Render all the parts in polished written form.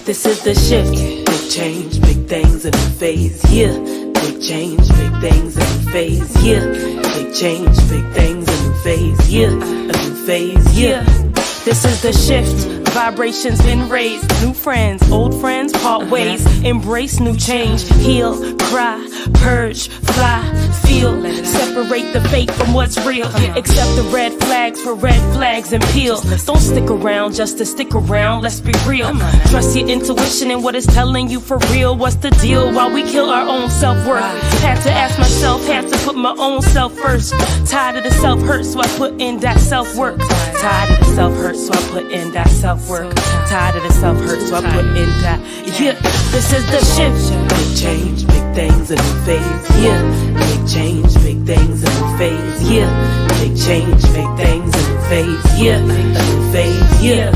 This is the shift. Big change, big things, a new phase. Yeah. Big change, big things, a new phase. Yeah. Big change, big things, a new phase. Yeah. A new phase. Yeah. This is the shift. Vibrations been raised. New friends, old friends, part ways. Embrace new change. Heal, cry, purge, fly, feel. Separate the fake from what's real. Accept the red flags for red flags and peel. Don't stick around just to stick around. Let's be real. Trust your intuition and what it's telling you for real. What's the deal while we kill our own self-worth? Had to ask myself, had to put my own self first. Tired of the self-hurt, so I put in that self-work. Tired of the self-hurt, so I put in that self-work. Tired of the self-hurt, so I put in that. Yeah, this is the shift. Big change, big things, a new phase. Yeah, big change, big things, a new phase. Yeah, big change, big things, a new phase. Yeah, a new phase. Yeah.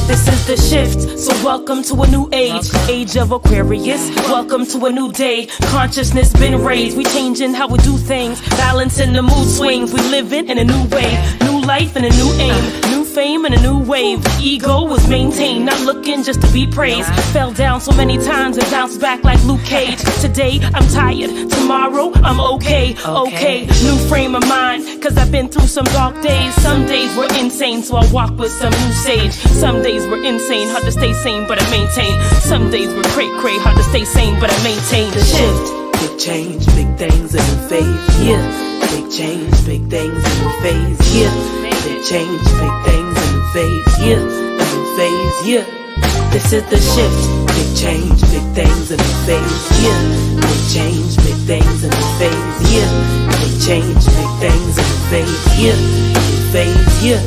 This is the shift, so welcome to a new age. Age of Aquarius, welcome to a new day. Consciousness been raised, we changing how we do things. Balancing the mood swings, we living in a new way. New life and a new aim, new fame and a new wave. Ego was maintained, not looking just to be praised. Fell down so many times and bounced back like Luke Cage. Today I'm tired, tomorrow I'm okay. New frame of mind, cause I've been through some dark days. Some days were insane, so I walk with some new sage. Some days were insane, hard to stay sane, but I maintain. Some days were cray, hard to stay sane, but I maintain. The shift, big change, big things, a new phase. Yeah, big change, big things, a new phase. Yeah, big change, big things, a new phase. Yeah, a new phase. Yeah, this is the shift. Big change, big things, a new phase. Yeah, big change, big things, a new phase. Yeah, big change, big things, a new phase. Yeah, a new phase. Yeah.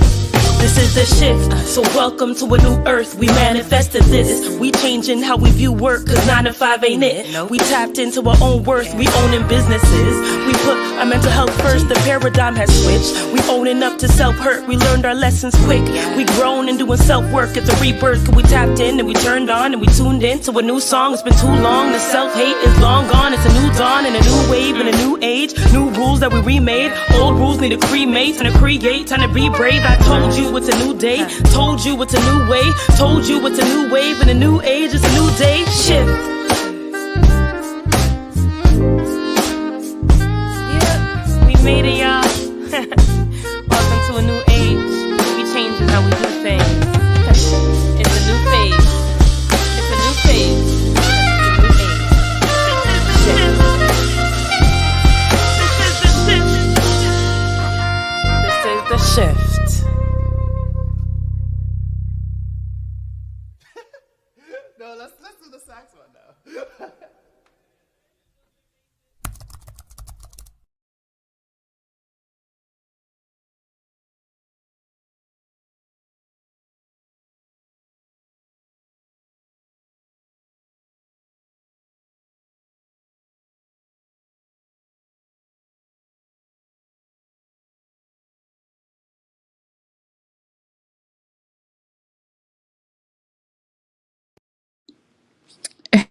This is the shift, so welcome to a new earth. We manifested this, we changing how we view work, cause 9 to 5 ain't it. We tapped into our own worth, we owning businesses. We put our mental health first, the paradigm has switched. We owning up to self-hurt, we learned our lessons quick. We grown and doing self-work, it's a rebirth. Cause we tapped in and we turned on and we tuned in to a new song. It's been too long, the self-hate is long gone. It's a new dawn and a new wave and a new age. New rules that we remade, old rules need to cremate and to create. Time to be brave, I told you it's a new day, told you it's a new way, told you it's a new wave and a new age, it's a new day. Shift. Yeah, we made it, y'all. Welcome to a new age. We changing how we do things. It's a new phase. It's a new phase. This is the shift. No, let's do the sax one now.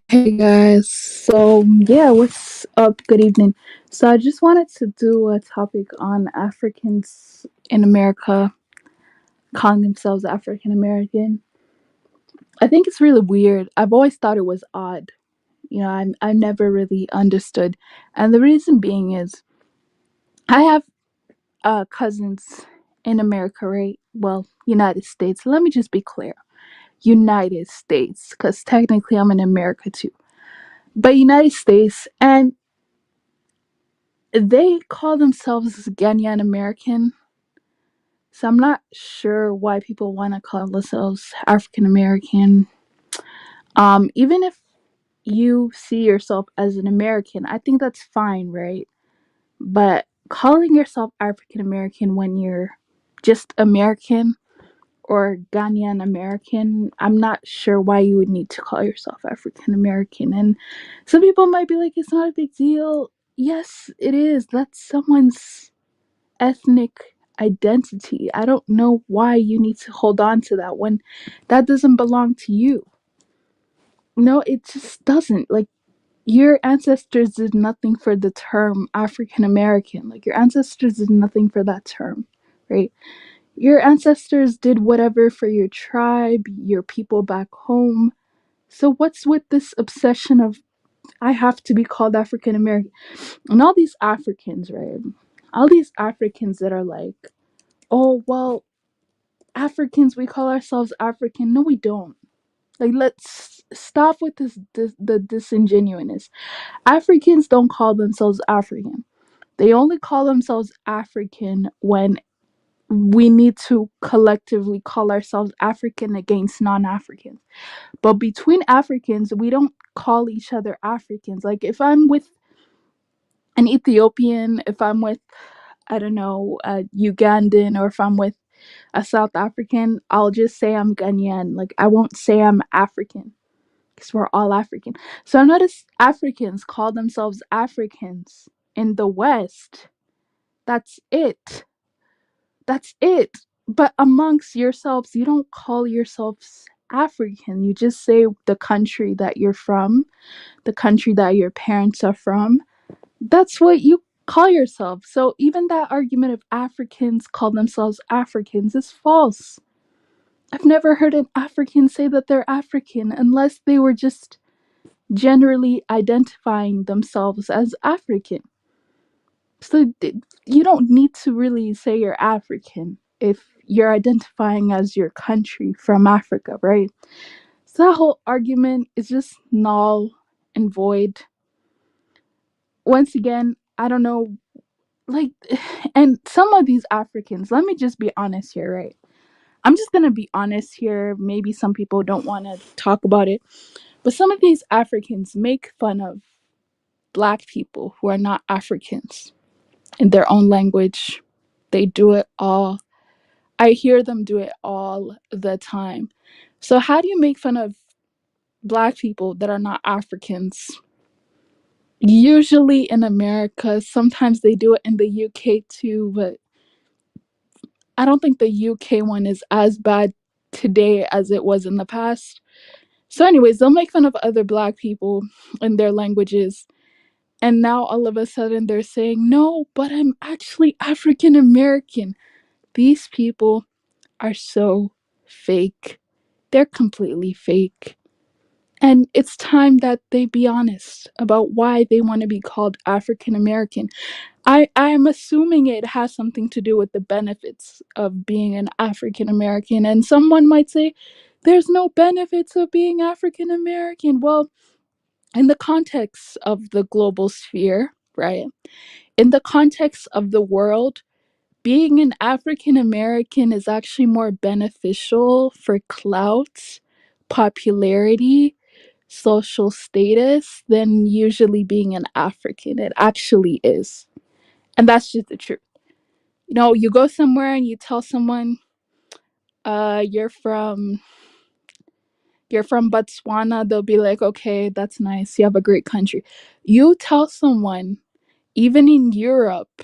Hey guys, so yeah, what's up? Good evening. So I just wanted to do a topic on Africans in America calling themselves African American. I think it's really weird. I've always thought it was odd. I never really understood, and the reason being is I have cousins in America, right? Well, United States. Let me just be clear, United States, because technically I'm in America too, but United States, and they call themselves Ghanaian American. So I'm not sure why people want to call themselves African American. Even if you see yourself as an American, I think that's fine, right? But calling yourself African American when you're just American or Ghanaian American, I'm not sure why you would need to call yourself African American. And some people might be like, it's not a big deal. Yes, it is. That's someone's ethnic identity. I don't know why you need to hold on to that when that doesn't belong to you. No, it just doesn't. Like, your ancestors did nothing for the term African American. Like, your ancestors did nothing for that term, right? Your ancestors did whatever for your tribe, your people back home. So what's with this obsession of I have to be called African American? And all these Africans, right? All these Africans that are like, oh, well, Africans, we call ourselves African. No, we don't. Like, let's stop with the disingenuousness. Africans don't call themselves African. They only call themselves African when we need to collectively call ourselves African against non-Africans. But between Africans, we don't call each other Africans. Like, if I'm with an Ethiopian, if I'm with, I don't know, a Ugandan, or if I'm with a South African, I'll just say I'm Ghanaian. Like, I won't say I'm African because we're all African. So I noticed Africans call themselves Africans in the West. That's it. That's it. But amongst yourselves, you don't call yourselves African. You just say the country that you're from, the country that your parents are from. That's what you call yourself. So even that argument of Africans call themselves Africans is false. I've never heard an African say that they're African unless they were just generally identifying themselves as African. So you don't need to really say you're African if you're identifying as your country from Africa, right? So that whole argument is just null and void. Once again, I don't know, like, and some of these Africans, let me just be honest here, right? I'm just gonna be honest here. Maybe some people don't want to talk about it, but some of these Africans make fun of Black people who are not Africans in their own language. They do it all. I hear them do it all the time. So, how do you make fun of Black people that are not Africans? Usually in America, sometimes they do it in the UK too, but I don't think the UK one is as bad today as it was in the past. So, anyways, they'll make fun of other Black people in their languages. And now all of a sudden they're saying, no, but I'm actually African American. These people are so fake. They're completely fake. And it's time that they be honest about why they want to be called African American. I'm assuming it has something to do with the benefits of being an African American. And someone might say, there's no benefits of being African American. Well, in the context of the global sphere, right? In the context of the world, being an African American is actually more beneficial for clout, popularity, social status than usually being an African. It actually is. And that's just the truth. You know, you go somewhere and you tell someone, you're from Botswana, they'll be like, okay, that's nice. You have a great country. You tell someone, even in Europe,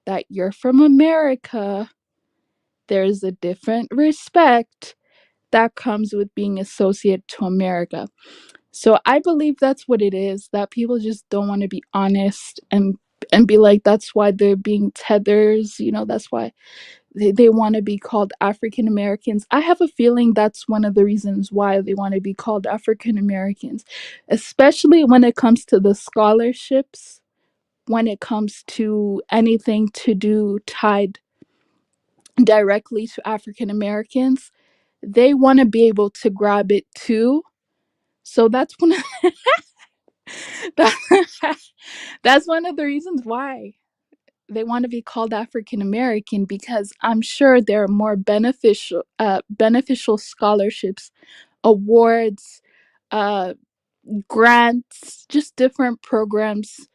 that you're from America, there's a different respect that comes with being associated to America. So I believe that's what it is, that people just don't want to be honest and be like, that's why they're being tethers, that's why they want to be called African Americans. I have a feeling that's one of the reasons why they want to be called African Americans, especially when it comes to the scholarships, when it comes to anything to do tied directly to African Americans. They want to be able to grab it too. So that's one of that, that's one of the reasons why they want to be called African American, because I'm sure there are more beneficial scholarships, awards, uh, grants, just different programs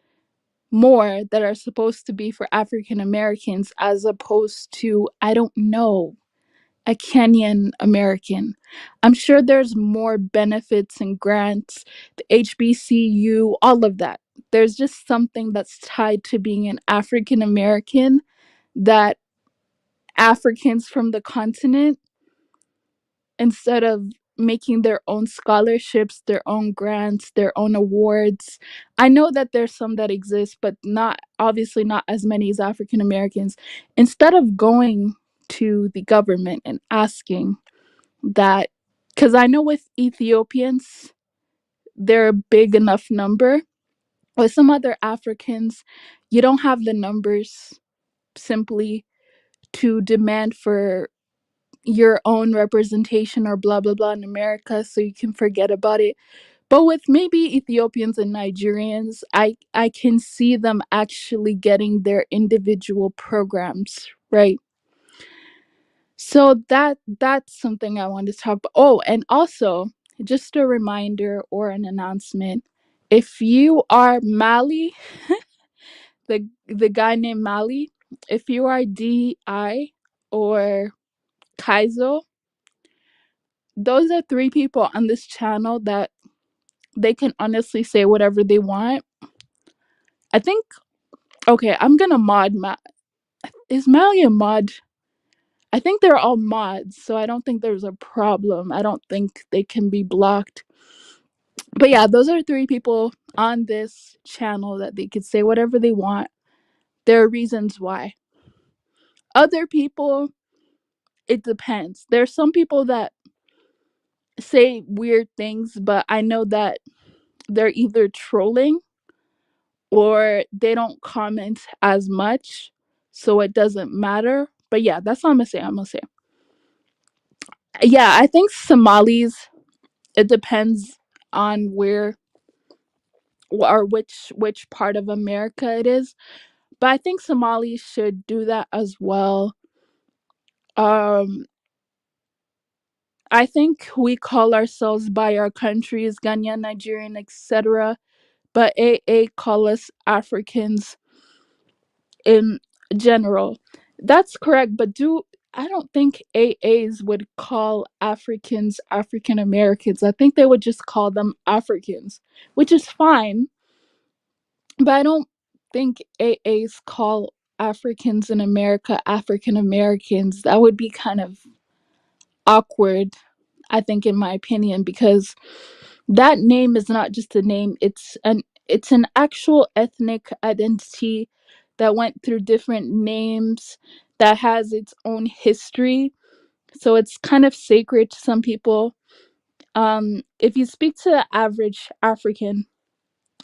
more that are supposed to be for African Americans as opposed to, I don't know, a Kenyan American. I'm sure there's more benefits and grants, the HBCU, all of that. There's just something that's tied to being an African American that Africans from the continent, instead of making their own scholarships, their own grants, their own awards. I know that there's some that exist, but not obviously not as many as African Americans. Instead of going to the government and asking that, because I know with Ethiopians, they're a big enough number. With some other Africans, you don't have the numbers simply to demand for your own representation or blah blah blah in America, so you can forget about it. But with maybe Ethiopians and Nigerians, I can see them actually getting their individual programs, right? So that's something I wanted to talk about. Oh, and also just a reminder or an announcement. If you are Mali, the guy named Mali, if you are DI or Kaizo, those are three people on this channel that they can honestly say whatever they want. I think, okay, I'm gonna mod is Mali a mod? I think they're all mods, so I don't think there's a problem. I don't think they can be blocked. But yeah, those are three people on this channel that they could say whatever they want. There are reasons why. Other people, it depends. There's some people that say weird things, but I know that they're either trolling or they don't comment as much, so it doesn't matter. But yeah, that's all I'm gonna say. Yeah, I think Somalis, it depends on where or which part of America it is. But I think Somalis should do that as well. Um, I think we call ourselves by our countries, Ghanaian, Nigerian, etc. But AA call us Africans in general. That's correct, but do I don't think AAs would call Africans African Americans. I think they would just call them Africans, which is fine, but I don't think AAs call Africans in America African Americans. That would be kind of awkward, I think, in my opinion, because that name is not just a name, it's an actual ethnic identity that went through different names, that has its own history. So it's kind of sacred to some people. If you speak to the average African,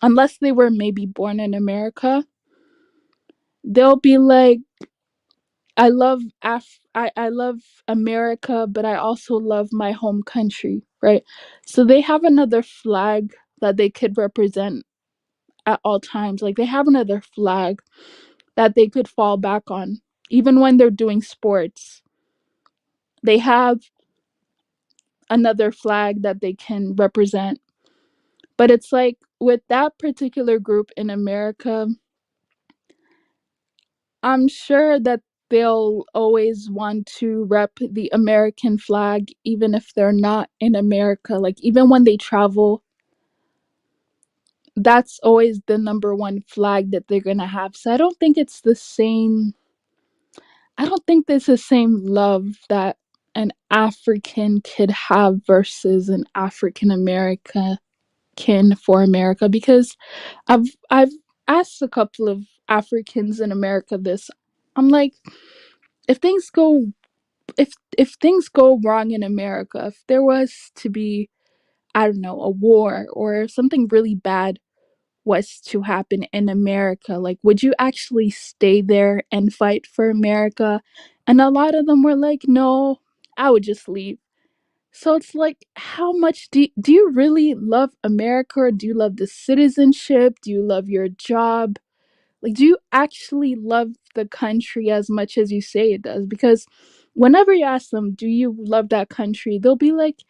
unless they were maybe born in America, they'll be like, I love America, but I also love my home country, right? So they have another flag that they could represent at all times. Like they have another flag that they could fall back on. Even when they're doing sports, they have another flag that they can represent. But it's like with that particular group in America, I'm sure that they'll always want to rep the American flag, even if they're not in America. Like, even when they travel, that's always the number one flag that they're going to have. So I don't think it's the same. I don't think there's the same love that an African could have versus an African American for America, because I've asked a couple of Africans in America this. I'm like, if things go if things go wrong in America, if there was to be, I don't know, a war or something really bad was to happen in America, like, would you actually stay there and fight for America? And a lot of them were like, no, I would just leave. So it's like, how much do you really love America, or do you love the citizenship? Do you love your job? Like, do you actually love the country as much as you say it does? Because whenever you ask them, do you love that country? They'll be like,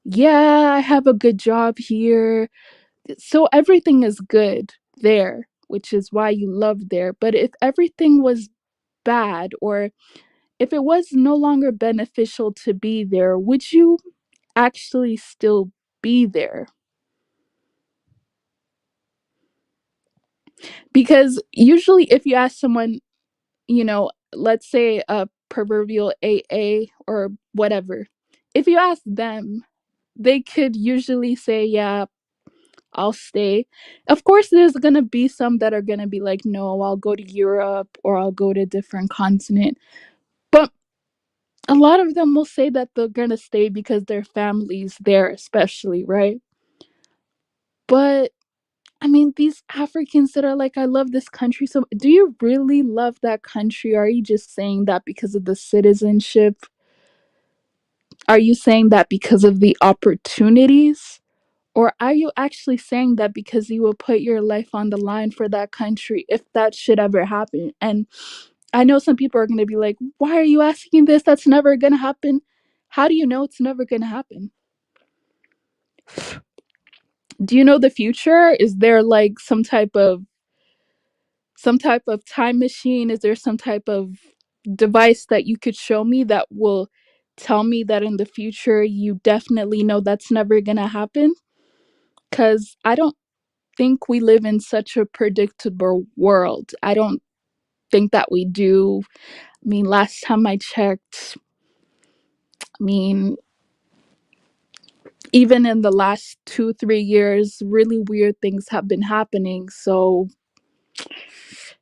yeah, I have a good job here. So everything is good there, which is why you love there. But if everything was bad, or if it was no longer beneficial to be there, would you actually still be there? Because usually, if you ask someone, let's say a proverbial AA or whatever, if you ask them, they could usually say, yeah, I'll stay. Of course, there's going to be some that are going to be like, no, I'll go to Europe or I'll go to a different continent. But a lot of them will say that they're going to stay because their family's there, especially, right? But I mean, these Africans that are like, I love this country. So, do you really love that country? Or are you just saying that because of the citizenship? Are you saying that because of the opportunities? Or are you actually saying that because you will put your life on the line for that country if that should ever happen? And I know some people are going to be like, why are you asking this? That's never going to happen. How do you know it's never going to happen? Do you know the future? Is there like some type of time machine? Is there some type of device that you could show me that will tell me that in the future you definitely know that's never going to happen? Cuz I don't think we live in such a predictable world. I don't think that we do. I mean, last time I checked, I mean, even in the last 2 3 years, really weird things have been happening. So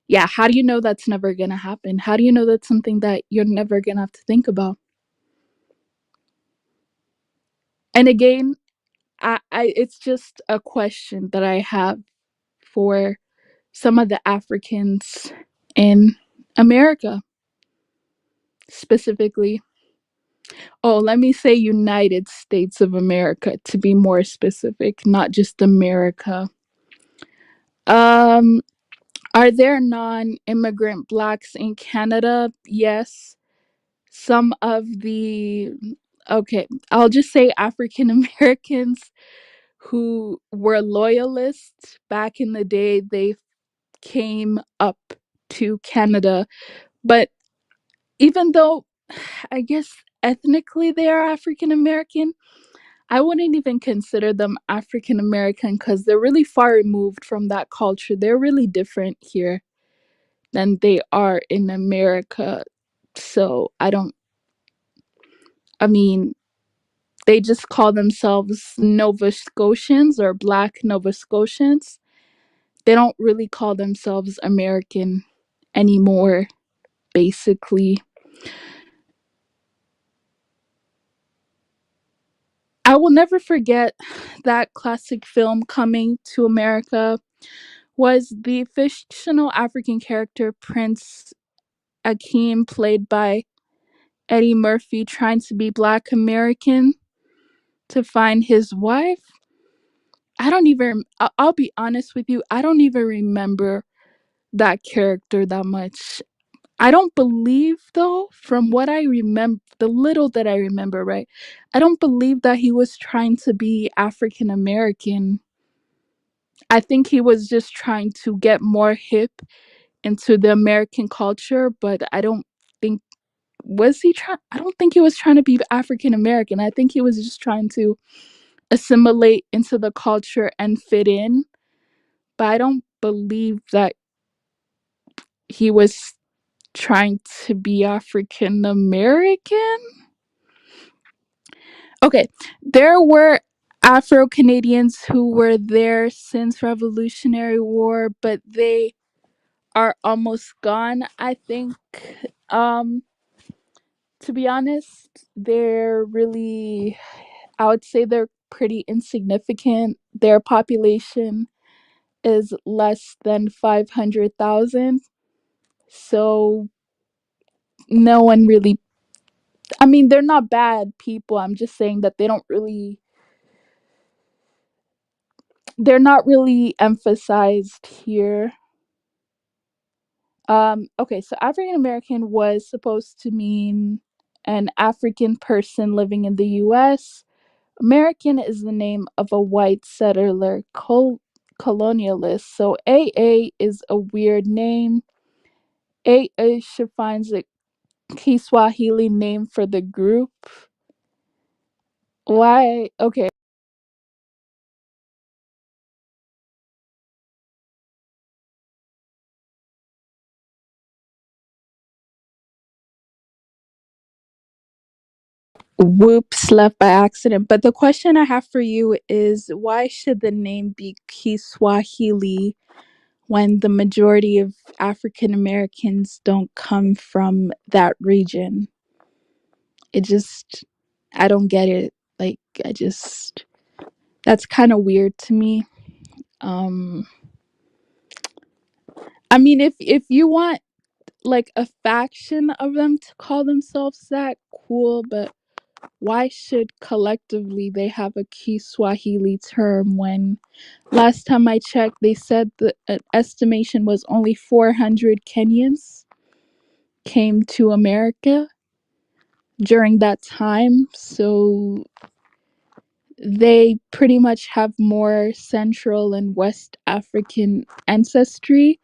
yeah, how do you know that's never gonna happen? How do you know that's something that you're never gonna have to think about? And again, I it's just a question that I have for some of the Africans in America specifically. Oh, let me say United States of America to be more specific, not just America. Um, are there non-immigrant blacks in Canada? Yes. Some of the okay, I'll just say African Americans who were loyalists back in the day, they came up to Canada. But even though I guess ethnically they are African American, I wouldn't even consider them African American because they're really far removed from that culture. They're really different here than they are in America. So I mean, they just call themselves Nova Scotians or Black Nova Scotians. They don't really call themselves American anymore, basically. I will never forget that classic film Coming to America was the fictional African character Prince Akeem, played by Eddie Murphy, trying to be Black American to find his wife. I'll be honest with you, I don't even remember that character that much. I don't believe, though, from what I remember, the little that I remember, right? I don't believe that he was trying to be African American. I think he was just trying to get more hip into the American culture, but I don't think was he trying I don't think he was trying to be African American. I think he was just trying to assimilate into the culture and fit in, but I don't believe that he was trying to be African American. Okay, there were Afro Canadians who were there since Revolutionary War, but they are almost gone. I think um to be honest, they're really, I would say they're pretty insignificant. Their population is less than 500,000. So no one really, I mean, they're not bad people. I'm just saying that they're not really emphasized here. Okay, so African American was supposed to mean an African person living in the US. American is the name of a white settler colonialist. So AA is a weird name. AA defines a Kiswahili name for the group. Why? Okay. Whoops, left by accident. But the question I have for you is why should the name be Kiswahili when the majority of African Americans don't come from that region? It just, I don't get it. Like, that's kind of weird to me. Um, I mean, if you want like a faction of them to call themselves that, cool, but why should collectively they have a Kiswahili term when last time I checked, they said the estimation was only 400 Kenyans came to America during that time. So they pretty much have more Central and West African ancestry.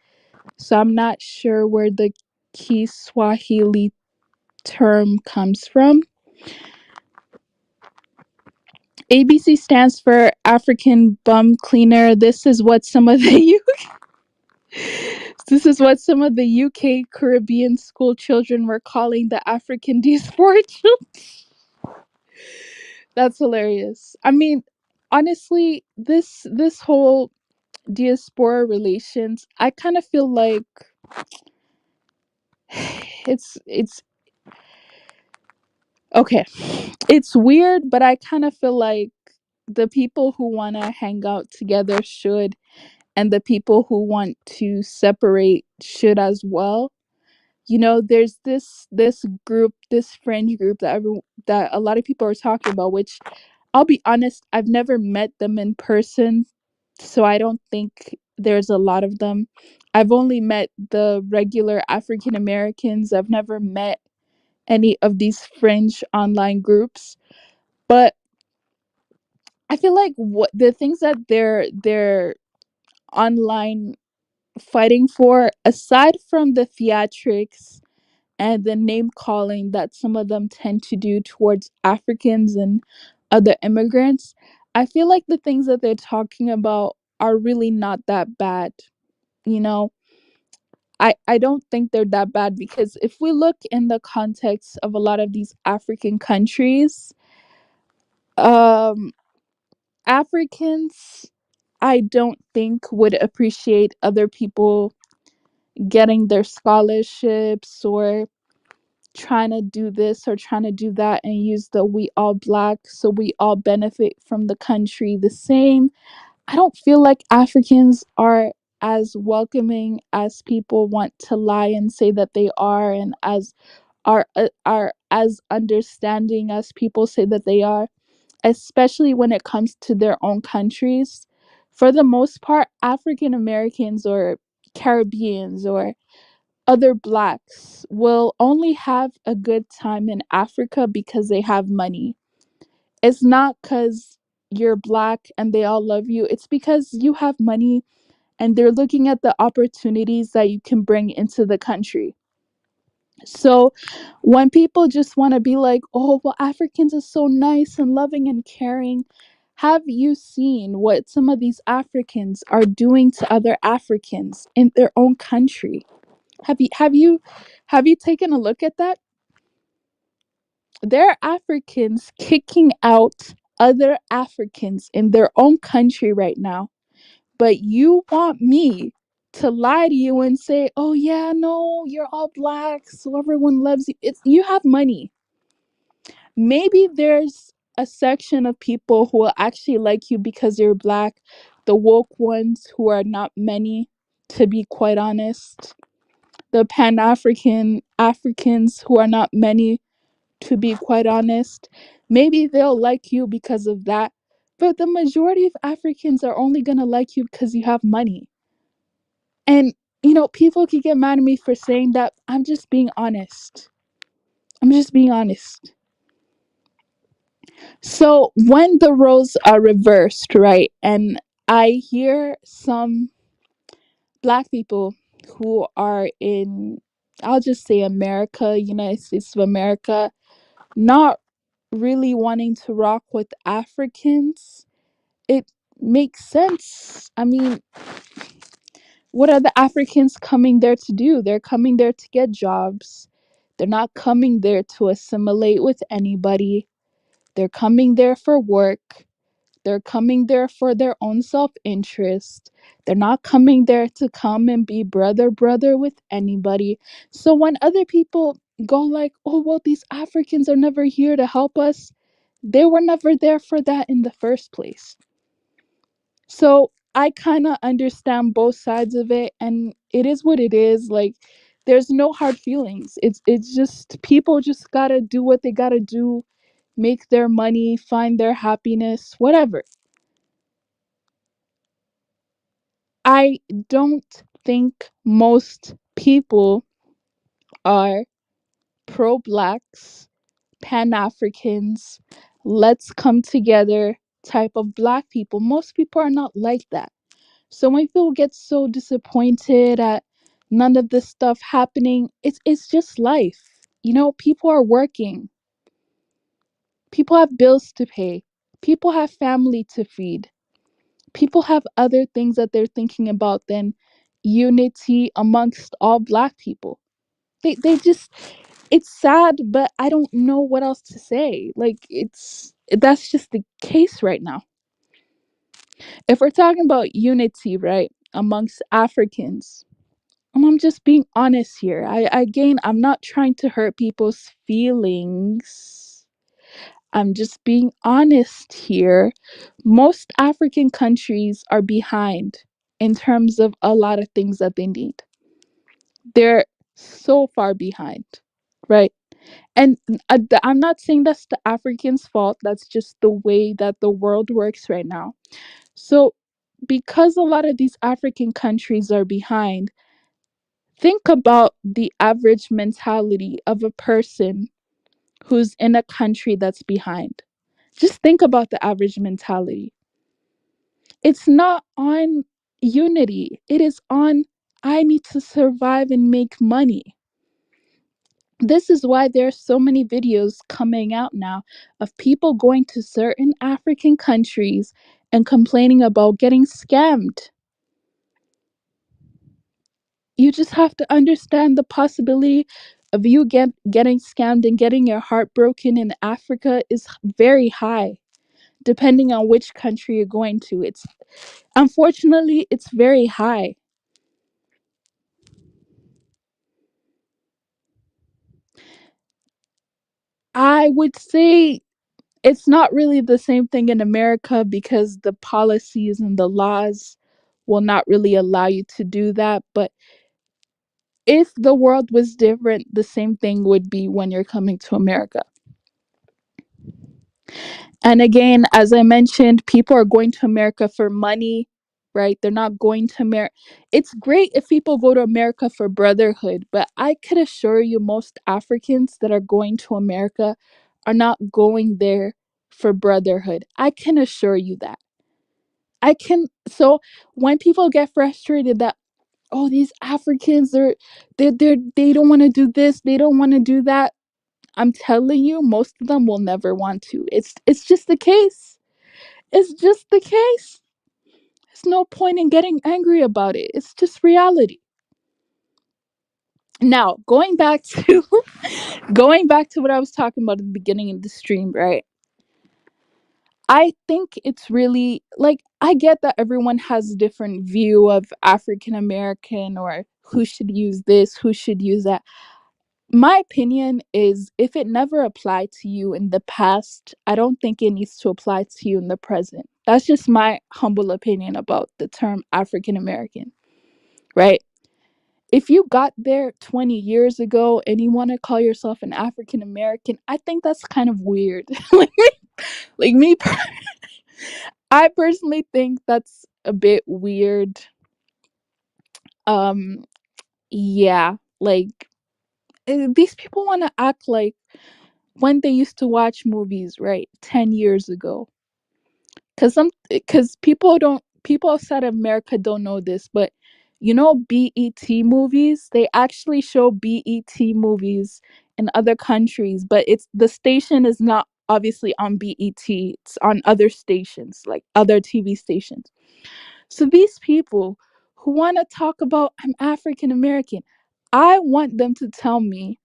So I'm not sure where the Kiswahili term comes from. ABC stands for African Bum Cleaner. This is what some of the UK Caribbean school children were calling the African diaspora children. That's hilarious. I mean, honestly, this whole diaspora relations, I kind of feel like it's okay. It's weird, but I kind of feel like the people who want to hang out together should, and the people who want to separate should as well. You know, there's this group, this fringe group that a lot of people are talking about, which I'll be honest, I've never met them in person, so I don't think there's a lot of them. I've only met the regular African Americans. I've never met any of these fringe online groups, but I feel like what the things that they're online fighting for, aside from the theatrics and the name calling that some of them tend to do towards Africans and other immigrants, I feel like the things that they're talking about are really not that bad. You know, I don't think they're that bad because if we look in the context of a lot of these African countries, um, Africans, I don't think would appreciate other people getting their scholarships or trying to do this or trying to do that and use the we all black so we all benefit from the country the same. I don't feel like Africans are as welcoming as people want to lie and say that they are, and as are as understanding as people say that they are, especially when it comes to their own countries. For the most part, African Americans or Caribbeans or other blacks will only have a good time in Africa because they have money. It's not because you're black and they all love you, it's because you have money and they're looking at the opportunities that you can bring into the country. So when people just want to be like, oh, well, Africans are so nice and loving and caring, have you seen what some of these Africans are doing to other Africans in their own country? Have you taken a look at that? There are Africans kicking out other Africans in their own country right now. But you want me to lie to you and say, "Oh yeah, no, you're all black, so everyone loves you." It's you have money. Maybe there's a section of people who will actually like you because you're black, the woke ones who are not many, to be quite honest. The Pan-African Africans who are not many, to be quite honest. Maybe they'll like you because of that. But the majority of Africans are only going to like you because you have money. And, people can get mad at me for saying that. I'm just being honest. I'm just being honest. So when the roles are reversed, right, and I hear some black people who are in, I'll just say America, United States of America, not really wanting to rock with Africans, it makes sense. I mean, what are the Africans coming there to do? They're coming there to get jobs. They're not coming there to assimilate with anybody. They're coming there for work. They're coming there for their own self interest. They're not coming there to come and be brother with anybody. So when other people go like, oh, well, these Africans are never here to help us, they were never there for that in the first place. So I kind of understand both sides of it, and it is what it is. Like, there's no hard feelings. It's just people just gotta do what they gotta do, make their money, find their happiness, whatever. I don't think most people are pro blacks, Pan Africans, let's come together type of black people. Most people are not like that. So when people get so disappointed at none of this stuff happening, it's just life. You know, people are working. People have bills to pay. People have family to feed. People have other things that they're thinking about than unity amongst all black people. They just, it's sad, but I don't know what else to say. Like, it's that's just the case right now. If we're talking about unity, right, amongst Africans, and I'm just being honest here. I'm not trying to hurt people's feelings. I'm just being honest here. Most African countries are behind in terms of a lot of things that they need. They're so far behind, right? And I'm not saying that's the Africans' fault. That's just the way that the world works right now. So, because a lot of these African countries are behind, think about the average mentality of a person who's in a country that's behind. Just think about the average mentality. It's not on unity, it is on I need to survive and make money. This is why there are so many videos coming out now of people going to certain African countries and complaining about getting scammed. You just have to understand the possibility of you getting scammed and getting your heart broken in Africa is very high, depending on which country you're going to. It's unfortunately it's very high. I would say it's not really the same thing in America because the policies and the laws will not really allow you to do that. But if the world was different, the same thing would be when you're coming to America. And again, as I mentioned, people are going to America for money, right? They're not going to America. It's great if people go to America for brotherhood, but I could assure you most Africans that are going to America are not going there for brotherhood. I can assure you that. I can. So when people get frustrated that, oh, these Africans they don't want to do this, they don't want to do that. I'm telling you, most of them will never want to. It's just the case. It's just the case. There's no point in getting angry about it. It's just reality. Now, going back to what I was talking about at the beginning of the stream, right? I think it's really like I get that everyone has a different view of African American or who should use this, who should use that. My opinion is if it never applied to you in the past, I don't think it needs to apply to you in the present. That's just my humble opinion about the term African American, right? If you got there 20 years ago and you want to call yourself an African American, I think that's kind of weird. like me, I personally think that's a bit weird. Um, yeah, like these people want to act like when they used to watch movies, right, 10 years ago. Because people outside of America don't know this, but you know BET movies, they actually show BET movies in other countries, but it's the station is not obviously on BET, it's on other stations, like other TV stations. So these people who want to talk about I'm African American, I want them to tell me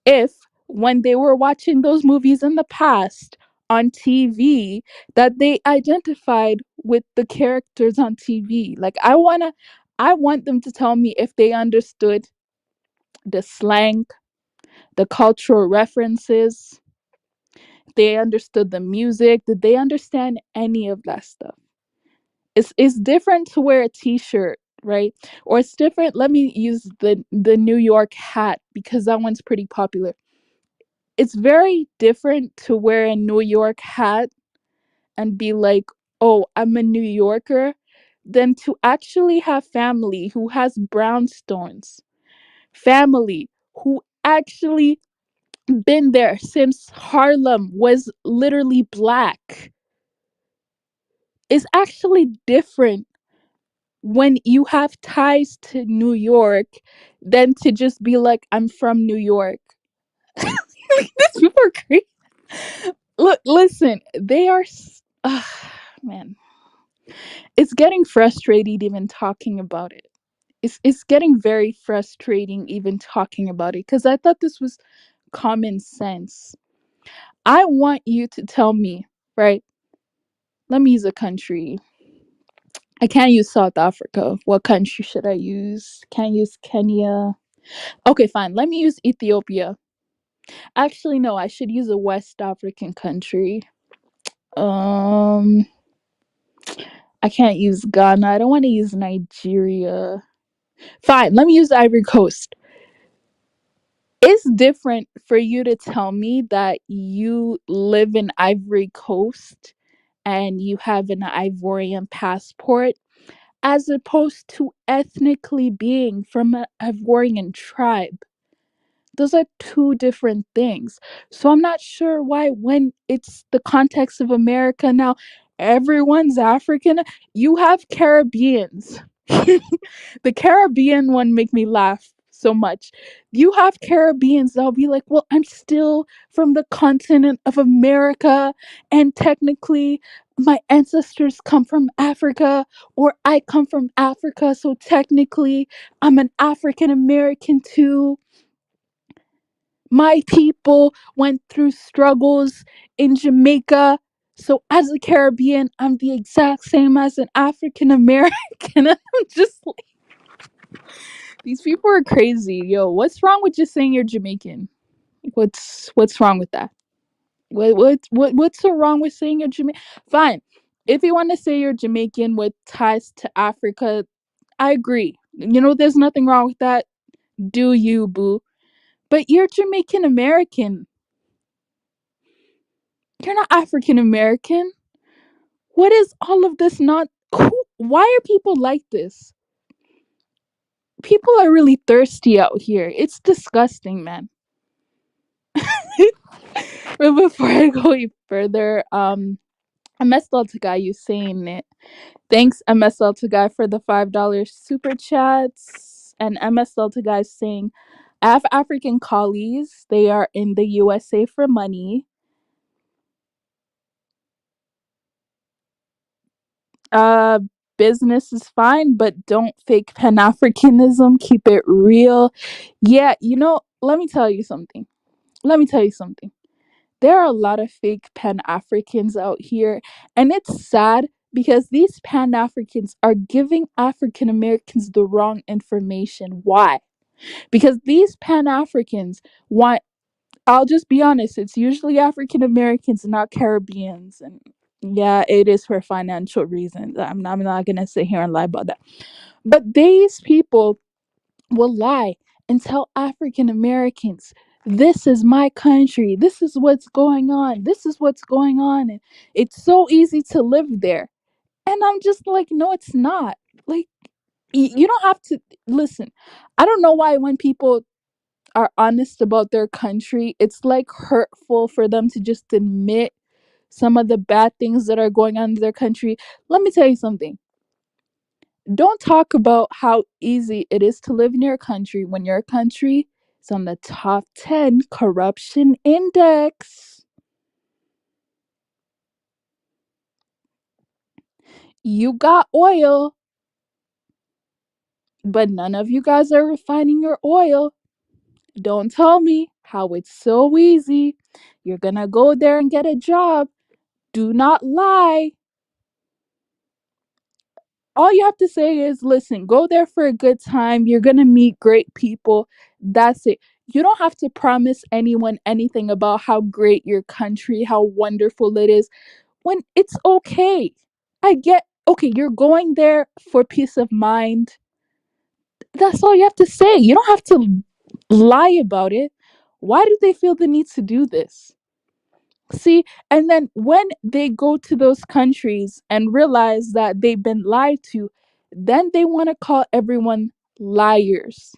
if when they were watching those movies in the past on TV that they identified with the characters on TV. Like I want them to tell me if they understood the slang, the cultural references, they understood the music, did they understand any of that stuff? It's different to wear a t-shirt, right? Or it's different. Let me use the New York hat because that one's pretty popular. It's very different to wear a New York hat and be like, "Oh, I'm a New Yorker," than to actually have family who has brownstones, family who actually been there since Harlem was literally black. It's actually different when you have ties to New York than to just be like, I'm from New York. These people are crazy. Look, listen, they are. Man, it's getting frustrating even talking about it. It's getting very frustrating even talking about it because I thought this was common sense. I want you to tell me, right? Let me use a country. I can't use South Africa. What country should I use? Can't use Kenya. Okay, fine. Let me use Ethiopia. Actually, no, I should use a West African country. Um, I can't use Ghana. I don't want to use Nigeria. Fine, let me use Ivory Coast. It's different for you to tell me that you live in Ivory Coast and you have an Ivorian passport as opposed to ethnically being from an Ivorian tribe. Those are two different things. So I'm not sure why, when it's the context of America now, everyone's African. You have Caribbeans. The Caribbean one make me laugh so much. You have Caribbeans that'll be like, well, I'm still from the continent of America, and technically my ancestors come from Africa, or I come from Africa, so technically I'm an African American too. My people went through struggles in Jamaica. So as a Caribbean, I'm the exact same as an African American. I'm just like, these people are crazy. Yo, what's wrong with just saying you're Jamaican? What's wrong with that? What's so wrong with saying you're Jamaican? Fine. If you want to say you're Jamaican with ties to Africa, I agree. There's nothing wrong with that. Do you, boo? But you're Jamaican American. You're not African American. What is all of this? Not why are people like this? People are really thirsty out here. It's disgusting, man. But before I go any further, MSL to guy you saying it. Thanks MSL to guy for the $5 super chats, and MSL to guy saying, I have African colleagues. They are in the USA for money. Uh, Business is fine, but don't fake Pan-Africanism. Keep it real. Yeah, let me tell you something. Let me tell you something. There are a lot of fake Pan-Africans out here, and it's sad because these Pan-Africans are giving African Americans the wrong information. Why? Because these Pan-Africans want, I'll just be honest, it's usually African Americans, not Caribbeans. And yeah, it is for financial reasons. I'm not going to sit here and lie about that. But these people will lie and tell African Americans, this is my country. This is what's going on. This is what's going on. And it's so easy to live there. And I'm just like, no, it's not. Like, you don't have to listen. I don't know why when people are honest about their country, it's like hurtful for them to just admit some of the bad things that are going on in their country. Let me tell you something. Don't talk about how easy it is to live in your country when your country is on the top 10 corruption index. You got oil, but none of you guys are refining your oil. Don't tell me how it's so easy. You're gonna go there and get a job. Do not lie. All you have to say is, listen, go there for a good time. You're going to meet great people. That's it. You don't have to promise anyone anything about how great your country, how wonderful it is, when it's okay. I get okay, you're going there for peace of mind. That's all you have to say. You don't have to lie about it. Why do they feel the need to do this? See, and then when they go to those countries and realize that they've been lied to, then they want to call everyone liars.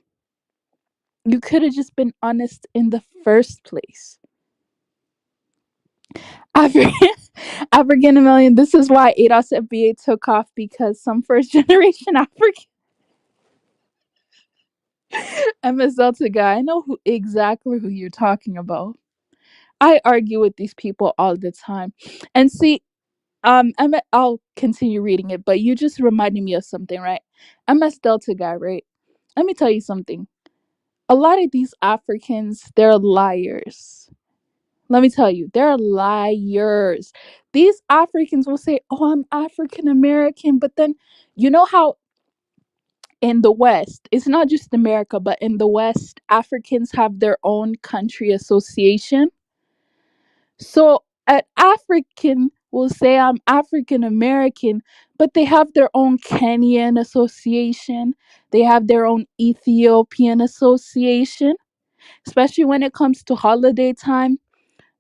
You could have just been honest in the first place. African, African American. This is why ADOS FBA took off, because some first generation African MS Delta guy. I know exactly who you're talking about. I argue with these people all the time, and see, I'll continue reading it, but you just reminded me of something, right? MS Delta guy, right? Let me tell you something. A lot of these Africans, they're liars. Let me tell you, they're liars. These Africans will say, "Oh, I'm African American," but then you know how in the West, it's not just America, but in the West, Africans have their own country association. So an African will say, I'm African American, but they have their own Kenyan association. They have their own Ethiopian association, especially when it comes to holiday time.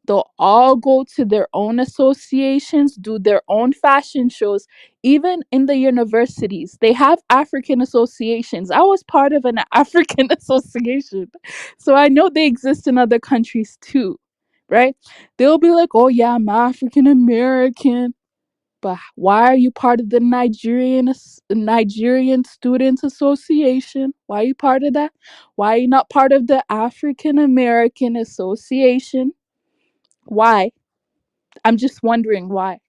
They'll all go to their own associations, do their own fashion shows. Even in the universities, they have African associations. I was part of an African association, so I know they exist in other countries too, right? They'll be like, oh, yeah, I'm African American. But why are you part of the Nigerian Students Association? Why are you part of that? Why are you not part of the African American Association? Why? I'm just wondering why.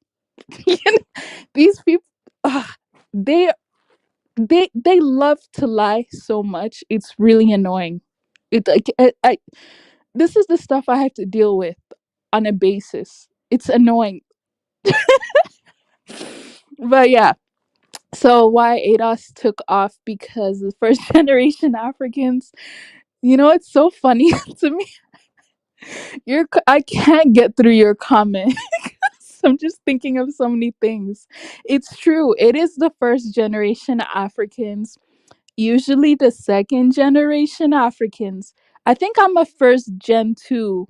You know, these people, ugh, they they love to lie so much. It's really annoying. It like this is the stuff I have to deal with on a basis. It's annoying, but yeah. So why ADOS took off, because the first generation Africans. You know, it's so funny to me. I can't get through your comment. I'm just thinking of so many things. It's true. It is the first generation Africans, usually the second generation Africans. I think I'm a first gen too.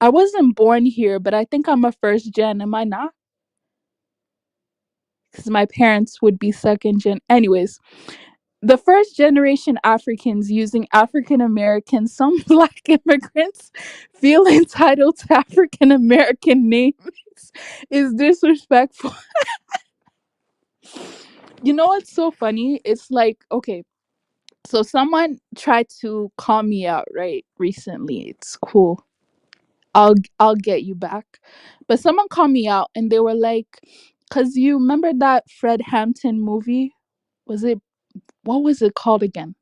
I wasn't born here, but I think I'm a first gen. Am I not? Because my parents would be second gen. Anyways, the first generation Africans using African Americans, some black immigrants feel entitled to African American names is disrespectful. You know what's so funny? It's like, okay, so someone tried to call me out, right? Recently. It's cool. I'll get you back. But someone called me out and they were like, cuz you remember that Fred Hampton movie? Was it, what was it called again?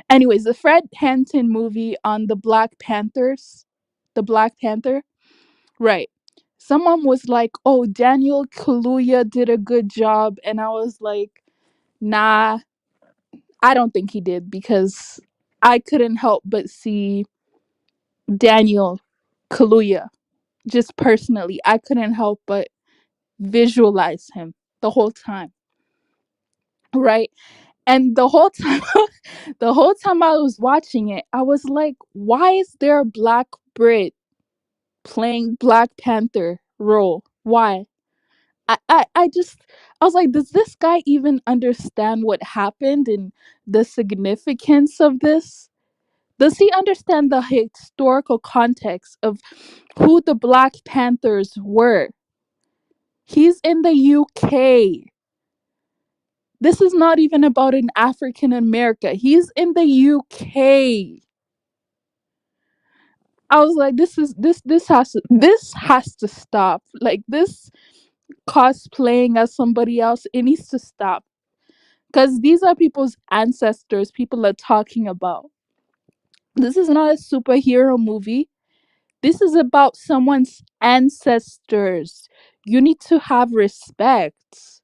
Anyways, the Fred Hampton movie on the Black Panthers, the Black Panther, right? Someone was like, "Oh, Daniel Kaluuya did a good job," and I was like, "Nah, I don't think he did, because I couldn't help but see Daniel Kaluuya. Just personally, I couldn't help but visualize him the whole time, right?" And the whole time, the whole time I was watching it, I was like, "Why is there a black Brit playing Black Panther role? Why?" I just, I was like, does this guy even understand what happened and the significance of this? Does he understand the historical context of who the Black Panthers were? He's in the UK. This is not even about an African America. He's in the UK. I was like, this has to stop. Like, this cosplaying as somebody else, it needs to stop. Because these are people's ancestors people are talking about. This is not a superhero movie. This is about someone's ancestors. You need to have respect.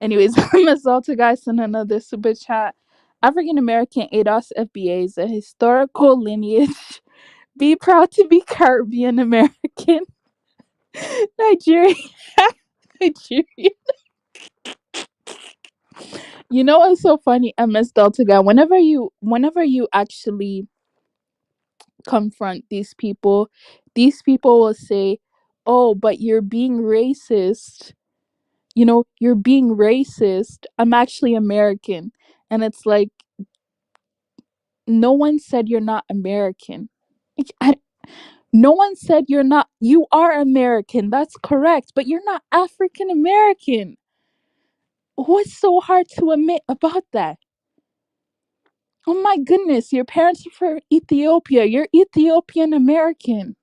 Anyways, Mazalta guys sent another super chat. African American ADOS FBA is a historical lineage. Be proud to be Caribbean American. Nigeria. Nigeria. You know what's so funny, MS Delta guy? Whenever you actually confront these people will say, "Oh, but you're being racist. You're being racist. I'm actually American." And it's like, no one said you're not American. Like, no one said you're not. You are American. That's correct, but you're not African American. What's so hard to admit about that? Oh my goodness, your parents are from Ethiopia. You're Ethiopian American.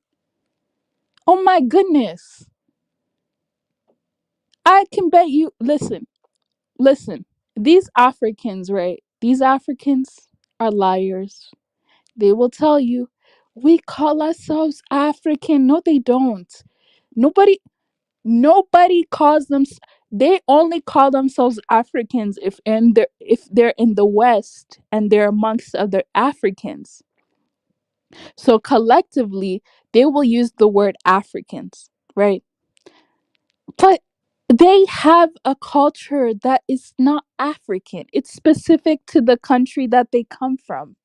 Oh my goodness. I can bet you. Listen. These Africans, right? These Africans are liars. They will tell you, we call ourselves African. No, they don't. Nobody Nobody calls them. They only call themselves Africans if they're in the West and they're amongst other Africans. So collectively, they will use the word Africans, right? But they have a culture that is not African. It's specific to the country that they come from.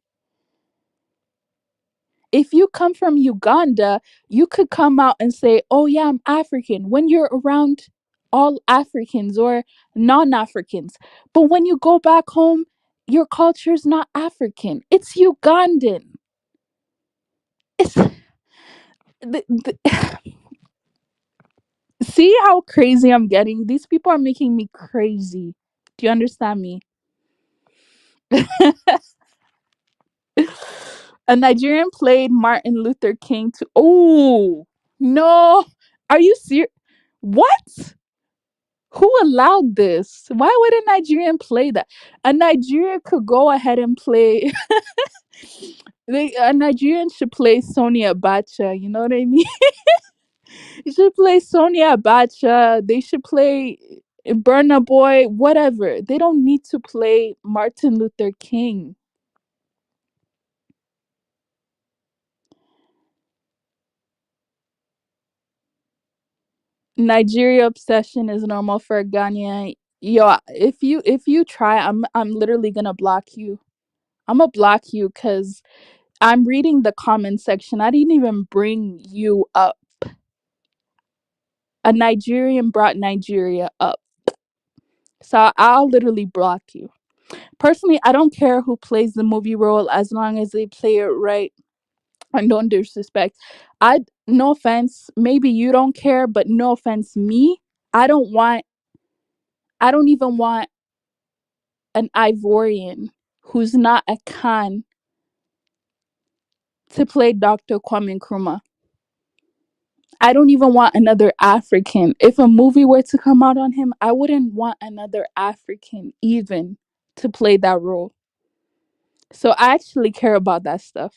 If you come from Uganda, you could come out and say, "Oh yeah, I'm African," when you're around all Africans or non-Africans. But when you go back home, your culture is not African. It's Ugandan. It's see how crazy I'm getting? These people are making me crazy. Do you understand me? A Nigerian played Martin Luther King to. Oh no! Are you serious? What? Who allowed this? Why would a Nigerian play that? A Nigerian could go ahead and play. A Nigerian should play Sonia Abacha. You know what I mean? You should play Sonia Abacha. They should play Burna Boy. Whatever. They don't need to play Martin Luther King. Nigeria obsession is normal for a Ghanaian. Yo, if you try, I'm literally gonna block you. I'm gonna block you because I'm reading the comment section. I didn't even bring you up. A Nigerian brought Nigeria up. So I'll literally block you. Personally, I don't care who plays the movie role as long as they play it right and don't disrespect. No offense, maybe you don't care, but no offense, me, I don't want I don't even want an Ivorian who's not a Khan to play Dr. Kwame Nkrumah. I don't even want another African. If a movie were to come out on him, I wouldn't want another African even to play that role. So I actually care about that stuff.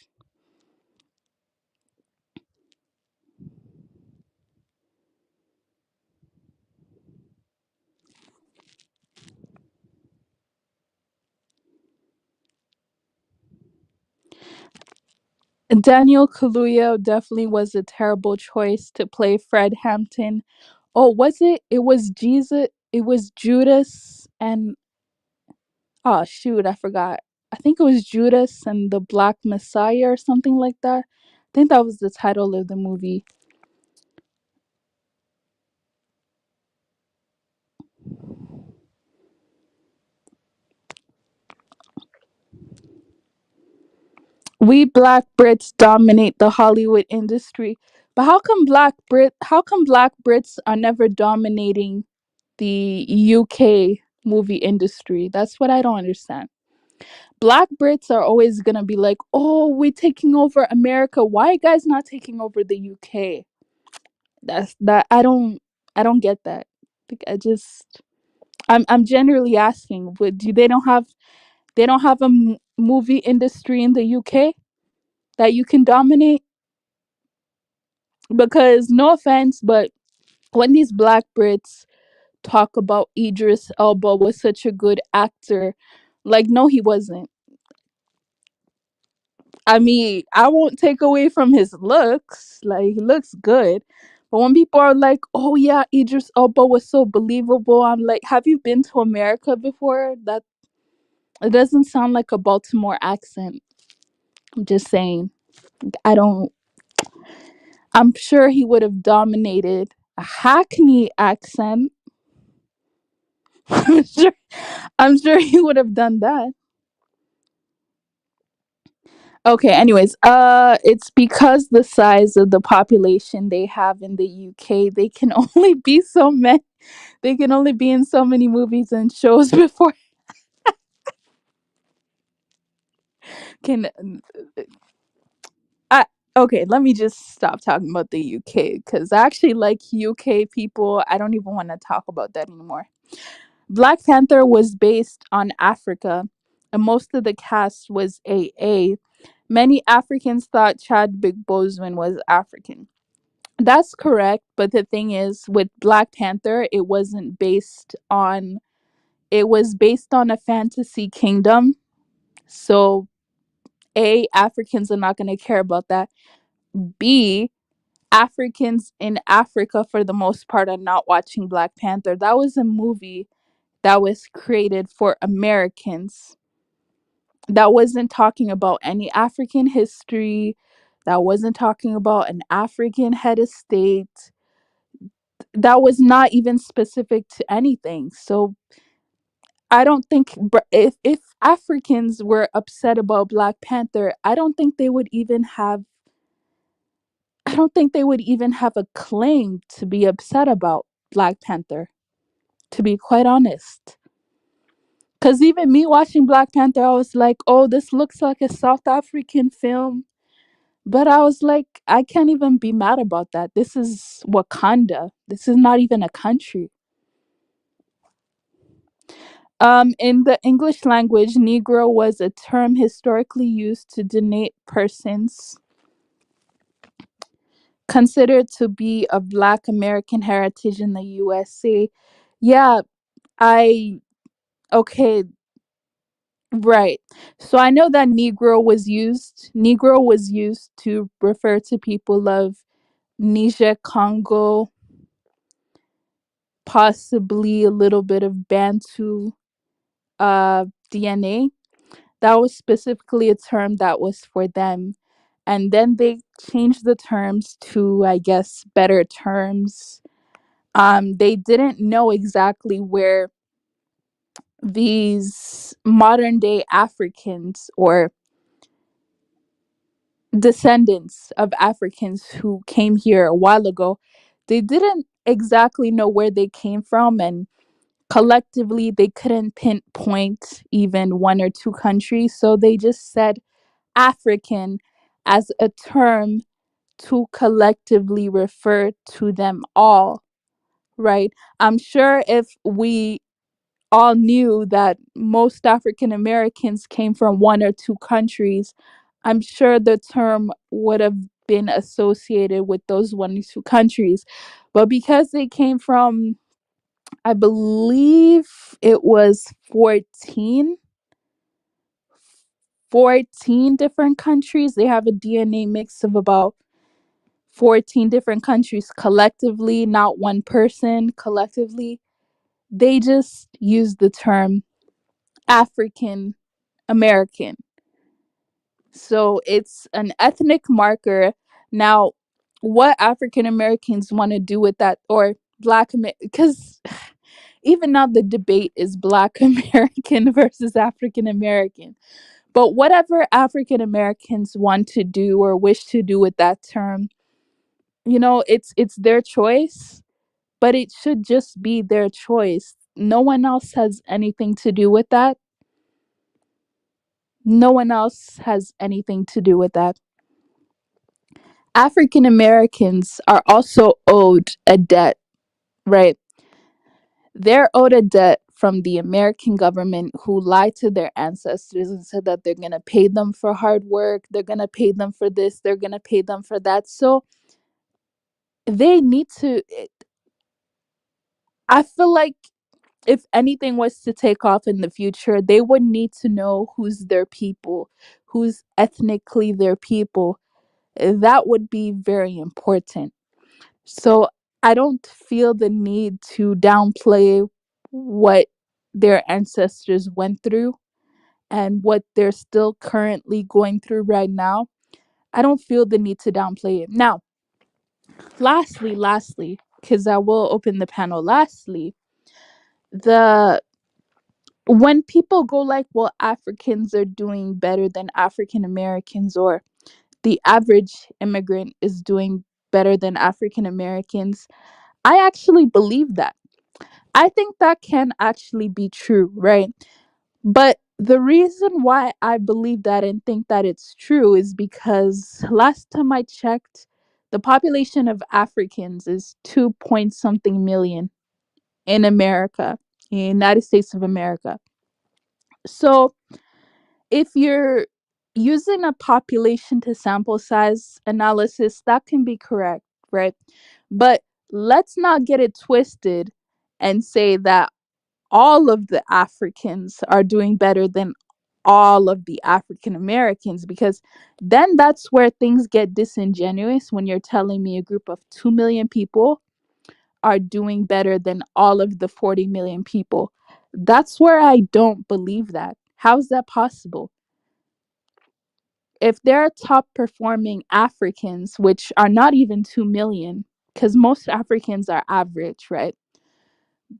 Daniel Kaluuya definitely was a terrible choice to play Fred Hampton. Oh, was it? It was Jesus. It was Judas and oh shoot, I forgot. I think it was Judas and the Black Messiah or something like that. I think that was the title of the movie. We black Brits dominate the Hollywood industry. But how come black Brits are never dominating the UK movie industry? That's what I don't understand. Black Brits are always gonna be like, "Oh, we're taking over America. Why are you guys not taking over the UK?" That I don't get that. Like, I'm generally asking, would do they don't have a movie industry in the UK that you can dominate? Because no offense, but when these black Brits talk about Idris Elba was such a good actor, like no, he wasn't. I mean, I won't take away from his looks. Like he looks good, But when people are like, "Oh yeah, Idris Elba was so believable," I'm like, "Have you been to America before? That it doesn't sound like a Baltimore accent." I'm just saying. I don't. I'm sure he would have dominated a Hackney accent. I'm sure. I'm sure he would have done that. Okay, anyways, it's because the size of the population they have in the UK, they can only be so many. They can only be in so many movies and shows before can. I okay. Let me just stop talking about the UK because I actually like UK people. I don't even want to talk about that anymore. Black Panther was based on Africa, and most of the cast was AA. Many Africans thought Chadwick Boseman was African. That's correct, but the thing is, with Black Panther, it wasn't based on. It was based on a fantasy kingdom. So, A, Africans are not going to care about that. B, Africans in Africa, for the most part, are not watching Black Panther. That was a movie that was created for Americans. That wasn't talking about any African history. That wasn't talking about an African head of state. That was not even specific to anything. So I don't think if Africans were upset about Black Panther, I don't think they would even have a claim to be upset about Black Panther, to be quite honest. Cuz even me watching Black Panther, I was like, "Oh, this looks like a South African film." But I was like, I can't even be mad about that. This is Wakanda. This is not even a country. In the English language, Negro was a term historically used to denote persons considered to be of Black American heritage in the USA. Yeah, I okay, right. So I know that Negro was used to refer to people of Niger, Congo, possibly a little bit of Bantu DNA. That was specifically a term that was for them. And then they changed the terms to, I guess, better terms. They didn't know exactly where these modern day Africans or descendants of Africans who came here a while ago, they didn't exactly know where they came from, and collectively they couldn't pinpoint even one or two countries, so they just said African as a term to collectively refer to them all, right? I'm sure if we all knew that most African Americans came from one or two countries, I'm sure the term would have been associated with those one or two countries. But because they came from, I believe it was 14 different countries, they have a DNA mix of about 14 different countries collectively, not one person collectively. They just use the term African American. So it's an ethnic marker. Now, what African Americans want to do with that, or because even now the debate is Black American versus African American. But whatever African Americans want to do or wish to do with that term, it's their choice, but it should just be their choice. No one else has anything to do with that. No one else has anything to do with that. African Americans are also owed a debt, right? They're owed a debt from the American government who lied to their ancestors and said that they're going to pay them for hard work, they're going to pay them for this, they're going to pay them for that. So they need to, I feel like if anything was to take off in the future, they would need to know who's their people, who's ethnically their people. That would be very important. So I don't feel the need to downplay what their ancestors went through and what they're still currently going through right now. I don't feel the need to downplay it. Now, lastly, because I will open the panel. Lastly, the when people go like, well, Africans are doing better than African Americans, or the average immigrant is doing better than African Americans, I actually believe that. I think that can actually be true, right? But the reason why I believe that and think that it's true is because last time I checked, the population of Africans is 2 point something million in America, in the United States of America. So if you're using a population to sample size analysis, that can be correct, right? But let's not get it twisted and say that all of the Africans are doing better than all of the African Americans, because then that's where things get disingenuous when you're telling me a group of 2 million people are doing better than all of the 40 million people. That's where I don't believe that. How is that possible? If there are top performing Africans, which are not even 2 million, because most Africans are average, right?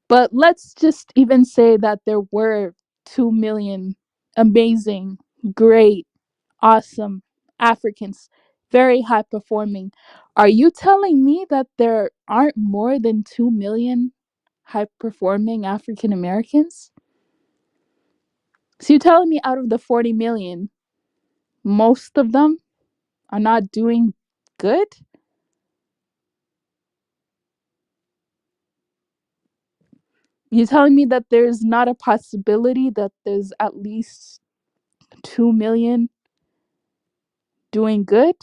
But let's just even say that there were 2 million amazing, great, awesome Africans, very high performing. Are you telling me that there aren't more than 2 million high performing African Americans? So you're telling me out of the 40 million, most of them are not doing good? You're telling me that there's not a possibility that there's at least 2 million doing good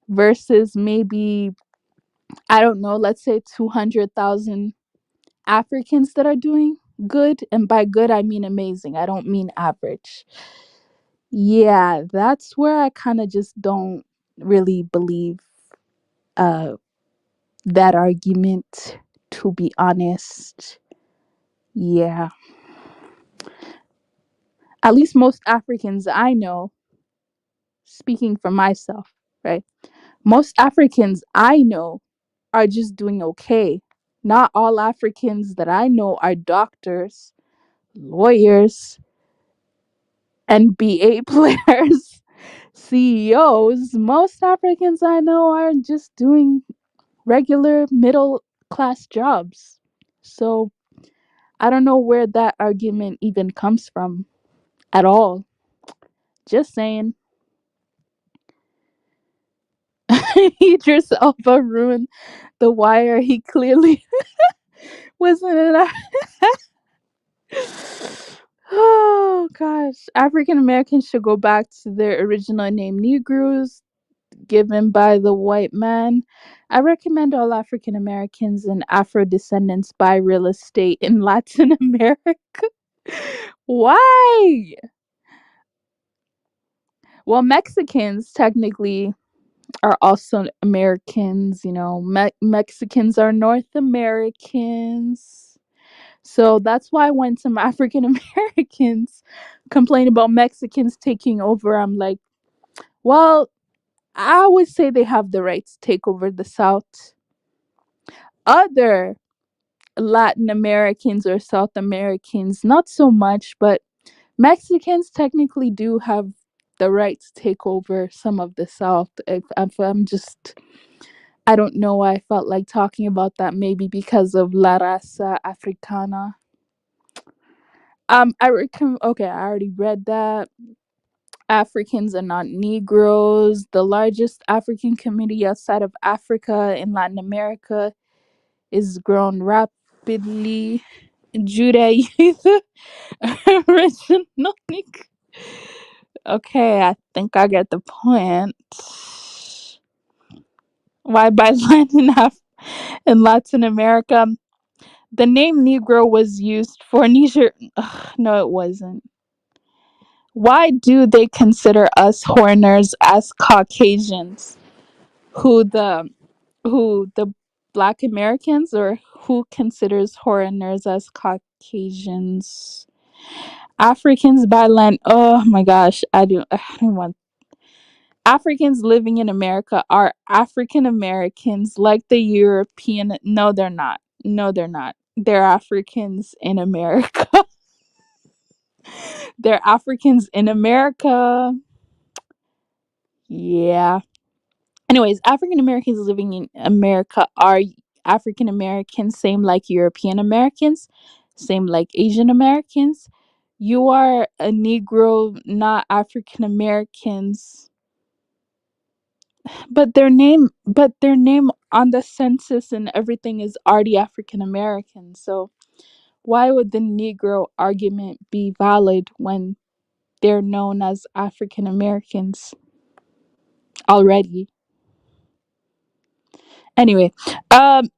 versus maybe, I don't know, let's say 200,000 Africans that are doing good? And by good, I mean amazing. I don't mean average. Yeah, that's where I kind of just don't really believe uh, that argument, to be honest. Yeah. At least most Africans I know, speaking for myself, right? Most Africans I know are just doing okay. Not all Africans that I know are doctors, lawyers, NBA players, CEOs. Most Africans I know are just doing regular middle class jobs. So I don't know where that argument even comes from at all. Just saying. Idris Elba ruined The Wire. He clearly wasn't an. Oh gosh, African Americans should go back to their original name, Negroes, given by the white man. I recommend all African Americans and Afro descendants buy real estate in Latin America. Why? Well, Mexicans technically are also Americans. Mexicans are North Americans. So that's why when some African Americans complain about Mexicans taking over, I'm like, well, I would say they have the right to take over the South. Other Latin Americans or South Americans, not so much, but Mexicans technically do have the right to take over some of the South. If I'm just, I don't know why I felt like talking about that. Maybe because of La Raza Africana. Okay, I already read that. Africans are not Negroes. The largest African community outside of Africa in Latin America is grown rapidly. Judaism original. Okay, I think I get the point. Why by in Latin America? The name Negro was used for Niger. Ugh, no, it wasn't. Why do they consider us Horners as Caucasians? Who the Black Americans, or who considers foreigners as Caucasians? Africans by land. Oh my gosh, I don't want. Africans living in America are African Americans like the European. No, they're not. No, they're not. They're Africans in America. They're Africans in America. Yeah. Anyways, African Americans living in America are African Americans, same like European Americans, same like Asian Americans. You are a Negro, not African Americans. But their name on the census and everything is already African American. So why would the Negro argument be valid when they're known as African Americans already? Anyway, um,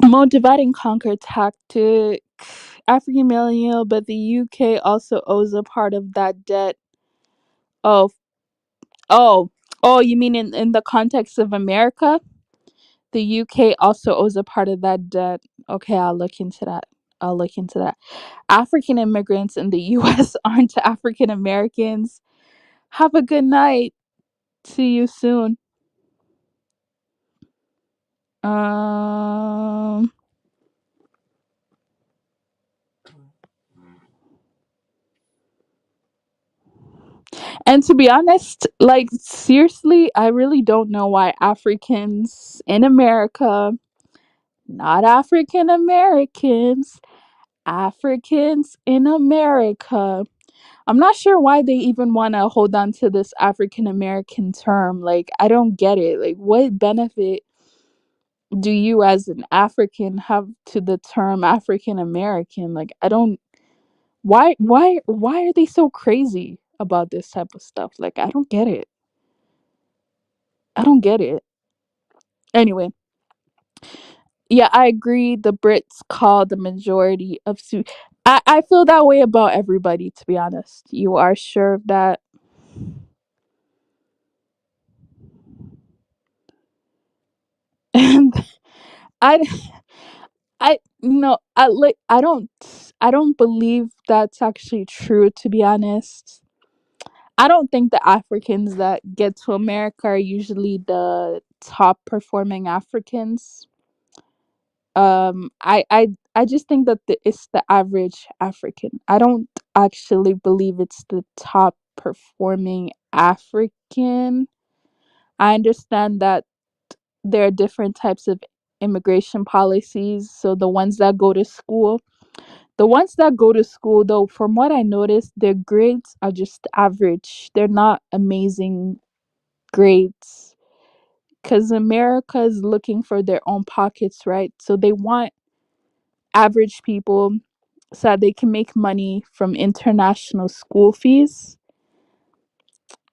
more divide and conquer tactic. African millennial, but the UK also owes a part of that debt. Oh, oh, oh! You mean in the context of America? The UK also owes a part of that debt. Okay, I'll look into that. I'll look into that. African immigrants in the US aren't African Americans. Have a good night. See you soon. Um and to be honest, like seriously, I really don't know why Africans in America, not African Americans, Africans in America. I'm not sure why they even want to hold on to this African American term. Like, I don't get it. Like, what benefit do you as an African have to the term African American? Like, I don't why are they so crazy about this type of stuff? Like, I don't get it. I don't get it. Anyway, yeah, I agree. The Brits call the majority of I feel that way about everybody, to be honest. You are sure of that? And I I don't believe that's actually true, to be honest. I don't think the Africans that get to America are usually the top performing Africans. I just think that it's the average African. I don't actually believe it's the top performing African. I understand that there are different types of immigration policies. So the ones that go to school, though, from what I noticed, their grades are just average. They're not amazing grades because America is looking for their own pockets, right? So they want average people so that they can make money from international school fees.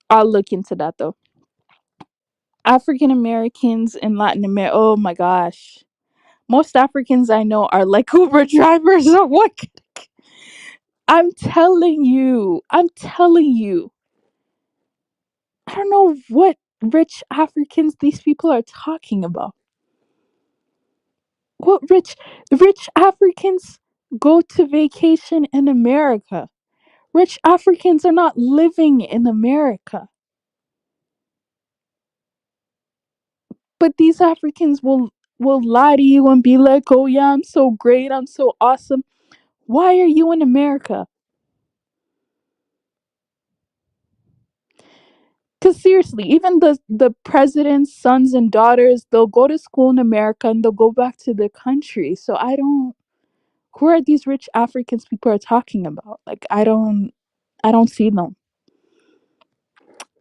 I'll look into that though. African Americans in Latin America, oh my gosh. Most Africans I know are like Uber drivers or what? I'm telling you. I'm telling you. I don't know what rich Africans these people are talking about. What rich Africans go to vacation in America? Rich Africans are not living in America. But these Africans will lie to you and be like, "Oh yeah, I'm so great. I'm so awesome." Why are you in America? Cuz seriously, even the president's sons and daughters, they'll go to school in America and they'll go back to their country. So I don't who are these rich Africans people are talking about? Like I don't see them.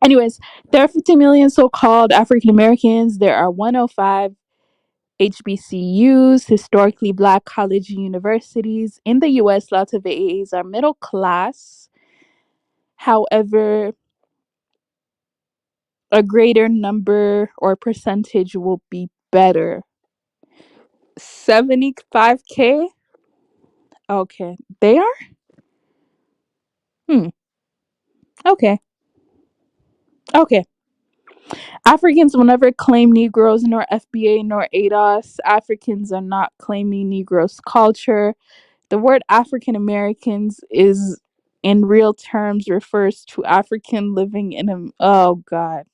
Anyways, there are 50 million so-called African Americans. There are 105 HBCUs, historically black college and universities. In the US, lots of AAs are middle class. However, a greater number or percentage will be better. 75K? Okay. They are? Hmm. Okay. Okay. Africans will never claim Negroes, nor FBA, nor ADOS. Africans are not claiming Negroes' culture. The word African Americans is, in real terms, refers to African living in a. Oh, God.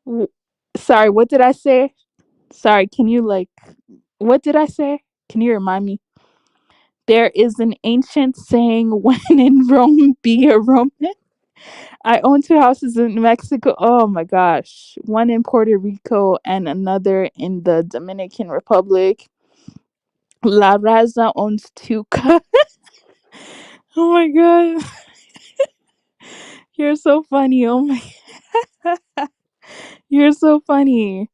W- Sorry, what did I say? Sorry, can you, like. What did I say? Can you remind me? There is an ancient saying, when in Rome, be a Roman. I own two houses in Mexico. Oh my gosh. One in Puerto Rico and another in the Dominican Republic. La Raza owns two. Oh my god. You're so funny. Oh my. You're so funny.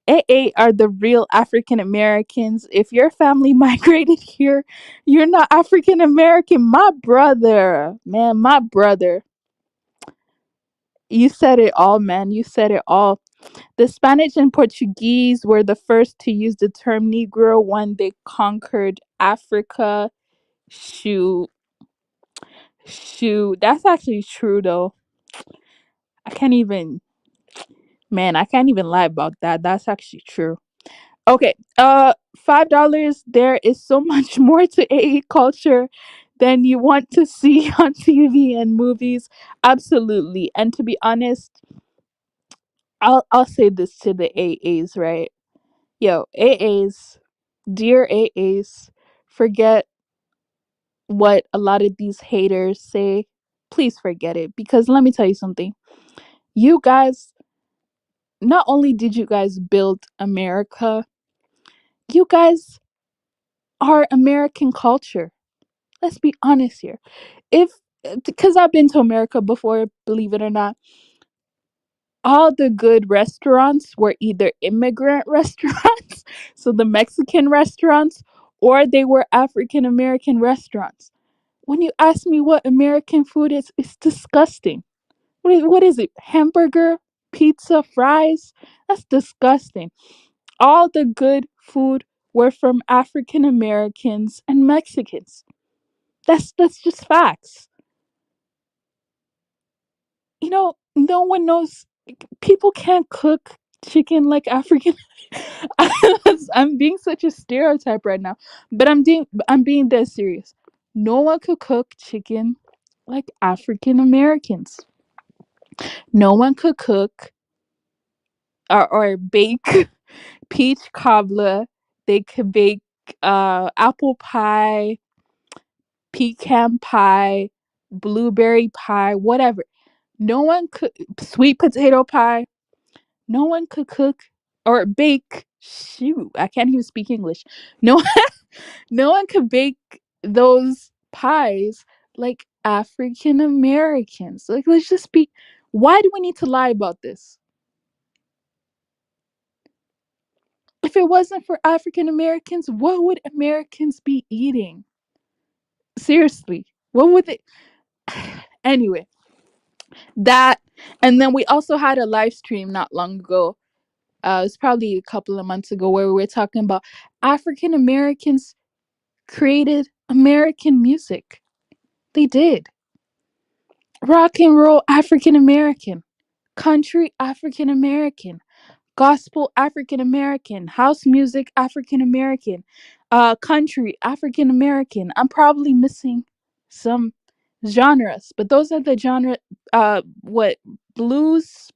AA are the real African Americans. If your family migrated here, you're not African American. My brother, man, my brother. You said it all, man. You said it all. The Spanish and Portuguese were the first to use the term Negro when they conquered Africa. Shoot, shoot. That's actually true, though. I can't even, man, I can't even lie about that. That's actually true. Okay, $5. There is so much more to AA culture than you want to see on TV and movies. Absolutely. And to be honest, I'll say this to the AAs, right? Yo, AAs, dear AAs, forget what a lot of these haters say. Please forget it, because let me tell you something. You guys, not only did you guys build America, you guys are American culture. Let's be honest here. If Because I've been to America before, believe it or not, all the good restaurants were either immigrant restaurants, so the Mexican restaurants, or they were African American restaurants. When you ask me what American food is, it's disgusting. What is it? Hamburger, pizza, fries? That's disgusting. All the good food were from African Americans and Mexicans. That's just facts. No one knows. People can't cook chicken like African. I'm being such a stereotype right now, but I'm being dead serious. No one could cook chicken like African Americans. No one could cook or bake peach cobbler. They could bake apple pie, pecan pie, blueberry pie, whatever. No one could Sweet potato pie. No one could cook or bake. Shoot, I can't even speak English. No, no one could bake those pies like African Americans. Like, let's just be. Why do we need to lie about this? If it wasn't for African Americans, what would Americans be eating? Seriously, what would they? Anyway, that, and then we also had a live stream not long ago. It's probably a couple of months ago, where we were talking about African Americans created American music. They did. Rock and roll African American, country African American, gospel African American, house music African American, country African American. I'm probably missing some genres, but those are the genre. What, blues,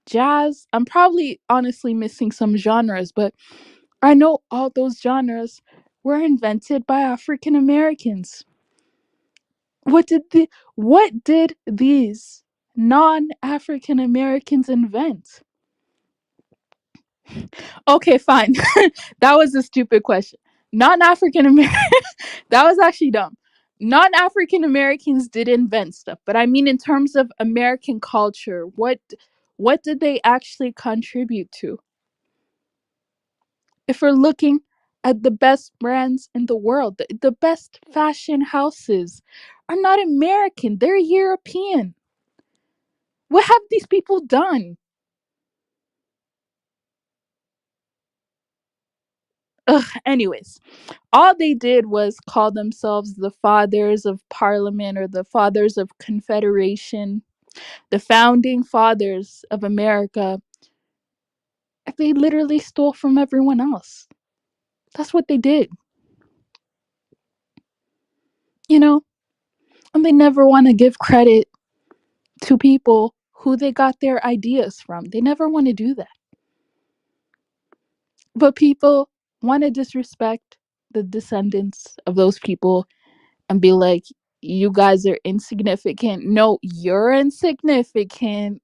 jazz. I'm probably honestly missing some genres, but I know all those genres were invented by African Americans. What did these non-African Americans invent? Okay, fine. That was a stupid question. Non-African American That was actually dumb. Non-African Americans did invent stuff, but I mean in terms of American culture, what did they actually contribute to? If we're looking at the best brands in the world, the best fashion houses are not American, they're European. What have these people done? Ugh, anyways, all they did was call themselves the fathers of parliament or the fathers of confederation. The founding fathers of America, they literally stole from everyone else. That's what they did, you know? And they never want to give credit to people who they got their ideas from. They never want to do that. But people want to disrespect the descendants of those people and be like, you guys are insignificant. No, you're insignificant.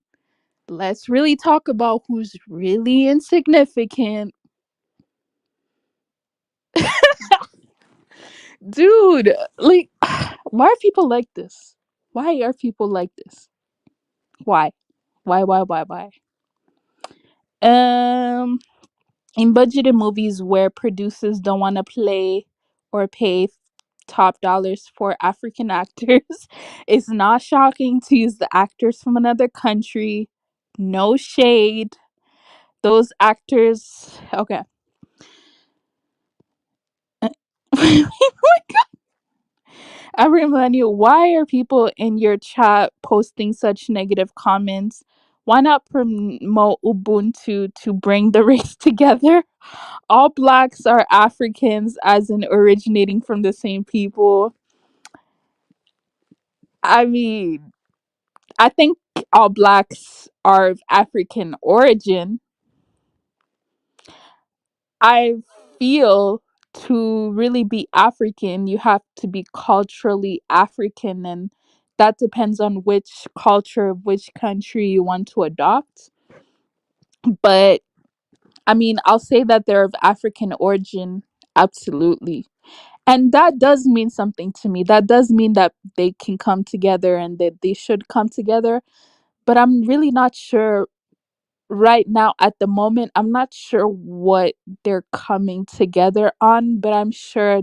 Let's really talk about who's really insignificant. Dude, like, why are people like this? Why are people like this? Why? Why? Um, in budgeted movies where producers don't want to play or pay top dollars for African actors, it's not shocking to use the actors from another country. No shade. Those actors, okay. I remind you, why are people in your chat posting such negative comments? Why not promote Ubuntu to bring the race together? All blacks are Africans, as in originating from the same people. I mean, I think all blacks are of African origin. I feel to really be African, you have to be culturally African, and that depends on which culture, which country you want to adopt. But I mean, I'll say that they're of African origin, absolutely. And that does mean something to me. That does mean that they can come together and that they should come together. But I'm really not sure right now at the moment. I'm not sure what they're coming together on, but I'm sure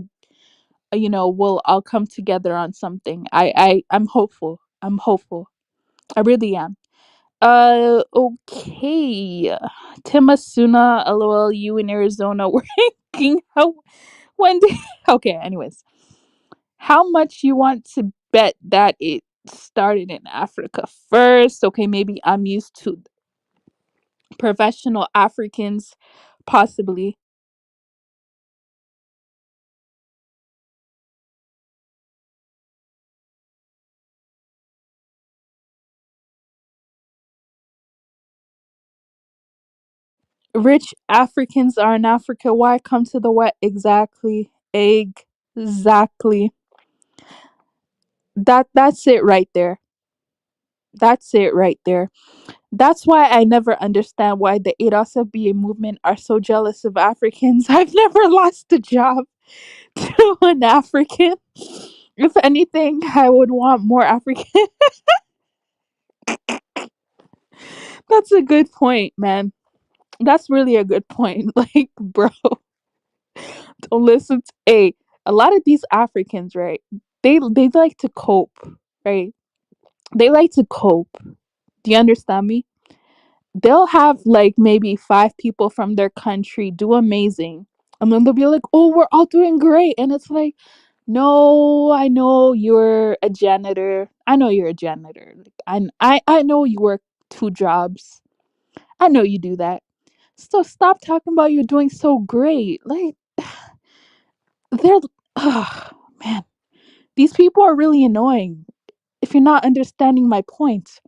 we'll all come together on something. I'm hopeful. I'm hopeful. I really am. Okay. Timasuna, lol, you in Arizona working how when did, okay, anyways. How much you want to bet that it started in Africa first? Okay, maybe I'm used to professional Africans, possibly. Rich Africans are in Africa. Why come to the West? Exactly. Exactly. That's it right there. That's it right there. That's why I never understand why the ADOS movement are so jealous of Africans. I've never lost a job to an African. If anything, I would want more African. That's a good point, man. That's really a good point. Like, bro, don't listen to a lot of these Africans, right? They like to cope, right? They like to cope. Do you understand me? They'll have like maybe five people from their country do amazing. And then they'll be like, oh, we're all doing great. And it's like, no, I know you're a janitor. I know you're a janitor. Like, I know you work two jobs. I know you do that. So stop talking about you doing so great. Like, they're, oh, man, these people are really annoying if you're not understanding my point.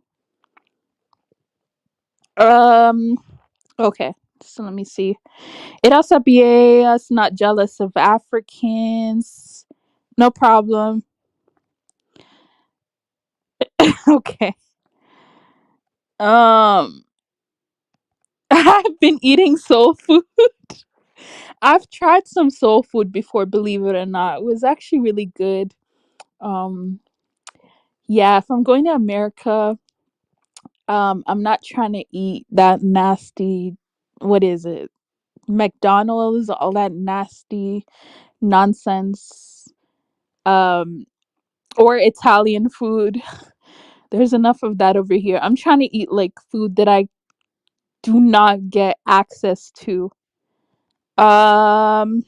Um, okay. So let me see. It also be us not jealous of Africans. No problem. Okay. Um, I've been eating soul food. I've tried some soul food before, believe it or not. It was actually really good. Um, yeah, if I'm going to America, I'm not trying to eat that nasty, what is it? McDonald's, all that nasty nonsense. Um, or Italian food. There's enough of that over here. I'm trying to eat like food that I do not get access to. Um,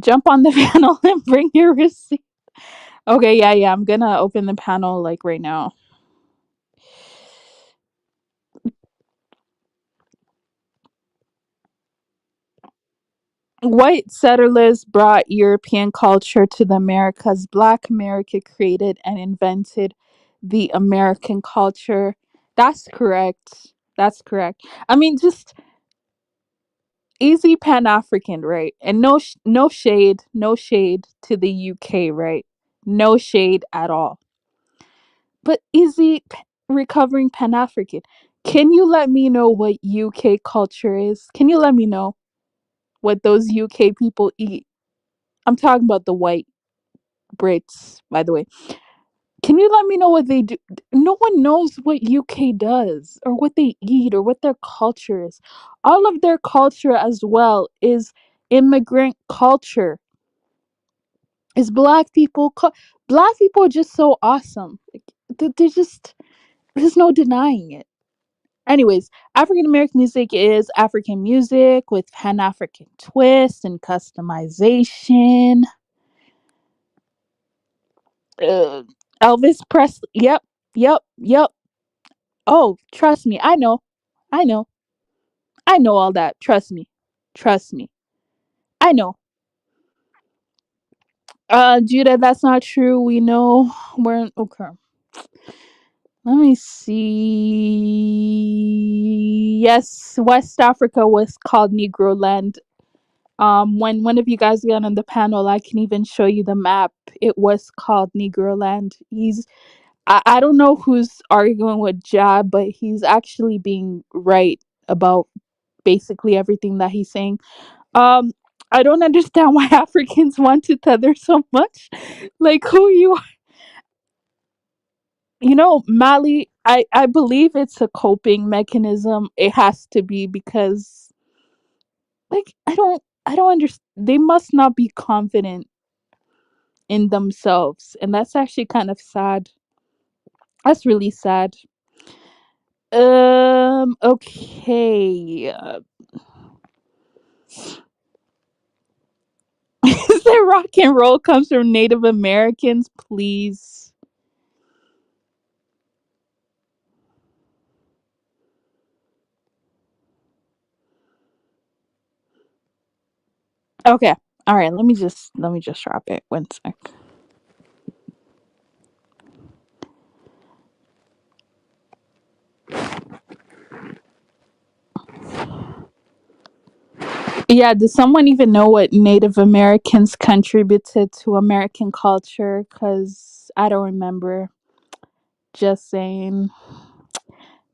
jump on the panel and bring your receipt. Okay, yeah, yeah. I'm gonna open the panel like right now. White settlers brought European culture to the Americas. Black America created and invented the American culture. That's correct. That's correct. I mean, just easy Pan African, right? And no shade, no shade to the UK, right? No shade at all. But recovering Pan African. Can you let me know what UK culture is? Can you let me know what those UK people eat? I'm talking about the white Brits, by the way. Can you let me know what they do? No one knows what UK does or what they eat or what their culture is. All of their culture as well is immigrant culture. Is black people are just so awesome. Like, they're just there's no denying it. Anyways, African American music is African music with Pan African twist and customization. uh, Elvis Presley. Yep, yep, yep. Oh, trust me, I know, I know all that. Trust me, I know. Judah, that's not true. We know we're okay. Let me see. Yes, West Africa was called Negro Land. When one of you guys get on the panel, I can even show you the map. It was called Negro Land. I don't know who's arguing with Jab, but he's actually being right about basically everything that he's saying. Um, I don't understand why Africans want to tether so much. Like who you Mali, I believe it's a coping mechanism. It has to be because like I don't understand. They must not be confident in themselves, and that's actually kind of sad. That's really sad. Okay. That rock and roll comes from Native Americans, please. Okay. All right, let me just drop it. One sec. Yeah, does someone even know what Native Americans contributed to American culture? Cuz I don't remember. Just saying.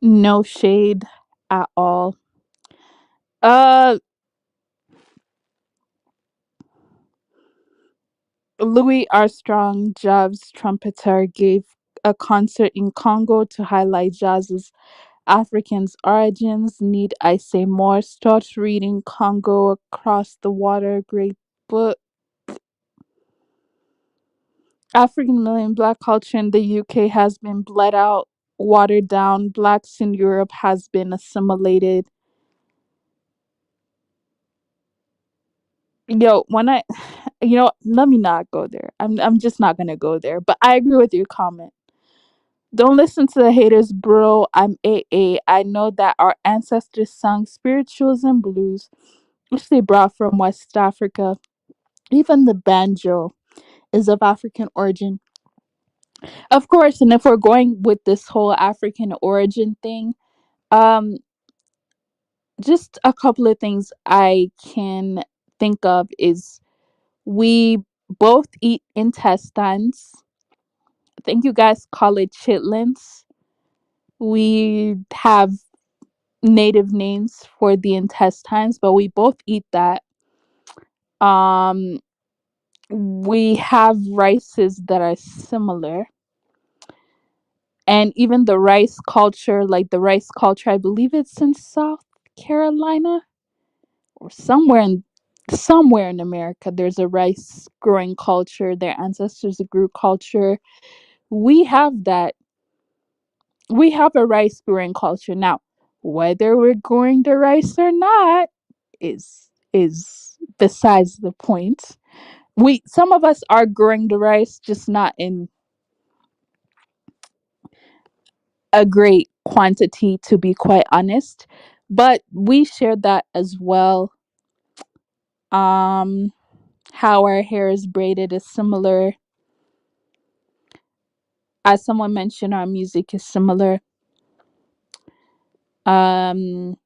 No shade at all. Uh Louis Armstrong, jazz trumpeter, gave a concert in Congo to highlight jazz's Africans' origins. Need I say more? Start reading Congo Across the Water. Great book. African Million Black culture in the UK has been bled out, watered down. Blacks in Europe has been assimilated. Yo, when I, let me not go there. I'm just not gonna go there. But I agree with your comment. Don't listen to the haters, bro. I'm AA. I know that our ancestors sung spirituals and blues, which they brought from West Africa. Even the banjo is of African origin. Of course, and if we're going with this whole African origin thing, um, just a couple of things I can think of is we both eat intestines. I think you guys call it chitlins. We have native names for the intestines, but we both eat that. Um, we have rices that are similar, and even the rice culture, like the rice culture, I believe it's in South Carolina or somewhere in America. There's a rice growing culture. Their ancestors grew culture. We have that. We have a rice growing culture now. Whether we're growing the rice or not is besides the point. We some of us are growing the rice, just not in a great quantity, to be quite honest. But we shared that as well. Um, how our hair is braided is similar. As someone mentioned, our music is similar. Um,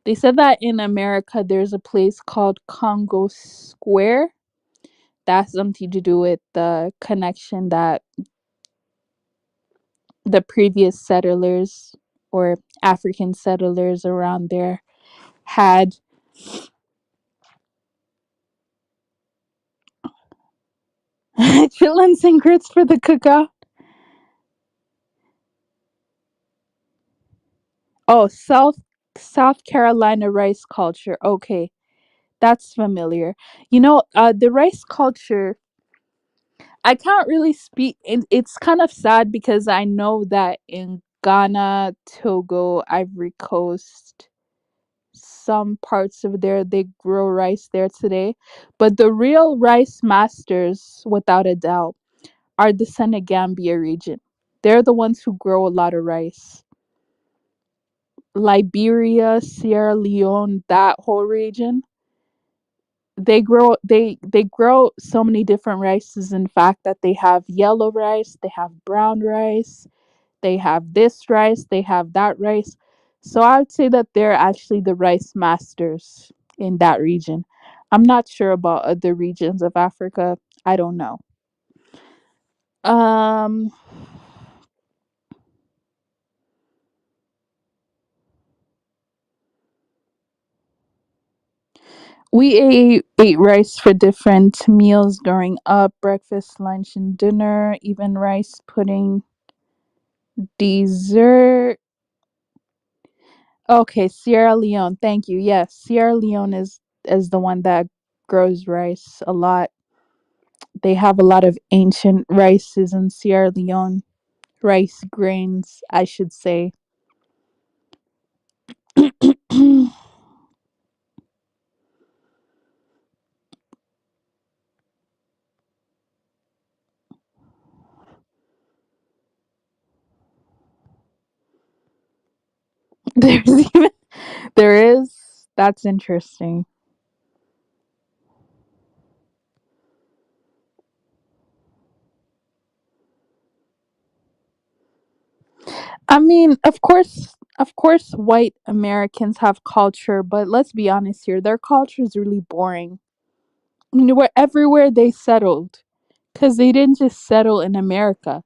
they said that in America there's a place called Congo Square. That's something to do with the connection that the previous settlers or African settlers around there had. Chitlins and grits for the cookout. Oh, South Carolina rice culture. Okay, that's familiar. The rice culture. I can't really speak. It's kind of sad because I know that in Ghana, Togo, Ivory Coast, some parts of there they grow rice there today, but the real rice masters, without a doubt, are the Senegambia region. They're the ones who grow a lot of rice. Liberia, Sierra Leone, that whole region, they grow so many different rices. In fact, that they have yellow rice, they have brown rice, they have this rice, they have that rice. So I would say that they're actually the rice masters in that region. I'm not sure about other regions of Africa. I don't know. Um we ate rice for different meals growing up, breakfast, lunch, and dinner, even rice pudding, dessert. Okay, Sierra Leone. Thank you. Yes, Sierra Leone is the one that grows rice a lot. They have a lot of ancient rices in Sierra Leone. Rice grains, I should say. There's even there is That's interesting. I mean, of course, white Americans have culture, but let's be honest here, their culture is really boring. Where everywhere they settled, because they didn't just settle in America.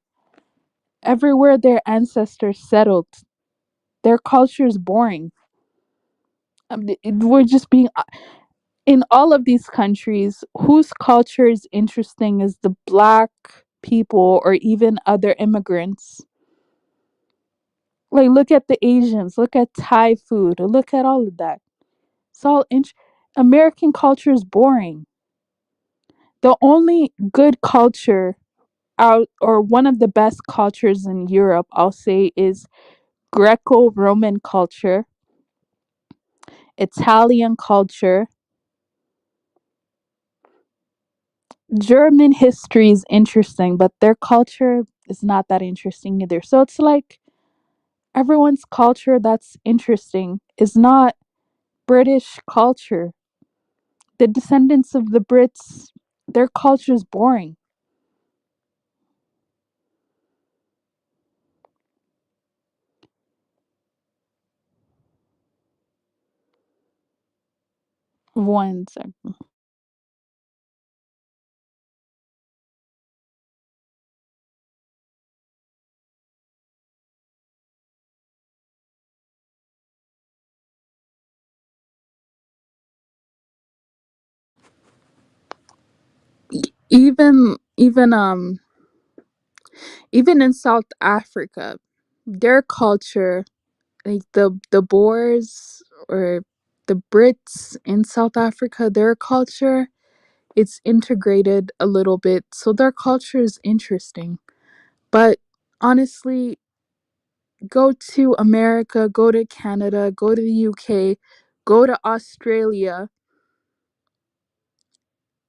Everywhere their ancestors settled, their culture is boring. We're just being in all of these countries. Whose culture is interesting is the black people or even other immigrants. Like, look at the Asians, look at Thai food, look at all of that. It's all American culture is boring. The only good culture out, or one of the best cultures in Europe, I'll say, is Greco-Roman culture, Italian culture. German history is interesting, but their culture is not that interesting either. So it's like everyone's culture that's interesting is not British culture. The descendants of the Brits, their culture is boring. One sec. Even in South Africa, their culture, like the Boers or the Brits in South Africa, their culture, it's integrated a little bit. So their culture is interesting. But honestly, go to America, go to Canada, go to the UK, go to Australia.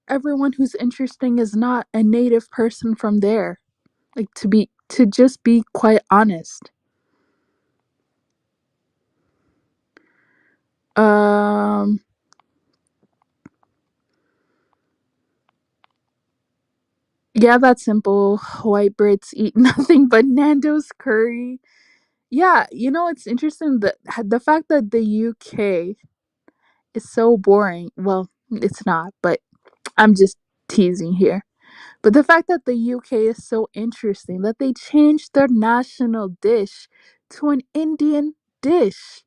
everyone who's interesting is not a native person from there. Like, to just be quite honest. Um yeah, that's simple. White Brits eat nothing but Nando's curry. Yeah, it's interesting that the fact that the UK is so boring. Well, it's not, but I'm just teasing here. But the fact that the UK is so interesting that they changed their national dish to an Indian dish.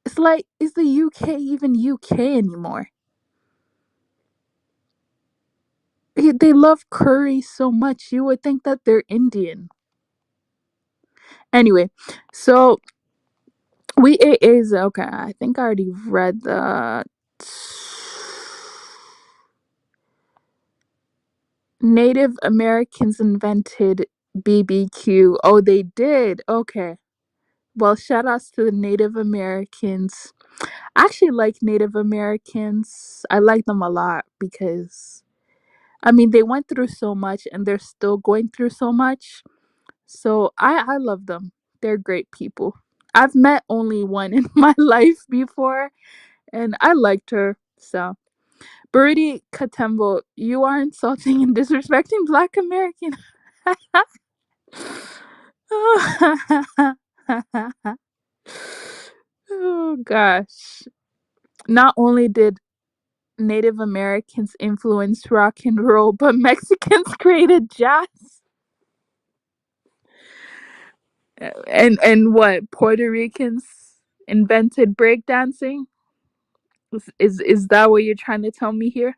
It's like, is the UK even UK anymore? They love curry so much, you would think that they're Indian. Anyway, so we ate is okay. I think I already read the Native Americans invented BBQ. Oh, they did. Okay. Well, shout outs to the Native Americans. I actually like Native Americans. I like them a lot because, I mean, they went through so much and they're still going through so much. So I love them. They're great people. I've met only one in my life before and I liked her. So, Buriti Katembo, you are insulting and disrespecting Black American. Oh gosh. Not only did Native Americans influence rock and roll, but Mexicans created jazz. And what, Puerto Ricans invented breakdancing? Is that what you're trying to tell me here?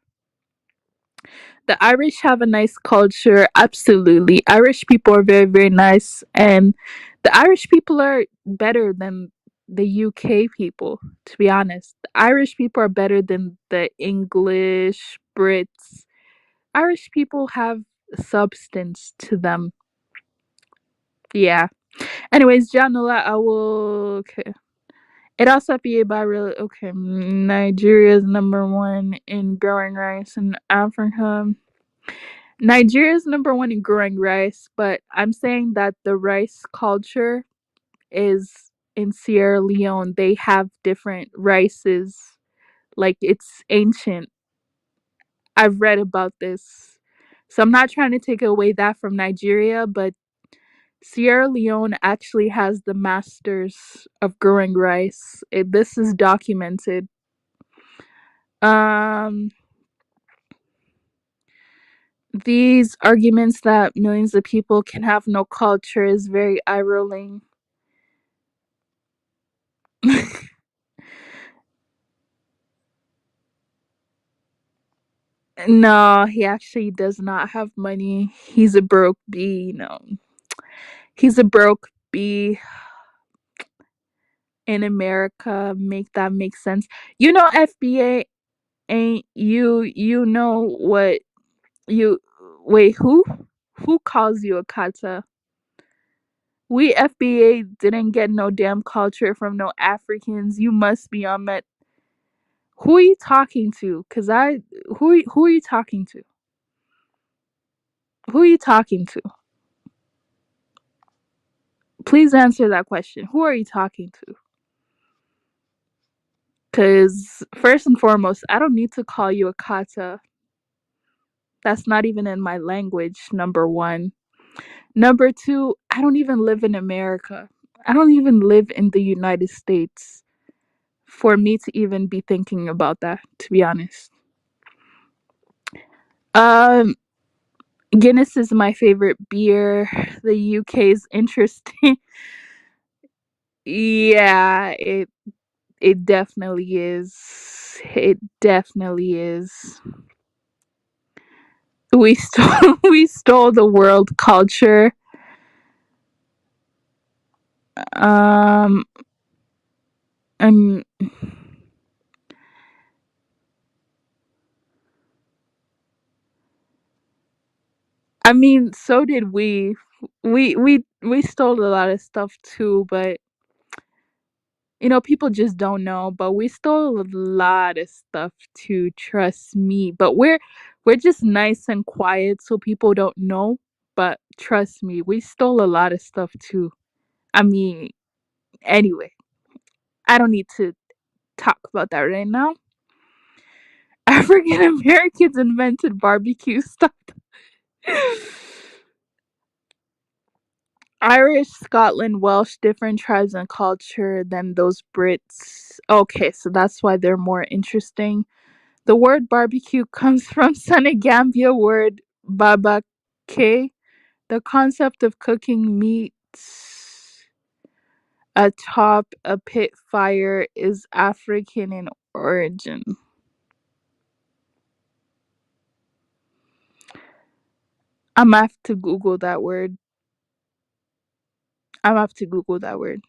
The Irish have a nice culture, absolutely. Irish people are very, very nice, and the Irish people are better than the UK people, to be honest. The Irish people are better than the English, Brits. Irish people have substance to them. Yeah. Anyways, Janula, I will. Okay. It also be about really okay. Nigeria's number one in growing rice in Africa. Nigeria's number one in growing rice, but I'm saying that the rice culture is in Sierra Leone. They have different rices, like it's ancient. I've read about this. So I'm not trying to take away that from Nigeria, but Sierra Leone actually has the masters of growing rice. This is documented. Um, these arguments that millions of people can have no culture is very eye rolling. No, he actually does not have money. He's a broke bee. No, he's a broke bee in America. Make that make sense. FBA ain't you. You know what you wait? Who calls you a kata? We FBA didn't get no damn culture from no Africans. You must be on that. Who are you talking to? Who are you talking to? Who are you talking to? Please answer that question. Who are you talking to? Because first and foremost, I don't need to call you a kata. That's not even in my language. Number one. Number two, I don't even live in America. I don't even live in the United States for me to even be thinking about that, to be honest. Um, Guinness is my favorite beer. The UK's interesting. Yeah, it definitely is. It definitely is. We stole we stole the world culture. Um, and I mean, so did we. We stole a lot of stuff too, but People just don't know, but we stole a lot of stuff too, trust me. But we're just nice and quiet so people don't know. But trust me, we stole a lot of stuff too. I mean, anyway, I don't need to talk about that right now. African Americans invented barbecue stuff. Irish, Scotland, Welsh, different tribes and culture than those Brits. Okay, so that's why they're more interesting. The word barbecue comes from Senegambia word babake, the concept of cooking meats atop a pit fire is African in origin. I'm gonna have to Google that word. I'm gonna have to Google that word.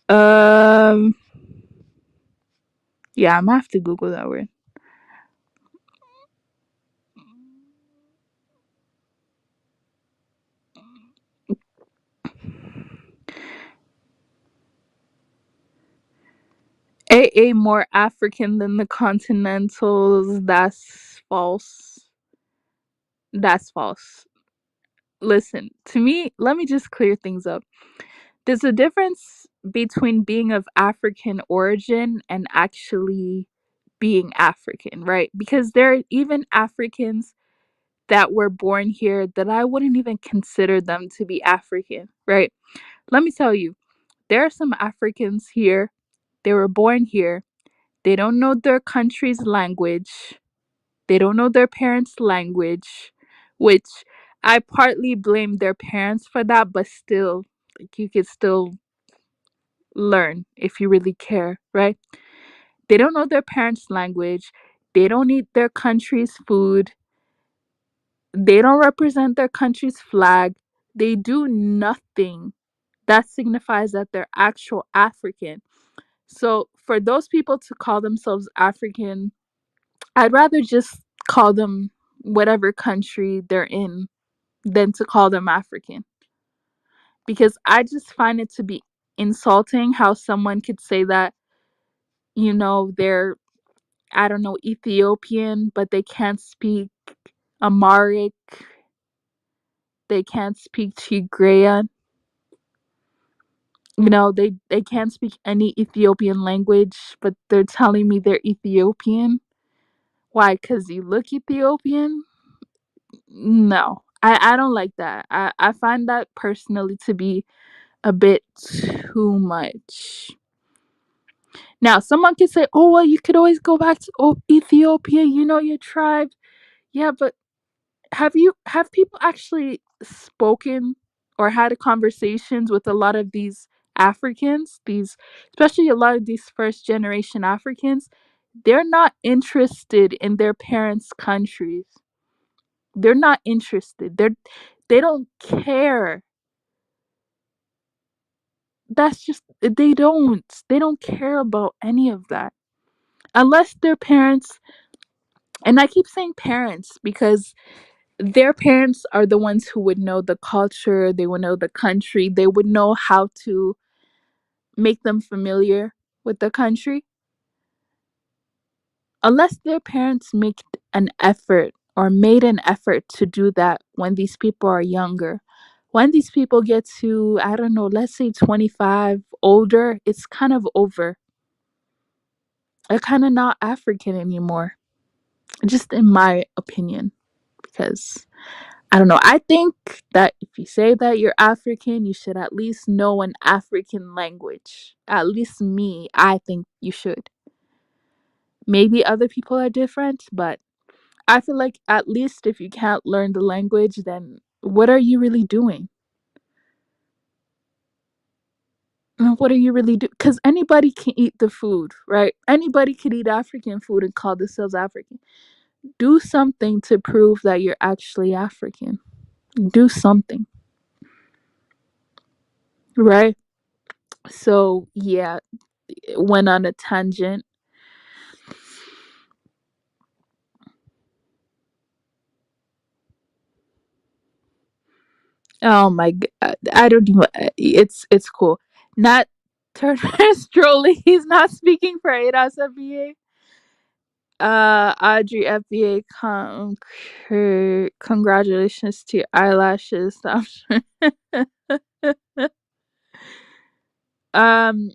Um, yeah, I'm gonna have to Google that word. AA more African than the Continentals. That's false. That's false. Listen, to me, let me just clear things up. There's a difference between being of African origin and actually being African, right? Because there are even Africans that were born here that I wouldn't even consider them to be African, right? Let me tell you, there are some Africans here, they were born here, they don't know their country's language, they don't know their parents' language, which I partly blame their parents for that, but still, like you could still learn if you really care, right? They don't know their parents' language, they don't eat their country's food, they don't represent their country's flag, they do nothing that signifies that they're actual African. So for those people to call themselves African, I'd rather just call them whatever country they're in than to call them African. Because I just find it to be insulting how someone could say that, they're, I don't know, Ethiopian, but they can't speak Amharic, they can't speak Tigrean. They can't speak any Ethiopian language, but they're telling me they're Ethiopian. Why? Because you look Ethiopian? No, I don't like that. I find that personally to be a bit too much. Now, someone could say, oh, well, you could always go back to Ethiopia, your tribe. Yeah, but have people actually spoken or had conversations with a lot of these Africans, especially a lot of these first generation Africans? They're not interested in their parents' countries. They're not interested. They don't care. That's just they don't care about any of that. Unless their parents, and I keep saying parents because their parents are the ones who would know the culture, they would know the country, they would know how to make them familiar with the country. Unless their parents make an effort or made an effort to do that when these people are younger. When these people get to, I don't know, let's say 25, older, it's kind of over. They're kind of not African anymore, just in my opinion. Because I don't know. I think that if you say that you're African, you should at least know an African language. At least me, I think you should. Maybe other people are different, but I feel like at least if you can't learn the language, then what are you really doing? What are you really doing? Because anybody can eat the food, right? Anybody could eat African food and call themselves African. Do something to prove that you're actually African. Do something, right? So, yeah, it went on a tangent. Oh my god, I don't even. It's cool. Not. Turner's trolling. He's not speaking for ADOS FBA. Audrey FBA, congratulations to your eyelashes. um,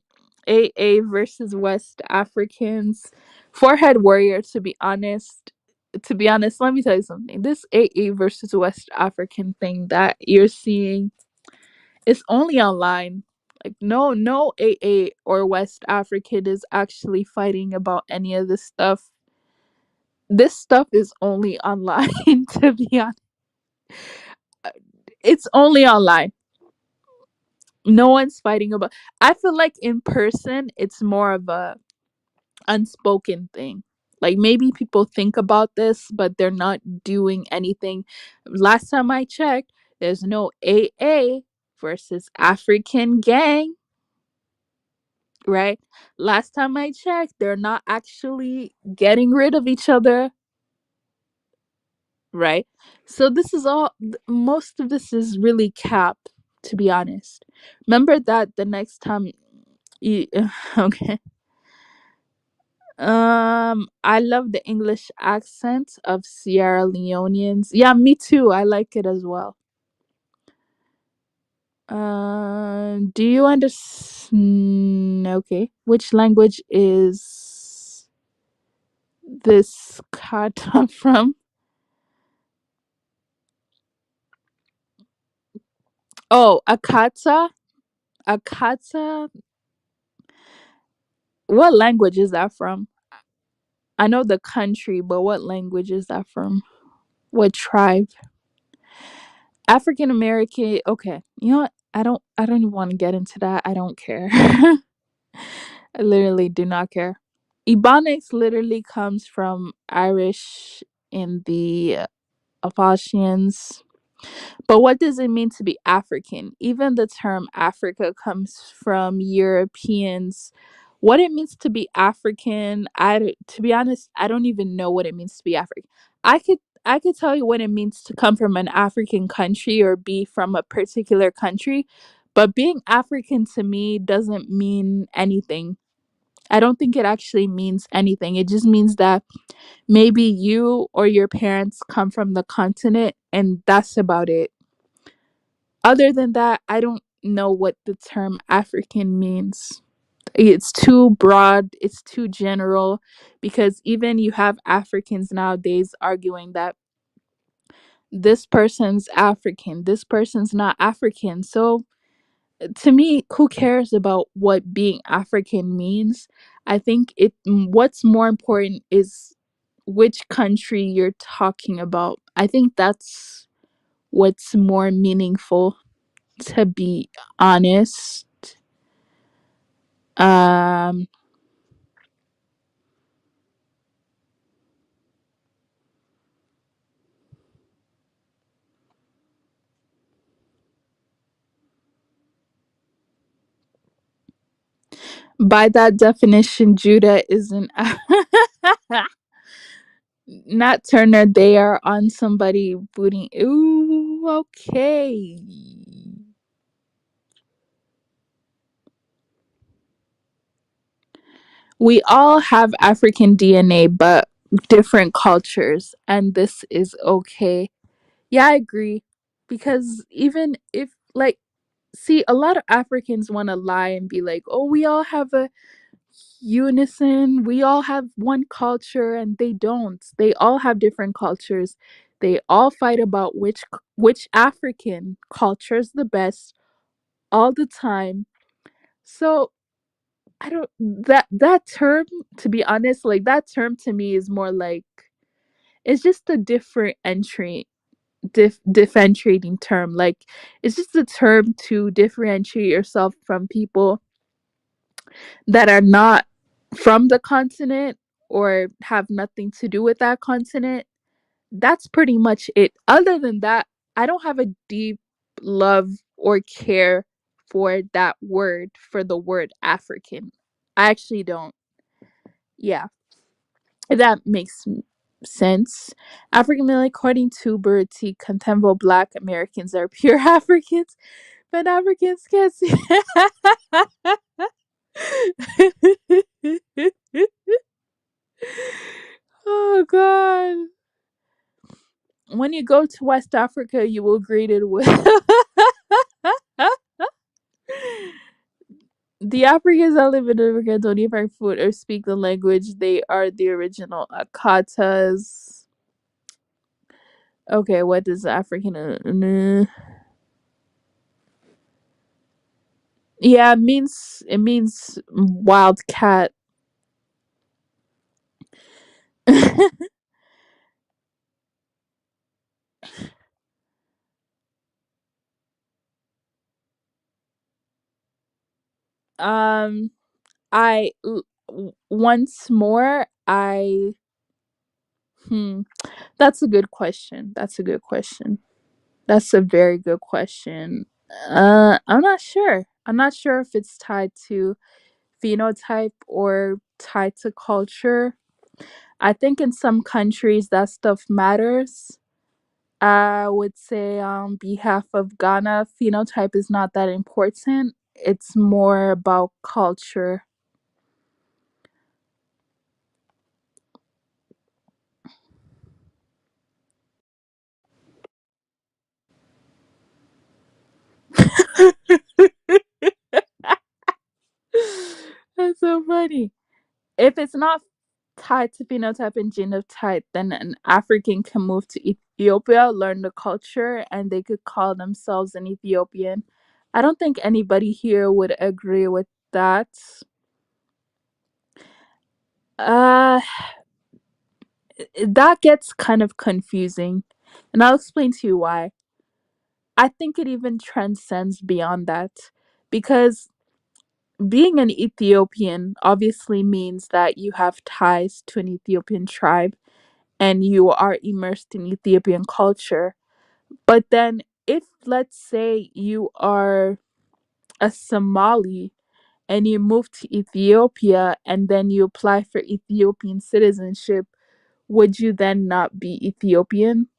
AA versus West Africans. Forehead warrior. To be honest, let me tell you something. This AA versus West African thing that you're seeing is only online. Like no AA or West African is actually fighting about any of this stuff. This stuff is only online. To be honest, it's only online. No one's fighting about. I feel like in person, it's more of a unspoken thing. Like maybe people think about this, but they're not doing anything. Last time I checked, there's no AA versus African gang, right? Last time I checked, they're not actually getting rid of each other, right? So this is all, most of this is really cap, to be honest. Remember that the next time you, okay. I love the English accent of Sierra Leoneans. Yeah, me too. I like it as well. Do you understand? Okay, which language is this kata from? Oh, Akata. Akata. What language is that from? I know the country, but what language is that from? What tribe? African American. Okay, you know what? I don't even want to get into that. I don't care. I literally do not care. Ebonics literally comes from Irish in the Apalachians. But what does it mean to be African? Even the term Africa comes from Europeans. What it means to be African, to be honest, I don't even know what it means to be African. I could tell you what it means to come from an African country or be from a particular country, but being African to me doesn't mean anything. I don't think it actually means anything. It just means that maybe you or your parents come from the continent and that's about it. Other than that, I don't know what the term African means. It's too broad, it's too general, because even you have Africans nowadays arguing that this person's African, this person's not African. So to me, who cares about what being African means? I think what's more important is which country you're talking about. I think that's what's more meaningful, to be honest. Um by that definition, Judah isn't not Turner. They are on somebody booting. Ooh, okay. We all have African DNA, but different cultures, and this is okay. Yeah, I agree. Because even if, like, see, a lot of Africans want to lie and be like, oh, we all have a unison, we all have one culture, and they don't. They all have different cultures. They all fight about which African culture is the best all the time. So I don't, that term, to be honest, like that term to me is more like it's just a different entry differentiating term. Like it's just a term to differentiate yourself from people that are not from the continent or have nothing to do with that continent. That's pretty much it. Other than that, I don't have a deep love or care for that word, for the word African. I actually don't. Yeah, if that makes sense. African American, according to Bertie, contemporary Black Americans are pure Africans, but Africans can't see. Oh God. When you go to West Africa, you will greet it with the Africans that live in Africa don't eat our food or speak the language. They are the original Akatas. Okay, what does African? Yeah, it means wild cat. um, once more hmm. That's a good question. That's a good question. That's a very good question. I'm not sure. I'm not sure if it's tied to phenotype or tied to culture. I think in some countries that stuff matters. I would say on behalf of Ghana, phenotype is not that important. It's more about culture. That's so funny. If it's not tied to phenotype and genotype, then an African can move to Ethiopia, learn the culture, and they could call themselves an Ethiopian. I don't think anybody here would agree with that. Uh, that gets kind of confusing, and I'll explain to you why. I think it even transcends beyond that because being an Ethiopian obviously means that you have ties to an Ethiopian tribe and you are immersed in Ethiopian culture. But then, if let's say you are a Somali and you move to Ethiopia and then you apply for Ethiopian citizenship, would you then not be Ethiopian?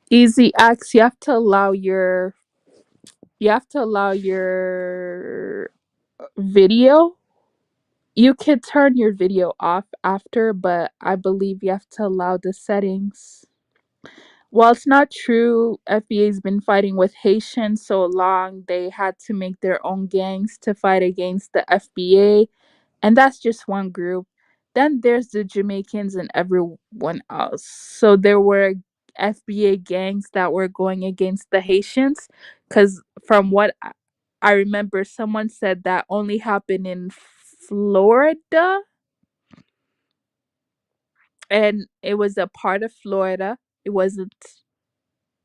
Easy X, you have to allow your video. You could turn your video off after, but I believe you have to allow the settings. While it's not true, FBA's been fighting with Haitians so long, they had to make their own gangs to fight against the FBA, and that's just one group. Then there's the Jamaicans and everyone else. So there were FBA gangs that were going against the Haitians, because from what I remember, someone said that only happened in Florida, and it was a part of Florida. It wasn't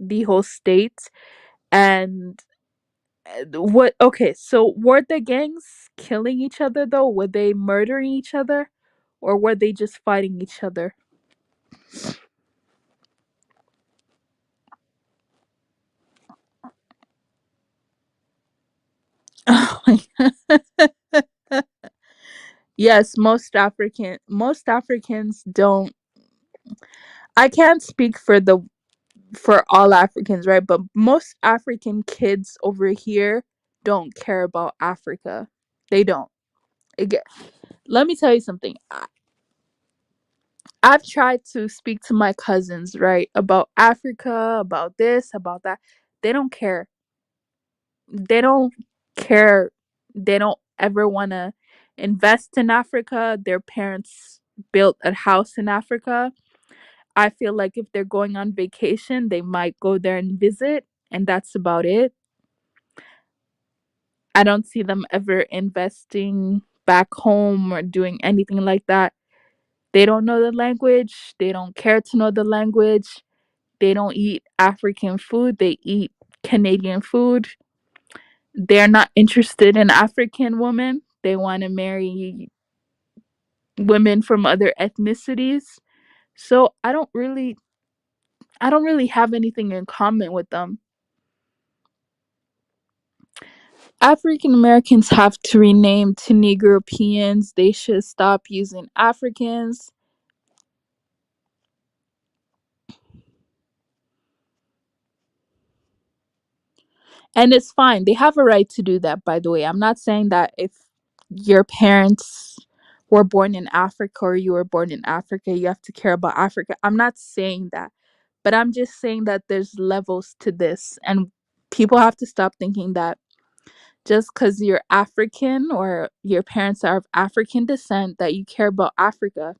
the whole state. And what? Okay, so were the gangs killing each other though? Were they murdering each other, or were they just fighting each other? Oh my God. Yes, most Africans don't. I can't speak for all Africans, right? But most African kids over here don't care about Africa. They don't. Again, let me tell you something. I've tried to speak to my cousins, right, about Africa, about this, about that. They don't care. They don't care. They don't ever want to invest in Africa. Their parents built a house in Africa. I feel like if they're going on vacation, they might go there and visit, and that's about it. I don't see them ever investing back home or doing anything like that. They don't know the language. They don't care to know the language. They don't eat African food. They eat Canadian food. They're not interested in African women. They want to marry women from other ethnicities. So I don't really have anything in common with them. African Americans have to rename to Negropeans. They should stop using Africans. And it's fine. They have a right to do that, by the way. I'm not saying that if your parents were born in Africa or you were born in Africa, you have to care about Africa. I'm not saying that. But I'm just saying that there's levels to this. And people have to stop thinking that just because you're African or your parents are of African descent that you care about Africa.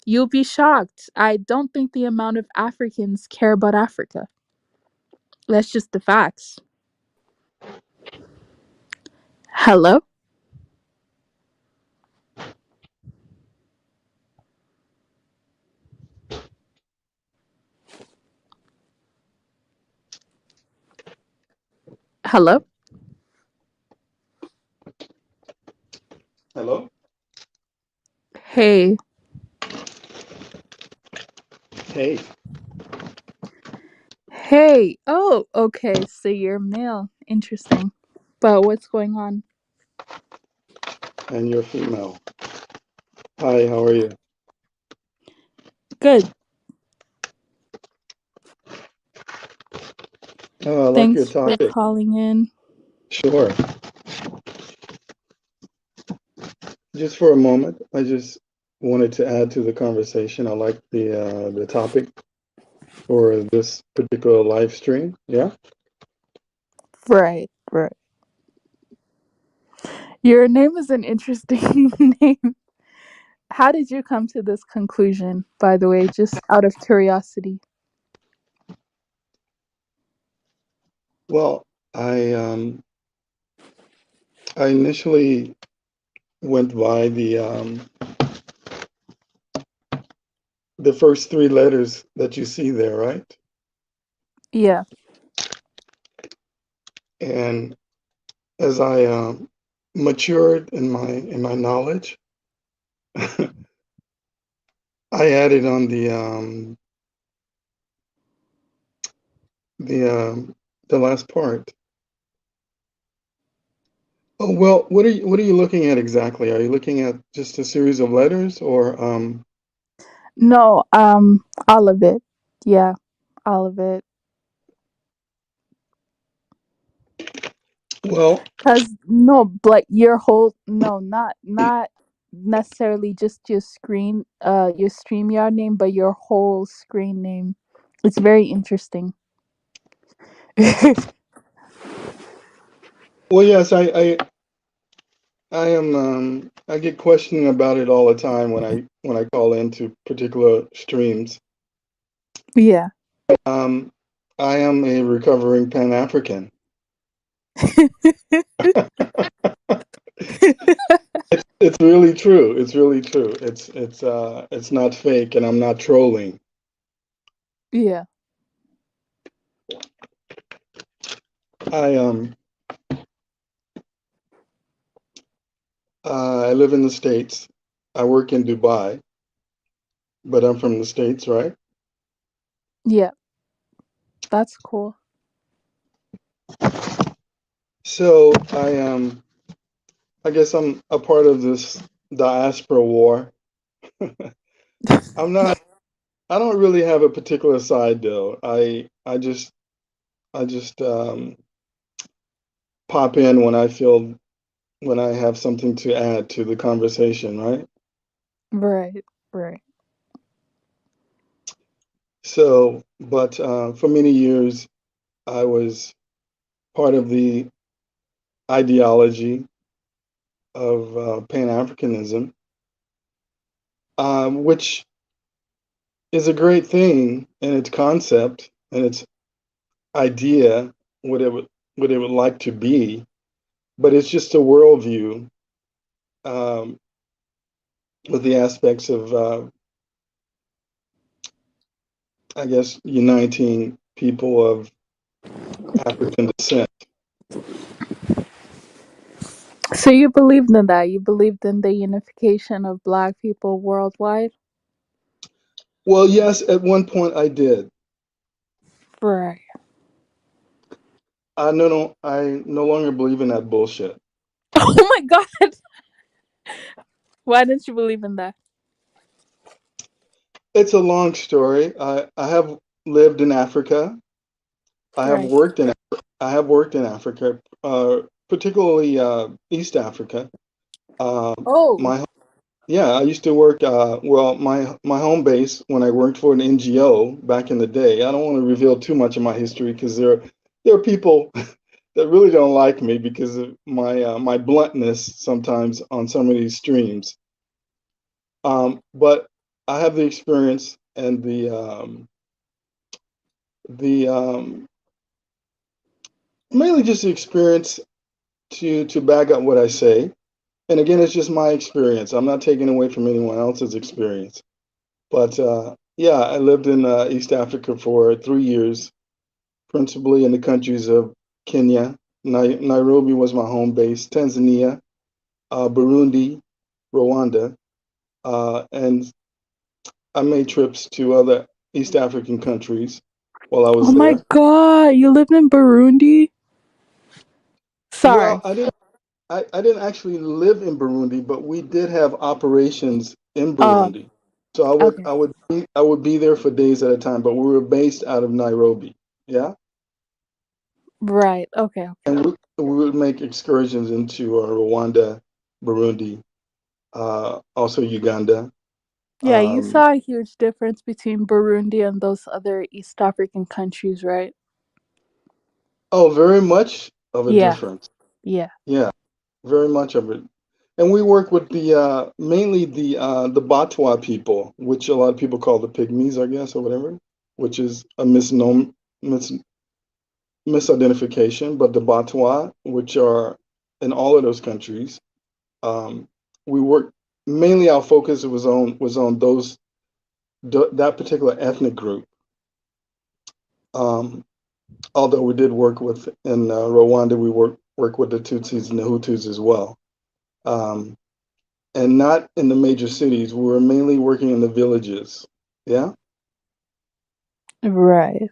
You'll be shocked. I don't think the amount of Africans care about Africa. That's just the facts. Hello? Hello? Hello? Hey. Hey, Hey. Oh, okay. So you're male. Interesting. But what's going on? and you're female. Hi, how are you? Good. Oh, I like your Thanks for topic. calling in. Sure. Just for a moment, I just wanted to add to the conversation. I like the topic for this particular live stream. Yeah. Right, right. Your name is an interesting name. How did you come to this conclusion, by the way, just out of curiosity? Well, I initially went by the first three letters that you see there, right? Yeah. And as I matured in my knowledge, I added on the the last part. Oh, well, what are you looking at exactly? Are you looking at just a series of letters or No, all of it. Yeah, all of it. well, Cause no, like your whole no, not necessarily just your StreamYard name, but your whole screen name. It's very interesting. well, yes, I am I get questioning about it all the time when I call into particular streams. Yeah. Um, I am a recovering Pan-African. It's really true. It's really true. It's not fake and I'm not trolling. Yeah. I I live in the States. I work in Dubai, but I'm from the States, right? Yeah. That's cool. So I guess I'm a part of this diaspora war. I'm not I don't really have a particular side though. I just pop in when I have something to add to the conversation, right? Right. Right. So, but for many years I was part of the ideology of Pan-Africanism, which is a great thing in its concept and its idea, what it would like to be, but it's just a worldview um, with the aspects of, I guess, uniting people of African descent. So you believed in that? You believed in the unification of Black people worldwide? Well, yes, at one point I did. Right. I no longer believe in that bullshit. Oh my god. Why didn't you believe in that? It's a long story. I have lived in Africa. I have Right. worked in I have worked in Africa, particularly East Africa. Uh, Oh. my Yeah, I used to work. Well, my home base when I worked for an NGO back in the day. I don't want to reveal too much of my history because there are people that really don't like me because of my bluntness sometimes on some of these streams. But I have the experience and the mainly just the experience to back up what I say. And again, it's just my experience. I'm not taking away from anyone else's experience. But yeah, I lived in East Africa for 3 years, principally in the countries of Kenya. Nairobi was my home base, Tanzania, Burundi, Rwanda, and I made trips to other East African countries while I Oh was my there. god, you lived in Burundi? Well, Sorry. I didn't actually live in Burundi, but we did have operations in Oh, Burundi. So okay. I would be there for days at a time, but we were based out of Nairobi. Yeah. Right. Okay, okay. And we would make excursions into Rwanda, Burundi, also Uganda. Yeah, you Um, saw a huge difference between Burundi and those other East African countries, right? oh, very much of a Yeah. difference. Yeah. Yeah, very much of it. And we work with the mainly the Batwa people, which a lot of people call the Pygmies, I guess, or whatever, which is a misidentification. But the Batwa, which are in all of those countries, um, we work mainly. Our focus was on that particular ethnic group. Um, Although we did work with in Rwanda, we work with the Tutsis and the Hutus as well, um, and not in the major cities. We were mainly working in the villages. Yeah. Right.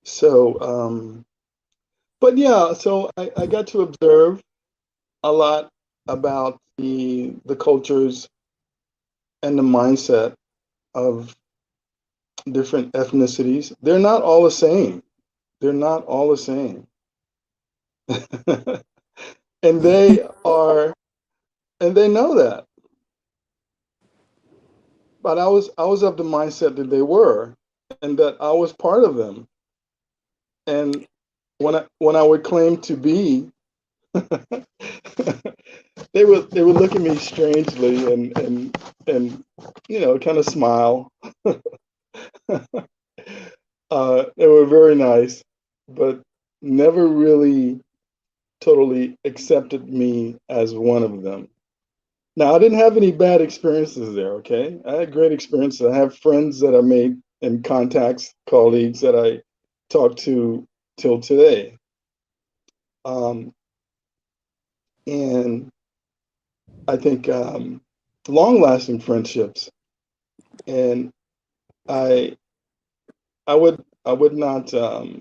So, but yeah, so I got to observe a lot about the cultures and the mindset of different ethnicities. They're not all the same. They're not all the same. and they are and they know that. But I was of the mindset that they were and that I was part of them. And when I would claim to be they would look at me strangely and you know kind of smile. They were very nice, but never really totally accepted me as one of them. Now, I didn't have any bad experiences there, okay? I had great experiences. I have friends that I made and contacts, colleagues that I talk to till today. Um, and I think long-lasting friendships. And I I would not I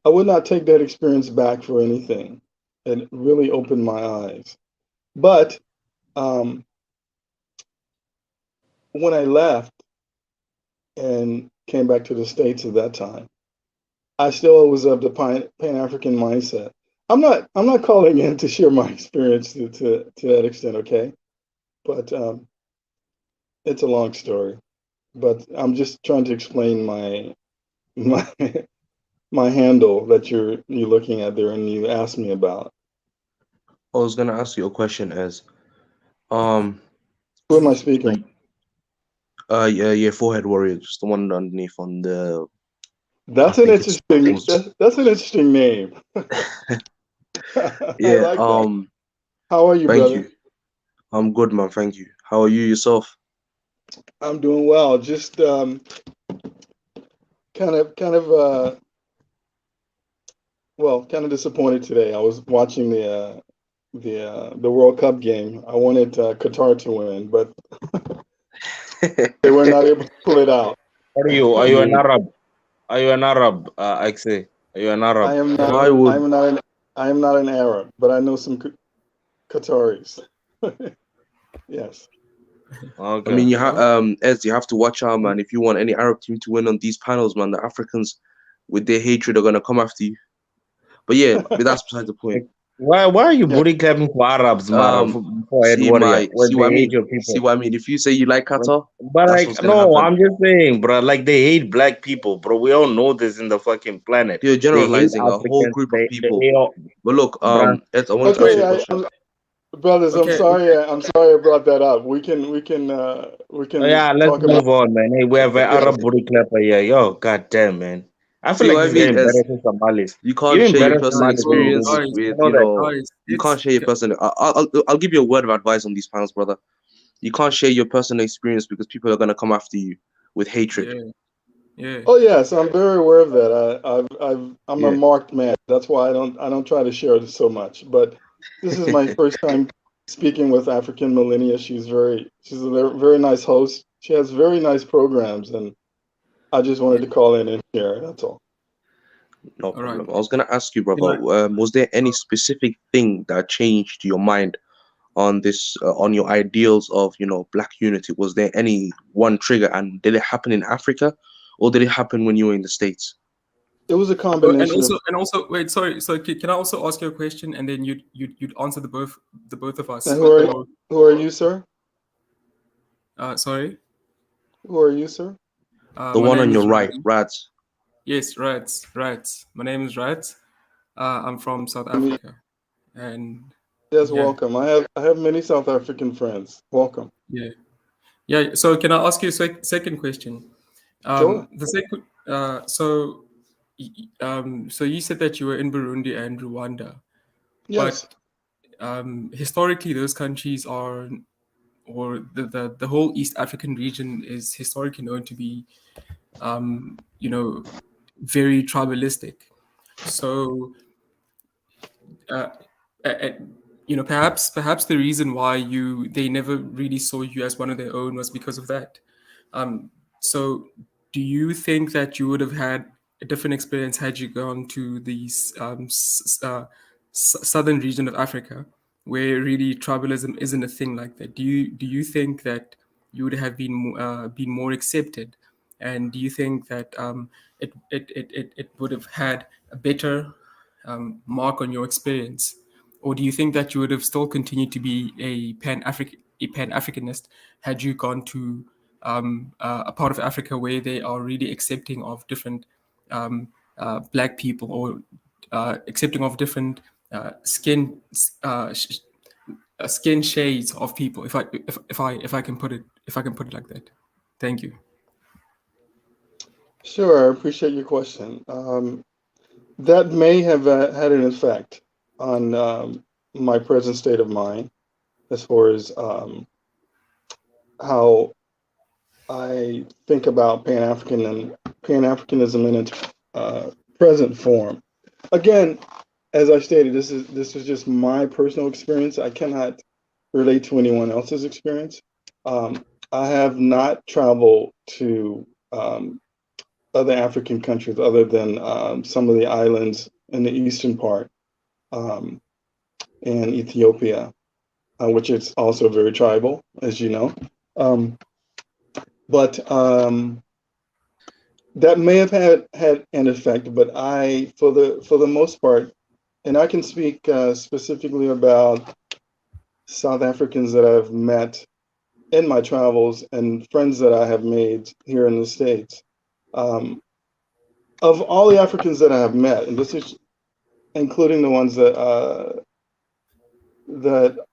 would not take that experience back for anything. It really opened my eyes. But um, when I left and came back to the States at that time, I still was of the Pan African mindset. I'm not calling in to share my experience to that extent, okay? But it's a long story. But I'm just trying to explain my my handle that you're looking at there and you asked me about. I was gonna ask you a question as um Who am I so speaking? yeah, yeah, forehead warrior, just the one underneath on the I That's an think it's interesting post. that's an interesting name. I Yeah, like that. How are you, thank you. brother? I'm good, man, thank you. How are you yourself? I'm doing well. Just kind of well, kind of disappointed today. I was watching the World Cup game. I wanted Qatar to win, but they were not able to pull it out. Are you an Arab? Are you an Arab? I say, are you an I Arab? am not. Why I would am not an. I am not an Arab, but I know some Qataris. Yes. I Okay. mean, Okay. Ez, you have to watch out, man. If you want any Arab team to win on these panels, man, the Africans with their hatred are gonna come after you. But yeah, but that's beside the point. Like, why are you Yeah. booty clapping for Arabs, Mara, Um, for Head Warrior, when see they what I hate mean? your See people? what I mean? If you say you like But, Qatar, but that's what's like, gonna no, happen. I'm just saying, bro. Like they hate black people, bro. We all know this in the fucking planet. You're They hate generalizing a whole Africans. group of They people. hate all, But look, bruh. Ed, I wanted to ask Okay. you a Okay. question. Brothers, I'm Okay. sorry. Okay. I'm sorry I brought that up. We can Yeah, let's talk about. move on, man. Hey, we have an Yes. Arab booty clapper here. Yo, goddamn, man. I feel See like what I this guy mean? As embarrassing Somalis. you You can't share your embarrass personal Somalis when you do experience this. Guys, You with, know that? guys, you can't share your okay. personal. I'll give you a word of advice on these panels, brother. You can't share your personal experience because people are gonna come after you with hatred. Yeah. Yeah. Oh yes, I'm very aware of that. I'm a Yeah. marked man. That's why I don't try to share this so much. But this is my first time speaking with African Millennia. She's a very nice host. She has very nice programs, and I just wanted Yeah. to call in and share. That's all. No All right. problem. I was gonna ask you, Can brother. I? Was there any specific thing that changed your mind on this, on your ideals of, black unity? Was there any one trigger, and did it happen in Africa, or did it happen when you were in the States? It was a Oh, combination of. and also, wait. Sorry. So can I also ask you a question, and then you'd answer the both of And us, or who are you, sir? sorry. Who are you, sir? The My one name on your is right, Ryan. Rads. Yes, right, right. My name is right. I'm from South I mean, Africa, and yes, yeah, welcome. I have many South African friends. Welcome. yeah, yeah. So can I ask you a second question? Sure. The second, so you said that you were in Burundi and Rwanda, Yes. but historically those countries are, or the whole East African region is historically known to be, you know, very tribalistic. So uh, uh, perhaps the reason why they never really saw you as one of their own was because of that. So do you think that you would have had a different experience had you gone to these southern region of Africa, where really tribalism isn't a thing like that? Do you think that you would have been more accepted, and do you think that it would have had a better mark on your experience, or do you think that you would have still continued to be a Pan Africanist had you gone to a part of Africa where they are really accepting of different black people, or accepting of different uh, sh- skin shades of people? If I can put it like that. Thank you. Sure. I appreciate your question. That may have had an effect on my present state of mind as far as how I think about Pan Africanism in its present form. Again, as I stated, this is just my personal experience. I cannot relate to anyone else's experience. I have not traveled to other African countries other than some of the islands in the eastern part um, and Ethiopia, which is also very tribal, as you know. Um, but that may have had an effect. But I, for the most part, and I can speak specifically about South Africans that I've met in my travels and friends that I have made here in the States. Um, of all the Africans that I have met, and this is including the ones that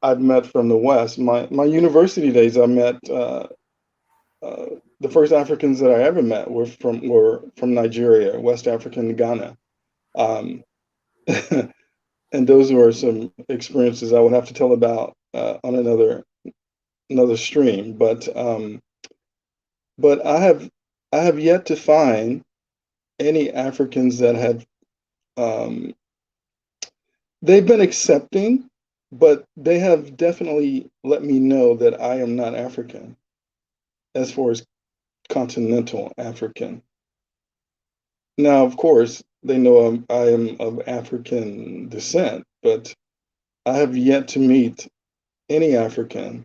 I've met from the West. My university days, I met uh, the first Africans that I ever met were from Nigeria, West Africa, and Ghana, um, and those were some experiences I would have to tell about on another stream. But I have yet to find any Africans that have um, they've been accepting, but they have definitely let me know that I am not African as far as continental African. Now, of course, they know I am of African descent, but I have yet to meet any African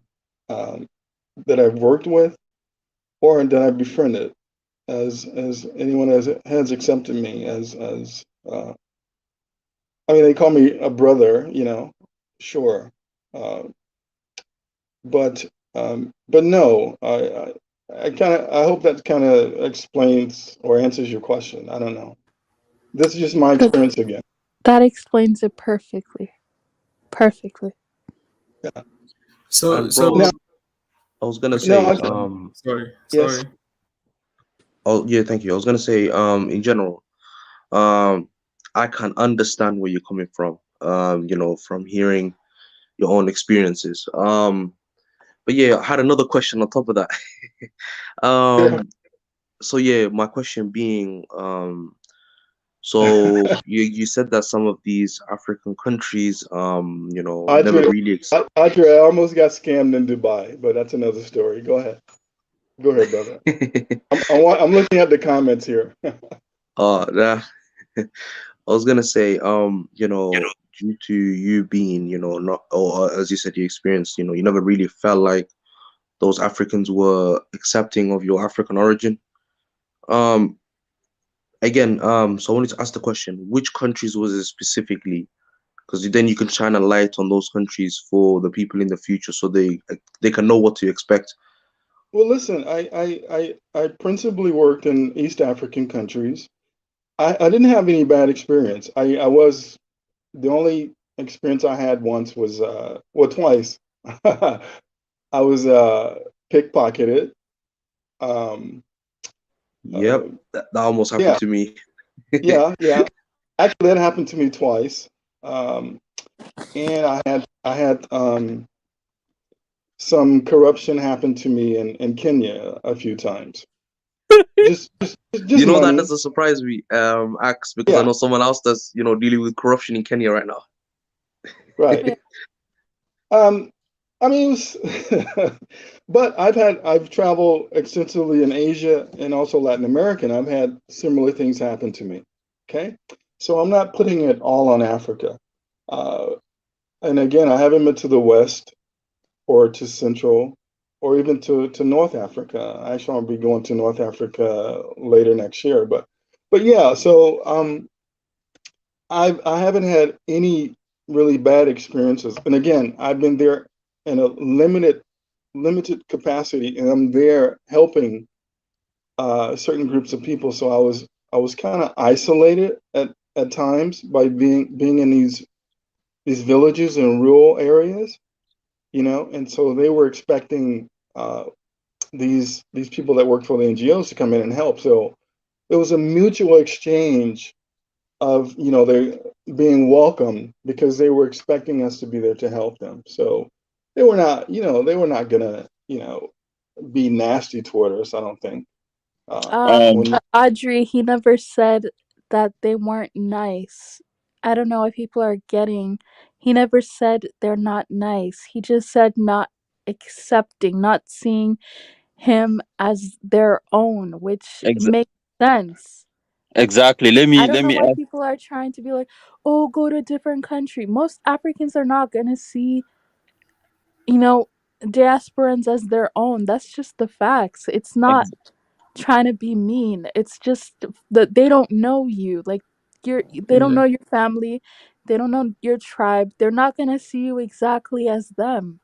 um, that I've worked with or that I've befriended as anyone has accepted me as I mean, they call me a brother, sure, uh, but no, I kind of I hope that kind of explains or answers your question. I don't know. This is just my That, experience again. that explains it perfectly. Perfectly. Yeah. So And bro, Now, so I was gonna no, say, sorry, yes. sorry. oh yeah, thank you. I was gonna say, in general, um, I can understand where you're coming from. From hearing your own experiences. But yeah, I had another question on top of that. Yeah. Um, so yeah, my question being, so you said that some of these African countries, never Audrey, really accept. Audrey, I almost got scammed in Dubai, but that's another story. Go ahead. Go ahead, brother. I'm looking at the comments here. Nah, I was gonna say, due to you being, not, or as you said, you experienced, you never really felt like those Africans were accepting of your African origin. Um, Again, so I wanted to ask the question, which countries was it specifically? Because then you can shine a light on those countries for the people in the future, so they can know what to expect. Well, listen, I principally worked in East African countries. I didn't have any bad experience. I was the only experience I had once was well twice. I was pickpocketed. Um, uh, Yep, that almost happened yeah, to me. yeah. Actually, that happened to me twice. Um, and I had some corruption happen to me in Kenya a few times. Just You know that money. doesn't surprise me, Ax, because I Yeah, know someone else that's dealing with corruption in Kenya right now. right. Yeah. Um, I mean, it was, but I've traveled extensively in Asia and also Latin America, and I've had similar things happen to me. Okay, so I'm not putting it all on Africa. Uh, and again, I haven't been to the West or to Central or even to North Africa. Actually, I'll be going to North Africa later next year. But yeah, so I haven't had any really bad experiences. And again, I've been there in a limited capacity, and I'm there helping certain groups of people. So I was kind of isolated at times by being in these villages and rural areas, and so they were expecting these people that work for the NGOs to come in and help. So it was a mutual exchange of they being welcome because they were expecting us to be there to help them. So they were not gonna be nasty toward us. I don't think. Um, When Audrey, he never said that they weren't nice. I don't know what people are getting. He never said they're not nice. He just said not accepting, not seeing him as their own, which ex- makes sense. Like, exactly. I don't Let know me why ask. people are trying to be like, oh, go to a different country. Most Africans are not going to see, you know, diasporans as their own. That's just the facts. It's not Ex- trying to be mean. It's just that they don't know you. Like, they don't Yeah. know your family. They don't know your tribe. They're not going to see you exactly as them.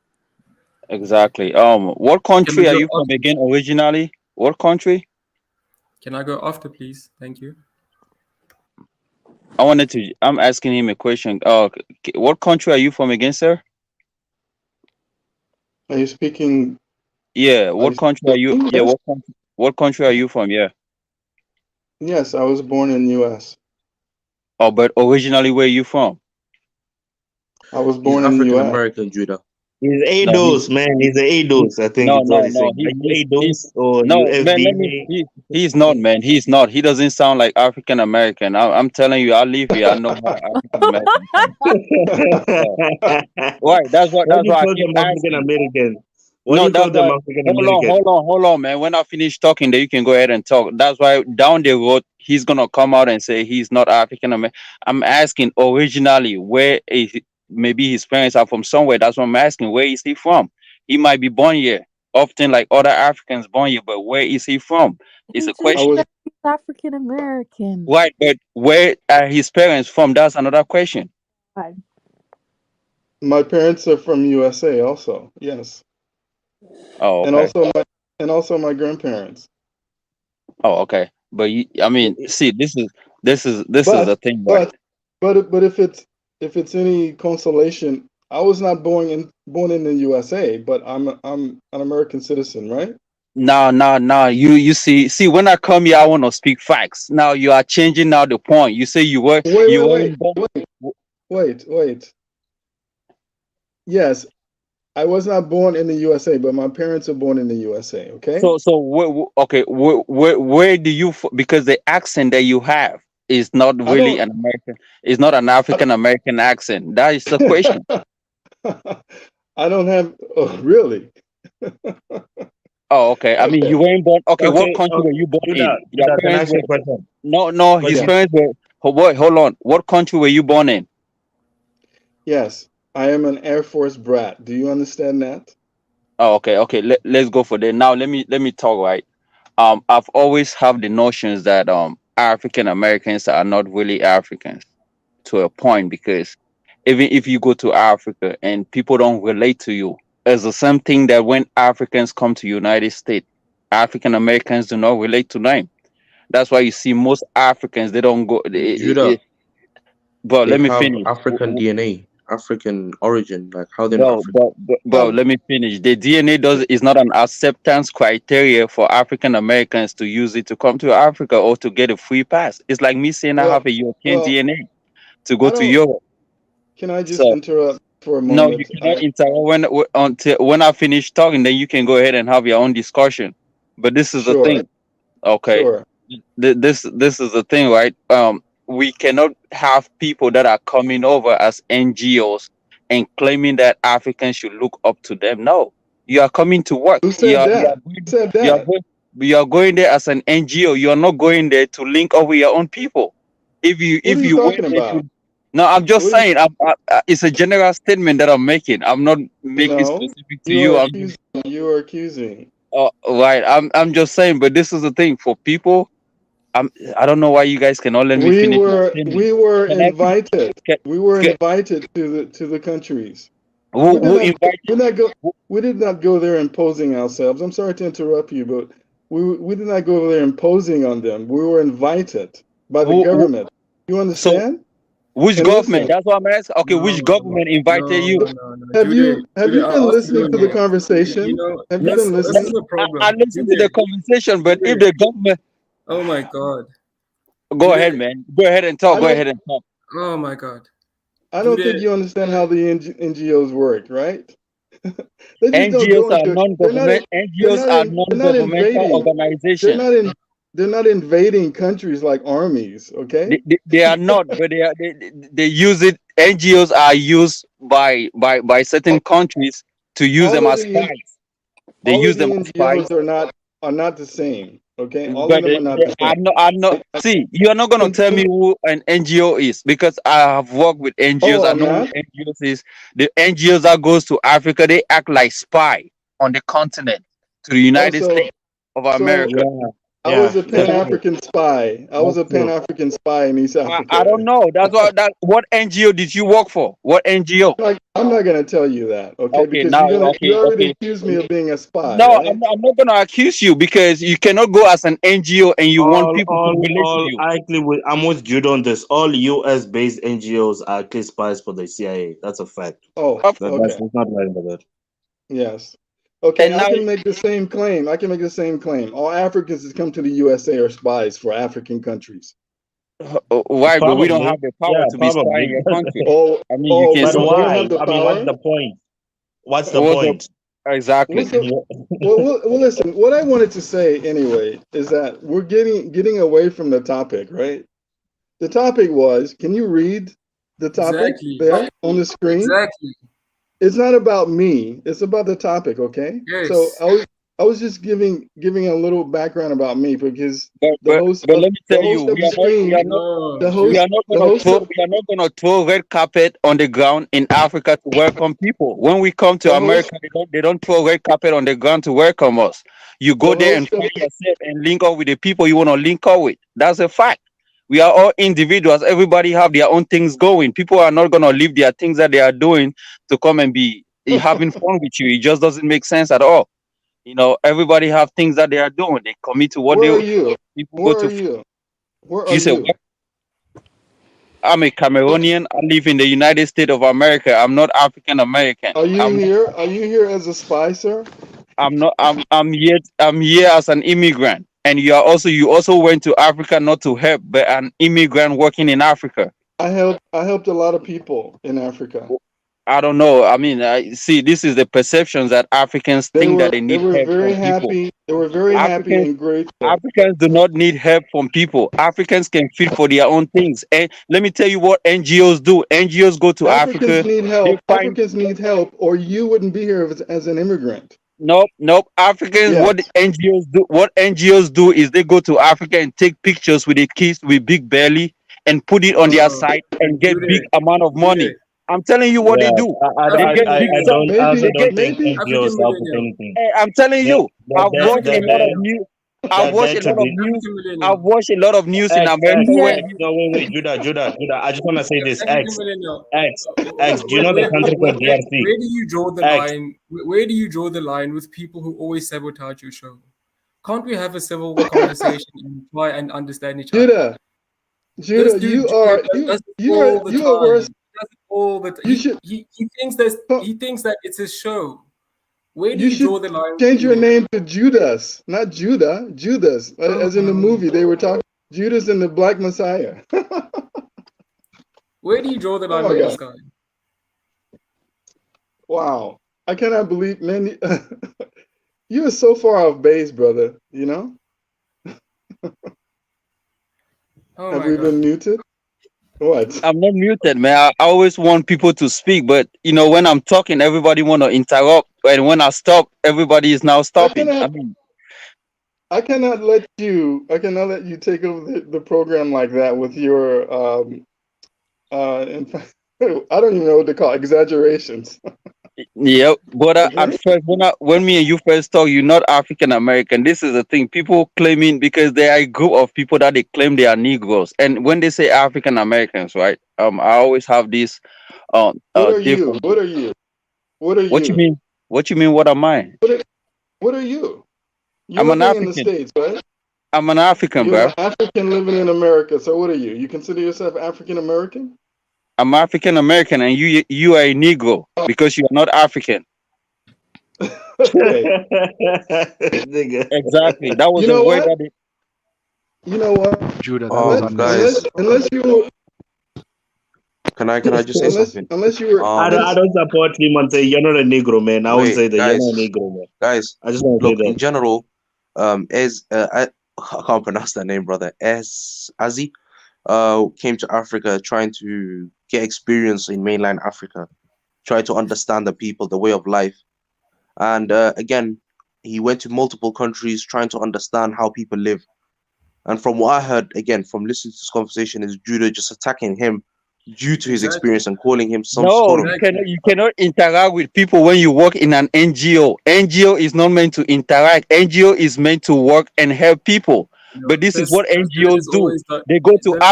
exactly. What Can I country are go you from after? again originally? What country? Can I go after, please? Thank you. I wanted to. I'm asking him a question. What country are you from again, sir? are you speaking? Yeah. Are What you country are you? speaking? Yeah. Yes. What country? What country are you from? Yeah. Yes, I was born in U.S. Oh, but originally, where you from? I was He's born in African U.S. American, Judah. N- He's No, ADOS, man. He's a he ADOS, I think no, is what no, he's no. saying. Are you He's ADOS or you no man. Let me. FBA? He's not, man. He's not. He doesn't sound like African American. I'm telling you, I live here. I know how African American sound. Let Yeah. Why? That's what. That's me why I call keep them African asking. American. Why do No, you call that's them why. African Hold on, American? hold on, man. When I finish talking, then you can go ahead and talk. That's why down the road he's gonna come out and say he's not African American. I'm asking originally where is maybe his parents are from somewhere. That's what I'm asking. Where is he from? He might be born here, often like other Africans born here, but where is he from? It's He a just I question. was said he's African American. Right, but where are his parents from? That's another question. God. my parents are from USA also. Yes. Oh, And okay. also my grandparents. Oh, okay. But I mean, see, this is But the thing, right? but but if it's any consolation, I was not born in the USA, but I'm an American citizen, right? Now, now, you see, when I come here, I want to speak facts. Now you are changing now the point. You say Wait, you wait, weren't wait, born. wait. Yes, I was not born in the USA, but my parents are born in the USA. Okay. So okay, where do you because the accent that you have is not I really don't. an American, is not an I African American accent. That is the question. I don't have. Oh, really? Oh, okay. I mean, Okay. you weren't born. Okay, what Okay, country were you born in? Your Judah, can I parents ask you were a question? no, no. His Yeah. Question. parents were. Wait, hold on. What country were you born in? Yes, I am an Air Force brat. Do you understand that? Oh, okay, okay. Let's go for that. Now, let me talk right. I've always have the notions that African Americans are not really Africans to a point because even if you go to Africa and people don't relate to you, it's the same thing that when Africans come to United States, African Americans do not relate to them. That's why you see most Africans they don't go. Judah, But they let me have finish. African DNA, African origin. Like how they're not Bro, African. bro, let me finish. The DNA does is not an acceptance criteria for African Americans to use it to come to Africa or to get a free pass. It's like me saying I Well, have a European well, DNA to go I to don't. Europe. Can I just So interrupt for a no, you moment? cannot interrupt until when I finish talking. Then you can go ahead and have your own discussion. But this is the Sure, thing. Okay, sure. this is the thing, right? We cannot have people that are coming over as NGOs and claiming that Africans should look up to them. No, you are coming to work. Who said that? Who said You are that? going, you are going there as an NGO. You are not going there to link up with your own people. What are If you you talking went there about? to, no, I'm just What are you? saying. It's a general statement that I'm making. I'm not making No, specific to you you. are I'm just accusing. You are accusing. right. I'm just saying. But this is the thing for people. I'm, I don't know why you guys cannot let me We finish my were statement. we were Can I finish? invited. Can, We were can, invited to the countries. We did who not go, invited? we not go Who, we did not go there imposing ourselves. I'm sorry to interrupt you, but we did not go there imposing on them. We were invited by the who, government. You so understand? which And government? listen, That's what I'm asking. Okay, which No, government invited no, you? no. have Jude, you been after listening you, to the man. You conversation? know, Have you No, been this no, is listening? the I problem. listened to the conversation, but if Jude. the government, Oh my God. go ahead, Jude. man. Go ahead and talk. I Go don't ahead and talk. Oh my God. I don't think Jude. you understand how the NGOs work, right? They just don't NGOs go are into. non-government. NGOs are They're not non-governmental invading. They're organization. not in. They're not invading countries like armies. Okay. They are not, but they use it. NGOs are used by certain countries to use All them of as the spies. They all use of them the as spies. NGOs are not the same. Okay. All of But them are not they the are same. not. Are not. I See, you are not gonna can tell me tell. who an NGO is because I have worked with NGOs. Oh, I I'm know who not. NGOs is. The NGOs that goes to Africa, they act like spy on the continent to the Oh, United so States of so America. Yeah, I was yeah, a So that's Pan true. African spy. I was That's a Pan true. African spy in East I don't Africa. know. That's what NGO did you work for? What NGO? I'm not gonna tell you that. Okay, Okay, because now you okay, already okay. accused me of being a spy, No, right? I'm not gonna accuse you because you cannot go as an NGO and you want All, people to all, relate to all. you. I'm with Jude on this. All U.S. based NGOs are actually spies for the CIA. That's a fact. Oh, Of That's okay. not lying about that. Yes. Okay, and I now can make the same claim. I can make the same claim. All Africans that come to the USA are spies for African countries. why? But we don't Probably. have the power Yeah, to be spying probably. your country. Oh, I mean, you oh, can But say we don't why? have the I mean, what's power. the point? What's the what's the point? exactly? What's the well, listen. What I wanted to say anyway is that we're getting away from the topic, right? The topic was, can you read the topic Exactly. there on the screen? Exactly. it's not about me. It's about the topic, okay? So Yes. I was just giving a little background about me because But the but host but of let me the tell you, host of Stream, No, the we Judah. are host not the gonna host throw of red carpet on the ground in Africa to welcome people. When we come to the host America, they don't throw red carpet on the ground to welcome us. You the go there and host of find yourself and link up with the people you want to link up with. That's a fact. We are all individuals. Everybody have their own things going. People are not gonna leave their things that they are doing to come and be having fun with you. It just doesn't make sense at all. Everybody have things that they are doing. They commit to what where they are you? people go Where are to. you? Where are You say, you? "What? I'm a Cameroonian. I live in the United States of America. I'm not African American. Are you here? Are you here as a spy, sir? I'm not. I'm here as an immigrant. And you also went to Africa not to help, but an immigrant working in Africa. I helped a lot of people in Africa. I don't know. I mean, I see. This is the perceptions that Africans They think that were they they need were help very from people. happy. They were very happy Africans and grateful. Africans do not need help from people. Africans can feed for their own things. And let me tell you what NGOs do. NGOs go to Africans Africa. need They help. find Africans need help, or you wouldn't be here as an immigrant. Nope, nope. Africans, Yes. what NGOs do is they go to Africa and take pictures with the kids with big belly and put it on their No, site and get big Judah. amount of money. Judah. I'm telling you what they Yeah, do. They African get big millennial. sum. I also They Maybe, get don't think maybe, African NGOs help with millennial. anything. I'm telling That you, I've that watched African a that lot of millennial. that news. I've that watched there a to lot of be news. African I've millennial. watched a lot of news in America where Yeah. No, wait, Judah. I just want to say this. African millennial. X. Do you know the country called DRC? Where do you draw the X. line? Where do you draw the line with people who always sabotage your show? Can't we have a civil conversation and try and understand each other? Judah, This Judah, dude you Judah are you does it you are all the you are time. worse. He does it all the You time. should He thinks that it's his show. Where do you you should draw the line with change your people? name to Judas, not Judah. Judas, Oh as in the my. movie they were talking Judas and the Black Messiah. Where do you draw the Oh line my with this God! guy? Wow, I cannot believe, man. You are so far off base, brother. Oh Have my we been god. muted? What? I'm not muted, man. I always want people to speak, but when I'm talking, everybody want to interrupt, and when I stop, everybody is now I stopping. I cannot. mean, I cannot let you take over the program like that with your in fact, I don't even know what to call exaggerations. yeah, but at Okay. first, when me and you first talk, you're not African American. This is the thing. People claiming because they are a group of people that they claim they are Negroes, and when they say African Americans, right? I always have this What are you? different. What are you? What are What you you? mean? What you mean? What am I? What are, what are you? You're I'm an living in the African. States, right? I'm an African, You're bro. an African living in America. So what are you? You consider yourself African American? I'm African American, and you are a Negro because you are not African. Okay. Nigga. Exactly. That was You the know word what? that. You know what? Judah, that was Unless Guys, unnecessary. unless you can I just say unless something? unless you were I Um, unless don't support him and say you're not a Negro, man. I won't wait, say that you're not a guys, Negro, man. guys. I just want to say Look, that. in general, I can't pronounce that name, brother. Azi came to Africa trying to get experience in mainland Africa, try to understand the people, the way of life. And again, he went to multiple countries trying to understand how people live. And from what I heard, again, from listening to this conversation, is Judah just attacking him due to his Exactly. experience and calling him some No, sort of. you Exactly. cannot. You cannot interact with people when you work in an NGO. NGO is not meant to interact. NGO is meant to work and help people. You know, But this is this what this dude NGOs is do. always done They go to this.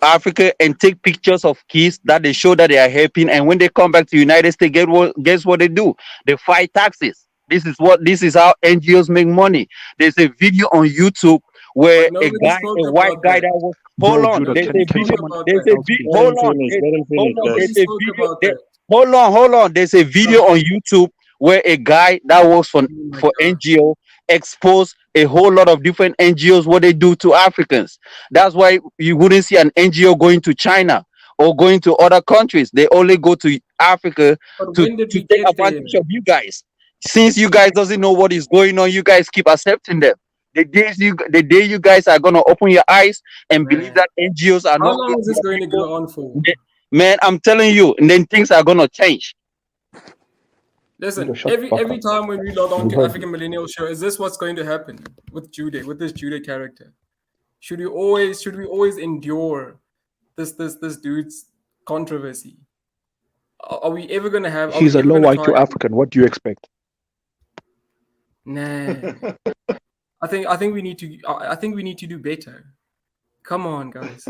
Africa and take pictures of kids that they show that they are helping. And when they come back to United States, guess what they do? They fight taxes. This is how NGOs make money. There's a video on YouTube where But nobody spoke a white about guy that. that was hold Bro, on. Judah, There's Nobody a can spoke video. someone about There's that. a else video. speak? Let him Hold on. finish. Let him Hold finish, on. guys. There's Nobody a spoke video. about that. Hold on. There's a video Oh, on YouTube where a guy that works for oh my for god. NGO expose a whole lot of different NGOs what they do to Africans. That's why you wouldn't see an NGO going to China or going to other countries. They only go to Africa But to when did we take get there? advantage of you guys. Since you guys doesn't know what is going on, you guys keep accepting them. The day you guys are gonna open your eyes and believe Man. that NGOs are How not long good is to this your going to people, go on for? man, I'm telling you, and then things are gonna change. Listen, Shut the fuck every up. time when we log on We to heard African Millennial Show, is this what's going to happen with Jude, with this Jude character? Should we always endure this dude's controversy? Are we ever gonna have? Are He's we a ever low gonna IQ try? African. What do you expect? Nah. I think we need to do better. Come on, guys.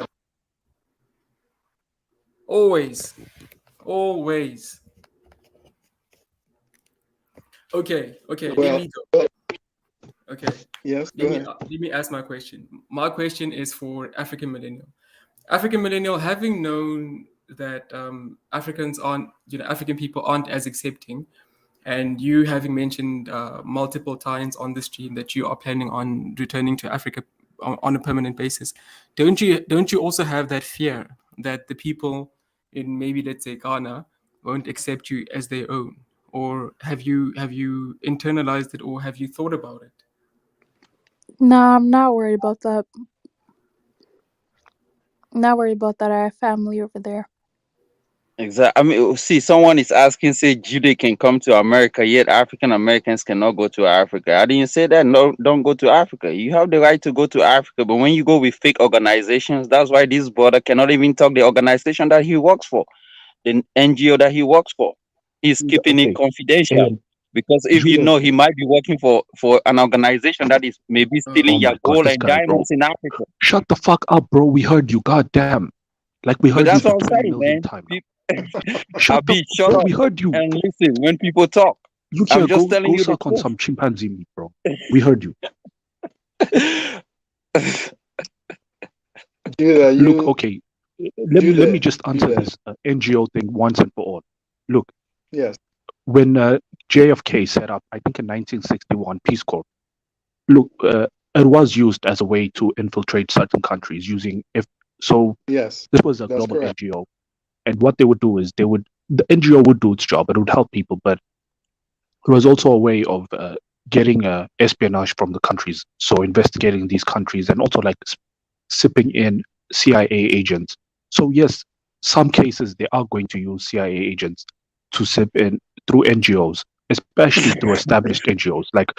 Always. Okay. Let Well, me go. Okay. yes, go ahead. Let me ask my question. My question is for African Millennial. African Millennial, having known that African people aren't as accepting, and you having mentioned multiple times on the stream that you are planning on returning to Africa on a permanent basis, don't you also have that fear that the people in maybe, let's say, Ghana won't accept you as their own? Or have you internalized it, or have you thought about it? No, I'm not worried about that. Not worried about that. I have family over there. Exactly. I mean, see, someone is asking, say, Jude can come to America, yet African Americans cannot go to Africa. I didn't say that. No, don't go to Africa. You have the right to go to Africa, but when you go with fake organizations, that's why this brother cannot even talk the organization that he works for, the NGO that he works for. He's keeping it Okay. confidential. Because if you Judah, know, he might be working for an organization that is maybe stealing oh your my God, gold this and guy, bro. diamonds in Africa. Shut the fuck up, bro. We heard you. God damn. Like we But heard you that's what for I'm 20 saying, million man. times now. Shut Shut the shut bro. up We heard you. and listen when people talk. Look I'm here, just telling go you the suck on truth. some chimpanzee meat, bro. We heard you. Judah, Look, okay. Let me Judah, just answer Judah. this NGO thing once and for all. Look, Yes. when JFK set up, I think in 1961, Peace Corps. Look, it was used as a way to infiltrate certain countries using Yes. this was a That's global correct. NGO, and what they would do is the NGO would do its job. It would help people, but it was also a way of getting espionage from the countries. So investigating these countries and also like sipping in CIA agents. So yes, some cases they are going to use CIA agents to sip in through NGOs, especially through established NGOs like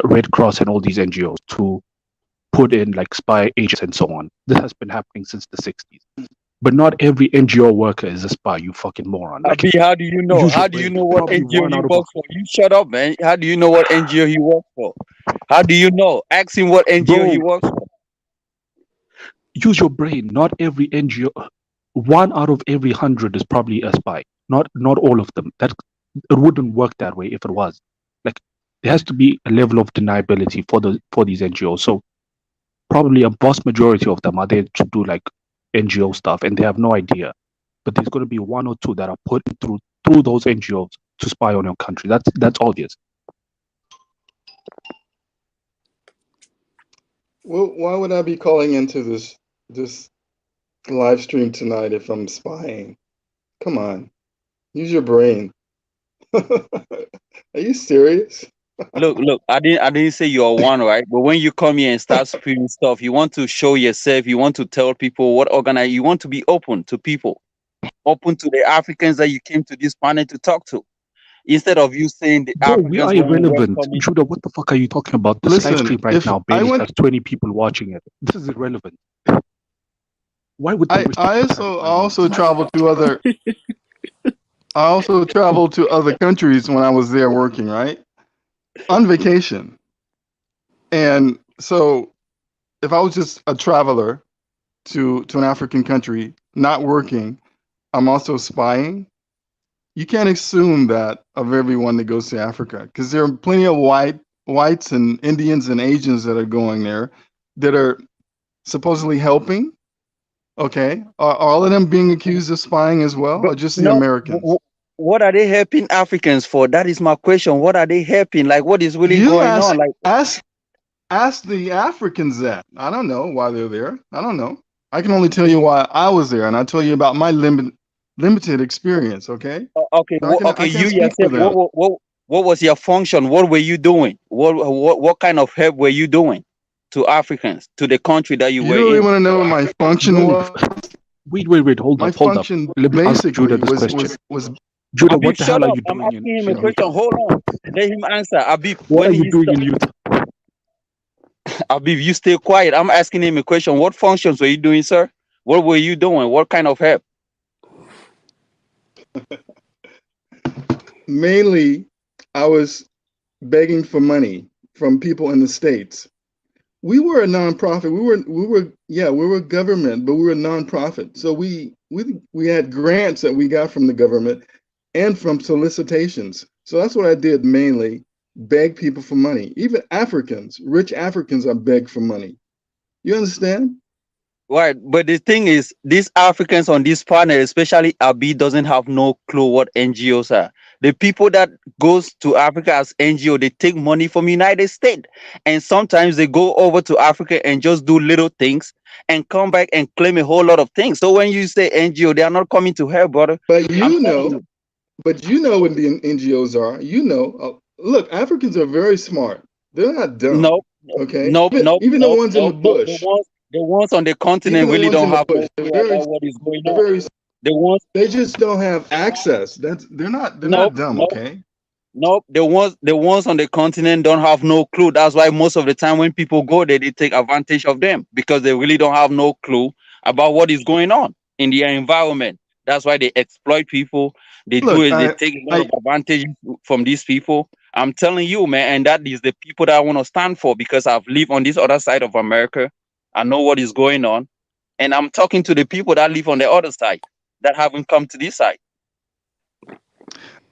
Red Cross and all these NGOs to put in like spy agents and so on. This has been happening since the 60s. But not every NGO worker is a spy, you fucking moron. Like, Abi, how do you know? use your How do you brain. know what Probably NGO one he out of works for? You shut up, man. How do you know what NGO he works for? How do you know? Ask him what NGO he Bro, works for. use your brain. Not every NGO, one out of every 100 is probably a spy. Not all of them. That it wouldn't work that way if it was. Like there has to be a level of deniability for these NGOs. So probably a vast majority of them are there to do like NGO stuff, and they have no idea. But there's going to be one or two that are put through those NGOs to spy on your country. That's obvious. Well, why would I be calling into this live stream tonight if I'm spying? Come on, use your brain. Are you serious? Look. I didn't say you're one, right? But when you come here and start spewing stuff, you want to show yourself. You want to tell people what organize. You want to be open to people, open to the Africans that you came to this planet to talk to. Instead of you saying the Bro, we are Africans when we irrelevant. welcome you. Judah, what the fuck are you talking about? This live Listen, stream right if now I barely went, has 20 people watching it. This is irrelevant. Why would they I risk their time also finding traveled to other. I also traveled to other countries when I was there working, right? On vacation. And so if I was just a traveler to an African country, not working, I'm also spying. You can't assume that of everyone that goes to Africa, because there are plenty of whites and Indians and Asians that are going there that are supposedly helping. Okay. Are all of them being accused of spying as well, But or just the no, Americans? what are they helping Africans for? That is my question. What are they helping? Like, what is really You going on? Like, ask the Africans that. I don't know why they're there. I don't know. I can only tell you why I was there, and I tell you about my limited experience. Okay. okay, So I okay, you can't speak for yourself, them. what was your function? What were you doing? What kind of help were you doing to Africans, to the country that you You were really in? want to know what my function Bro, was? wait, hold My up. function Let me ask basically Judah this question. was Judah, Abib, what the hell shut are up. you I'm doing asking him a in question. Utah? Hold on. Let him answer. Abib, What when are you he's doing in Utah? Abib, you stay quiet. I'm asking him a question. What functions were you doing, sir? What were you doing? What kind of help? Mainly, I was begging for money from people in the States. We were a nonprofit. We were government, but we were a nonprofit. So we had grants that we got from the government and from solicitations. So that's what I did mainly, beg people for money. Even Africans, rich Africans, I begged for money. You understand? Right, but the thing is, these Africans on this panel, especially Abi, doesn't have no clue what NGOs are. The people that goes to Africa as NGO, they take money from United States, and sometimes they go over to Africa and just do little things and come back and claim a whole lot of things. So when you say NGO, they are not coming to help, brother. But I'm you telling know, you, but you know what the NGOs are. You know, look, Africans are very smart. They're not dumb. nope, nope, Okay, nope, nope, even the nope, ones in the nope, nope. bush, The ones on the even continent the really ones don't in the have bush, no clue about what is going they're on. very, The ones, they just don't have access. They're nope, not dumb. nope. Okay. Nope, the ones on the continent don't have no clue. That's why most of the time when people go there, they take advantage of them because they really don't have no clue about what is going on in their environment. That's why they exploit people. They do Look, is they take a lot I, of advantage from these people. I'm telling you, man, and that is the people that I want to stand for because I've lived on this other side of America. I know what is going on, and I'm talking to the people that live on the other side that haven't come to this side.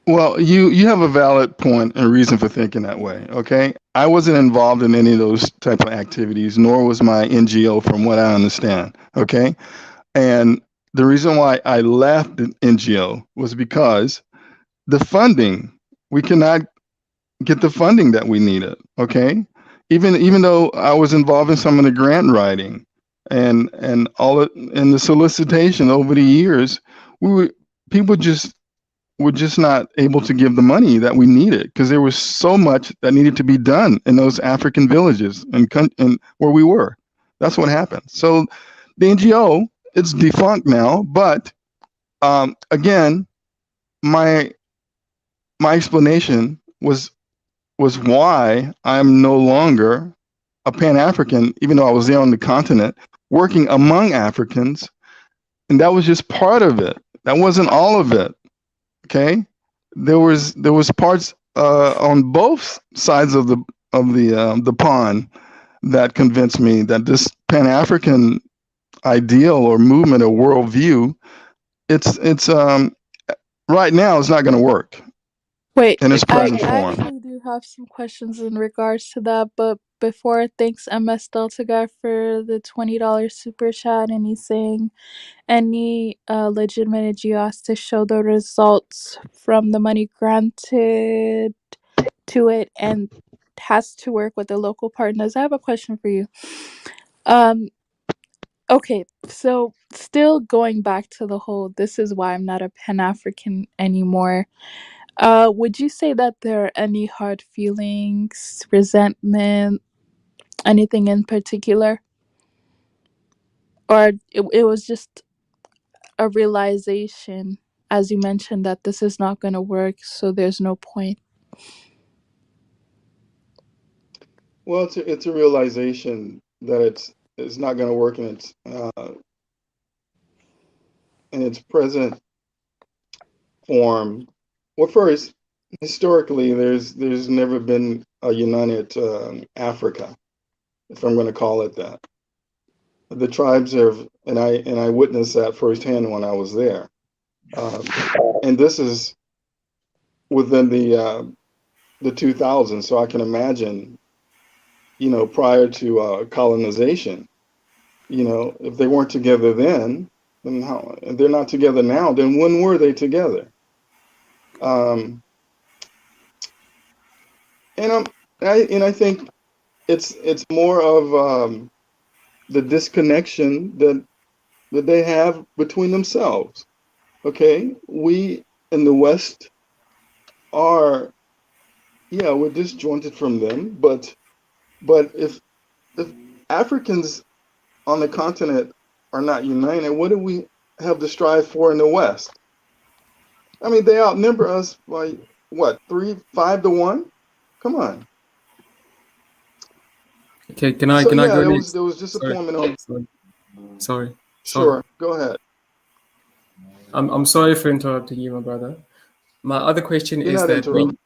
well, you have a valid point and reason for thinking that way. Okay, I wasn't involved in any of those type of activities, nor was my NGO, from what I understand. Okay, and the reason why I left the NGO was because the funding, we cannot get the funding that we needed. Okay, even though I was involved in some of the grant writing and all it and the solicitation over the years, we were people just were just not able to give the money that we needed because there was so much that needed to be done in those African villages and where we were. That's what happened. So the NGO, it's defunct now, but again, my my explanation was why I'm no longer a Pan African, even though I was there on the continent working among Africans, and that was just part of it. That wasn't all of it. Okay, there was parts on both sides of the pond that convinced me that this Pan African ideal or movement or worldview, it's right now it's not going to work Wait, in its I present form. actually do have some questions in regards to that, but before, thanks MS Delta guy for the $20 super chat, and he's saying any legitimate NGO has to show the results from the money granted to it and has to work with the local partners. I have a question for you. Um, okay, so still going back to the whole this is why I'm not a Pan African anymore. Would you say that there are any hard feelings, resentment, anything in particular? Or it was just a realization, as you mentioned, that this is not going to work, so there's no point? Well, it's a realization that it's not going to work in its present form. Well, first, historically, there's never been a united Africa, if I'm going to call it that. The tribes have, and I witnessed that firsthand when I was there. And this is within the 2000s, so I can imagine, prior to colonization, if they weren't together then how? If they're not together now, then when were they together? Um, and I think it's more of the disconnection that they have between themselves. Okay, we in the West are, yeah, we're disjointed from them, but if Africans on the continent are not united, what do we have to strive for in the West? I mean, they outnumber us by what, 5 to 1? Come on. Okay, So can I yeah, go there next? was Sorry, disappointment on. sorry, sorry, sorry. Sure, go ahead. I'm sorry for interrupting you, my brother. My other question You're is not that interrupted.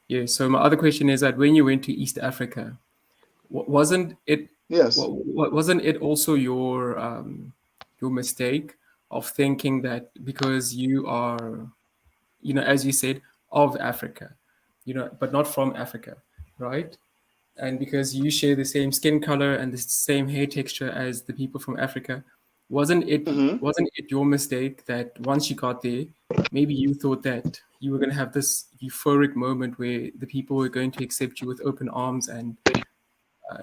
yeah. So my other question is that when you went to East Africa, wasn't it Yes. wasn't it also your mistake of thinking that because you are, you know, as you said, of Africa, you know, but not from Africa, right? And because you share the same skin color and the same hair texture as the people from Africa, Hmm. wasn't it your mistake that once you got there, maybe you thought that you were going to have this euphoric moment where the people were going to accept you with open arms and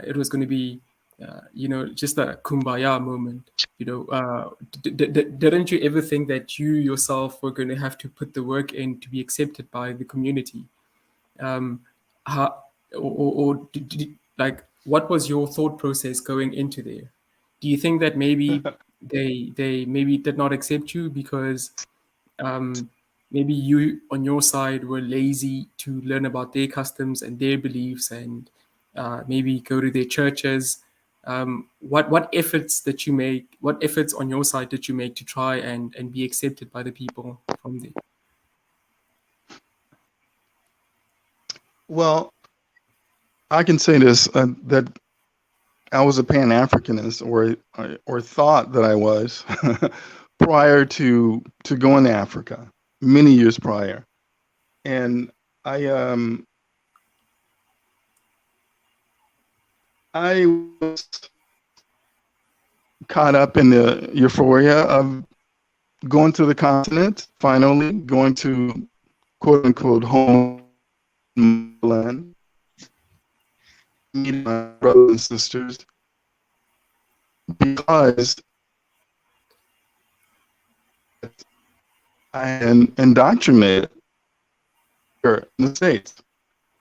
it was going to be, you know, just a kumbaya moment. You know, didn't you ever think that you yourself were going to have to put the work in to be accepted by the community? Um, how, like, what was your thought process going into there? Do you think that maybe they maybe did not accept you because um, maybe you on your side were lazy to learn about their customs and their beliefs and maybe go to their churches? What efforts that you make? What efforts on your side did you make to try and be accepted by the people from there? Well, I can say this, that I was a Pan Africanist, or thought that I was, prior to going to Africa, many years prior, and I I was caught up in the euphoria of going to the continent, finally going to quote unquote homeland, meeting my brothers and sisters, because I am indoctrinated here in the States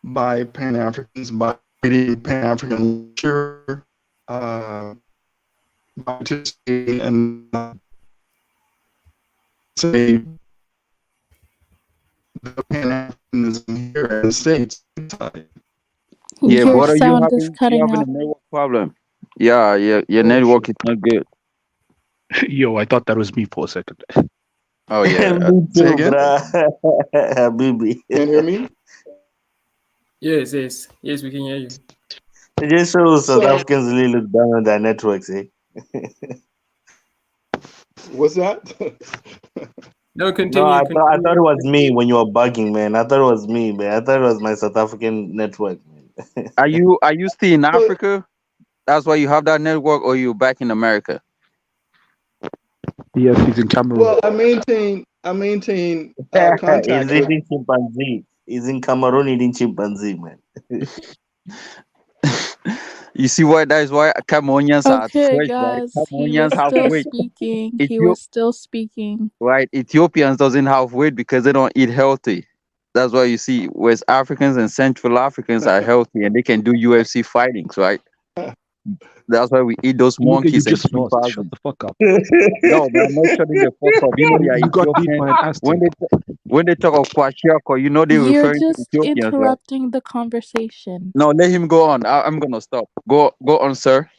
by Pan Africans, by reading Pan African literature, by participating in say the Pan Africanism here in the States. Yeah, Your brother, sound is you cutting having out. a network problem. Yeah, your Oh network shit! is not good. Yo, I thought that was me for a second. Oh yeah. Me Say too, again. bruh. Habibi. Can't hear me. Yes, yes, yes, we can hear you. It just shows South So Africans really look down on their networks, eh? what's that? No, No, continue, I thought continue. it was me when you were bugging, man. I thought it was me, man. I thought it was my South African network, man. Are you still in So, Africa? That's why you have that network, or you back in America? Yes, he's in Cameroon. well, I maintain He's contact with. eating chimpanzee. He's in Cameroon eating chimpanzee, man. You see why that is why Cameroonians are Okay, fresh, right? guys, he was Cameroonians have still weight. speaking. He Ethiop was still speaking. right? Ethiopians doesn't have weight because they don't eat healthy. That's why you see West Africans and Central Africans are healthy and they can do UFC fightings, right? That's why we eat those Nigga, you monkeys and just lost. Shut chimpanzees. the fuck up. No, but I'm not shutting the fuck up. You know they are You got beat Ethiopians. by an Aztec. When they talk of Kwashiorkor, you know they're You're referring to just Ethiopians, right? interrupting the conversation. No, let him go on. I'm gonna stop. Go on, sir.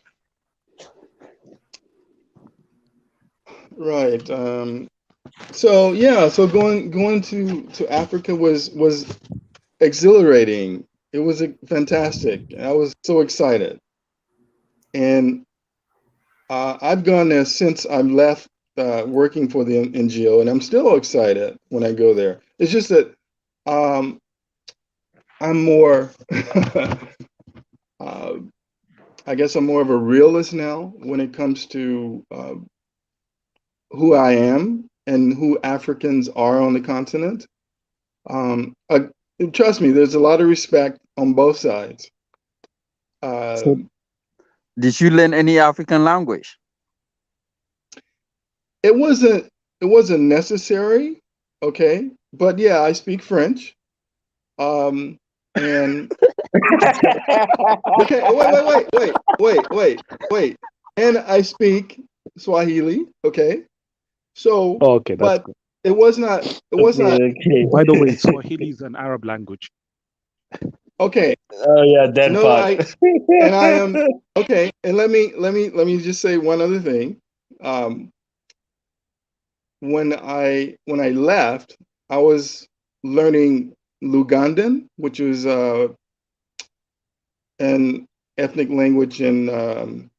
Right. So yeah. So going to Africa was exhilarating. It was fantastic. I was so excited, and I've gone there since I left working for the NGO, and I'm still excited when I go there. It's just that um, I'm more. uh, I guess I'm more of a realist now when it comes to who I am and who Africans are on the continent. I, trust me, there's a lot of respect on both sides. Uh, So, did you learn any African language? it wasn't necessary, okay, but yeah, I speak French. And okay, wait, and I speak Swahili, okay. So, Oh, okay, that's but good. It was not. It was not. Okay. By the way, Swahili is an Arab language. Okay. Oh yeah, that No, part. and I am okay. And let me just say one other thing. Um, when I left, I was learning Lugandan, which was an ethnic language in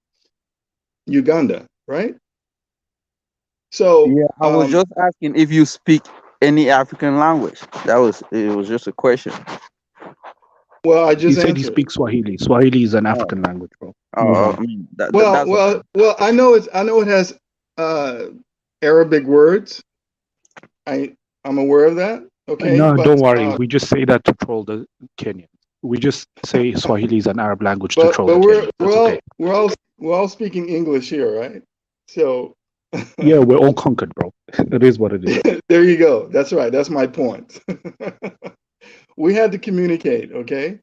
Uganda, right? So, Yeah, I was just asking if you speak any African language. It was just a question. well, I He just said he answered. speaks Swahili. Swahili is an Oh, African language, bro. Move on. I mean Well, that's okay. well. I know it has uh, Arabic words. I'm aware of that. Okay, No, but don't worry. We just say that to troll the Kenyans. We just say Swahili is an Arab language to troll the we're Kenyans. we're That's all okay. we're all speaking English here, right? So Yeah, we're all conquered, bro. It is what it is. there you go. That's right. That's my point. We had to communicate, okay,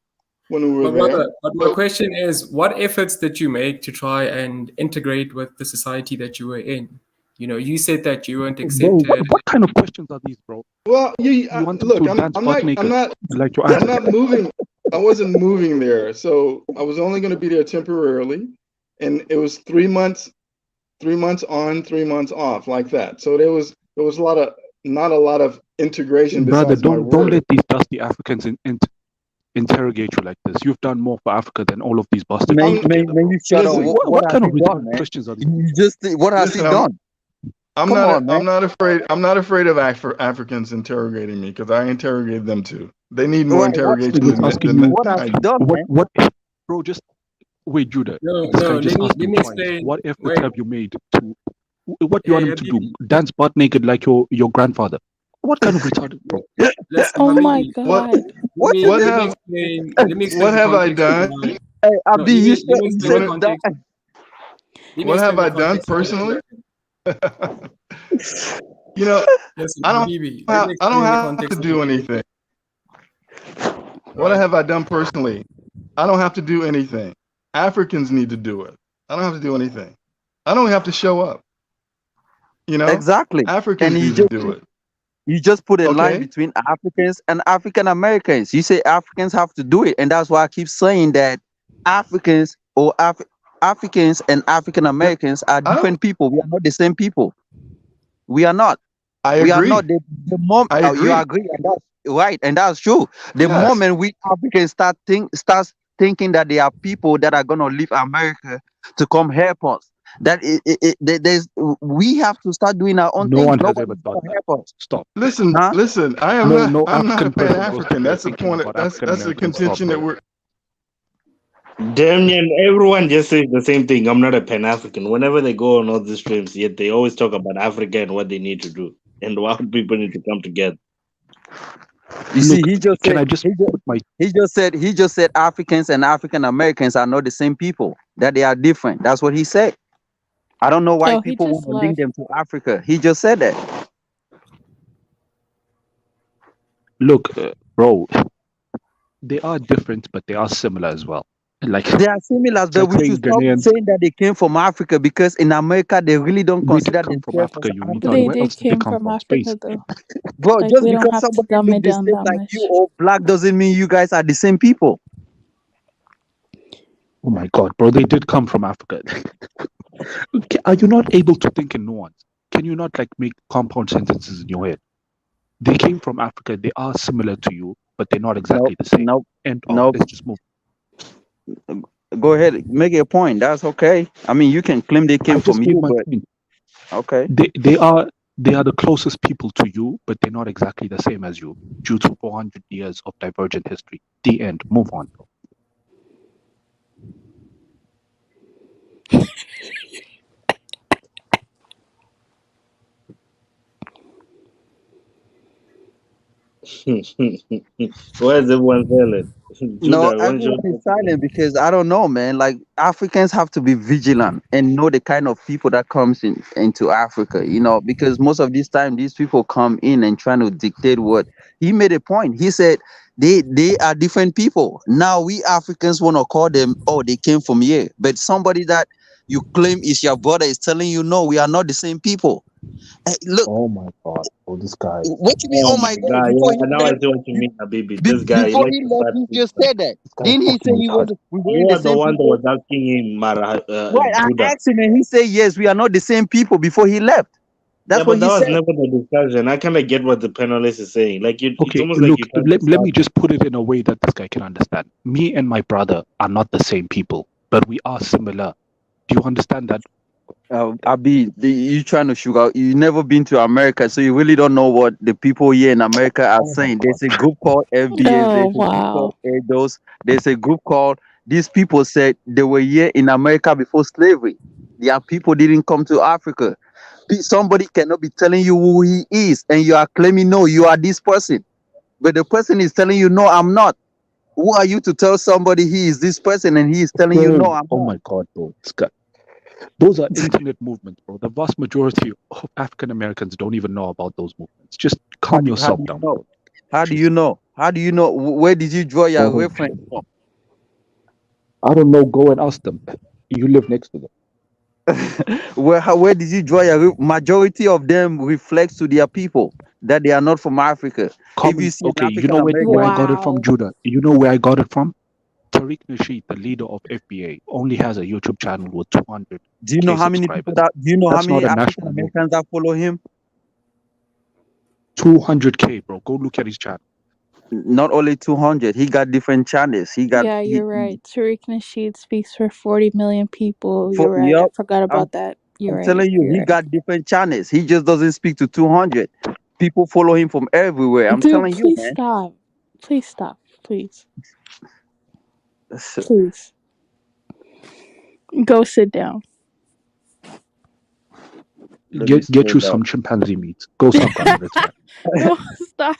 when we were But brother, there. but my question is, what efforts did you make to try and integrate with the society that you were in? You know, you said that you weren't Bro, accepted. what kind of questions are these, bro? Well, You want them look, to dance I'm butt not, naked like your I'm not ancestors? moving. I wasn't moving there, so I was only going to be there temporarily, and it was 3 months, 3 months on, 3 months off, like that. So there was a lot of not a lot of integration Brother, besides my don't work. let these dusty Africans interrogate you like this. You've done more for Africa than all of these bastards Man, put I'm together, bro. you shut up. listen, What, What what has kind he of done, retarded man? questions are these? You just what has he listen. done? Come on, man. I'm not afraid. I'm not afraid of Africans interrogating me because I interrogated them too. They need more Right, what interrogation It's asking you what has I he do. done, man? what, bro, just wait, Judah. No, This guy no, just asked let you me twice. explain. What efforts Wait, have you made to, what do you yeah, want him yeah, to do? Dance butt naked like your grandfather? What kind of retarded, bro? listen, Oh my Habibi, What god. What let you me have explain, what the have I context done? behind. hey No, Abi, let me you explain said the What context. Let me what have explain the I done context behind the personally? question. You know, Listen, I don't Habibi, let me I don't explain the have to context of the do question, anything. What right? have I done personally? I don't have to do anything. Africans need to do it. I don't have to do anything. I don't have to show up. You know, exactly. And Africans need to do it. you just put a line Okay. between Africans and African Americans. You say Africans have to do it, and that's why I keep saying that Africans Africans and African No, Americans are I don't. different people. We are not the same people. We are not. I We are agree. not the moment I you agree. agree, and that's right, and that's true. The Yes. moment we Africans start thinking that there are people that are gonna leave America to come help us, that there's we have to start doing our own No things. one has ever Nobody's thought gonna that. help us, Stop. Listen, huh? listen. No I'm not a African Pan person goes to African. jail That's the thinking point. about That's African the Americans. Stop, contention that bro. we're. Damien, everyone just says the same thing. I'm not a Pan African. Whenever they go on all these streams, yet they always talk about Africa and what they need to do and why people need to come together. You see, Look, can I just put my he just said Africans and African Americans are not the same people. That they are different. That's what he said. I don't know why Oh, he people want just to link left. them to Africa. He just said that. look, bro? They are different, but they are similar as well. Like They are similar, it's but like we should saying stop Ghanaians saying that they came from Africa because in America they really don't they did consider come from themselves as Africa. You retard. They Where Africans. else did did they came come from from? Space. Africa though. Bro, Like just we don't because have to somebody dumb look it the down same that like you much. or black doesn't mean you guys are the same people. Oh my God, bro! They did come from Africa. Are you not able to think in nuance? Can you not like make compound sentences in your head? They came from Africa. They are similar to you, but they're not Nope, exactly the same. nope, End of. nope. Let's just move. Go ahead, make a point. That's okay. I mean, you can claim they I came just from made you, my but point. okay. They are the closest people to you, but they're not exactly the same as you due to 400 years of divergent history. The end. Move on. Why is everyone silent? No, Judah, why don't you everyone is talk silent because I don't know, man. Like Africans have to be vigilant and know the kind of people that comes into Africa, because most of this time these people come in and trying to dictate what he made a point. He said they are different people. Now we Africans want to call them, oh, they came from here. But somebody that you claim is your brother is telling you no, we are not the same people. Look, Oh my god, oh this guy. what you mean? Oh Oh my my God! god, Before he yeah, now I left, see what you mean, Habibi. This guy, he before likes he to left, start he shit, just man. said that. This guy is Didn't he say fucking he was? retarded. We weren't You the are the same one that people. was asking him, Right. I Buddha. asked him, and he said yes. We are not the same people. Before he left, Yeah, that's what but he that was said. never the discussion. I kind of get what the panelist is saying. Like, it's Okay, almost like look, you're trying to let start. me just put it in a way that this guy can understand. Me and my brother are not the same people, but we are similar. Do you understand that? Abi, you trying to sugar? You never been to America, so you really don't know what the people here in America are Oh my saying. god. There's a group called FBS. Oh, There's a group called wow. EDOS. There's a group called. These people said they were here in America before slavery. Their people didn't come to Africa. Somebody cannot be telling you who he is, and you are claiming no, you are this person, but the person is telling you no, I'm not. Who are you to tell somebody he is this person and he is telling you no, Bro, I'm oh not? my god, bro. This guy. Those are internet movements, bro. The vast majority of African Americans don't even know about those movements. Just calm How yourself do you down, know? bro. How do Jesus. you know? How do you know? Where did you draw your Oh, reference from? I don't know. Go and ask them. You live next to them. Where did you draw your majority of them reflects to their people that they are not from Africa. If you Common. see an Okay, you African know where I American, got it from, Wow. Judah? You know where I got it from? Tariq Nasheed, the leader of FBA, only has a YouTube channel with 200K do you know how many people subscribers. that? Do you know how That's not many a African national Americans movement. that follow him? 200K, bro. Go look at his channel. Not only 200. He got different channels. He got Yeah, you're right. Tariq Nasheed speaks for 40 million people. for You're right. I yep. forgot I'm about that. You're I'm right. telling you, You're he right. got different channels. He just doesn't speak to 200. People follow him from everywhere. I'm Dude, telling you, please man. stop. Please stop. Please. Please. Go sit down. Let me Get scroll you down. some chimpanzee meat. Go suck on it. It's fine. No, stop.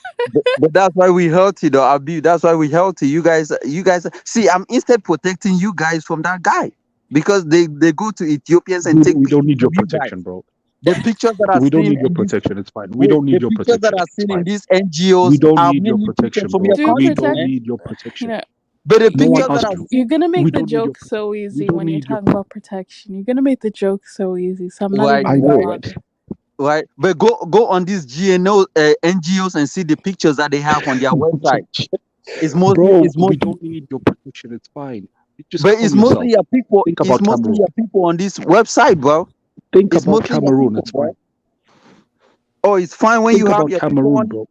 But that's why we healthy though, Abi. That's why we healthy. You guys see, I'm instead protecting you guys from that guy. Because they go to Ethiopians and take We don't pictures need of your you guys. protection, bro. The pictures that are We don't seen need your in this protection. It's fine. We wait, don't the need your pictures that protection. are It's seen in fine. these We NGOs don't are need your mainly pictures protection, from your bro. Dude, We country, don't protect. man. need your You protection. know, But the No one pictures that asked are you. you're gonna We make the don't need your joke protection. so We easy don't when you're need your. talking about protection. You're gonna make the joke so easy. So I'm not right, even I gonna know, right, right? bother. right. But go on these GNO NGOs and see the pictures that they have on their website. It's mostly Bro, it's we mostly don't need your protection. It's fine. Just but calm yourself. Think it's about mostly Cameroon. your people on this website, bro. Think It's about mostly your Cameroon. people, It's bro. fine. Oh, it's fine when you Think have about your people Cameroon, on it. bro.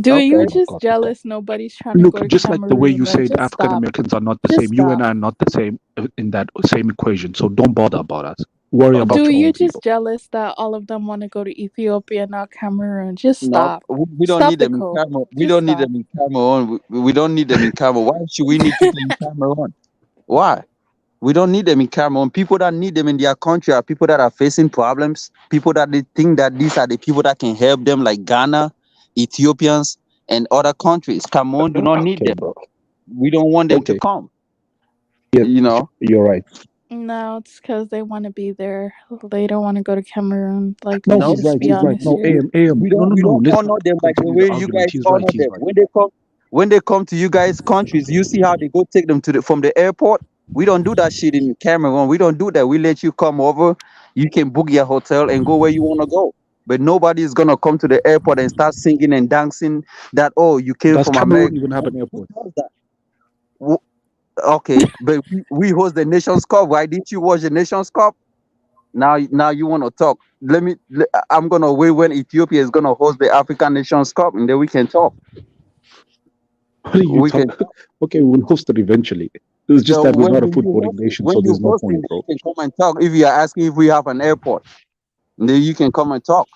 Dude, Oh you're Okay. my just God, this guy. jealous. Nobody's trying to Look, go to just like the way Cameroon. you Like, said just African stop. Americans are not the Just same, you and stop. I are not the same in that same equation. So don't bother about us. Worry about Dude, your you're own just people. jealous that all of them want to go to Ethiopia, not Cameroon. Just No, stop. we don't Stop need the them in code. Cameroon. We Just don't need stop. them in Cameroon. We don't need them in Cameroon. Why should we need people in Cameroon? Why? We don't need them in Cameroon. People that need them in their country are people that are facing problems. People that they think that these are the people that can help them, like Ghana, Ethiopians, and other countries. Cameroon do not need Okay, them. bro. We don't want them to Okay. come. Yes, You know. you're right. No, it's because they want to be there. They don't want to go to Cameroon. Like, No, let's No, he's just right. be He's right. honest No, here. AM. No, no, we no. don't Let's not honor them like the continue the way you argument. guys He's right. honor He's them. right. When they come to you guys' countries, you see how they go take them to from the airport. We don't do that shit in Cameroon. We don't do that. We let you come over. You can book your hotel and go where you want to go. But nobody is gonna come to the airport and start singing and dancing that oh you came Does from Cameroon America. even have Who an airport? does that? Okay, but we host the Nations Cup. Why didn't you watch the Nations Cup? Now you want to talk. I'm gonna wait when Ethiopia is gonna host the African Nations Cup, and then we can talk. What are you We can. talking? Okay, we'll host it eventually. It's just that we're When not a will you footballing host it? nation, When so you there's no host it, point, then bro. you can come and talk. If you are asking if we have an airport, then you can come and talk.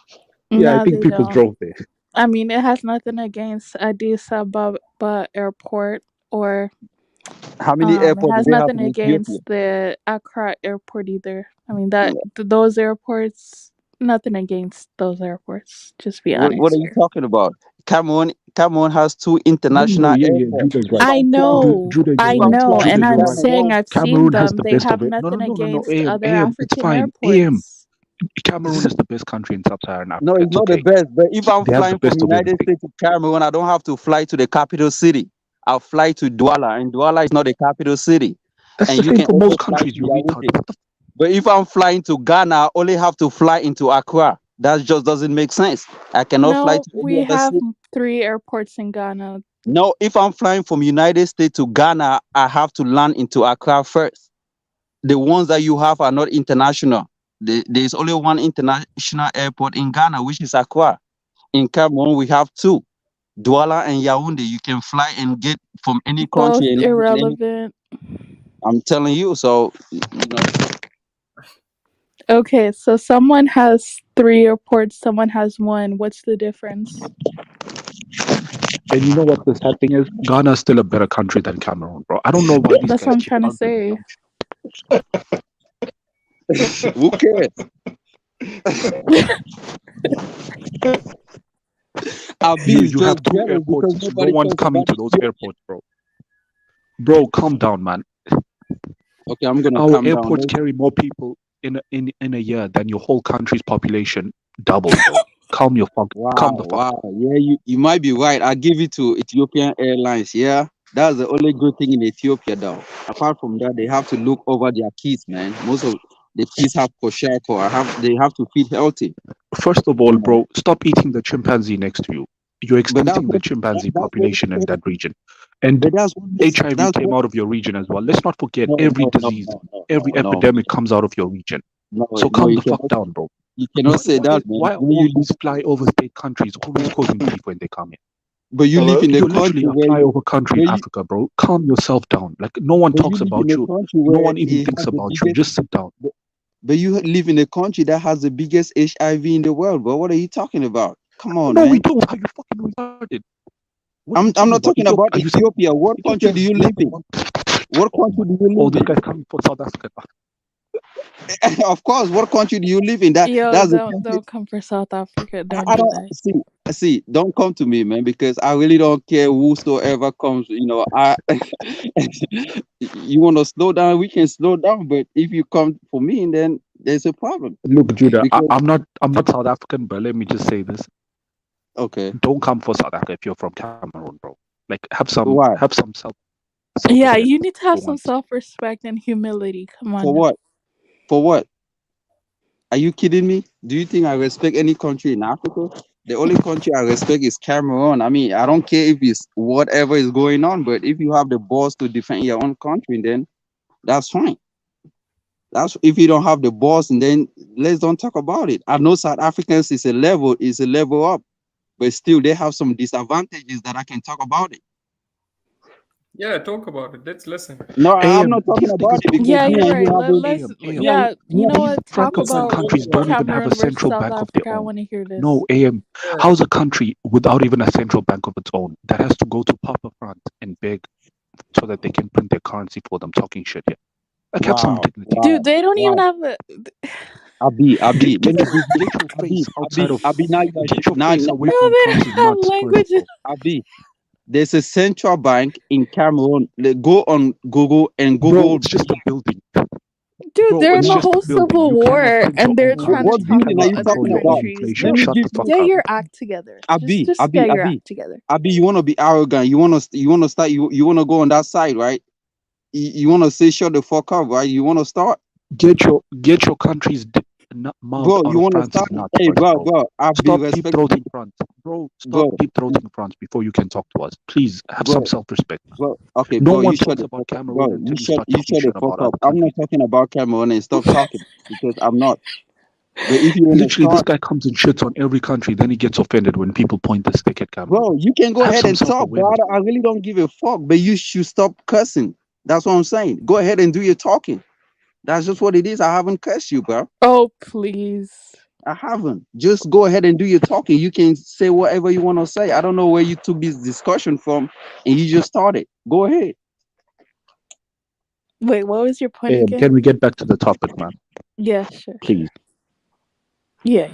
Yeah, I No, think they people don't. drove there. I mean, it has nothing against Addis Ababa Airport or How many it airports do has they have nothing in Ethiopia? against the Accra Airport either. I mean those airports, nothing against those airports. Just be What honest are you here. talking about? Cameroon has two No, international yeah, airports. Judah's right. I know, Judah, you're I right. know, From and Judah, you're I'm right. saying Cameroon. I've seen Cameroon has them. the They best have of it. No, no, nothing no, no, no. against other It's African fine. AM. airports. Cameroon is the best country in sub-Saharan No, Africa. it's It's not the okay. best. But if I'm They have the flying from best of United everything. States to Cameroon, I don't have to fly to the capital city. I'll fly to Douala, and Douala is not the capital city. That's And the you same can for also most fly countries, to you retard. Yaoundé. But if I'm flying to Ghana, I only have to fly into Accra. That just doesn't make sense. I cannot fly No, to any we other have city. 3 airports in Ghana. No, if I'm flying from United States to Ghana, I have to land into Accra first. The ones that you have are not international. There's only one international airport in Ghana, which is Accra. In Cameroon, we have 2, Douala and Yaoundé. You can fly and get from any Both country and land in any. irrelevant. I'm telling you. So, Okay, so someone has 3 airports, someone has 1. What's the difference? And you know what the sad thing is? Ghana is still a better country than Cameroon, bro. I don't know why these That's guys what I'm keep trying to arguing say. about shit. who cares? Abi is You have just 2 jealous because airports. No nobody one's talks coming about to those Ethiopia. airports, bro. Bro, calm down, man. Okay, I'm gonna Our calm down. airports carry more people in a year than your whole country's population double, bro. Calm the fuck Wow. down. Yeah, you might be right. I give it to Ethiopian Airlines. Yeah, that's the only good thing in Ethiopia, though. Apart from that, they have to look over their kids, man. Most of the kids have kwashiorkor. They have to feed healthy. First of all, bro, stop eating the chimpanzee next to you. You're But that's extincting the what chimpanzee that's what population in makes that region. And but that's what makes HIV that's came what out of your region as well. Let's not forget no every no no disease, no no every no no epidemic comes out of your region. no So no calm you the fuck cannot down, bro. you cannot say that, man. Why are When all you these flyover state countries always causing beef when they come in? but you live Hello? in a You're country literally a where flyover country in Africa, bro. Calm yourself down. Like, no one but you talks live about in a you. country No where one even it thinks has the about you. biggest Just sit down. but you live in a country that has the biggest HIV in the world, bro. What are you talking about? Come on, No, we man. don't. Are you fucking retarded? What are you I'm talking not about? talking about Are you saying Ethiopia. What country Ethiopia do is you the live second in? one? What Oh country my do you God. Oh, live this in? guy's coming for South Africa. Of course, what country do you live in? Yo, That's the country. don't come for South Africa. Don't I do don't that. see. Don't come to me, man, because I really don't care whosoever comes. I you want to slow down, we can slow down. But if you come for me, then there's a problem. Look, Judah, Because I'm not South African, but let me just say this: okay, don't come for South Africa if you're from Cameroon, bro. Like, why? have some Yeah, self-respect you need to have for some once. self-respect and humility. Come For on now. what? For what? Are you kidding me? Do you think I respect any country in Africa? The only country I respect is Cameroon. I mean, I don't care if it's whatever is going on, but if you have the balls to defend your own country, then that's fine. That's if you don't have the balls, and then let's don't talk about it. I know South Africans is a level up, but still they have some disadvantages that I can talk about it. Yeah, talk about it. Let's listen. No, I'm not talking These about niggas it don't because even Yeah, have me a you're and you right. central Let, haven't. let's AM. yeah, you know These what? Talk francophone about countries don't even have a Cameroon versus central South bank of their Africa. I own. want to hear this. No, AM. How's a country without even a central bank of its own that has to go to Papa France and beg so that they can print their currency for them? Talking shit here. Like, have some dignity. Dude, they don't even Wow. have a Abi, let me Get give you your face outside of Abi, now you are get your now, face now, away bro, from they France's have nuts first, languages. bro. Abi. There's a central bank in Cameroon. Go on Google and Bro, Google. it's just a building. Dude, Bro, they're it's in a just a whole building. civil You cannot war print your and own they're trying to currency. What You talk building are cannot about you other talking control your own about? countries. inflation. Let me Just Shut give the fuck get up. your act together. Abi, Just Abi, get your Abi, act together. Abi. You want to be arrogant? You want to start? You want to go on that side, right? You want to say shut the fuck up, right? You want to start, Get your country's mouth bro. out You of want to France's start? nuts Hey, first, bro, bro. Abi, Stop deep respect, throating France, bro. Stop bro, deep throating France before you can talk to us. Please have some bro, self-respect. bro. Okay, No bro. one You shut talks the about fuck up, Cameroon bro. until you start You talking shut the shit fuck about up. other I'm not countries. talking about Cameroon and stop talking because I'm not. But if you want to Literally, this start. guy comes and shits on every country, then he gets offended when people point the stick at Cameroon. Bro, you can go Have ahead some and talk, bro. self-awareness. I really don't give a fuck, but you should stop cussing. That's what I'm saying. Go ahead and do your talking. That's just what it is. I haven't cussed you, bro. Oh, please. I haven't. Just go ahead and do your talking. You can say whatever you want to say. I don't know where you took this discussion from and you just started. Go ahead. Wait, what was your point again? Can we get back to the topic, man? Yeah, sure. Please. Yeah.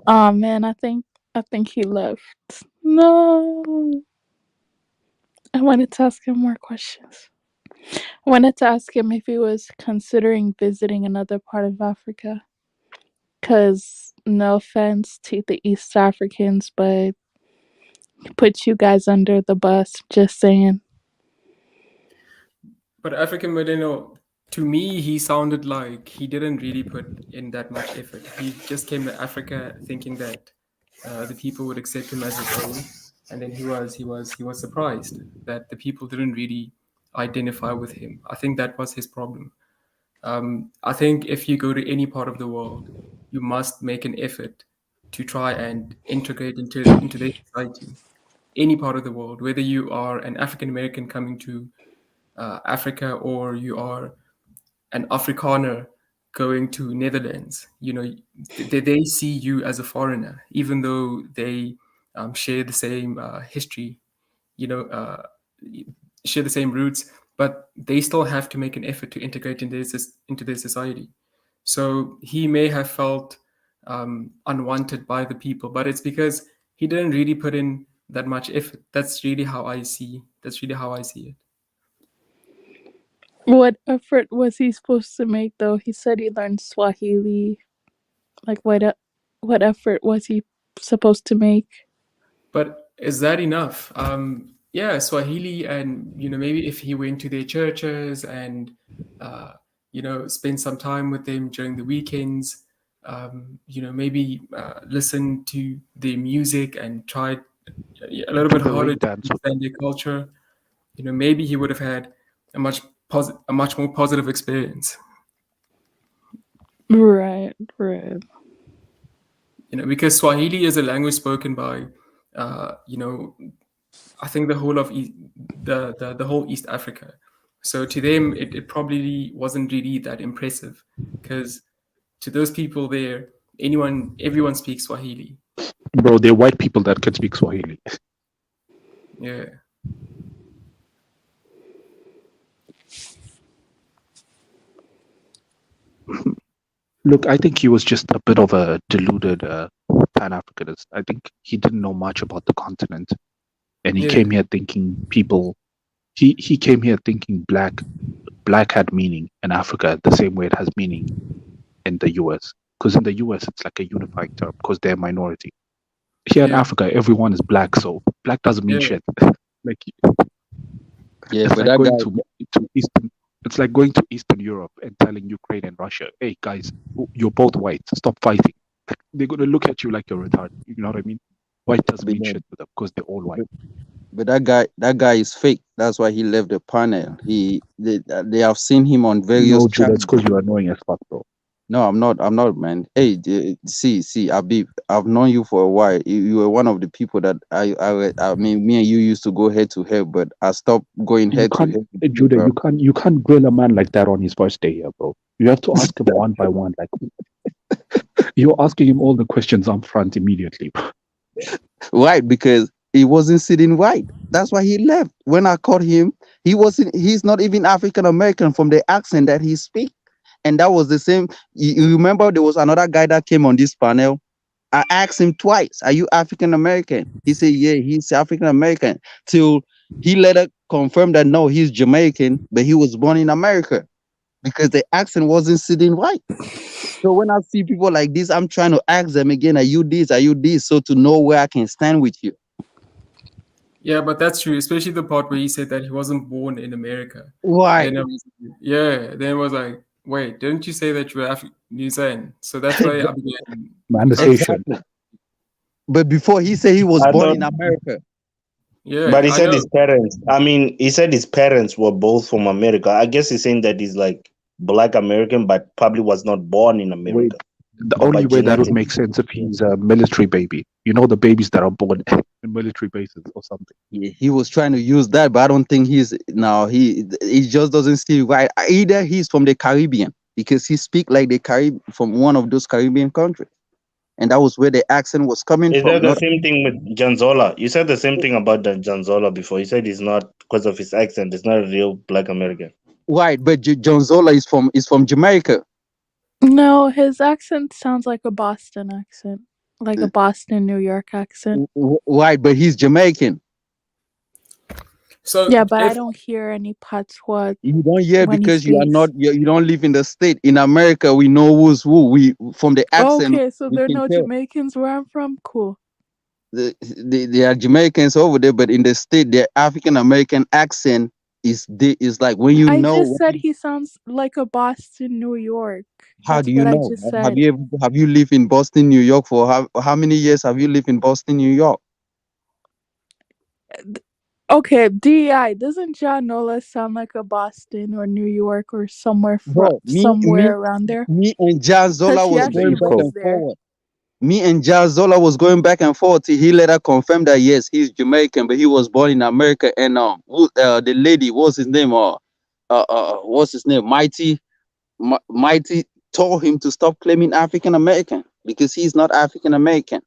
Oh man, I think he left. No. I wanted to ask him more questions. I wanted to ask him if he was considering visiting another part of Africa. Cause no offense to the East Africans, but put you guys under the bus. Just saying. But African Millennial, to me, he sounded like he didn't really put in that much effort. He just came to Africa thinking that the people would accept him as his own, and then he was surprised that the people didn't really identify with him. I think that was his problem. I think if you go to any part of the world, you must make an effort to try and integrate into their society. Any part of the world, whether you are an African American coming to Africa or you are an Afrikaner going to Netherlands, they see you as a foreigner, even though they share the same history, you know, share the same roots, but they still have to make an effort to integrate into their society. So he may have felt unwanted by the people, but it's because he didn't really put in that much effort. That's really how I see. That's really how I see it. What effort was he supposed to make though? He said he learned Swahili. Like what effort was he supposed to make? But is that enough? Yeah, Swahili, and maybe if he went to their churches and spend some time with them during the weekends, maybe listen to their music and try a little bit The harder ring to dance. understand their culture. Maybe he would have had a much more positive experience. Right. Because Swahili is a language spoken by, I think the whole of the whole East Africa. So to them, it probably wasn't really that impressive, because to those people there, everyone speaks Swahili. Bro, they're white people that can speak Swahili. Yeah. Look, I think he was just a bit of a deluded Pan-Africanist. I think he didn't know much about the continent, and he Yeah. came here thinking he came here thinking black had meaning in Africa the same way it has meaning in the US. Because in the US it's like a unifying term because they're a minority. Here in Yeah. Africa, everyone is black, so black doesn't mean Yeah. shit. Like Yeah, it's but like that going guy, to Eastern. It's like going to Eastern Europe and telling Ukraine and Russia, "Hey guys, you're both white. Stop fighting." They're gonna look at you like you're retarded. You know what I mean? White doesn't mean but, shit to them because they're all white. but that guy is fake. That's why he left the panel. They have seen him on various No, Judah, it's channels. because you're annoying as fuck, bro. No, I'm not, man. Hey, see, Abib, I've known you for a while. You were one of the people that I mean, me and you used to go head to head, but I stopped going You head to can't, head with you, Judah. bro. You can't grill a man like that on his first day here, bro. You have to ask him one by one. Like you're asking him all the questions up front immediately. Right, because he wasn't sitting right. That's why he left. When I caught him, he's not even African American from the accent that he speaks. And that was the same. You remember there was another guy that came on this panel. I asked him twice, "Are you African American?" He said, "Yeah, he's African American." Till he later confirmed that no, he's Jamaican, but he was born in America because the accent wasn't sitting right. So when I see people like this, I'm trying to ask them again, "Are you this? Are you this?" So to know where I can stand with you. Yeah, but that's true, especially the part where he said that he wasn't born in America. Why? Then it was like, wait, didn't you say that you were New Zealand? So that's why I began. Man, the station. Exactly. But before he said he was I born thought, in America. Yeah, but he I said know. his parents. I mean, he said his parents were both from America. I guess he's saying that he's like Black American, but probably was not born in Wait, America. the But by only way that would genetics. make sense if he's a military baby. You know, the babies that are born in military bases or something. Yeah, he was trying to use that, but I don't think he just doesn't see right. Either he's from the Caribbean because he speak like the from one of those Caribbean countries, and that was where the accent was coming Is that from. the Not same thing with Janzola? You said the same thing about the Janzola before. You said he's not, because of his accent, he's not a real Black American. right, but John Zola is from Jamaica. No, his accent sounds like a Boston accent. Like a Boston, New York accent. Right, but he's Jamaican. So Yeah, but I if don't hear any patois You don't hear when he because you are speaks. not you don't live in the state. In America, we know who's who. We from the accent Okay, so we there are can no tell. Jamaicans where I'm from? Cool. They are Jamaicans over there, but in the state, their African American accent is like when you I know just said he sounds like a Boston, New York. how That's do you what I know? just said. Have you lived in Boston, New York for how many years have you lived in Boston, New York? Okay, DI, doesn't John Nola sound like a Boston or New York or Bro, somewhere around there? me and John Because Zola he was actually going back lives and there. forward. Me and John Zola was going back and forth till he later confirmed that yes, he's Jamaican, but he was born in America. And the lady, what's his name? What's his name? Mighty told him to stop claiming African American because he's not African American.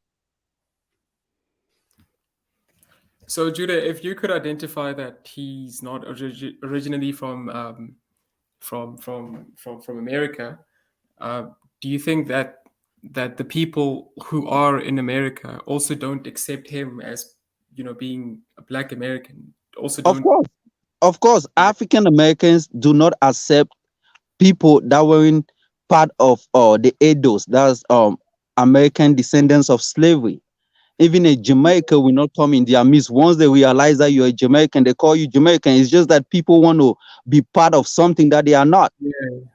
So Judah, if you could identify that he's not originally from America, do you think that the people who are in America also don't accept him as being a Black American? Also Of don't. course, African Americans do not accept people that were in part of the Edos, that's American descendants of slavery. Even a Jamaica will not come in their midst. Once they realize that you're a Jamaican, they call you Jamaican. It's just that people want to be part of something that they are not.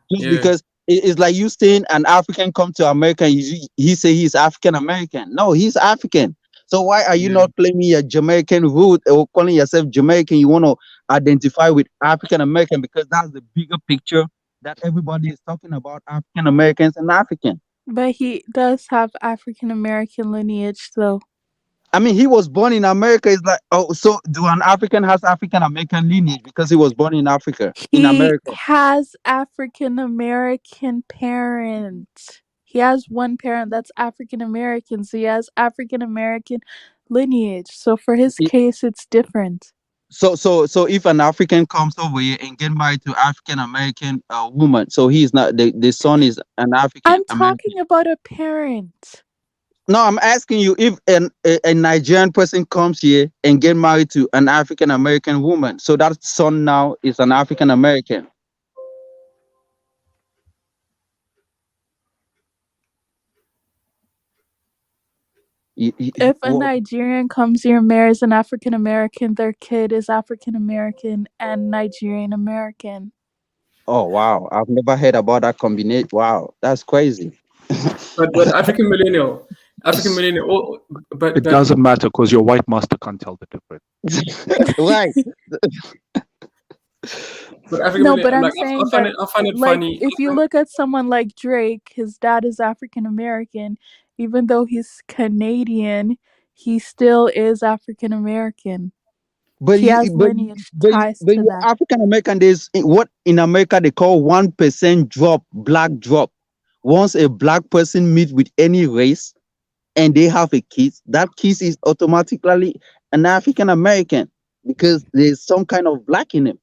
Just Yeah. because it's like you saying an African come to America, he say he's African American. No, he's African. So why are you Yeah. not claiming your Jamaican root or calling yourself Jamaican? You want to identify with African American because that's the bigger picture that everybody is talking about, African Americans and African. But he does have African American lineage, though. I mean, he was born in America. It's like, oh, so do an African has African American lineage because he was born in Africa, in He America? has African American parents. He has one parent that's African American, so he has African American lineage. So for his It- case, it's different. so if an African comes over here and get married to African American woman, so he's not the son is an African I'm American. talking about a parent. No, I'm asking you if a Nigerian person comes here and get married to an African American woman, so that son now is an African American. If a Nigerian comes here and marries an African American, their kid is African American and Nigerian American. Oh wow, I've never heard about that combination. Wow, that's crazy. But African millennial, but It doesn't matter because your white master can't tell the difference. Right. but African No, millennial, but I'm like saying I that, find it like, funny. if you look at someone like Drake, his dad is African American. Even though he's Canadian, he still is African American. But He you, has lineage ties but to you're that. African American. There's what in America they call 1% drop, black drop. Once a black person meets with any race and they have a kid, that kid is automatically an African American because there's some kind of black in him.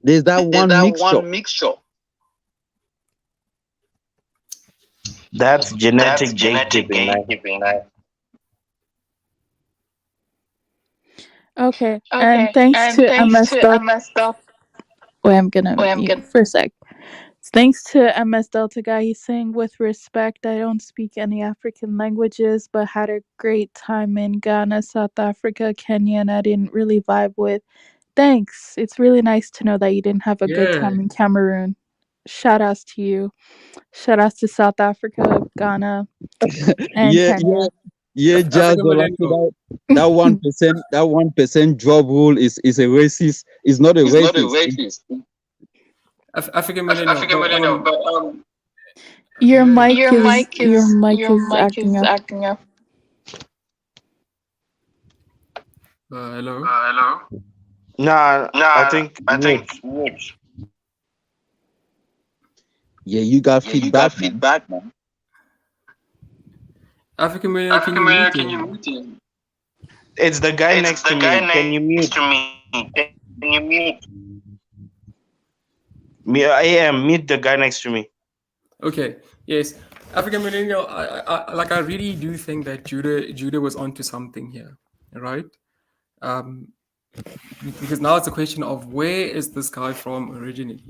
There's that one mixture. That's genetic gatekeeping, man. Okay, and thanks to MS Delta. Wait, I'm gonna mute for a sec. Thanks to MS Delta guy, he's saying, with respect, I don't speak any African languages, but had a great time in Ghana, South Africa, Kenya, and I didn't really vibe with. Thanks. It's really nice to know that you didn't have a good Yeah. time in Cameroon. Shout outs to you. Shout outs to South Africa, Ghana, and Yeah, Kenya. Jazz. African millennial. That 1% drop rule is a racist. It's not a racist. African millennial, but Your yeah. mic is acting up. Hello. Nah, I think mute. Yeah, you got feedback, man. African millennial, can you mute him? It's the guy next to me. Can you mute? Me, I am mute the guy next to me. Okay. Yes. African millennial. I really do think that Judah was onto something here, right? Because now it's a question of where is this guy from originally,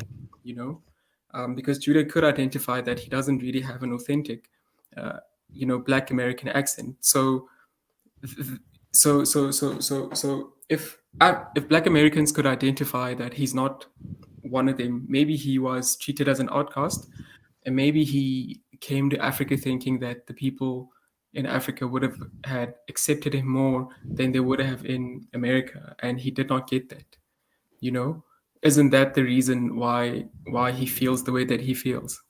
you know? Because Judah could identify that he doesn't really have an authentic, Black American accent. So So if Black Americans could identify that he's not one of them, maybe he was treated as an outcast, and maybe he came to Africa thinking that the people in Africa would have had accepted him more than they would have in America, and he did not get that. You know, isn't that the reason why he feels the way that he feels?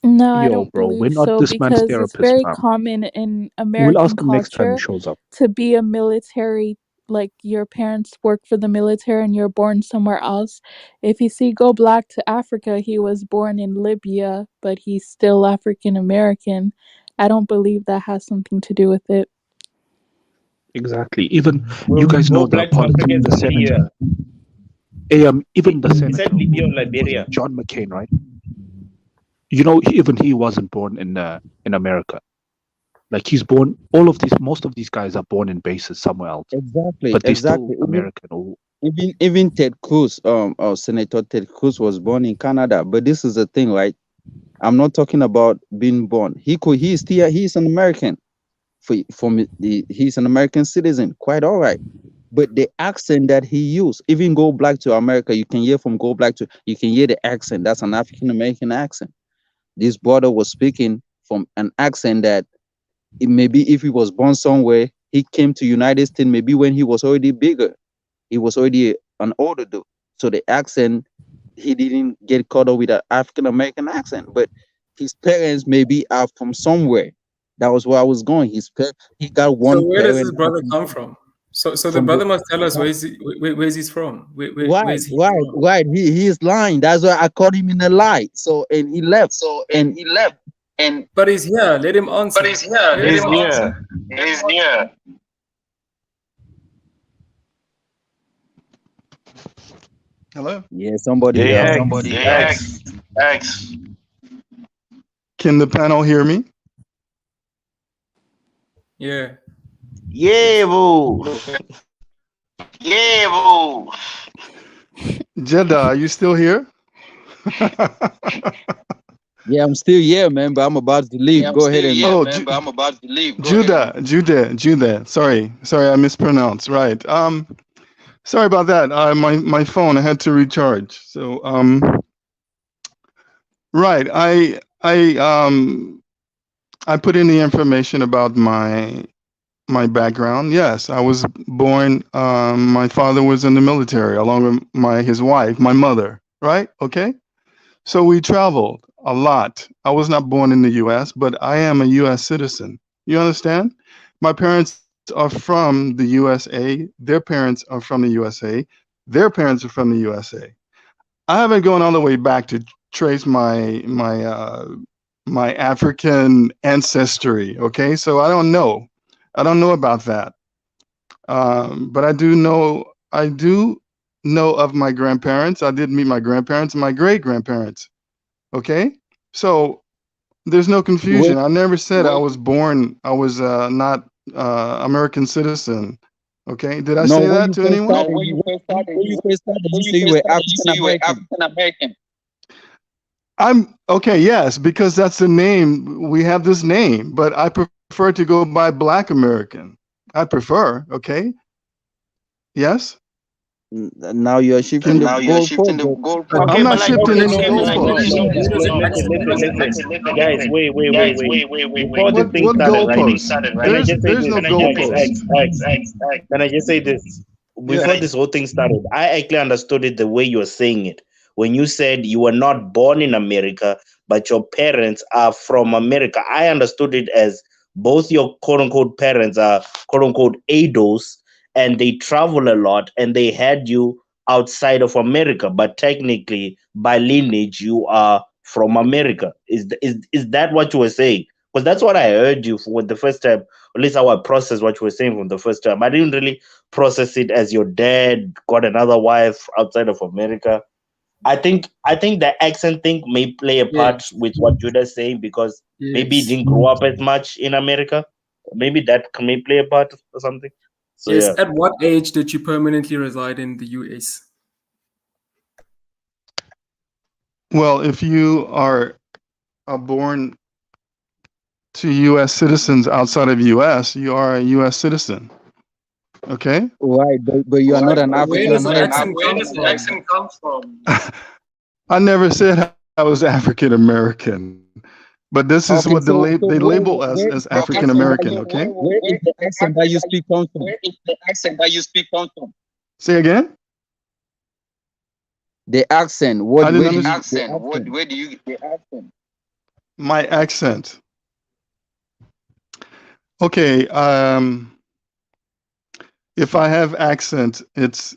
No, I Yo, don't bro, we're believe not so this man's because it's therapist, very fam. common in We'll American ask him next time he culture shows up. to be a military, like your parents work for the military and you're born somewhere else. If you see go back to Africa, he was born in Libya, but he's still African American. I don't believe that has something to do with it. Exactly. Even you When we guys go know the black to politics, Africa, the it's senator. Libya. Even the He said senator, Libya or was it Liberia. John McCain, right? You know, even he wasn't born in America. Like he's born. Most of these guys are born in bases somewhere else, Exactly, but they still exactly. American. Or Even Ted Cruz, Senator Ted Cruz was born in Canada. But this is the thing, right? I'm not talking about being born. He's an American. He's an American citizen. Quite all right. But the accent that he used, even Go Black to America, you can hear from Go Black to you can hear the accent. That's an African American accent. This brother was speaking from an accent that maybe if he was born somewhere, he came to United States maybe when he was already bigger. He was already an older dude. So the accent, he didn't get caught up with an African American accent, but his parents maybe are from somewhere. That was where I was going. He got So one where does this parent brother come from? So the from the brother must tell us where's he's from. right, Where's he right, from? right. He is lying. That's why I caught him in a lie. So and he left. And And But he's here. Let him but answer. he's here. Let him He's answer. here. He's here. Hello? yeah, somebody Yeah, else. somebody else. X. Can the panel hear me? Yeah. Yeah, boo. Yeah, boo. Jeddah, are you still here? Yeah, I'm still here, man, but I'm about to leave. Yeah, I'm Go ahead still and here, man, but I'm about to leave. Go ahead. Judah. Sorry, I mispronounced. Right. Sorry about that. My phone, I had to recharge. So right. I put in the information about my background. Yes, I was born. My father was in the military, along with his wife, my mother. Right. Okay. So we traveled a lot. I was not born in the U.S., but I am a U.S. citizen. You understand? My parents are from the USA. Their parents are from the USA. Their parents are from the USA. I haven't gone all the way back to trace my African ancestry. Okay, so I don't know. I don't know about that. But I do know. I do know of my grandparents. I did meet my grandparents and my great grandparents. Okay, so there's no wait. confusion. I never said I was born. I was not American citizen. Okay, did I No, say when that you to first anyone? No, started, when you first started, when you you say you first were started, you African say you were American. African American. I'm okay. Yes, because that's the name. We have this name, but I prefer to go by Black American. I prefer. Okay. Yes. Now you're shifting Can the Now you're shifting goalpost, the but goalpost. I'm Okay, not but like, shifting okay, any no, no, no, no, goalposts. no, Let his listen, accent. Let his listen, accent. guys, wait. Before this What thing started, right? goalposts? Can I just say There's this? no goalposts. X. Can I just say this? Yeah. Before this whole thing started, I actually understood it the way you were saying it. When you said you were not born in America, but your parents are from America, I understood it as both your quote unquote parents are quote unquote ADOS and they travel a lot and they had you outside of America, but technically by lineage you are from America. Is that what you were saying? Because that's what I heard you for the first time. At least how I processed what you were saying from the first time. I didn't really process it as your dad got another wife outside of America. I think the accent thing may play a Yeah. part with what Judah's saying because maybe he Yes. didn't grow up as much in America. Maybe that may play a part or something. So Yes. yeah. At what age did you permanently reside in the US? Well, if you are born to U.S. citizens outside of U.S., you are a U.S. citizen. Okay. Right, but you are not an Where African does the American. accent come from? I never said I was African American, but this is Okay, what so they where label us where as is the African accent that American. you Okay. where is the accent that you speak comes from? Say again. The accent. I didn't Where do understand. you the accent? My accent. Okay. If I have accent, it's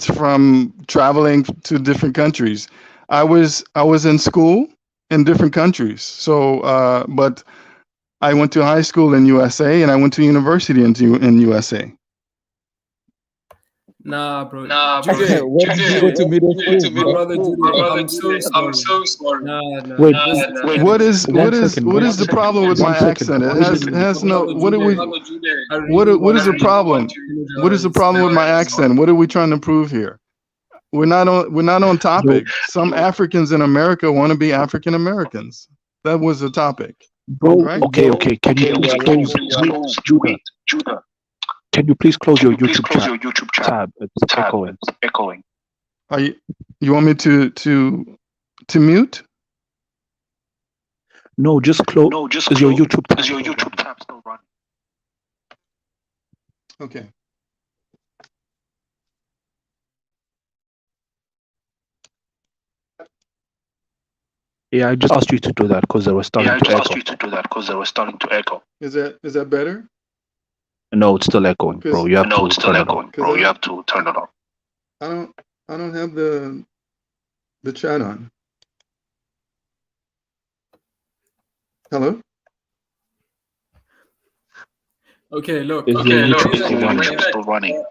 from traveling to different countries. I was in school in different countries. So, but I went to high school in USA and I went to university in USA. Nah, bro. Jude, Where did you go to middle school, my bro? brother Jude, I'm so sorry. Nah, nah. Wait, What is one second. what is the problem with my 1 second. accent? It has no. Brother What are we? Jude, I really What want is the to problem? What is the apologize. problem with my accent? What are we trying to prove here? We're not on topic. Some Africans in America want to be African Americans. That was the topic, Bro, right? okay. Can you please close, Judah? Can you please close your YouTube tab? It's echoing. Are you want me to mute? No, just close. Is your YouTube tab still running? Okay. Yeah, I just asked you to do that because they were starting to echo. Is that better? No, it's still echoing, bro. You have to turn it off. I don't have the chat on. Hello? Okay, look. Is your YouTube still running?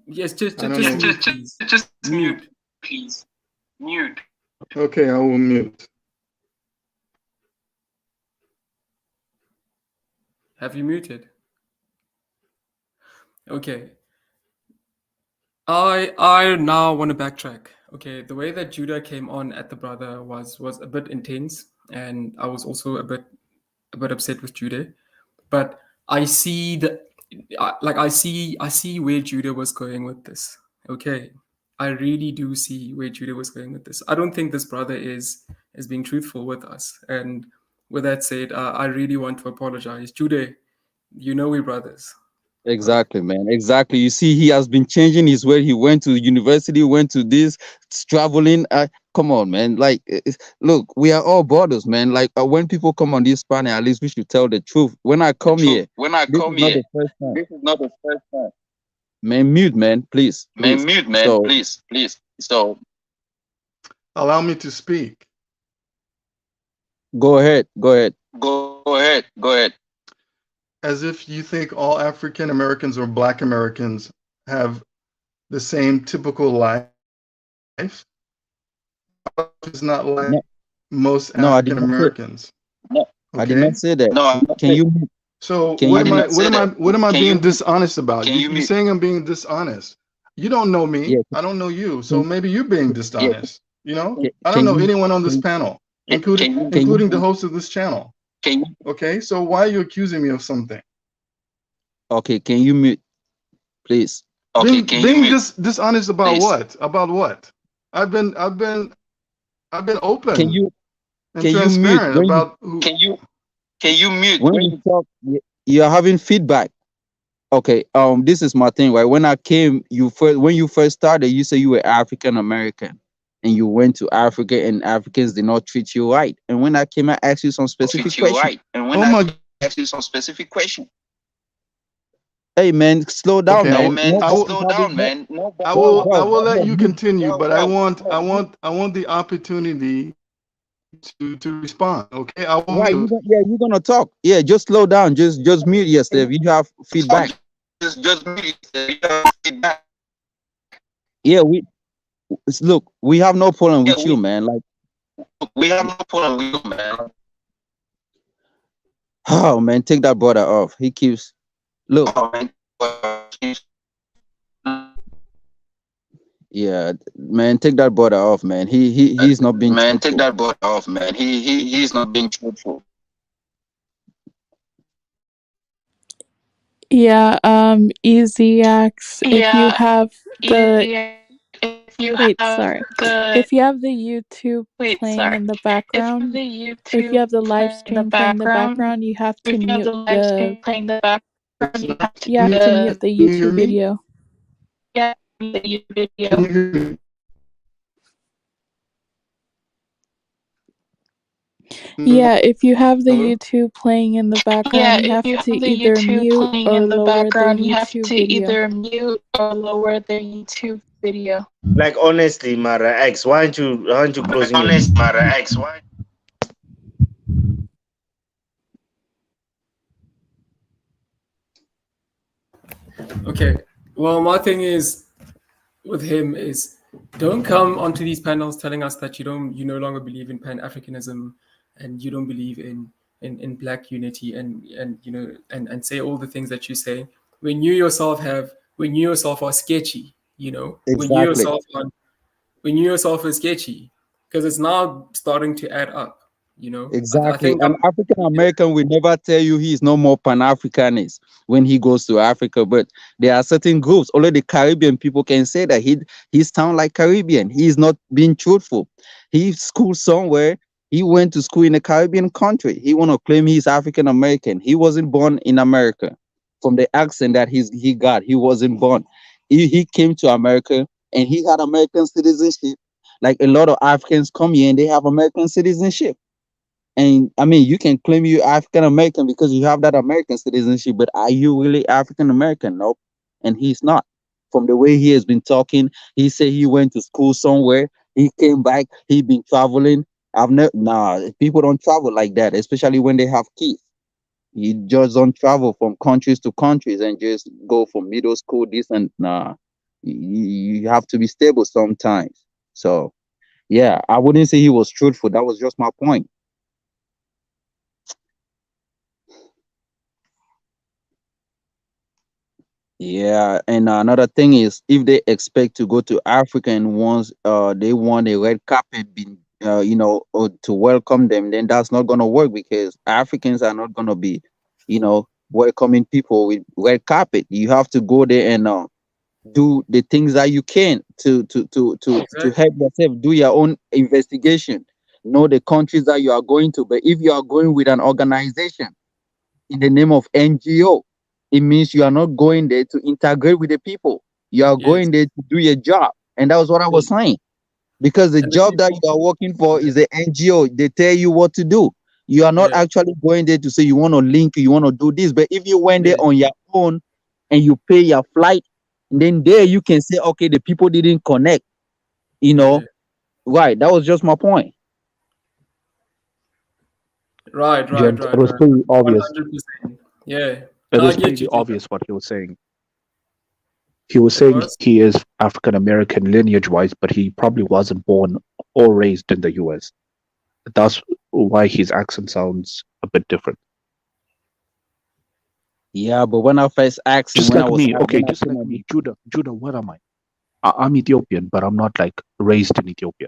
Yes, just I don't know. mute, please. Just mute, please. Mute. Okay, I will mute. Have you muted? Okay. I now want to backtrack. Okay, the way that Judah came on at the brother was a bit intense, and I was also a bit upset with Judah. But I see I see where Judah was going with this. Okay, I really do see where Judah was going with this. I don't think this brother is being truthful with us. And with that said, I really want to apologize, Judah. You know we're brothers. Exactly, man. Exactly. You see, he has been changing his way. He went to university, went to this, traveling. Come on, man. Like, look, we are all brothers, man. Like, when people come on this panel, at least we should tell the truth. When I come here, this is not the first time. Man, mute, man, please. So, Allow me to speak. go ahead. As if you think all African Americans or Black Americans have the same typical life. It's not like most African Americans. I did not say that. Can you? So Can what you- am I being dishonest about? You're saying I'm being dishonest. You don't know me. Yeah. I don't know you. So maybe you're being dishonest. You know? Can- I don't can know you- anyone on this panel, including the host of this channel. Okay, so why are you accusing me of something? Okay, can you mute, please? Being dishonest about what? About what? I've been open Can you and can you mute transparent when you- about who. when you talk? You are having feedback. Okay, this is my thing, right? When I came, when you first started, you said you were African American, and you went to Africa, and Africans did not treat you right. And when I came, I asked you some specific questions. Oh my Hey, man, slow down, Okay, man. I will let you continue, but I want the opportunity to respond. Okay, I will Right, mute. you're gonna talk. Yeah, just slow down. Just mute yourself. You have feedback. Yeah, look. We have no problem with you, man. Like, oh man, take that brother off. He keeps look. Yeah, man, take that border off, man. He's not being Man, take truthful. that boy off, man. He's not being truthful. Yeah, Easy if you Yeah, have the easy. If you wait, have sorry. the If you have the YouTube wait, playing sorry. in the If you have background, the or if you YouTube have the live playing in the stream playing in the background, background, you have or to if you have mute the live the stream playing in the background, you have to mute the Can you hear YouTube me? video. yeah, the YouTube Can video. you hear me? Yeah, if you have the Hello? YouTube playing in the Yeah, background, you if have you to have the either YouTube mute playing or in the lower the background, you have YouTube to video. either mute or lower the YouTube video. Like honestly, Mara X, why aren't you Like, closing your honest, Mara X, why? Okay. Well, my thing is with him is don't come onto these panels telling us that you no longer believe in Pan-Africanism and you don't believe in black unity and and say all the things that you say when you yourself are sketchy, Exactly. when you yourself are sketchy, because it's now starting to add up. I Exactly. think An African American will never tell you he's no more Pan Africanist when he goes to Africa. But there are certain groups, only the Caribbean people can say that he sound like Caribbean. He is not being truthful. He schooled somewhere. He went to school in a Caribbean country. He wanna claim he's African American. He wasn't born in America. From the accent that he got, he wasn't born. He came to America and he had American citizenship. Like a lot of Africans come here and they have American citizenship. And I mean, you can claim you're African American because you have that American citizenship, but are you really African American? Nope. And he's not. From the way he has been talking, he said he went to school somewhere. He came back. He been traveling. I've never. Nah, people don't travel like that, especially when they have kids. You just don't travel from countries to countries and just go from middle school this and nah. You have to be stable sometimes. So yeah, I wouldn't say he was truthful. That was just my point. Yeah, and another thing is if they expect to go to Africa and once they want a red carpet being to welcome them, then that's not gonna work because Africans are not gonna be, welcoming people with red carpet. You have to go there and do the things that you can to exactly. help yourself do your own investigation, know the countries that you are going to. But if you are going with an organization in the name of NGO, it means you are not going there to integrate with the people. You are Yes, going there to do your job. And that was what I was yes. saying. Because the And the job that people, you are working for is the NGO. They tell you what to do. You are not yeah, actually going there to say you want to link, you want to do this. But if you went there yeah, on your own and you pay your flight, then there you can say, okay, the people didn't connect, you know. yeah. Right. That was just my point. Right, right, James, it right, was right. pretty obvious. 100%. Yeah. It No, I was get pretty you, Tito. obvious what he was saying. He was It saying was? he is African American lineage wise, but he probably wasn't born or raised in the US. That's why his accent sounds a bit different. Yeah, but when I first asked him, Just when I like was me, okay, when I just came like on me, Judah, what am I? I'm Ethiopian, but I'm not like raised in Ethiopia.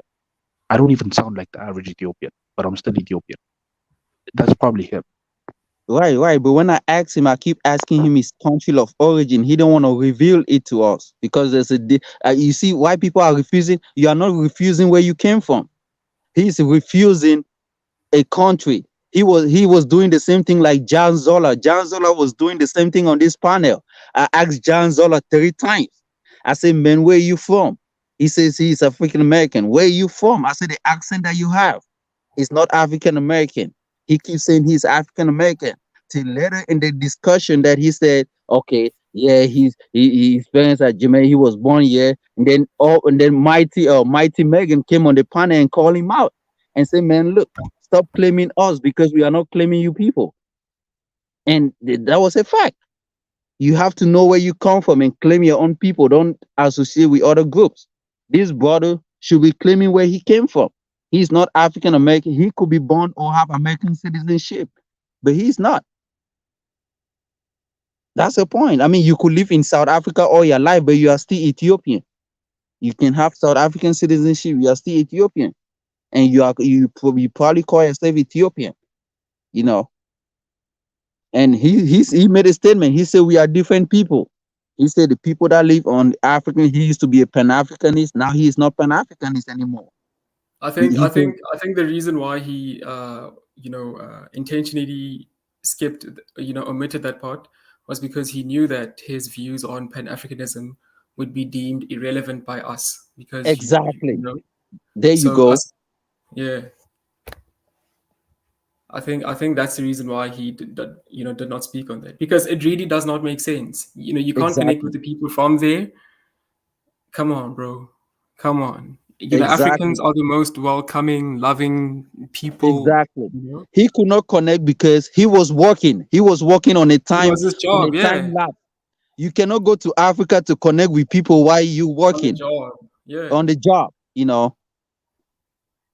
I don't even sound like the average Ethiopian, but I'm still Ethiopian. That's probably him. right, right. But when I ask him, I keep asking him his country of origin. He don't want to reveal it to us because you see why people are refusing. You are not refusing where you came from. He's refusing a country. He was doing the same thing like John Zola. John Zola was doing the same thing on this panel. I asked John Zola 3 times. I said, "Man, where you from?" He says he's African American. Where you from? I said, "The accent that you have is not African American." He keeps saying he's African American. Till later in the discussion that he said, "Okay, yeah, his parents are Jamaican. He was born here." And then Mighty Megan came on the panel and called him out and said, "Man, look, stop claiming us because we are not claiming you people." And that was a fact. You have to know where you come from and claim your own people. Don't associate with other groups. This brother should be claiming where he came from. He's not African American. He could be born or have American citizenship, but he's not. That's the point. I mean, you could live in South Africa all your life, but you are still Ethiopian. You can have South African citizenship. You are still Ethiopian, and you probably call yourself Ethiopian. You know, and he made a statement. He said we are different people. He said the people that live on African. He used to be a Pan Africanist. Now he is not Pan Africanist anymore. I He, think he I said think I think the reason why he intentionally skipped, omitted that part, was because he knew that his views on Pan Africanism would be deemed irrelevant by us because exactly. There you so go. us, yeah. I think that's the reason why he did not speak on that, because it really does not make sense. You can't connect with Exactly. the people from there. Come on, bro. Come on. Africans Exactly. are the most welcoming, loving people. Exactly. He could not connect because he was working. He was working It was his job, time yeah, lapse. You cannot go to Africa to connect with people while you on the working job, yeah. on the job. You know.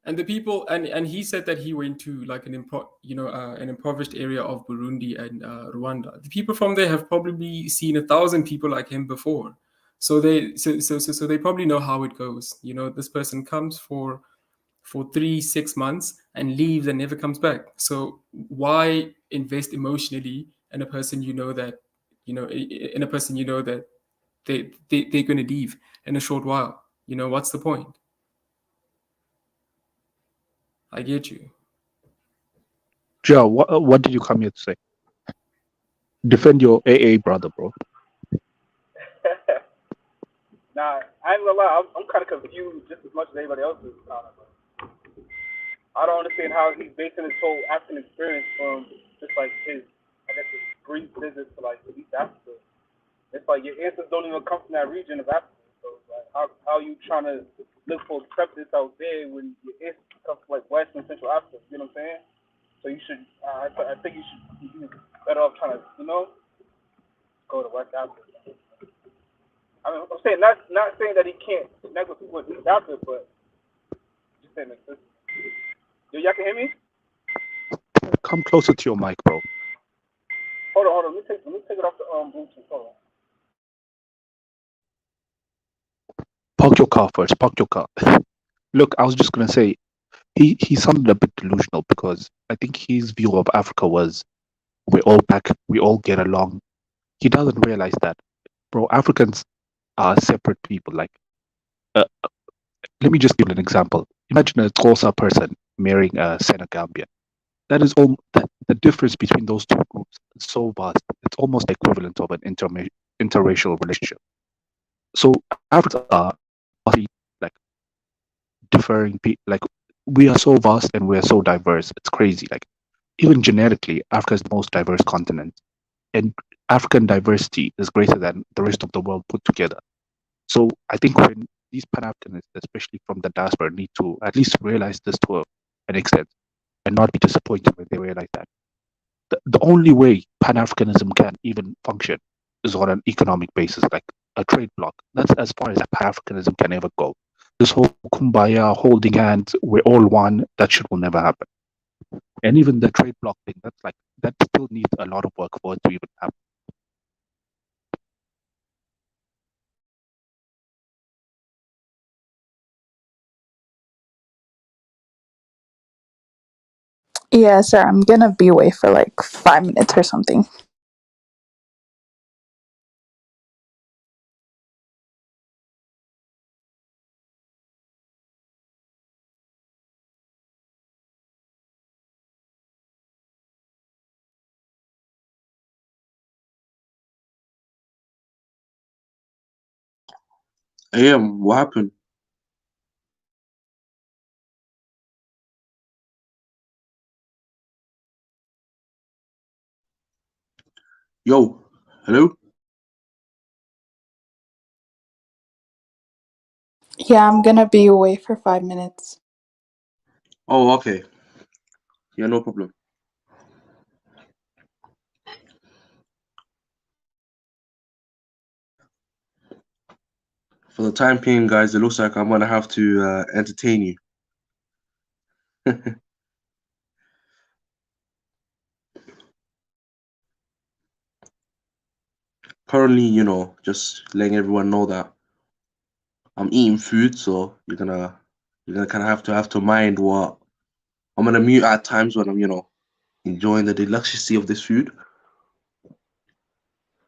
And the people, and he said that he went to like an impoverished area of Burundi and Rwanda. The people from there have probably seen 1,000 people like him before, so they probably know how it goes. This person comes for 3 6 months and leaves and never comes back. So why invest emotionally in a person in a person that they're going to leave in a short while? What's the point? I get you. Joe, what did you come here to say? Defend your AA brother, bro. Nah, I ain't gonna lie. I'm kind of confused just as much as everybody else is. I don't understand how he's basing his whole African experience from just like his, I guess, his brief visit to like East Africa. It's like your ancestors don't even come from that region of Africa. So it's like, how you trying to look for acceptance out there when your ancestors come from like West and Central Africa? You know what I'm saying? So you should, I think you should be better off trying to, go to West Africa. I mean, I'm saying not saying that he can't connect with people in East Africa, but just saying that. Yo, y'all can hear me? Come closer to your mic, bro. Hold on. Let me take it off the Bluetooth. Hold on. Park your car first. Park your car. Look, I was just gonna say he sounded a bit delusional because I think his view of Africa was we're all back, we all get along. He doesn't realize that, bro. Africans are separate people. Like, uh, let me just give an example. Imagine a Xhosa person marrying a Senegambian. That is all. That the difference between those two groups is so vast. It's almost equivalent of an interracial relationship. So Africans are like differing. Like we are so vast and we are so diverse. It's crazy. Like even genetically, Africa is the most diverse continent, and African diversity is greater than the rest of the world put together. So I think when these Pan-Africanists, especially from the diaspora, need to at least realize this to an extent and not be disappointed when they realize that. The only way Pan-Africanism can even function is on an economic basis, like a trade bloc. That's as far as Pan-Africanism can ever go. This whole kumbaya, holding hands, we're all one, that shit will never happen. And even the trade bloc thing, that still needs a lot of work for it to even happen. Yeah, sir, I'm gonna be away for like 5 minutes or something. AM, what happened? Yo, hello? Yeah, I'm gonna be away for 5 minutes. Oh, okay. Yeah, no problem. For the time being, guys, it looks like I'm gonna have to entertain you. Currently, just letting everyone know that I'm eating food, so you're gonna kind of have to mind what I'm gonna mute at times when I'm enjoying the deluxity of this food.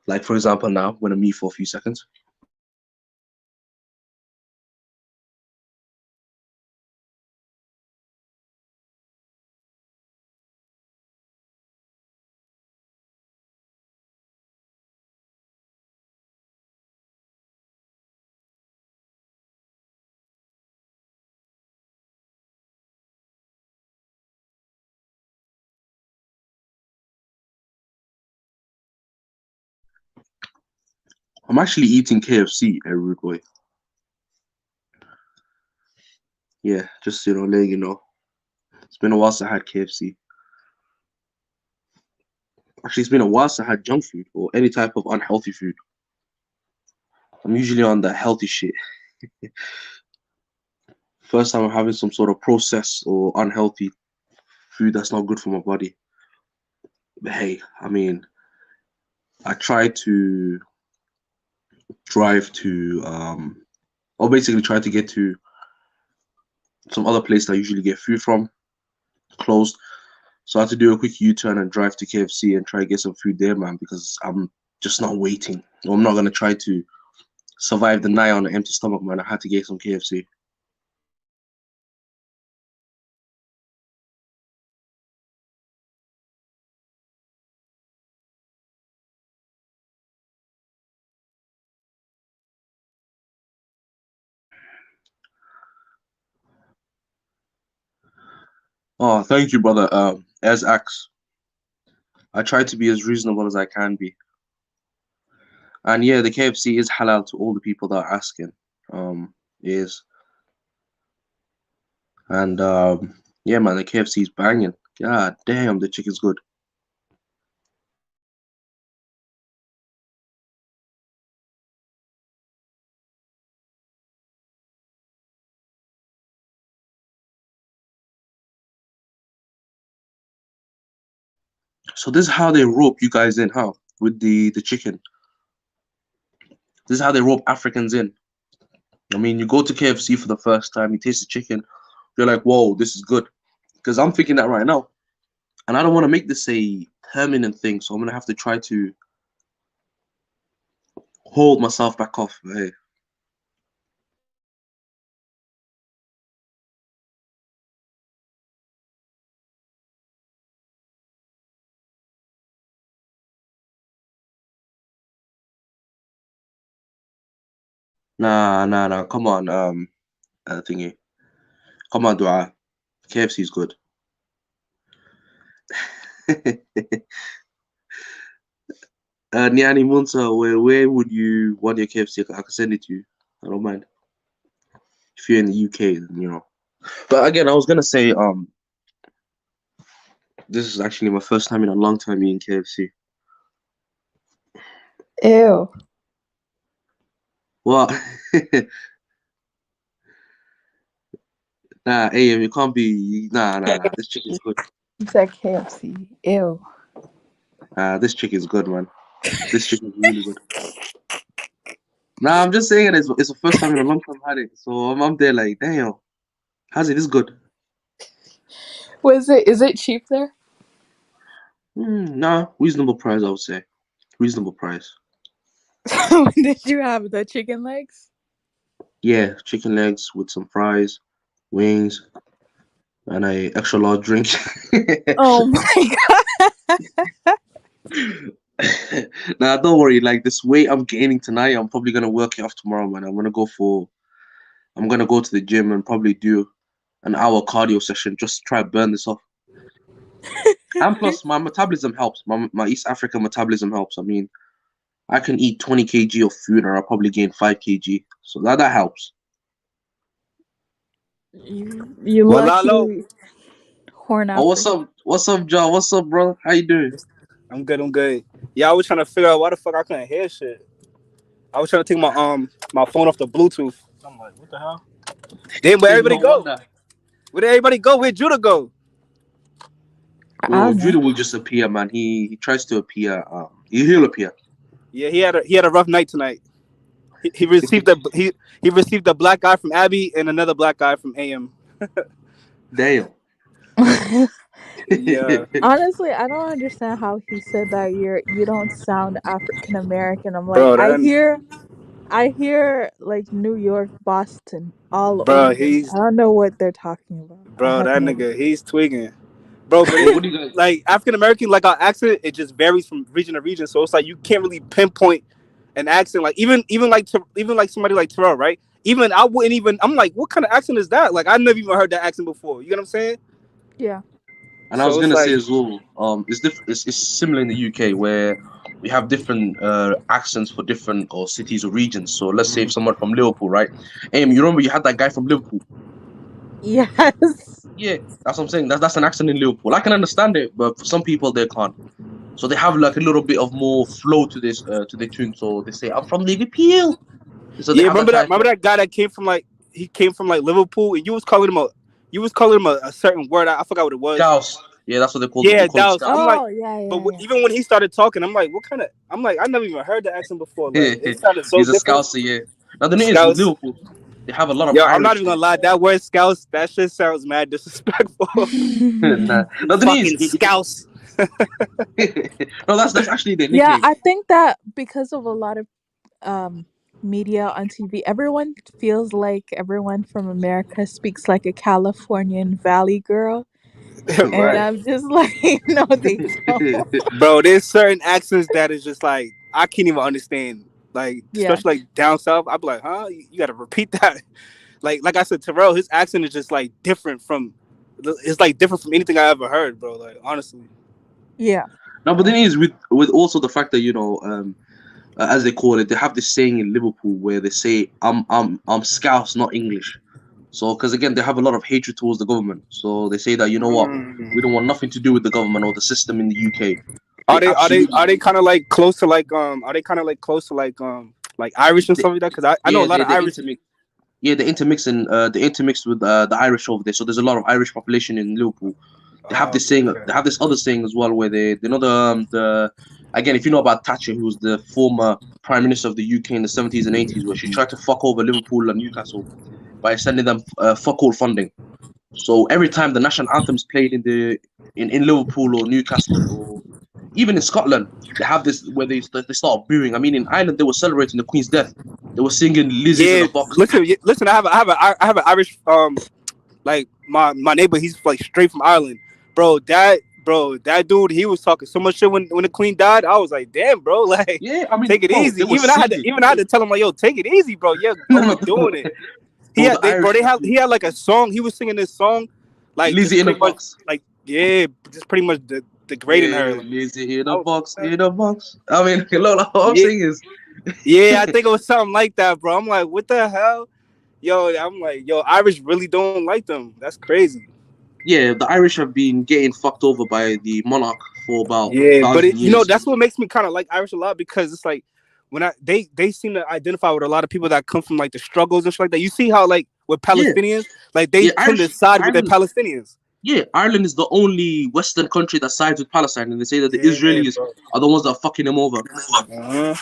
Like for example, now I'm gonna mute for a few seconds. I'm actually eating KFC, a rude boy. Yeah, just letting you know. It's been a while since I had KFC. Actually, it's been a while since I had junk food or any type of unhealthy food. I'm usually on the healthy shit. First time I'm having some sort of processed or unhealthy food that's not good for my body. But hey, I mean, I try to drive to or basically try to get to some other place that I usually get food from, closed. So I had to do a quick U-turn and drive to KFC and try to get some food there, man, because I'm just not waiting. I'm not gonna try to survive the night on an empty stomach, man. I had to get some KFC. Oh, thank you, brother. As Axe, I try to be as reasonable as I can be. And yeah, the KFC is halal to all the people that are asking. It is. And yeah, man, the KFC is banging. God damn, the chicken's good. So this is how they rope you guys in, huh? With the chicken. This is how they rope Africans in. I mean, you go to KFC for the first time, you taste the chicken, you're like, whoa, this is good. Because I'm thinking that right now. And I don't want to make this a permanent thing, so I'm gonna have to try to hold myself back off. Hey. Nah. Come on, thingy. Come on, Dua. KFC is good. Niani Munsa, where would you want your KFC? I can send it to you. I don't mind. If you're in the UK, then. But again, I was gonna say, this is actually my first time in a long time eating KFC. Ew. What? Nah, AM, you can't be. Nah. This chicken's good. You said KFC. Ew. This chicken's good, man. This chicken's really good. Nah, I'm just saying it's the first time in a long time I had it. So I'm there like, damn, how's it? This good? Is it cheap there? Nah, reasonable price, I would say. Reasonable price. Did you have the chicken legs? Yeah, chicken legs with some fries, wings, and a extra large drink. Oh my god. Nah, don't worry. Like this weight I'm gaining tonight, I'm probably gonna work it off tomorrow, man. I'm gonna go to the gym and probably do an hour cardio session just to try to burn this off. And plus, my metabolism helps. My East African metabolism helps. I mean, I can eat 20 kg of food, or I'll probably gain 5 kg. So that helps. You Well, Lalo, lucky horn Oh, what's African. up? What's up, John? What's up, bro? How you doing? I'm good. I'm good. Yeah, I was trying to figure out why the fuck I couldn't hear shit. I was trying to take my phone off the Bluetooth. I'm like, what the hell? Then where everybody No go? wonder. Where did everybody go? Where'd Judah go? I Oh, don't know. Judah will just appear, man. He tries to appear. He'll appear. Yeah, he had a rough night tonight. He received he received a black guy from Abby and another black guy from AM. Damn. Yeah, Honestly, I don't understand how he said that you don't sound African American. I'm like, bro. I hear like New York, Boston all Bro, over. he's I don't know what they're talking about. I bro. have That no nigga, idea. he's twigging. Bro, but Well, what do you guys? like African American, like our accent, it just varies from region to region. So it's like you can't really pinpoint an accent. Like even like somebody like Terrell, right? Even I wouldn't even. I'm like, what kind of accent is that? Like I never even heard that accent before. You get what I'm saying? Yeah. And I was So it's gonna say like, as well, it's different. It's similar in the UK where we have different accents for different or cities or regions. So let's say if someone from Liverpool, right? You remember you had that guy from Liverpool? Yes. Yeah, that's what I'm saying. That's an accent in Liverpool. I can understand it, but for some people they can't. So they have like a little bit of more flow to this to their tune. So they say, "I'm from Liverpool." So they yeah, have that type remember of that guy that came from like he came from like Liverpool, and you was calling him a certain word. I forgot what it was. scouse. Yeah, that's what they call it. They Yeah, call it Dallas. I'm scouse. like, Oh, yeah, but yeah, yeah. even when he started talking, I'm like, what kind of? I'm like, I never even heard the accent before. Like, it sounded so He's a different. scouser. Yeah. Now the thing is with Scouts. Liverpool, they have a lot of Yo, I'm not Irish even there. gonna lie. That word scouts, that shit sounds mad disrespectful. Nah. You Now the thing is, fucking scouts. no, that's actually their Yeah, nickname. I think that because of a lot of um media on TV, everyone feels like everyone from America speaks like a Californian Valley girl. And Right. I'm just like, no, they don't. Bro, there's certain accents that is just like I can't even understand. Like, Yeah. especially like down south, I'd be like, huh? You gotta repeat that. Like I said, Terrell, his accent is just like different from it's like different from anything I ever heard, bro. Like honestly. Yeah. No, but the thing is with also the fact that as they call it, they have this saying in Liverpool where they say I'm Scouse, not English. So because again they have a lot of hatred towards the government. So they say that you know what, we don't want nothing to do with the government or the system in the UK. They absolutely Are they kind of like close to like are they kind of like close to like Irish and they, stuff like that? Because I know a yeah lot of they Irish. intermix. Yeah, they intermixed with the Irish over there. So there's a lot of Irish population in Liverpool. They have this Okay, saying. okay. They have this other saying as well, where they know the again, if you know about Thatcher, who was the former prime minister of the UK in the 70s and 80s, where she tried to fuck over Liverpool and Newcastle by sending them fuck all funding. So every time the national anthems played in Liverpool or Newcastle or even in Scotland, they have this where they start booing. I mean, in Ireland they were celebrating the Queen's death. They were singing "Lizzie's in Yeah, a Box." listen. I have an Irish like my neighbor. He's like straight from Ireland, that dude. He was talking so much shit when the Queen died. I was like, damn, bro, like Yeah, I mean, take it bro, easy. they were singing. Even I had to tell him like, yo, take it easy, bro. You're overdoing it. Bro, the Irish He had like a song. He was singing this song, like just Lizzie in a pretty much box. like yeah, just pretty much degrading her. Yeah, Like, Lizzie in I a was box, like, in a box. I mean, look, all I'm yeah, saying is, yeah, I think it was something like that, bro. I'm like, what the hell, yo? I'm like, yo, Irish really don't like them. That's crazy. yeah, the Irish have been getting fucked over by the monarch for about Yeah, but 1,000 years. that's what makes me kind of like Irish a lot because it's like when they seem to identify with a lot of people that come from like the struggles and shit like that. You see how like with Yeah, Palestinians, like they yeah, tend to side with the Ireland, Palestinians. yeah, Ireland is the only Western country that sides with Palestine, and they say that the Yeah, Israelis bro. are the ones that are fucking them over. Uh-huh.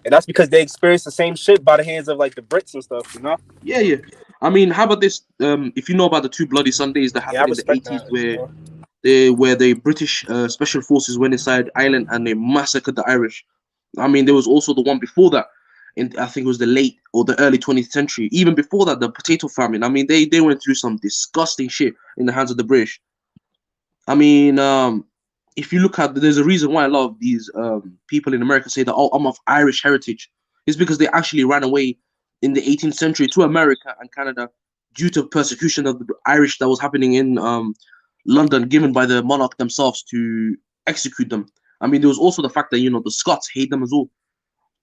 And that's because they experience the same shit by the hands of like the Brits and stuff, you know? Yeah, yeah. I mean, how about this? If you know about the two bloody Sundays that Yeah, I happened in the respect 80s, that. where the British special forces went inside Ireland and they massacred the Irish. I mean, there was also the one before that, in I think it was the late or the early 20th century. Even before that, the potato famine. I mean, they went through some disgusting shit in the hands of the British. I mean, if you look at, there's a reason why a lot of these people in America say that, oh, I'm of Irish heritage. It's because they actually ran away in the 18th century to America and Canada due to persecution of the Irish that was happening in London, given by the monarch themselves to execute them. I mean, there was also the fact that the Scots hate them as well.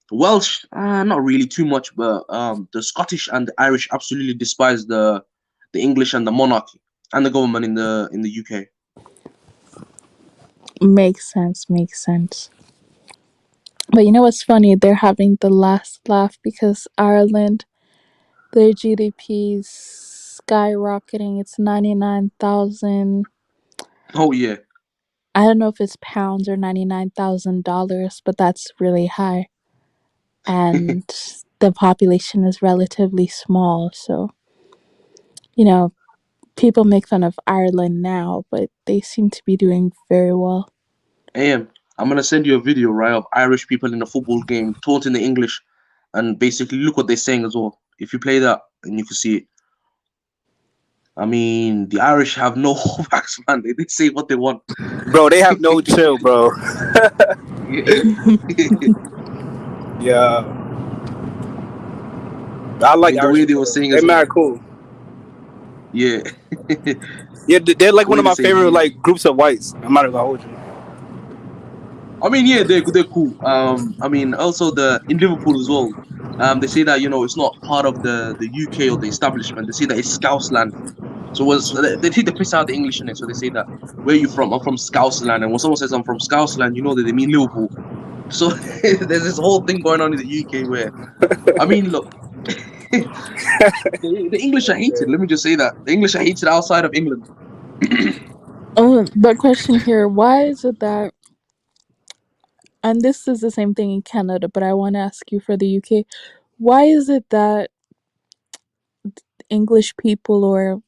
The Welsh, not really too much, but the Scottish and the Irish absolutely despise the English and the monarchy and the government in the UK. Makes sense. Makes sense. But you know what's funny? They're having the last laugh because Ireland, their GDP's skyrocketing. It's 99,000. Oh yeah, I don't know if it's pounds or $99,000, but that's really high. And the population is relatively small. So, you know, people make fun of Ireland now, but they seem to be doing very well. I'm gonna send you a video, right, of Irish people in a football game taunting the English, and basically look what they're saying as well. If you play that, and you can see it. I mean, the Irish have no backs, man. They say what they want. Bro, they have no chill, bro. Yeah. Yeah. I I like mean, the Irish way they people, were though. saying They're as well. mad cool. Yeah. Yeah, they're like The one way of they my say favorite yeah. like groups of whites. I'm not gonna hold you. I mean, yeah, they're cool. I mean, also the in Liverpool as well. They say that it's not part of the UK or the establishment. They say that it's Scouse land. So they take the piss out of the English in it. So they say that where are you from? I'm from Scouse land. And when someone says I'm from Scouse land, you know that they mean Liverpool. So there's this whole thing going on in the UK where I mean, look, the English are hated. Let me just say that the English are hated outside of England. Oh, but question here: why is it that? And this is the same thing in Canada, but I want to ask you for the UK. Why is it that English people or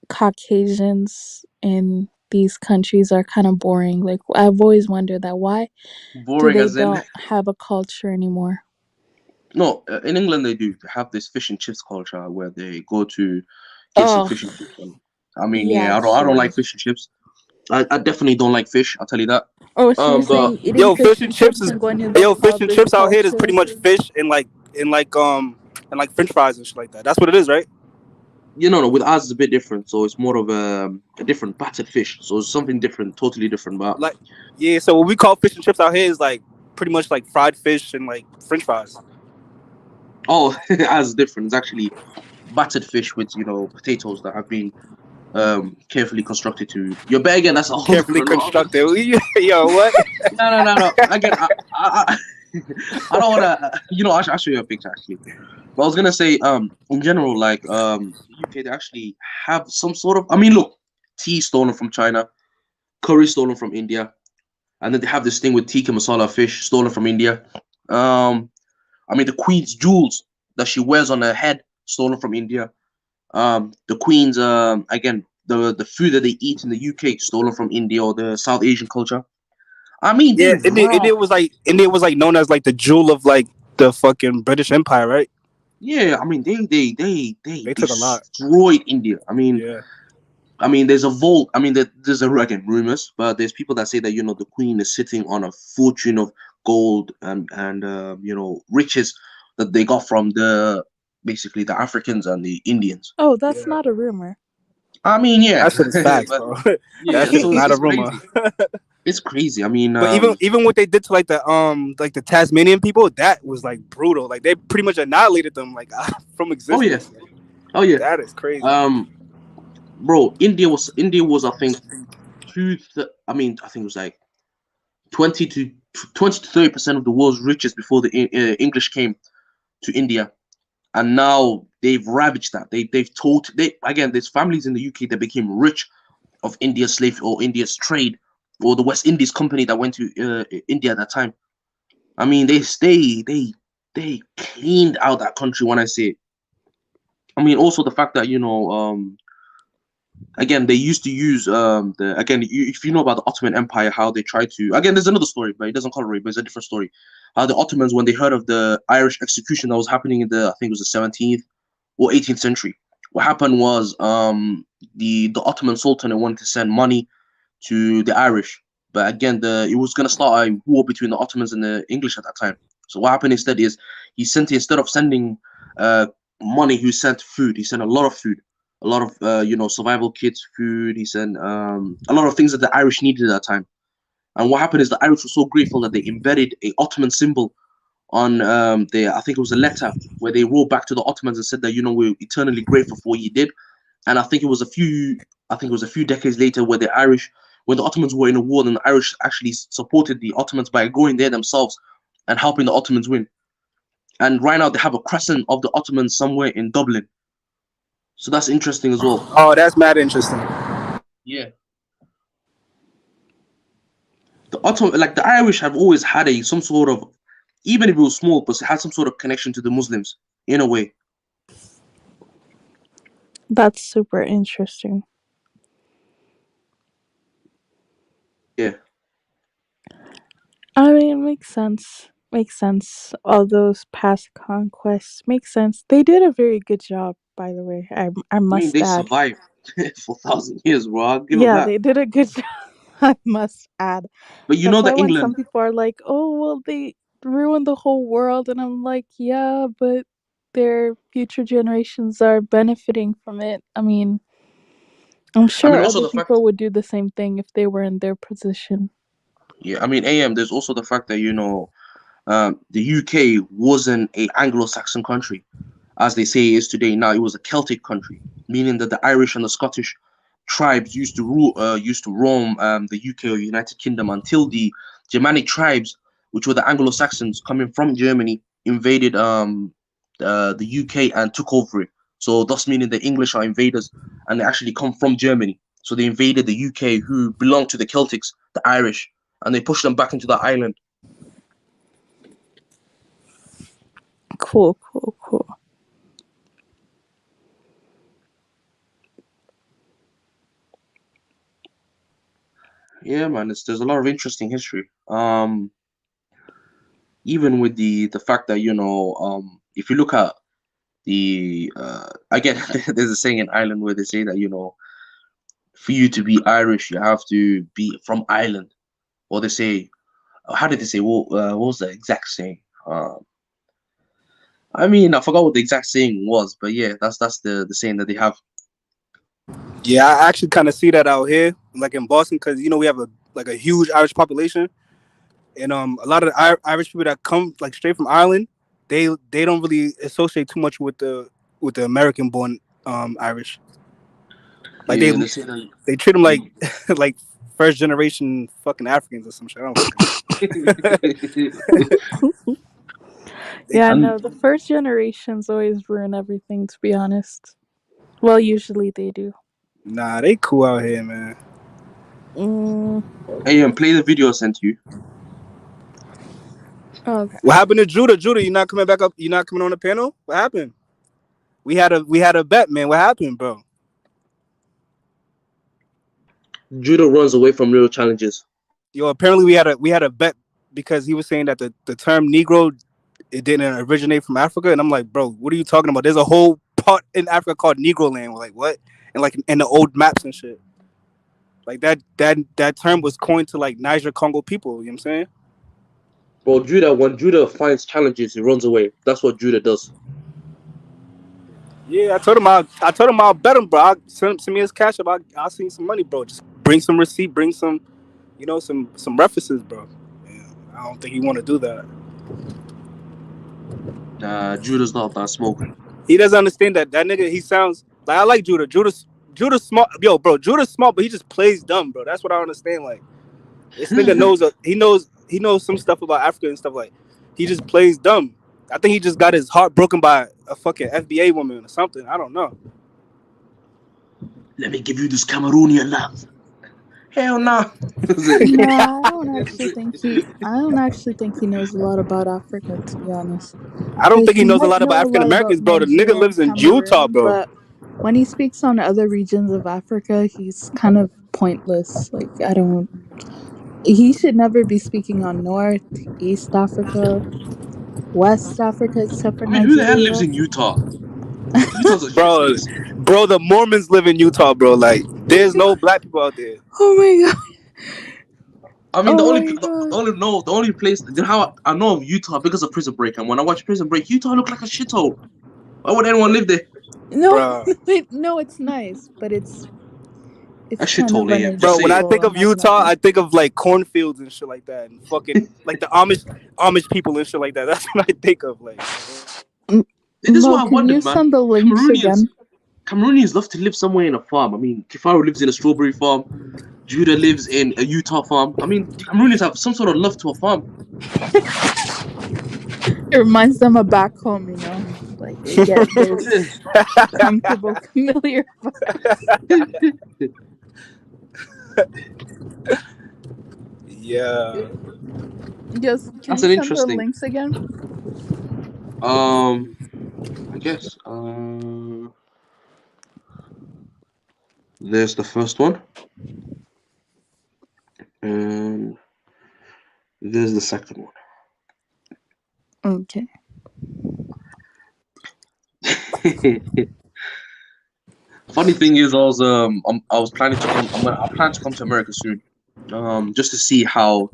Caucasians in these countries are kind of boring? Like, I've always wondered that. Why do Boring they as in don't have a culture anymore? no, in England they do have this fish and chips culture where they go to get some Oh, fish and chips. And, I mean, yeah, yeah, I don't like true. fish and chips. I definitely don't like fish. I'll tell you that. Oh, so you're But saying eating Yo, fish fish and and chips chips is and going to the fish pub and is chips out here is pretty culture? much fish and like French fries and shit like that. That's what it is, right? no, with us it's a bit different. So it's more of a different battered fish. So it's something different, totally different. But Like, yeah. So what we call fish and chips out here is like pretty much like fried fish and like French fries. oh, as different. It's actually battered fish with potatoes that have been carefully constructed to. You're better again. That's a whole Carefully different. constructed. Yo, what? No. Again, I don't want to. I'll show you a picture actually. But I was gonna say, in general, like, the UK, they actually have some sort of. I mean, look, tea stolen from China, curry stolen from India, and then they have this thing with tikka masala fish stolen from India. I mean, the Queen's jewels that she wears on her head stolen from India. The Queen's, again, the food that they eat in the UK stolen from India or the South Asian culture. I mean, Yeah, they've India was like known as like the jewel of like the fucking British Empire, right? yeah. I mean, they They took a lot. destroyed India. Yeah. I mean, there's a vault. I mean, there's again rumors, but there's people that say that the queen is sitting on a fortune of gold and riches that they got from basically the Africans and the Indians. Oh, that's Yeah. not a rumor. I mean, yeah, That shit is facts, but bro. yeah, That shit is so not a it's rumor. crazy. It's crazy. I mean, But even what they did to like the Tasmanian people, that was like brutal. Like they pretty much annihilated them like from oh yeah, existence. oh yeah, That is crazy. bro. India was I think I think it was like 20 to 30% of the world's richest before the English came to India, and now they've ravaged that. They've told again. There's families in the UK that became rich of India's slave or India's trade or the West Indies company that went to India at that time. I mean, they cleaned out that country when I say it. I mean, also the fact that again they used to use the again if you know about the Ottoman Empire, how they tried to again there's another story, but it doesn't correlate, but it's a different story. How the Ottomans, when they heard of the Irish execution that was happening in I think it was the 17th or 18th century, what happened was the Ottoman Sultan wanted to send money to the Irish, but again it was gonna start a war between the Ottomans and the English at that time. So what happened instead is instead of sending money, he sent food. He sent a lot of food, a lot of survival kits, food. He sent a lot of things that the Irish needed at that time. And what happened is the Irish were so grateful that they embedded a Ottoman symbol on I think it was a letter where they wrote back to the Ottomans and said that we're eternally grateful for what you did. And I think it was a few decades later where when the Ottomans were in a war, then the Irish actually supported the Ottomans by going there themselves and helping the Ottomans win. And right now they have a crescent of the Ottomans somewhere in Dublin. So that's interesting as well. Oh, that's mad interesting. Yeah. The Irish have always had some sort of even if it was small, but it had some sort of connection to the Muslims in a way. That's super interesting. Yeah. I mean, it makes sense. Makes sense. All those past conquests make sense. They did a very good job, by the way. I I mean, must they add. survived for 1,000 years, bro. I'll give them Yeah, that. they did a good job. I must add. But you That's know why that when some England, people are like, "Oh, well, they ruined the whole world," and I'm like, "Yeah, but their future generations are benefiting from it." I mean, I'm I sure mean, also other the fact, people would do the same thing if they were in their position. yeah, I mean, AM, there's also the fact that, the UK wasn't a Anglo-Saxon country, as they say it is today. Now it was a Celtic country, meaning that the Irish and the Scottish tribes used to roam the UK or United Kingdom until the Germanic tribes, which were the Anglo-Saxons coming from Germany, invaded the UK and took over it. So thus meaning the English are invaders and they actually come from Germany. So they invaded the UK, who belonged to the Celtics, the Irish, and they pushed them back into the island. Cool, cool, cool. Yeah, man, there's a lot of interesting history. Even with the fact that if you look at the again, there's a saying in Ireland where they say that for you to be Irish, you have to be from Ireland, or they say, how did they say? What was the exact saying? I mean, I forgot what the exact saying was, but yeah, that's the saying that they have. Yeah, I actually kind of see that out here, like in Boston, because we have a huge Irish population, and a lot of the Irish people that come like straight from Ireland, they don't really associate too much with the American born Irish. Like Yeah, they say that. they treat them like Mm. like first generation fucking Africans or some shit. I don't fucking know. They, Yeah, And no, the first generations always ruin everything, to be honest. Well, usually they do. nah, they cool out here, man. Mm, hey, and play the video I sent you. okay. What happened to Judah? Judah, you not coming back up? You not coming on the panel? What happened? We had a bet, man. What happened, bro? Judo runs away from real challenges. Yo, apparently we had a bet because he was saying that the term Negro, it didn't originate from Africa, and I'm like, bro, what are you talking about? There's a whole part in Africa called Negro land. We're like, what? And like in the old maps and shit, like that term was coined to like Niger Congo people. You know what I'm saying? Bro, when Judah finds challenges, he runs away. That's what Judah does. Yeah, I told him I'll bet him, bro. Send me his cash up. I'll send you some money, bro. Just bring some receipt, bring some, some references, bro. Yeah, I don't think he want to do that. Judah's not that smoke. He doesn't understand that nigga. He sounds like I like Judah. Judah's smart, yo, bro. Judah's smart, but he just plays dumb, bro. That's what I understand. Like this nigga he knows some stuff about Africa and stuff. Like he just plays dumb. I think he just got his heart broken by a fucking FBA woman or something. I don't know. Let me give you this Cameroonian love. Hell no. Yeah, I don't actually think he knows a lot about Africa, to be honest. I don't Like think he he knows a might lot about know a African lot about Americans, bro. The nigga Nigeria and lives in Utah, Cameroon, bro. but when he speaks on other regions of Africa, he's kind of pointless. Like I don't he should never be speaking on North, East Africa, West Africa except for I mean, who the hell lives Nigeria. in Utah? Utah's a shit Bro, place. bro, the Mormons live in Utah, bro. Like, Oh there's my no god. black people out there. Oh my god. I mean, Oh my god. the only place, how I know of Utah because of Prison Break, and when I watch Prison Break, Utah look like a shithole. Why would anyone live there? No, Bro. no, it's nice, but A it's kind of shithole, AM. Just Bro, say when I it. unenjoyable. think I'm of not gonna Utah, lie. I think of like cornfields and shit like that, and fucking like the Amish people and shit like that. That's what I think of. Like, This is Mo, what I can you wondered, man. send the links Cameroonians, again? Cameroonians love to live somewhere in a farm. I mean, Kifaru lives in a strawberry farm. Judah lives in a Utah farm. I mean, Cameroonians have some sort of love to a farm. It reminds them of back home, like they get Yeah. those comfortable, familiar vibes. Yeah. Yes, can That's you an send the interesting. links again? I guess. There's the first one, and there's the second one. Okay. Funny thing is, I was planning to come. I plan to come to America soon, just to see how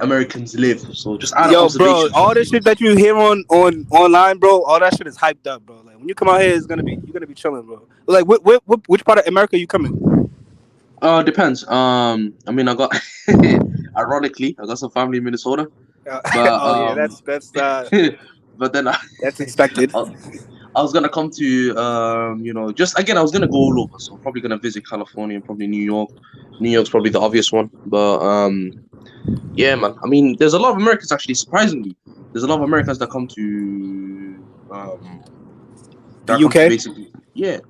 Americans live. So just out of Yo, bro, observation. all this shit that you hear on online, bro, all that shit is hyped up, bro. Like when you come out here, you're gonna be chilling, bro. Like, which part of America you coming? Depends. I mean, I got ironically, I got some family in Minnesota, but Oh yeah, but then that's expected. I, I was gonna come to just again I was gonna go all over, so probably gonna visit California, probably New York. New York's probably the obvious one, but yeah, man. I mean, there's a lot of Americans actually. Surprisingly, there's a lot of Americans The that come to UK. basically yeah. Yeah.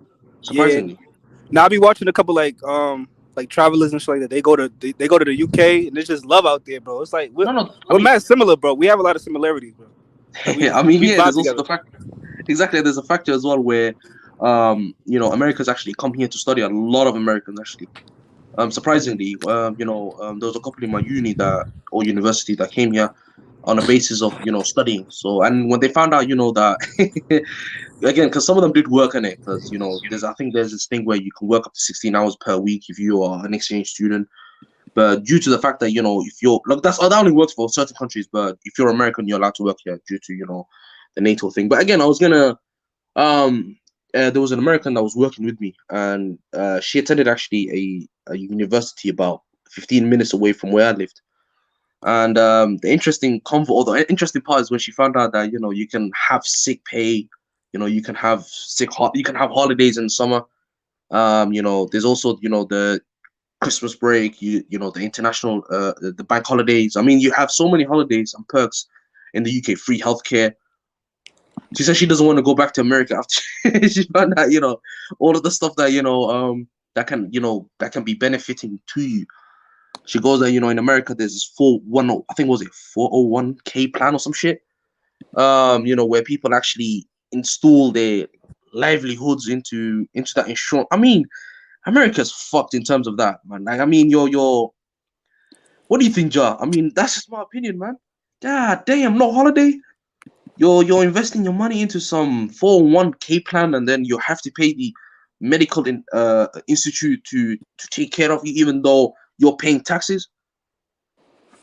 Surprisingly, Now I be watching a couple like travelers and shit like that. They go to the UK and there's just love out there, bro. It's like no, no. I we're mean, mad similar, bro. We have a lot of similarities, bro. Like I mean, we yeah. vibe There's also together. the fact exactly. There's a factor as well where Americans actually come here to study. A lot of Americans actually. Surprisingly, there was a couple in my university that came here on a basis of studying. So, and when they found out, that again, because some of them did work on it, because I think there's this thing where you can work up to 16 hours per week if you are an exchange student. But due to the fact that if you're like that only works for certain countries, but if you're American, you're allowed to work here due to the NATO thing. But again, I was gonna there was an American that was working with me, and she attended actually a university about 15 minutes away from where I lived. And the interesting part is when she found out that you can have sick pay, you can have you can have holidays in summer. There's also the Christmas break, the international the bank holidays. I mean, you have so many holidays and perks in the UK, free healthcare. She said she doesn't want to go back to America after she found out, all of the stuff that that can be benefiting to you. She goes that in America there's this 410, I think was it 401k plan or some shit. Where people actually install their livelihoods into that insurance. I mean, America's fucked in terms of that, man. Like, I mean, you're what do you think, Ja? I mean, that's just my opinion, man. God damn, no holiday. You're investing your money into some 401k plan, and then you have to pay the medical institute to take care of you, even though you're paying taxes.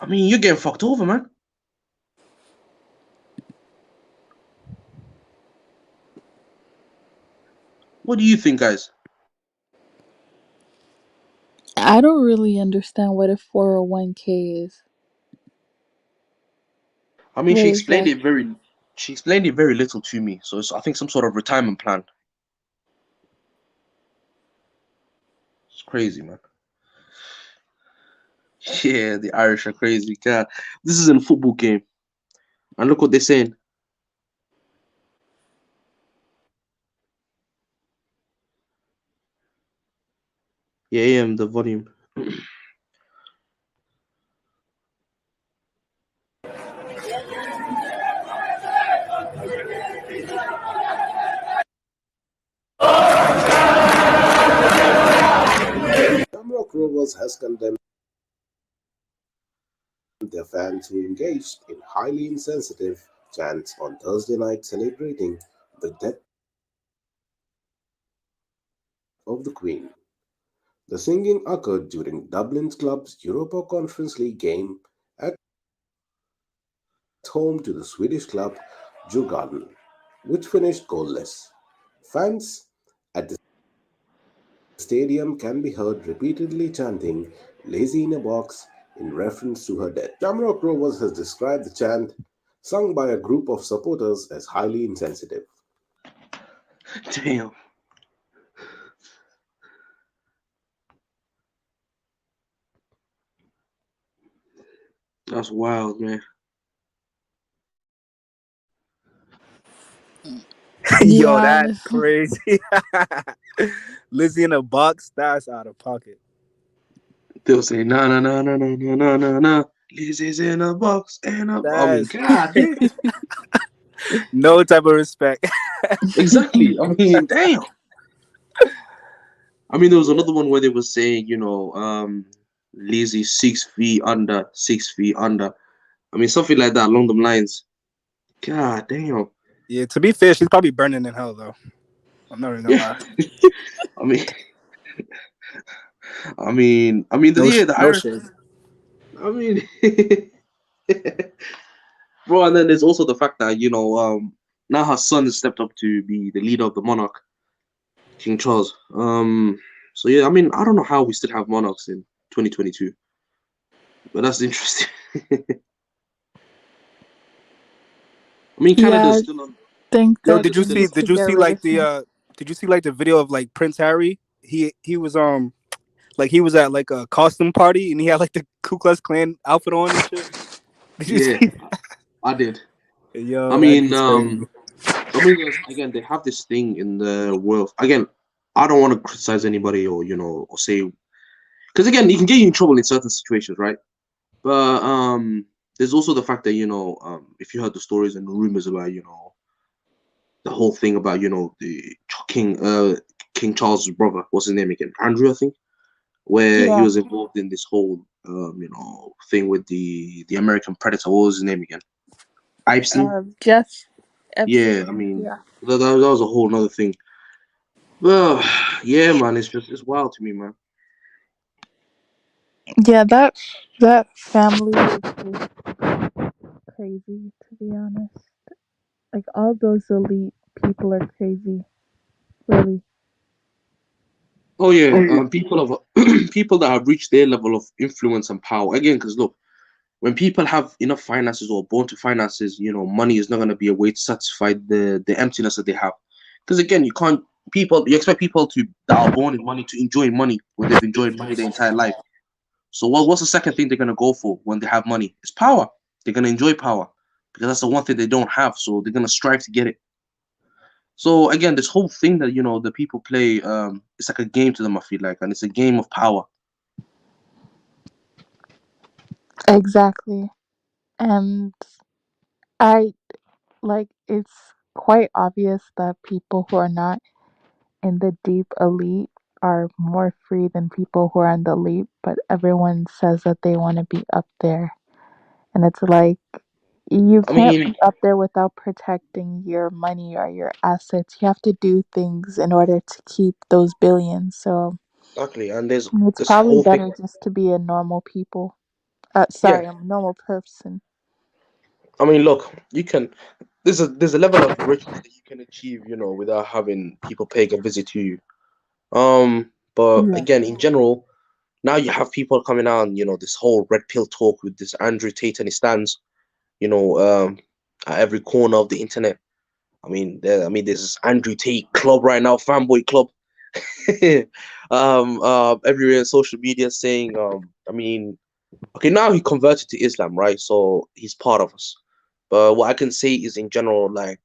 I mean, you're getting fucked over, man. What do you think, guys? I don't really understand what a 401k is. I mean, What is that? she explained it very little to me. So I think some sort of retirement plan. It's crazy, man. Yeah, the Irish are crazy. God, this is a football game, and look what they're saying. Yeah, the volume. Shamrock Rovers has condemned their fans who engaged in highly insensitive chants on Thursday night celebrating the death of the Queen. The singing occurred during Dublin's club's Europa Conference League game at home to the Swedish club Djurgården, which finished goalless. Fans at the stadium can be heard repeatedly chanting "Lazy in a Box" in reference to her death. Shamrock Rovers has described the chant, sung by a group of supporters, as highly insensitive. Damn. That's wild, man. Yo, Yeah, that's honestly. crazy. Lizzie in a box, that's out of pocket. They'll say, "Na na na na na na na na na. Lizzie's in a box and a." I mean, That's God damn. no type of respect. Exactly. I mean, damn. I mean, there was another one where they were saying, Lizzie 6 feet under, 6 feet under. I mean, something like that along them lines. God damn. Yeah, to be fair, she's probably burning in hell though. I'm not even gonna Yeah. lie. I mean, yeah, the No Irish. shade. I mean, bro, and then there's also the fact that now her son has stepped up to be the leader of the monarch, King Charles. So yeah, I mean, I don't know how we still have monarchs in 2022, but that's interesting. I mean, Yeah, Canada's I still on. think Yo, that Canada's they still need on. to get rid of him. did you see like the video of like Prince Harry? He was like he was at like a costume party and he had like the Ku Klux Klan outfit on and shit. Did you Yeah, see? I did. I Yo, that mean, dude's crazy. I mean, again, they have this thing in the world. Again, I don't want to criticize anybody or or say, because again, it can get you in trouble in certain situations, right? But there's also the fact that if you heard the stories and the rumors about the whole thing about the King Charles's brother, what's his name again? Andrew, I think, where he Yeah, was involved in this whole thing with the American Predator. What was his name again? Epstein. Jeff Yeah, I Epstein. mean Yeah, that was a whole nother thing. Well, yeah, man, it's wild to me, man. yeah. That family is just crazy. To be honest, like all those elite people are crazy. Really. Oh yeah, people of people that have reached their level of influence and power again. Because look, when people have enough finances or born to finances, money is not going to be a way to satisfy the emptiness that they have. Because again, you expect people that are born in money to enjoy money when they've enjoyed money their entire life. So what's the second thing they're going to go for when they have money? It's power. They're going to enjoy power because that's the one thing they don't have. So they're going to strive to get it. So again, this whole thing that the people play, it's like a game to them. I feel like, and it's a game of power. Exactly. And I like it's quite obvious that people who are not in the deep elite are more free than people who are in the elite, but everyone says that they want to be up there. And it's like you I can't mean, be up there without protecting your money or your assets. You have to do things in order to keep those billions. So exactly. And there's it's this probably whole thing. better just to be a normal people. Yeah, Sorry, a normal person. I mean, look, you can. There's a level of richness that you can achieve, without having people paying a visit to you. But Yeah. again, in general, now you have people coming out, and this whole red pill talk with this Andrew Tate and his stands, you know, um, at every corner of the internet. There's this Andrew Tate club right now, fanboy club. Everywhere on social media saying, okay, now he converted to Islam, right? So he's part of us. But what I can say is, in general, like,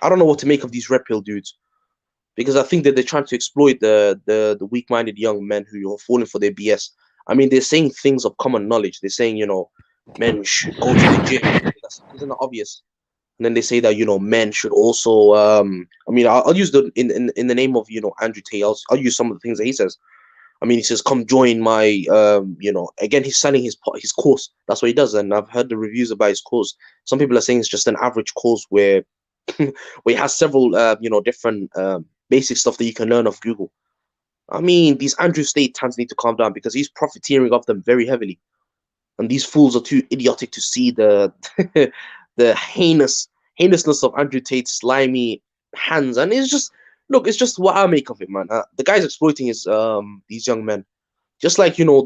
I don't know what to make of these red pill dudes because I think that they're trying to exploit the weak-minded young men who are falling for their BS. I mean, they're saying things of common knowledge. They're saying, men should go to the gym. Isn't that obvious? And then they say that men should also. I'll use in the name of Andrew Tate. I'll use some of the things that he says. I mean, he says, "Come join my." Again, he's selling his course. That's what he does, and I've heard the reviews about his course. Some people are saying it's just an average course where where he has several different basic stuff that you can learn off Google. I mean, these Andrew Tate tans need to calm down because he's profiteering off them very heavily, and these fools are too idiotic to see the the heinousness of Andrew Tate's slimy hands. And it's just look, it's just what I make of it, man. The guy's exploiting his these young men, just like though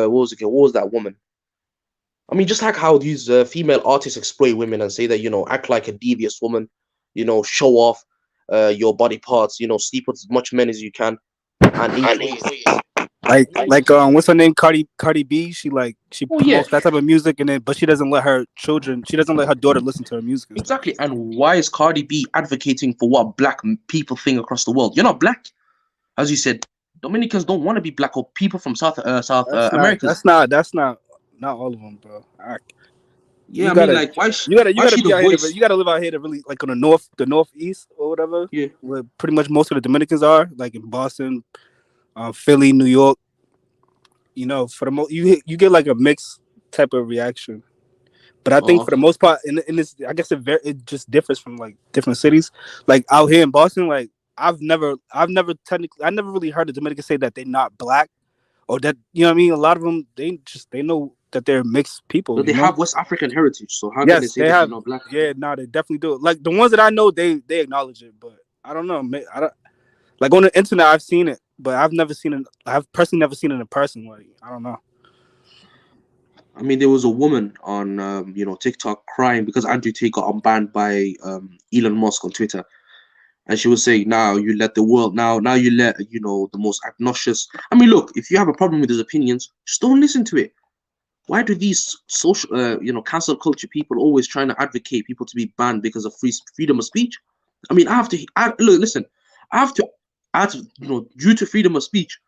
what was that woman? I mean, just like how these female artists exploit women and say that act like a devious woman, show off your body parts, sleep with as much men as you can and enjoy it. What's her name? Cardi B. She Oh yeah, promotes that type of music, and then but she doesn't let her daughter listen to her music and stuff. exactly. And why is Cardi B advocating for what black people think across the world? You're not black, as you said. Dominicans don't want to be black, or people from South That's not. Americas. That's not. That's not. Not all of them, bro. Yeah, You I mean, gotta. like, why You why gotta she be the out here to. voice? You gotta live out here to really like on the northeast or whatever, Yeah. where pretty much most of the Dominicans are, like in Boston, Philly, New York. You know, for the most, you get like a mixed type of reaction. But I think Oh, for the okay. most part, in this, I guess it just differs from like different cities. Like out here in Boston, like I never really heard a Dominican say that they're not black or that you know what I mean. A lot of them they know that they're mixed people. But they You know. have West African heritage, so how can they Yes, say they that they're have. not black? Yeah, no, they definitely do. Like the ones that I know, they acknowledge it, but I don't know. I don't like on the internet. I've seen it, but I've never seen it. I've personally never seen it in person. Like I don't know. I mean, there was a woman on TikTok crying because Andrew Tate got unbanned by Elon Musk on Twitter, and she was saying, "Now you let the world now you let the most obnoxious. I mean, look, if you have a problem with his opinions, just don't listen to it. Why do these social cancel culture people always trying to advocate people to be banned because of freedom of speech? I mean, look, listen, I have to, due to freedom of speech,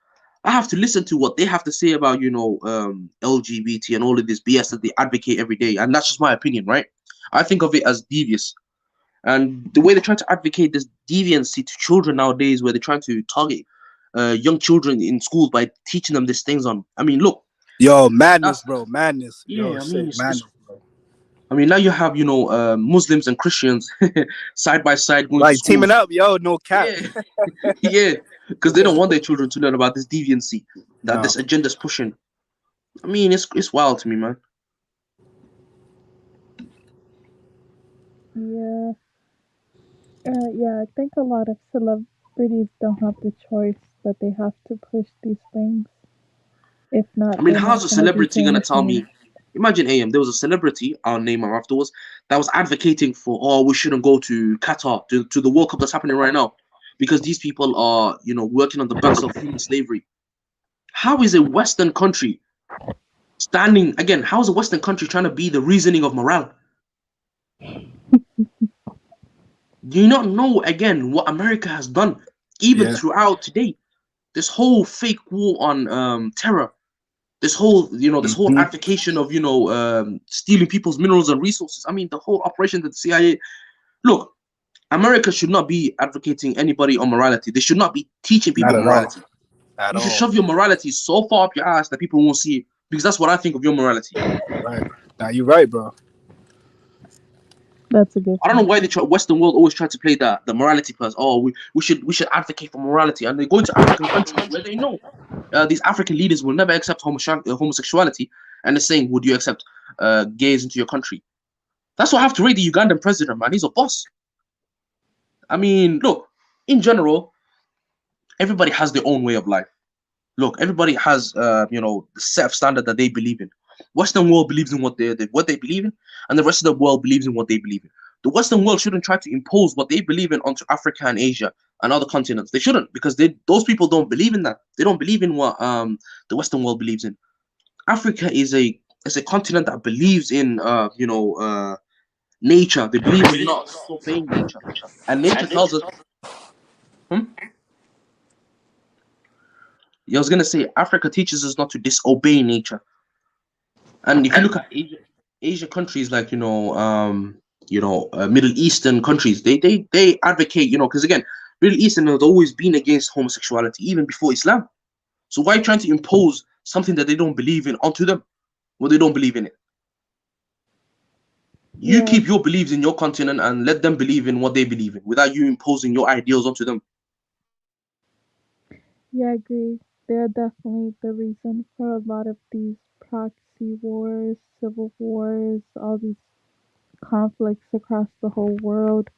I have to listen to what they have to say about LGBT and all of this BS that they advocate every day, and that's just my opinion, right? I think of it as devious, and the way they're trying to advocate this deviancy to children nowadays, where they're trying to target young children in schools by teaching them these things on. I mean, look, Yo, madness, that's bro, madness. Yo, yeah. I mean, shit, madness, bro. I mean, now you have Muslims and Christians side by side going to Like teaming schools. up, yo, no cap. Yeah, yeah, because they don't want their children to learn about this deviancy that No. this agenda's pushing. I mean, it's wild to me, man. Yeah. Yeah, I think a lot of celebrities don't have the choice, but they have to push these things. If I not, mean, they're how's not a going to be celebrity gonna famous tell anymore. me? Imagine AM, there was a celebrity, I'll name her afterwards, that was advocating for, oh, we shouldn't go to Qatar, to the World Cup that's happening right now, because these people are, working on the backs of human slavery. How is a Western country standing again? How is a Western country trying to be the reasoning of morale? Do you not know again what America has done, even Yeah. throughout today? This whole fake war on terror, this whole Hmm. advocation of stealing people's minerals and resources. I mean, the whole operation that the CIA. Look, America should not be advocating anybody on morality. They should not be teaching Not people at all. morality. At You should all. shove your morality so far up your ass that people won't see it, because that's what I think of your morality. Right. Now you're right, bro. That's a good I don't know point. why the Western world always try to play the morality person. Oh, we should advocate for morality, and they go into African countries where they know these African leaders will never accept homosexuality, and they're saying, "Would you accept gays into your country?" That's what I have to rate the Ugandan president, man. He's a boss. I mean, look, in general, everybody has their own way of life. Look, everybody has the set of standard that they believe in. Western world believes in what they believe in, and the rest of the world believes in what they believe in. The Western world shouldn't try to impose what they believe in onto Africa and Asia and other continents. They shouldn't, because those people don't believe in that. They don't believe in what the Western world believes in. Africa is a continent that believes in nature. They believe in not disobeying nature, and nature tells us. Hmm? I was gonna say Africa teaches us not to disobey nature. And if you look at Asia countries like Middle Eastern countries, they advocate, because again, Middle Eastern has always been against homosexuality even before Islam. So why are you trying to impose something that they don't believe in onto them when they don't believe in it? You Yeah, keep your beliefs in your continent and let them believe in what they believe in without you imposing your ideals onto them. yeah, I agree. They're definitely the reason for a lot of these proxy wars, civil wars, all these conflicts across the whole world.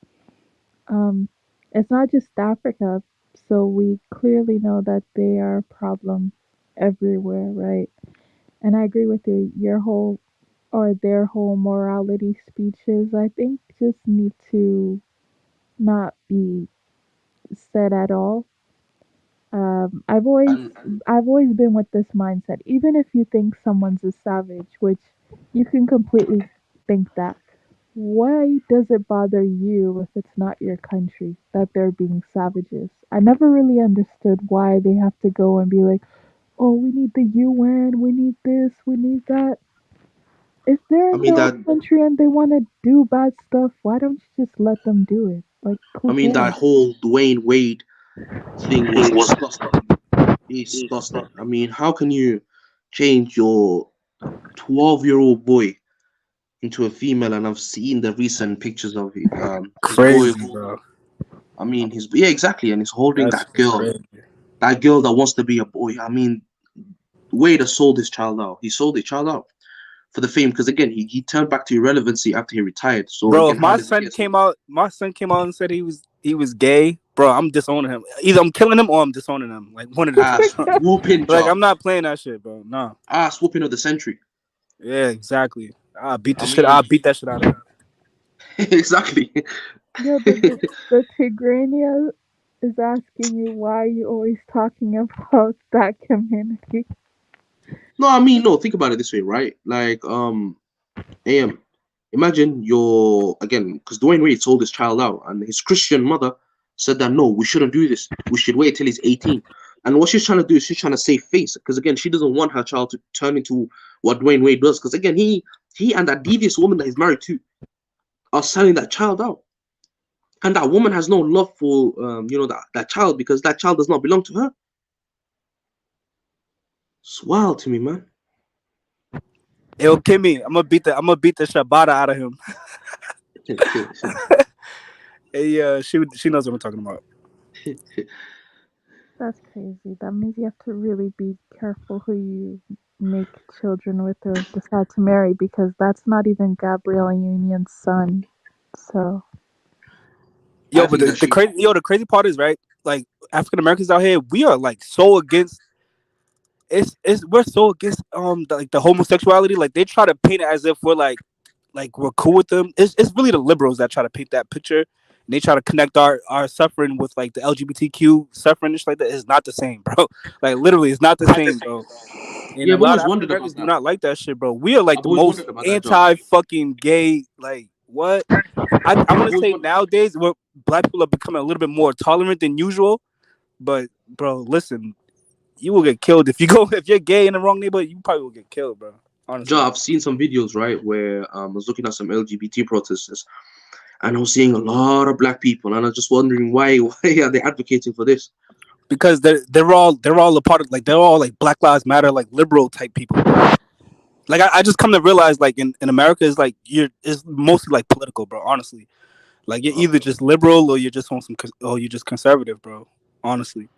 Um, it's not just Africa, so we clearly know that they are a problem everywhere, right? And I agree with you. Your whole or their whole morality speeches, I think, just need to not be said at all. Um, I've always And I've always been with this mindset. Even if you think someone's a savage, which you can completely think that, why does it bother you if it's not your country that they're being savages? I never really understood why they have to go and be like, oh, we need the UN, we need this, we need that. If they're I in mean their own that. country and they want to do bad stuff, why don't you just let them do it? Like, I who mean that cares? whole Dwayne Wade thing was disgusting. Disgusting. I mean, how can you change your 12-year-old boy into a female? And I've seen the recent pictures of his boy Crazy, holding. bro. I mean, his yeah, exactly, and he's holding That that shit girl, crazy. that girl that wants to be a boy. I mean, Wade has sold his child out. He sold his child out for the fame because again, he turned back to irrelevancy after he retired. So Bro, again, if how does he get sold? my son came out and said he was gay, bro, I'm disowning him. Either I'm killing him or I'm disowning him. Like one of the two. Ass whooping Like job, I'm not playing that shit, bro. No. ass whooping of the century. Yeah, exactly. I mean, I'll beat that shit out of him. exactly. Yeah, the Tigrania is asking you why you always talking about that community. No, I mean, no. Think about it this way, right? Like, AM. Imagine you're again because Dwayne Wade sold his child out, and his Christian mother said that no, we shouldn't do this. We should wait till he's 18. And what she's trying to do is she's trying to save face because again, she doesn't want her child to turn into what Dwayne Wade does. Because again, he and that devious woman that he's married to are selling that child out, and that woman has no love for that child because that child does not belong to her. It's wild to me, man. Yo, Kimmy, I'm gonna beat the Shabata out of him. Hey, she knows what I'm talking about. That's crazy. That means you have to really be careful who you make children with or decide to marry because that's not even Gabrielle Union's son. So, I Yo, but think that she. the crazy part is right. Like African Americans out here, we are like so against. It's we're so against like the homosexuality. Like they try to paint it as if we're we're cool with them. It's really the liberals that try to paint that picture. And they try to connect our suffering with like the LGBTQ suffering and shit like that. It's not the same, bro. Like literally, it's not the same, bro. And Yeah, a I've lot of always African wondered Americans about do that. not like that shit, bro. We are like I've the always most wondered about that job. anti fucking gay. Like what? I I've want to always say wondered. nowadays, where black people are becoming a little bit more tolerant than usual. But bro, listen, you will get killed if you go if you're gay in the wrong neighborhood. You probably will get killed, bro. Honestly. Job, I've seen some videos right where I was looking at some LGBT protesters, and I was seeing a lot of black people, and I was just wondering why are they advocating for this? Because they're all a part of like they're all like Black Lives Matter like liberal type people, bro. Like I just come to realize like in America is like it's mostly like political, bro. Honestly, like you're either Okay. just liberal or you're just on some or you're just conservative, bro. Honestly,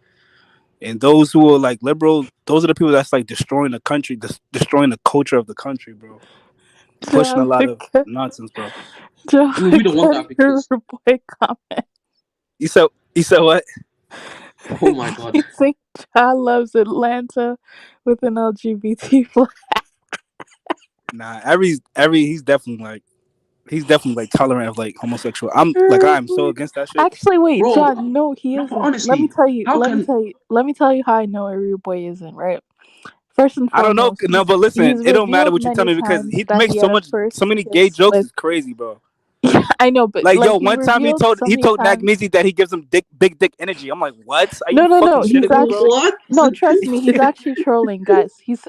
and those who are like liberal, those are the people that's like destroying the country, destroying the culture of the country, bro. Pushing a lot of Java, nonsense, bro. I mean, we don't want Java, that your because, boy comment. You said what? oh my god, He think Ja loves Atlanta with an LGBT flag. Nah, every he's definitely like tolerant of like homosexual. I am so against that shit. Actually, wait, bro. John. No, he No, but isn't. Let me honestly, tell you. how Let me can tell you. Let me tell you how I know a rude boy isn't right. First and I don't know, foremost, no, but listen, he's it don't matter revealed what you tell many me because times he that makes he had a so first many gay kiss jokes. with. It's crazy, bro. I know, but Like like yo, he one time revealed so he many told times. Nagmeezy that he gives him big dick energy. I'm like, what? Are you No, no, fucking no. He's shitting me, bro? actually what? no. Trust me, he's actually trolling, guys. He's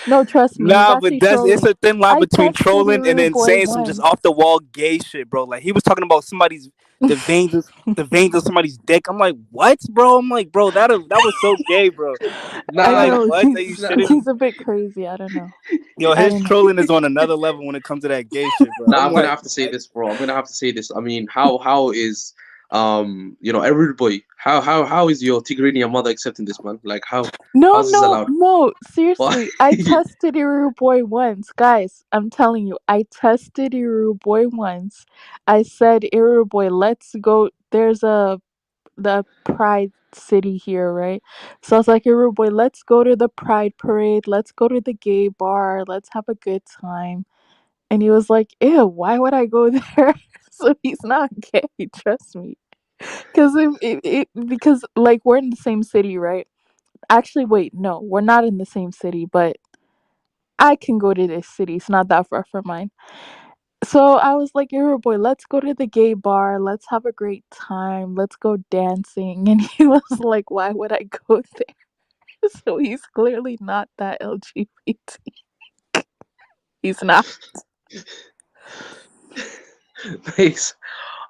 no. Trust me, he's Nah, but actually that's it's trolling. a thin line I between tested trolling and Iru then Boy saying some just off once. the wall gay shit, bro. Like he was talking about somebody's the veins of somebody's dick. I'm like, what, bro? I'm like, bro, that was so gay, bro. I'm I Nah, like, know what? Are you shitting me? he's a bit crazy. I don't know. Yo, I his don't know. trolling is on another level when it comes to that gay shit, bro. nah. I'm I'm gonna like, have to say what? this, bro. I'm gonna have to say this. I mean, how is everybody? How is your Tigrinya mother accepting this, man? Like No, how's this no, allowed? no. What? Seriously, I tested Iru Boy once, guys. I'm telling you, I tested Iru Boy once. I said, Iru Boy, let's go. There's the Pride City here, right? So I was like, Iru Boy, let's go to the Pride Parade. Let's go to the gay bar. Let's have a good time. And he was like, ew, why would I go there? So he's not gay, trust me. Because like we're in the same city, right? Actually, wait, no, we're not in the same city, but I can go to this city. It's not that far from mine. So I was like, "Hero boy, let's go to the gay bar. Let's have a great time. Let's go dancing." And he was like, "Why would I go there?" So he's clearly not that LGBT. He's not. Thanks.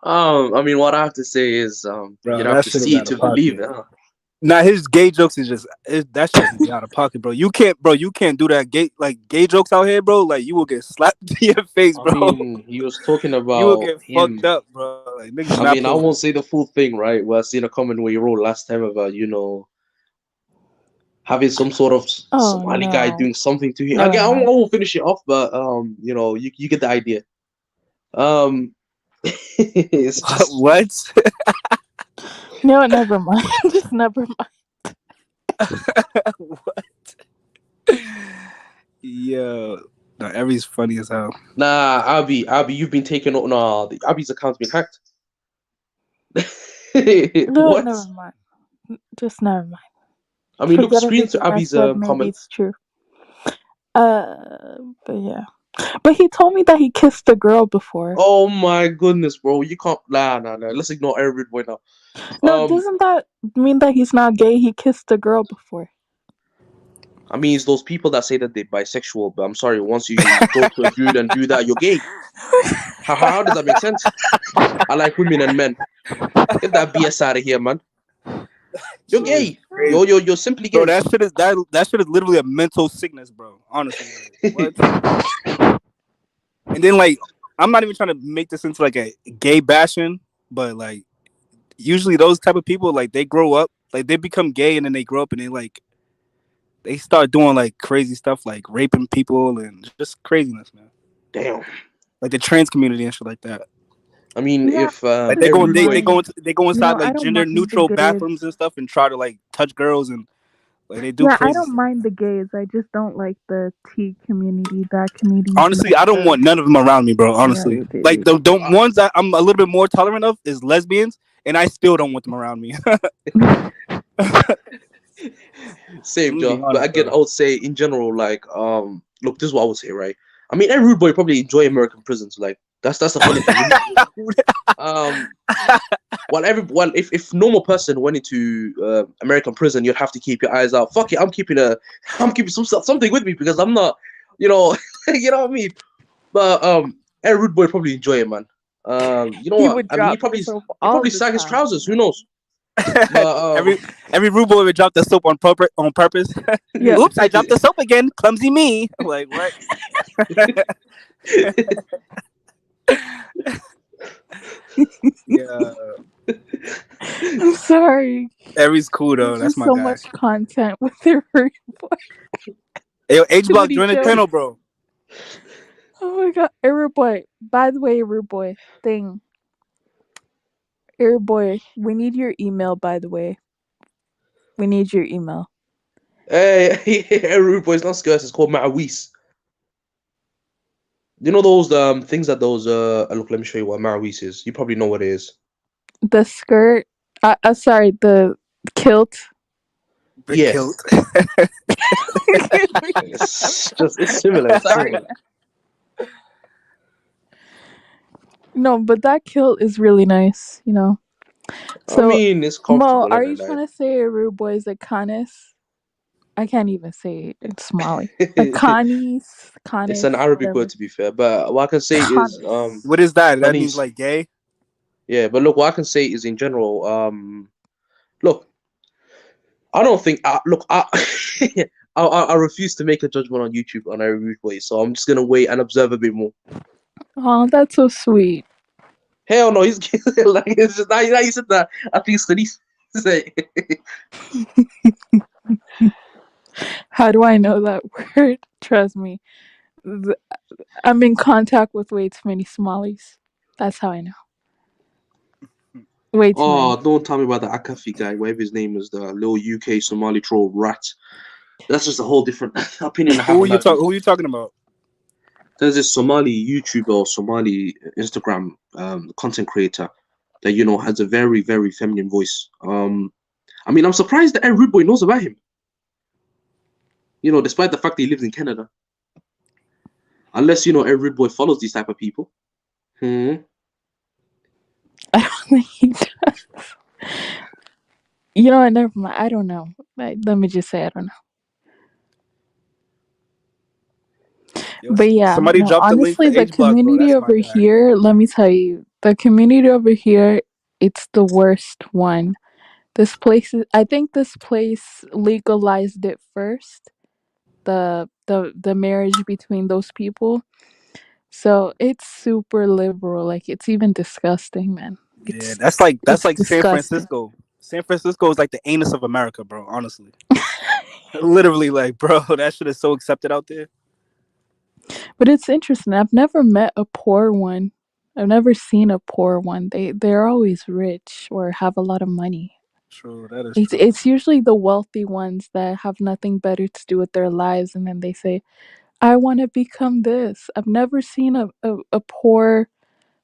I mean, what I have to say is, Bro, you'd have that to shit is see it out to of believe pocket. it, huh? Nah, his gay jokes is just that shit is out of pocket, bro. You can't do that gay jokes out here, bro. Like you will get slapped in your face, I bro. mean, he was talking You will about get fucked him. up, bro. Like niggas do I not mean, play I with won't him. say the full thing, right? Well, I seen a comment where you wrote last time about, having some sort of Oh Somali guy no. doing something to him. Never Again, I mind. won't finish it off, but you get the idea. Um, it's just What? No, never mind. Just never mind. What? Yo, no, Every's funny as hell. nah, Abby, you've been taken. Nah, Abby's account's been hacked. No, What? never mind. Just never mind. I mean, look, Forget screen to everything I Abby's said. Maybe comments. it's true. But yeah. But he told me that he kissed a girl before. Oh my goodness, bro, you can't. Nah. Let's ignore every boy now. No, Um, doesn't that mean that he's not gay? He kissed a girl before. I mean, it's those people that say that they're bisexual, but I'm sorry, once you go to a dude and do that, you're gay. How does that make sense? I like women and men. Get that BS out of here, man. You're Shit is gay. crazy. You're simply Bro, gay. that shit is literally a mental sickness, bro. Honestly, like, what? And then like, I'm not even trying to make this into like a gay bashing, but like, usually those type of people like they grow up, like they become gay, and then they grow up and they start doing like crazy stuff, like raping people and just craziness, man. Damn. Like the trans community and shit like that. I mean, Yeah, if Like I don't mind. they go inside I like don't gender mind the neutral gays. bathrooms and stuff and try to like touch girls and like they do Yeah, I crazy don't stuff. mind the gays. I just don't like the T community. That community's Honestly, I messed don't up. want none of them around me, bro. Yeah, Honestly, like the ones that I'm a little bit more tolerant of is lesbians, and I still don't want them around me. same, I'm gonna be Joe. But honest, again, bro. I would say in general, like, look, this is what I would say, right? I mean, every rude boy probably enjoy American prisons. Like, that's the funny thing. Um, if normal person went into American prison, you'd have to keep your eyes out. Fuck it, I'm keeping something with me because I'm not, you know, you know what I mean. But every rude boy probably enjoy it, man. You know he what? would I mean, drop the soap he all probably the sag his time. trousers. Who knows? But every rude boy would drop the soap on purpose. Yeah. Oops, I dropped the soap again. Clumsy me. Like what? Yeah. I'm sorry. Every's cool though. There's That's just my so guy. much content with their rude boy. Hey, yo, H Too Block, many join the jokes. channel, bro. Oh my god, rude boy. By the way, rude boy thing. Boy, we need your email. By the way, we need your email. hey, every rude boy is not skirts. It's called Marawis. You know those things that those look. Let me show you what Marawis is. You probably know what it is. The skirt. Sorry, the kilt. The Yeah, kilt. it's similar. It's Sorry. similar. No, but that kilt is really nice. I So, mean, it's Mo, comfortable are and you like. trying to say rude boy is a canis? I can't even say it. It's Somali. A canis, It's canis, an Arabic word whatever. to be fair, but what I can say is Canis. What is that? That means Chinese. like gay. Yeah, but look, what I can say is in general, look, I don't think, look, I refuse to make a judgment on YouTube on a rude way, so I'm just gonna wait and observe a bit more. Oh, that's so sweet. Hell no, he's like it's just now you said that. I think it's Khalees. Say, How do I know that word? Trust me. I'm in contact with way too many Somalis. That's how I know. Way too many. oh, don't tell me about the Akafi guy, whatever his name is, the little UK Somali troll rat. That's just a whole different opinion I have on that dude. Who are you talking about? There's this Somali YouTuber or Somali Instagram content creator that has a very, very feminine voice. I mean, I'm surprised that every rude boy knows about him. Despite the fact that he lives in Canada. Unless every rude boy follows these type of people. Hmm. I don't think he does. You know what? Never mind. I don't know. Let me just say I don't know. Yo, But yeah, somebody no. dropped the link for Honestly, the H Block, bro. community That's my over guy. here. Let me tell you, the community over here. It's the worst one. This place is. I think this place legalized it first. The marriage between those people. So it's super liberal. Like it's even disgusting, man. Yeah, It's that's it's like San disgusting. Francisco. San Francisco is like the anus of America, bro. Honestly, literally, like, bro, that shit is so accepted out there. But it's interesting. I've never met a poor one. I've never seen a poor one. They're always rich or have a lot of money. True, that is It's true. it's usually the wealthy ones that have nothing better to do with their lives, and then they say, "I want to become this." I've never seen a poor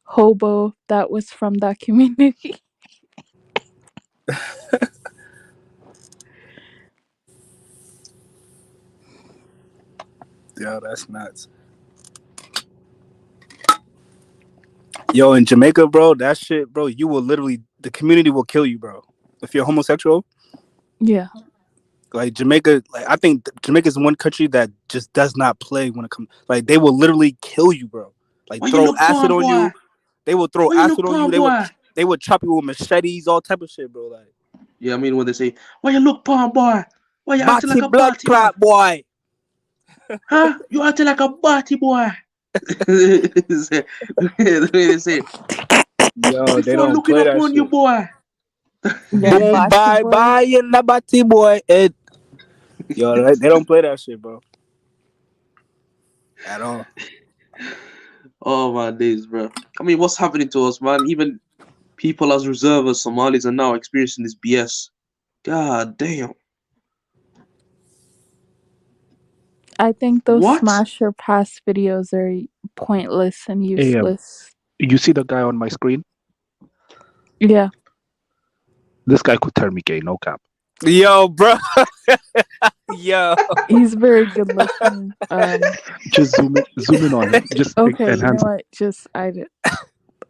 hobo that was from that community. Yo, that's nuts. Yo, in Jamaica, bro, that shit, bro, you will literally the community will kill you, bro. If you're homosexual, Yeah. like Jamaica, like I think Jamaica is one country that just does not play when it comes. Like they will literally kill you, bro. Like Why you throw look acid palm on boy? you. They will throw Why you look acid on you. palm boy? They would chop you with machetes, all type of shit, bro. Like Yeah, I mean when they say, "Why you look palm boy? Why you acting Batty like a blood batty boy? clot boy. Huh? You acting like a batty boy?" The way they say, Yo, they "Before don't looking play that upon you, shit. boy." Yeah, Boom, Bati bye, boy. bye, in the batty boy. Yo, they don't play that shit, bro, at all. Oh my days, bro. I mean, what's happening to us, man? Even people as reservists, Somalis, are now experiencing this BS. God damn. I think those What? smash or pass videos are pointless and Hey, useless. you see the guy on my screen? Yeah, This guy could turn me gay, no cap. Yo, bro. Yo. he's very good looking. Just zoom in on him. Just Okay, you know enhance. what?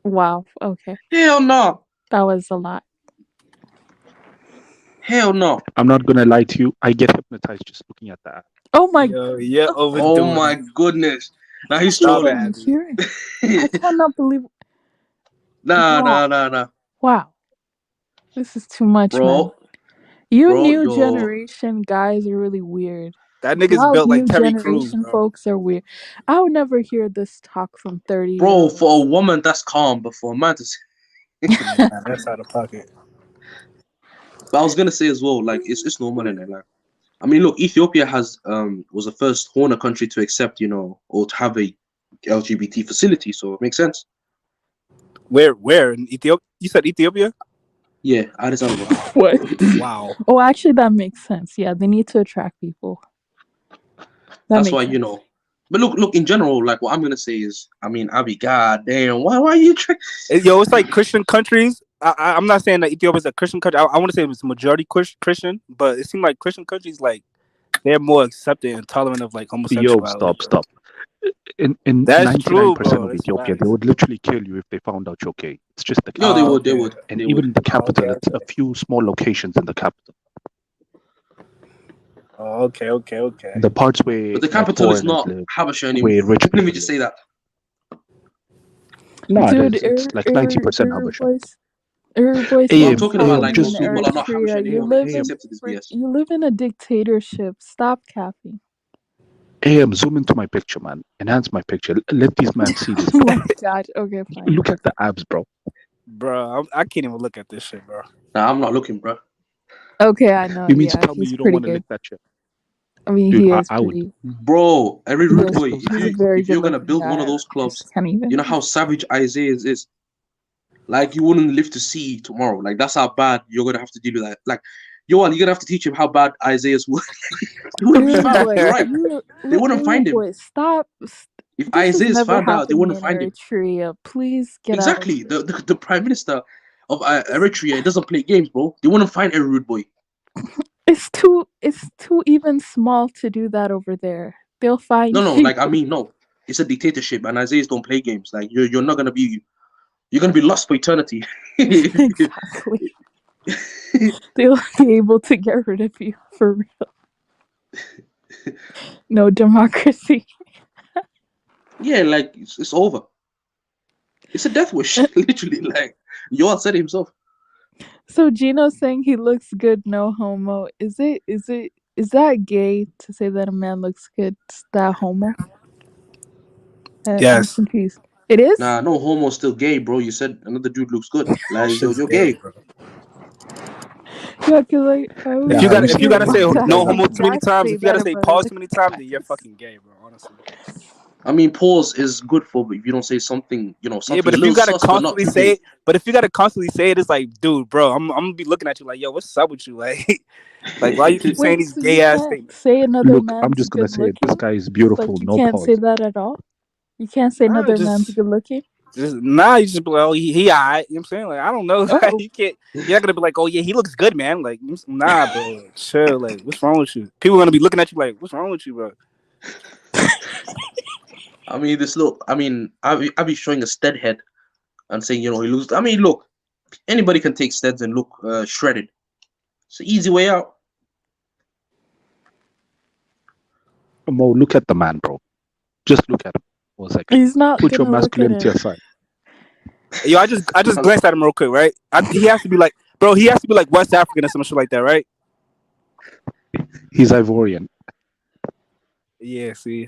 Wow. Okay, Hell no. that was a lot. Hell no. I'm not gonna lie to you. I get hypnotized just looking at that. Oh my! Yo, you're Oh, Oh overdoing my it. goodness. Now he's what Stop it, am trolling. I Abby. hearing? I cannot believe. Nah, Wow, nah, nah, nah. wow, this is too much, man. Bro, You bro, new yo. generation guys are really weird. That nigga's Y'all built like new Terry Crews, generation bro. folks are weird. I would never hear this talk from 30 year Bro, for a olds. woman, that's calm, but for a man to say. Yeah, nah, that's out of pocket. But I was gonna say as well, like it's normal in it. Like I mean, look, Ethiopia has was the first Horner country to accept, or to have a LGBT facility, so it makes sense. Where in Ethiopia? You said Ethiopia? Yeah, Addis Ababa. What? Wow. Oh, actually, that makes sense. Yeah, they need to attract people. That That's why, makes sense. But look, in general, like what I'm gonna say is, I mean, Abby, god damn, why are you Yo, it's like Christian countries. I'm not saying that Ethiopia is a Christian country. I want to say it was majority Christian, but it seemed like Christian countries like they're more accepting and tolerant of like Yo, homosexuality, stop, bro. stop. In That's true, 99% bro. of That's Ethiopia, they facts. would literally kill you if they found out you're gay. It's just the No, they Oh, capital. would, they okay. would, And they would. even the Oh, okay, capital, it's a okay. few small locations in the capital. Oh, okay. The parts where But the like capital is foreigners not live, Habasha anymore. where rich Let me people just live. say that. No, it Dude, is. It's like 90% Habesha. boys, But I'm let me talking tell about you, AM, like being just those in zoom people in are on not him. Habasha Eritrea, anymore. Like they accepted this BS. you live in a dictatorship. Stop capping. AM, zoom into my picture, man. Enhance my picture. Let these men see this, Oh bro. my god. Okay, fine. Look at the abs, bro. Bro, I can't even look at this shit, bro. Nah, I'm not looking, bro. Okay, I know. You mean to Yeah, tell me he's you don't pretty want to good. lick that shit? I mean, Dude, he is I would. pretty. Bro, every He rude is. boy, He's a very if good you're gonna looking build one of guy. those I clubs, just can't you know even. how savage Isaiah is. Like you wouldn't live to see tomorrow. Like that's how bad you're gonna have to deal with that. Like, you're gonna have to teach him how bad Isaiah's would. He wouldn't be found. Boy, You're right. They wouldn't find him. Boy, stop. If This has Isaiah's never found out, they happened wouldn't in find him. Eritrea. Please get out of Exactly. here. The prime minister of Eritrea doesn't play games, bro. They wouldn't find every rude boy. It's too even small to do that over there. They'll find No, you. like I mean, no. it's a dictatorship, and Isaiahs don't play games. Like you're not gonna be, you're gonna be lost for eternity. Exactly. They'll be able to get rid of you for real. No democracy. Yeah, like it's over. It's a death wish, literally. Like Yoel said it himself. So Gino's saying he looks good, no homo. Is that gay to say that a man looks good? Is that homo? I'm Yes. confused. It is? Nah, no homo, still gay, bro. You said another dude looks good. Like Shit's you're gay, gay. bro. Yeah, because I was If Yeah, I you respect gotta that. say I to respect no ask that. if homo you too many guys times, say if you gotta that say about pause other too many times, then you're guys. fucking gay, bro. Honestly. I mean, pause is good for, but if you don't say something, Yeah, something but a if you little gotta sus, but not constantly too say gay. it, it's like, dude, bro, I'm gonna be looking at you like, yo, what's up with you? Like why you keep saying Wait, these so you gay ass can't things? say another Look, I'm man's just gonna good say it. This looking? guy is beautiful. Like you No can't say pause. that at all? You can't say Nah, another man's good looking? you just be like, oh, he alright. You know what I'm saying? Like, I don't know. Oh. You're not gonna be like, oh yeah, he looks good, man. Like, nah, bro. Like, chill. Like, what's wrong with you? People are gonna be looking at you like, what's wrong with you, bro? I mean, I be showing a stead head and saying, he looks. I mean, look, anybody can take steads and look shredded. It's an easy way out. Mo, look at the man, bro. Just look at him for a second. He's not Put your gonna look at masculinity him. aside. Yo, I just glanced at him real quick, right? He has to be like, bro, he has to be like West African or some shit like that, right? He's Ivorian. Yeah, see,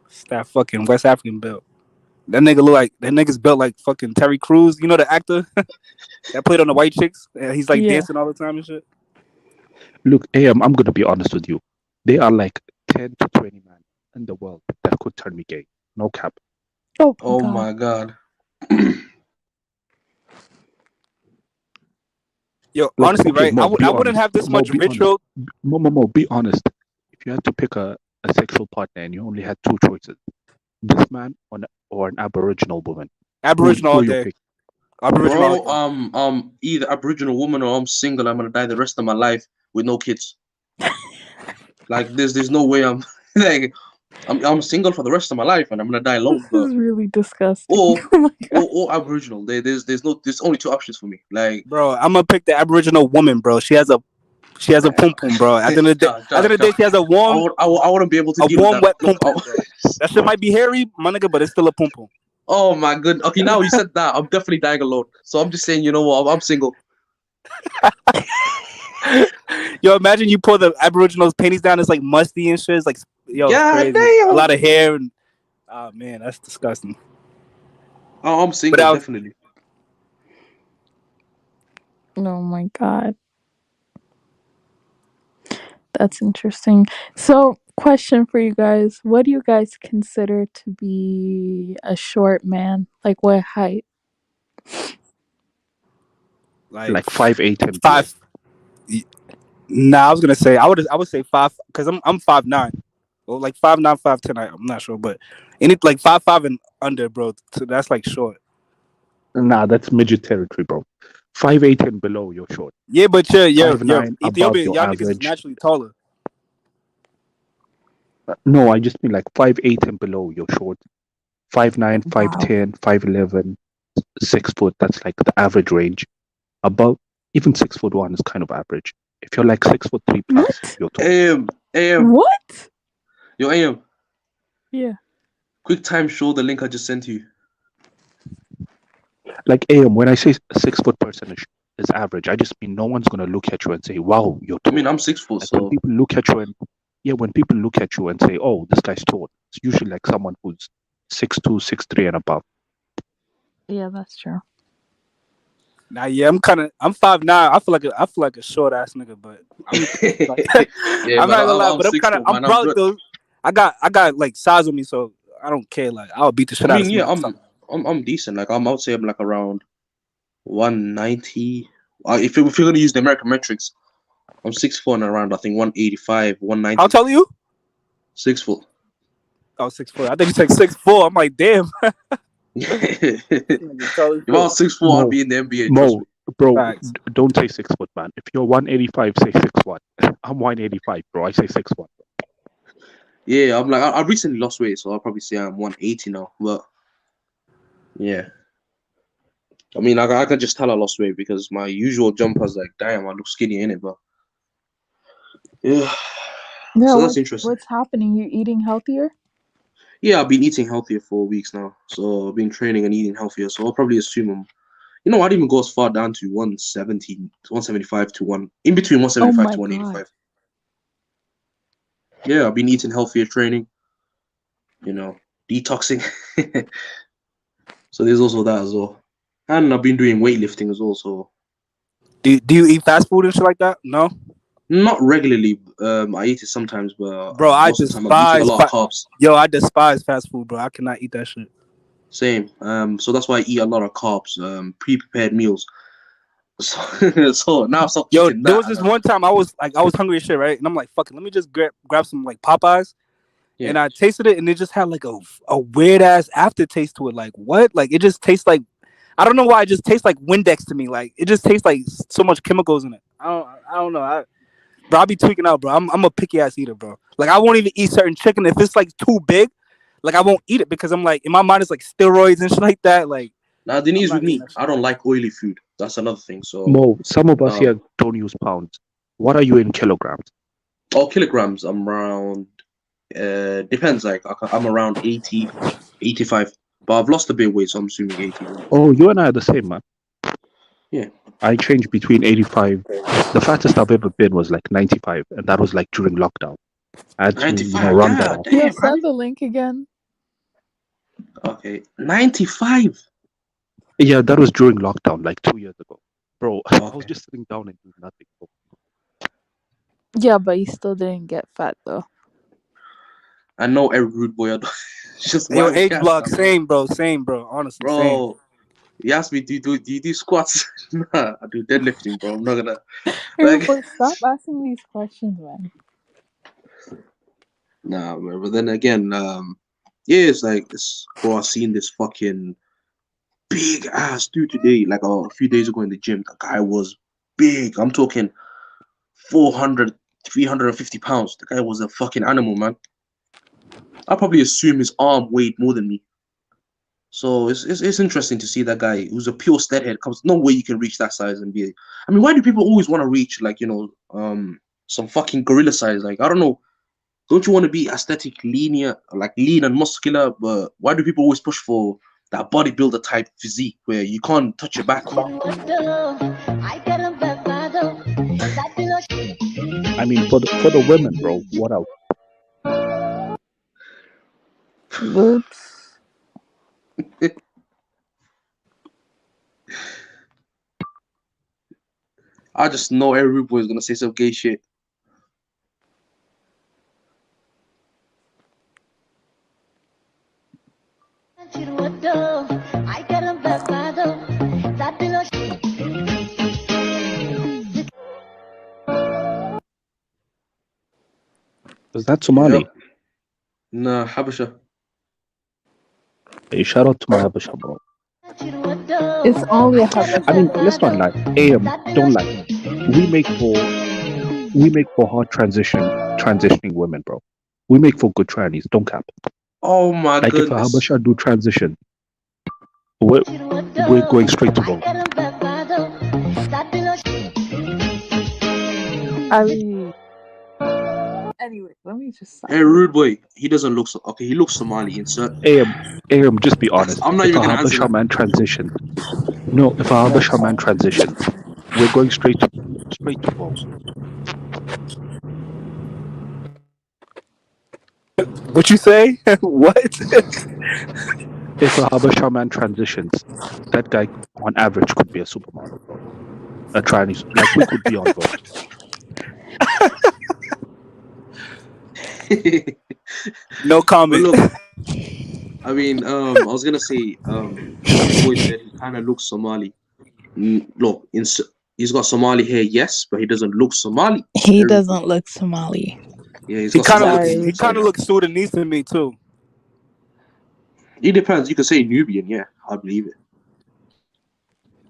it's that fucking West African built. That nigga's built like fucking Terry Crews. You know the actor that played on the White Chicks? He's like Yeah. dancing all the time and shit. Look, I'm gonna be honest with you. There are like 10 to 20 men in the world that could turn me gay. No cap. Oh my god. Yo, Like, honestly, okay, right? Mo, be I wouldn't honest. have this Mo, much be honest. vitriol. Mo, be honest. If you had to pick a sexual partner and you only had two choices, this man or an Aboriginal woman, Aboriginal who all you day. pick? Aboriginal all Bro, day. either Aboriginal woman or I'm single. I'm gonna die the rest of my life with no kids. Like there's no way I'm like I'm single for the rest of my life and I'm gonna die alone. This But is really disgusting. or Oh my god. or Aboriginal. There's only two options for me. Like Bro, I'm gonna pick the Aboriginal woman, bro. She has a pum pum, bro. At the end of the day, John, she has a warm, I wouldn't be able to deal with that. wet Look, pum pum, bro. That shit might be hairy, my nigga, but it's still a pum pum. oh my goodness. Okay, now you said that, I'm definitely dying alone. So I'm just saying, you know what? I'm single. Yo, imagine you pull the Aboriginal's panties down, it's like musty and shit. It's like, yo, it's God crazy. damn. A lot of hair and, oh man, that's disgusting. Oh, I'm single, definitely. Oh my god. That's interesting. So, question for you guys. What do you guys consider to be a short man? Like what height? Like 5'8" and below. Five. Nah, I was gonna say I would say 5 because I'm 5'9". Well, like 5'9", 5'10". I'm not sure, but any like 5'5" and under, bro. So that's like short. Nah, that's midget territory, bro. 5'8" and below, you're short. Yeah, but you're 5'9" above Ethiopian. your Y'all niggas is average. naturally taller. No, I just mean like 5'8" and below, you're short. 5'9", 5'10", 5'11", 6 foot. That's like the average range. Above, even 6'1" is kind of average. If you're like 6'3" plus, you're tall. AM. What? Yo, AM. Yeah. Quick time show the link I just sent you. Like AM, when I say a 6 foot person is average, I just mean no one's gonna look at you and say, "Wow, you're tall." I mean, I'm 6 foot, like so when people look at you when people look at you and say, "Oh, this guy's tall," it's usually like someone who's 6'2", 6'3", and above. Yeah, that's true. Nah, yeah, I'm 5'9". I feel like a short ass nigga, but yeah, I'm not gonna lie, but I'm probably good. still. I got like size with me, so I don't care. Like I'll beat the shit out of somebody. I'm decent. Like I would say I'm like around 190. If you're gonna use the American metrics, I'm 6'4" and around I think 185, 190. How tall are you? 6 foot. Oh, 6 foot. I think you said 6'4". I'm like, damn. If I was 6'4", I'd be in the NBA. Mo, bro, Facts. don't say 6 foot, man. If you're 185, say 6'1". I'm 185, bro. I say 6'1". Yeah, I'm like I recently lost weight, so I'll probably say I'm 180 now. But yeah, I mean I can just tell I lost weight because my usual jumper's like, damn, I look skinny in it. But yeah, Yeah, so that's interesting. what's happening? You eating healthier? Yeah, I've been eating healthier for weeks now, so I've been training and eating healthier. So I'll probably assume I'm, I'd even go as far down to 170, 175 to in between Oh 175 my to god. 185. Yeah, I've been eating healthier, training, detoxing. So there's also that as well. And I've been doing weightlifting as well, so Do you eat fast food and shit like that? No, not regularly. I eat it sometimes, but bro. most of the time I'm eating a lot of carbs. Yo, I despise fast food, bro. I cannot eat that shit. Same. So that's why I eat a lot of carbs, pre-prepared meals. So now I've stopped Yo, eating there that. was this one time I was hungry as shit, right? And I'm like, fuck it, let me just grab some like Popeyes. Yeah. And I tasted it, and it just had like a weird ass aftertaste to it. Like what? Like it just tastes like, I don't know why. It just tastes like Windex to me. Like it just tastes like so much chemicals in it. I don't know. Bro, I be tweaking out, bro. I'm a picky ass eater, bro. Like I won't even eat certain chicken if it's like too big. Like I won't eat it because I'm like in my mind it's like steroids and shit like that. Like Now the I'm news not with eating me, that shit. I don't like oily food. That's another thing. So Mo, some of us um, here don't use pounds. What are you in kilograms? kilograms, I'm around. Depends. Like I'm around 80, 85. But I've lost a bit of weight, so I'm assuming 80 as well. Oh, you and I are the same, man. Yeah. I changed between 85. The fattest I've ever been was like 95, and that was like during lockdown. I had to, 95. run that God off. Yeah, damn, man. send the link again. Okay. 95. Yeah, that was during lockdown, like 2 years ago. Bro, I was Okay. just sitting down and doing nothing. Bro. Yeah, but you still didn't get fat though. I know every rude boy. It's just Yo, why we age can't block, stop, bro. same, bro. Honestly, same. Bro, you asked me, do you do squats? Nah, I do deadlifting, bro. I'm not gonna Hey, like. boy, stop asking these questions, man. Nah, man. But then again, yeah, it's like bro. I seen this fucking big ass dude today, like a few days ago in the gym. The guy was big. I'm talking 400, 350 pounds. The guy was a fucking animal, man. I probably assume his arm weighed more than me. So it's interesting to see that guy who's a pure steadhead. Comes no way you can reach that size and be. I mean, why do people always want to reach like some fucking gorilla size? Like I don't know. Don't you want to be aesthetic, linear, like lean and muscular? But why do people always push for that bodybuilder type physique where you can't touch your back? I mean, for the women, bro, what else? Whoops. I just know every boy is gonna say some gay shit. Is that Somali? Yep. Nah, Habasha. Hey, shout out to my Habesha, bro. It's only a I Habesha. mean, let's not lie. AM, don't lie. We make for hard transitioning women, bro. We make for good trannies. Don't cap. Oh my Like if a goodness. Habesha do transition, we're going straight to bone. I mean, anyway, let me just stop. Hey, rude boy. He doesn't look so okay. He looks Somali. Insert. AM, just be honest. I'm not If even a gonna answer Habesha that. man transitions, no, if a Habesha man transitions, we're going straight to bone. What you say? What? If a Habesha man transitions, that guy on average could be a supermodel, bro. A tranny, like we could be on Vogue. No But comment. look, I mean, I was gonna say, Rude Boy said he kind of looks Somali. Look, he's got Somali hair, yes, but he doesn't look Somali. He Very good. doesn't look Somali. Yeah, he's He got kind of Somali looks. hair Sorry, in He the Rude kind side. of looks Sudanese to me too. It depends. You can say Nubian, yeah, I believe it.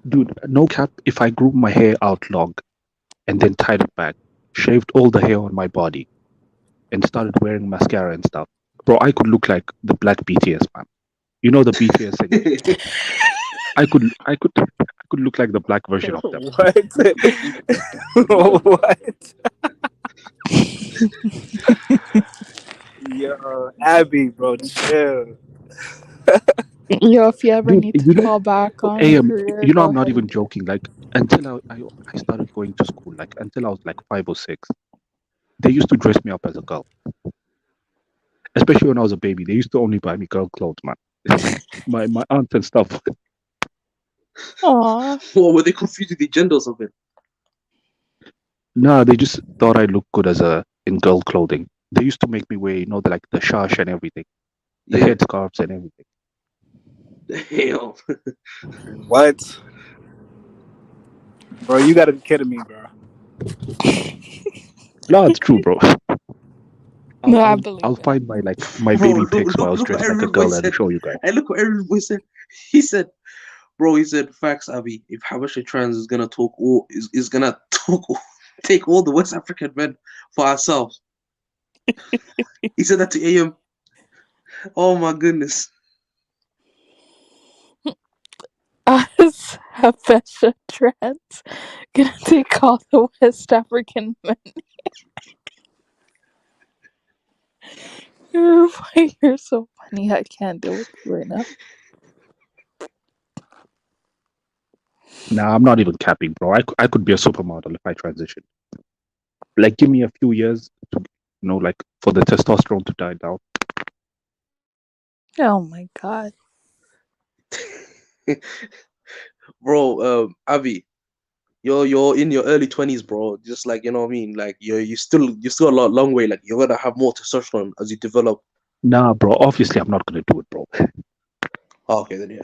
Dude, no cap, if I grew my hair out long and then tied it back, shaved all the hair on my body, and started wearing mascara and stuff, bro, I could look like the black BTS man. You know the BTS thing. I could look like the black version of them. What? What? Yo, Abby, bro, chill. Yo, if you ever Dude, need to fall back on a career, you know, go I'm not ahead even and do it. joking. Like until I started going to school, like until I was like 5 or 6, they used to dress me up as a girl. Especially when I was a baby, they used to only buy me girl clothes, man. my aunt and stuff. Aw. What were they confused with the gender or something? No, they just thought I looked good in girl clothing. They used to make me wear, you know, the shash and everything, the Yeah. headscarves and everything. Hell. What? Bro, you gotta be kidding me, bro. No, it's true, bro. No, I believe I'll it. find my Bro, baby pics where I was look what dressed like a Aaron boy girl and said. show you guys. And look what Aaron boy said. He said, bro, he said, facts, Abby. If Habesha Trans is gonna take all the West African men for ourselves. He said that to AM. Oh my goodness. Us Habesha Trans gonna take all the West African men. You're so funny. I can't deal with you right now. Nah, I'm not even capping, bro. I could be a supermodel if I transition. Like, give me a few years to, you know, like for the testosterone to die down. Oh my god. Bro, Avi, you're in your early 20s, bro. Just like, you know what I mean? Like you're still a long way. Like you're gonna have more testosterone as you develop. Nah, bro. Obviously, I'm not gonna do it, bro. Oh, okay, then yeah.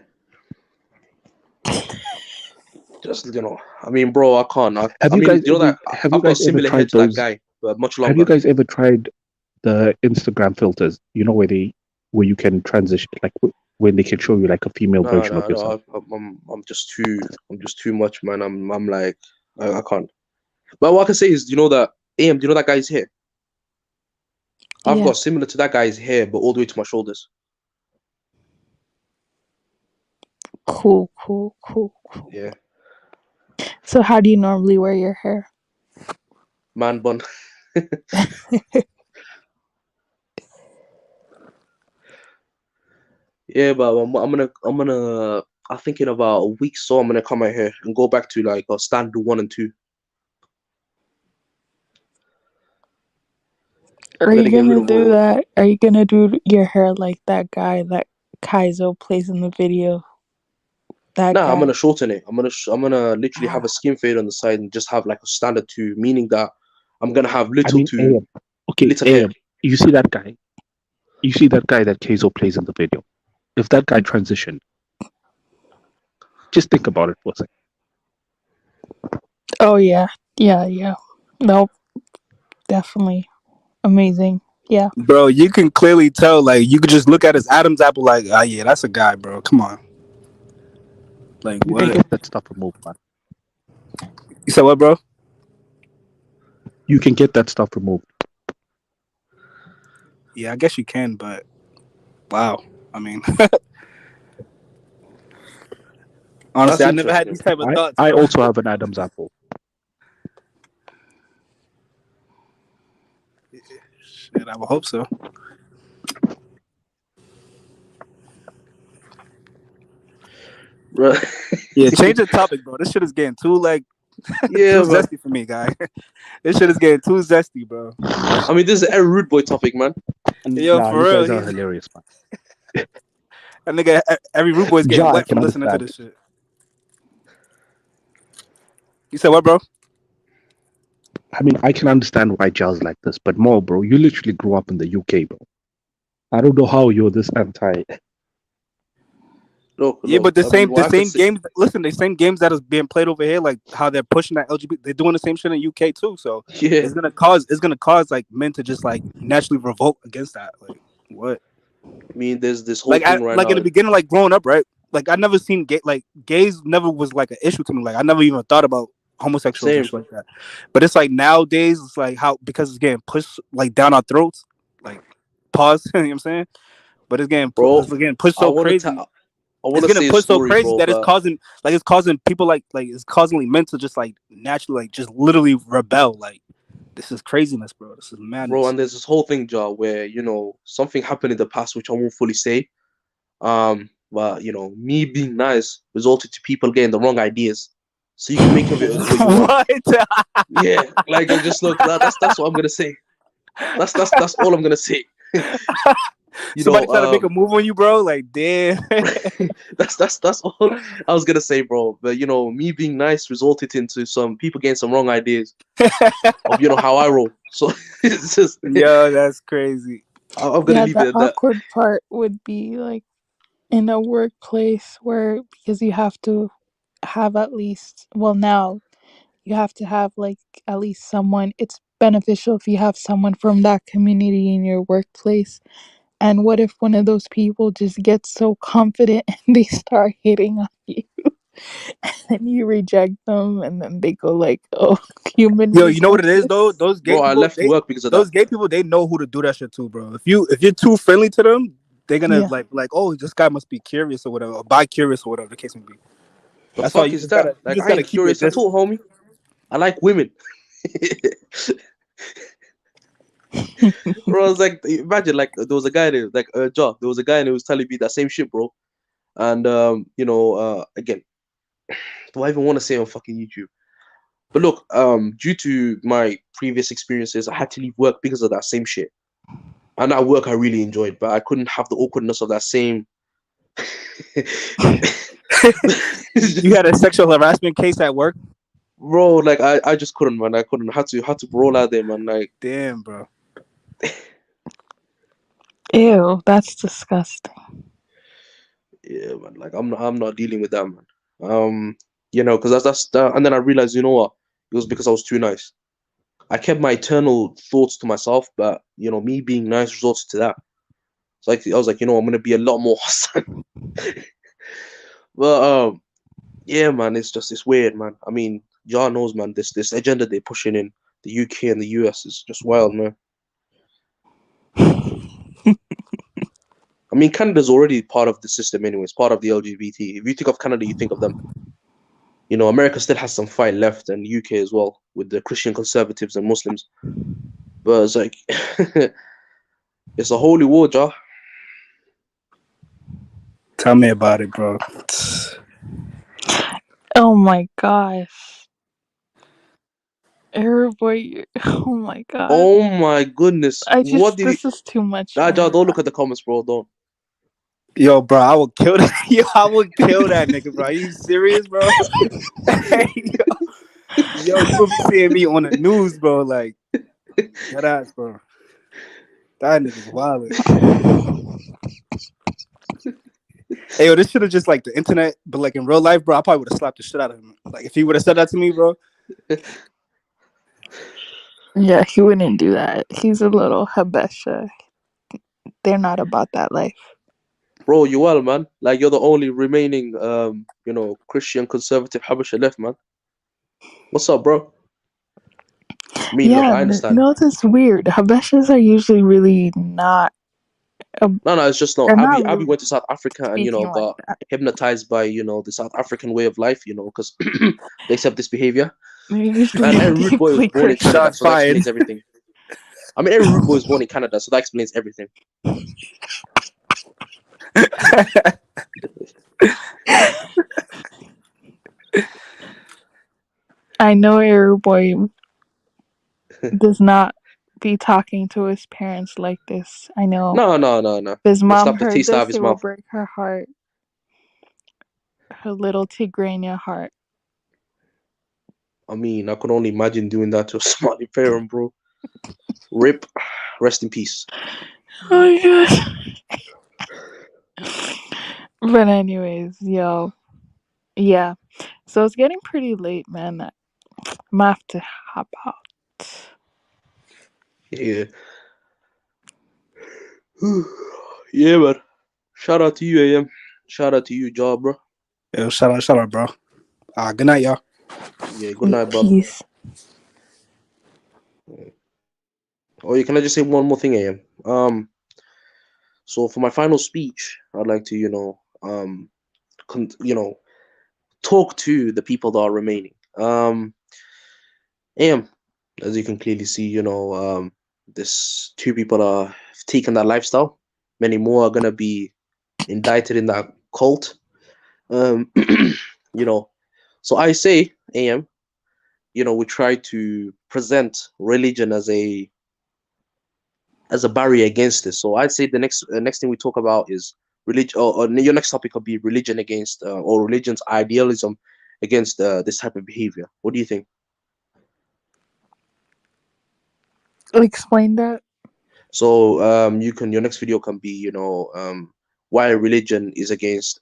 Just, you know, I mean, bro, I can't. Have I you mean, guys you know that have you I've got a guys ever similar head tried to that those? guy, but much Have you longer. guys ever tried the Instagram filters? You know where you can transition, like when they can show you like a female version of yourself. No. I'm just too much, man. I'm like, I can't. But what I can say is, you know that AM, do you know that guy's hair? I've Yeah. got similar to that guy's hair, but all the way to my shoulders. Cool. Yeah, So how do you normally wear your hair? man bun. Yeah, but I think in about a week so I'm gonna come out here and go back to like a standard 1 and 2. Are I'm you gonna get rid gonna of do all. that? Are you gonna do your hair like that guy that Kaizo plays in the video? That Nah, I'm guy. gonna shorten it. I'm gonna literally have a skin fade on the side and just have like a standard 2, meaning that I'm gonna have I mean, AM. Okay, little hair. AM. You see that guy? You see that guy that Keizo plays in the video? If that guy transitioned, just think about it for a second. Oh yeah. Nope. Definitely amazing. Yeah. Bro, you can clearly tell. Like, you could just look at his Adam's apple. Like, ah, yeah, that's a guy, bro. Come on. Like, You can what? get that stuff removed, man. You said what, bro? You can get that stuff removed. Yeah, I guess you can, but wow. I mean, honestly, That's I never had interesting. these type of thoughts, I bro. also have an Adam's apple. Shit, I would hope so. Bro. Yeah, change the topic, bro. This shit is getting too Yeah, too zesty for me, guy. This shit is getting too zesty, bro. I mean, this is a rude boy topic, man. Yo, Nah, for you real, guys are hilarious, man. that nigga, every root boy's getting Ja, I wet can from listening to understand. this shit. You said what, bro? I mean, I can understand why Ja's like this, but more, bro, you literally grew up in the UK, bro. I don't know how you're this anti. Look, Yeah, but the I mean, same games. Listen, the same games that is being played over here, like how they're pushing that LGBT, they're doing the same shit in UK too. So yeah. it's gonna cause like men to just like naturally revolt against that. Like what? I mean, there's this whole thing right like now. in the beginning, like growing up, right? Like I never seen gays never was like an issue to me. Like I never even thought about homosexuals and Same. shit like that. But it's like nowadays, it's like how because it's getting pushed like down our throats, like pause. You know what I'm saying? But Bro, it's getting pushed I so want to crazy. tell. I want It's to getting say a pushed so story, crazy bro, that but it's causing people like it's causing men to just like naturally like just literally rebel. Like this is craziness, bro. This is bro, madness. and there's this whole thing, Jar, where something happened in the past which I won't fully say. But me being nice resulted to people getting the wrong ideas. So you can make of it what you want. What? Yeah, like just look. That's what I'm gonna say. That's all I'm gonna say. you Somebody know, trying to make a um, move on you, bro. Like damn. that's all I was gonna say, bro. But me being nice resulted into some people getting some wrong ideas of how I roll. So it's just Yo, that's crazy. I'm gonna Yeah, leave the it at that. awkward part would be like in a workplace where because you have to have at least well now you have to have like at least someone it's beneficial if you have someone from that community in your workplace. And what if one of those people just gets so confident and they start hitting on you and you reject them and then they go like, oh, human Yo, you know what it is though? resources. Bro, I left work because of that. Those gay people, they know who to do that shit to, bro. If you're too friendly to them, they're gonna Yeah. like, oh, this guy must be curious or whatever, or bi curious or whatever the case may be. The That's why fuck is that? you Like, just I gotta ain't keep your curious at distance. all, homie. I like women. Bro, I was like, imagine, like, there was a guy there, like, Joe, there was a guy and he was telling me that same shit, bro. And, again, do I even want to say on fucking YouTube? But look, due to my previous experiences, I had to leave work because of that same shit. And that work I really enjoyed, but I couldn't have the awkwardness of that same. You had a sexual harassment case at work? Bro, like, I just couldn't, man. I couldn't. Had to roll out there, man. Like, damn, bro. Ew, that's disgusting. Yeah, man. Like, I'm not dealing with that, man. Because that's that. And then I realized, you know what? It was because I was too nice. I kept my eternal thoughts to myself, but me being nice resulted to that. So like, I was like, I'm gonna be a lot more hostile. But yeah, man, it's weird, man. I mean, y'all knows, man. This agenda they're pushing in the UK and the US is just wild, man. I mean, Canada's already part of the system, anyways, part of the LGBT. If you think of Canada, you think of them. America still has some fight left, and UK as well, with the Christian conservatives and Muslims. But it's like, it's a holy war, Jah. Tell me about it, bro. Oh my gosh. Boy, oh my god. Oh my goodness. What did he... This is too much Nah, for Jah, me. don't look at the comments, bro. Don't. Yo, bro, I will kill that. Yo, I will kill that nigga, bro. Are you serious, bro? yo, you will be seeing me on the news, bro. Like, that ass, bro. That nigga's wild. Hey, yo, this should have just like the internet, but like in real life, bro, I probably would have slapped the shit out of him. Like, if he would have said that to me, bro. Yeah, he wouldn't do that. He's a little Habesha. They're not about that life. Bro, you well, man. Like, you're the only remaining, Christian conservative Habesha left, man. What's up, bro? I mean, look, Yeah, I but understand. it's weird. Habeshas are usually really not. No, it's just no. They're not Abby went to South Africa and speaking like got that. hypnotized by the South African way of life. Because they accept this behavior. They're usually And every rude boy was deeply born in Canada, Shots so that Christian. fired. explains everything. I mean, every rude boy was born in Canada, so that explains everything. I know your boy does not be talking to his parents like this. I know. No. If his They mom slapped the heard taste out of this, his it will mouth. break her heart. Her little Tigrania heart. I mean, I could only imagine doing that to a Somali parent, bro. Rip. Rest in peace. Oh my gosh. But anyways, yo. Yeah. So it's getting pretty late, man. I'm gonna have to hop out. Yeah. Yeah, man. Shout out to you, AM. Shout out to you, job, bro. Yo, shout out, bro. Good night, y'all. Yeah, good night, bub. Peace. Oh, yeah, can I just say one more thing, AM? So for my final speech, I'd like to, you know, talk to the people that are remaining. AM, as you can clearly see, this two people are have taken that lifestyle. Many more are gonna be indicted in that cult. Um, you know, so I say, AM, we try to present religion as a barrier against this. So I'd say the next thing we talk about is religion, or your next topic will be religion against, or religion's idealism against this type of behavior. What do you think? Explain that. So your next video can be why religion is against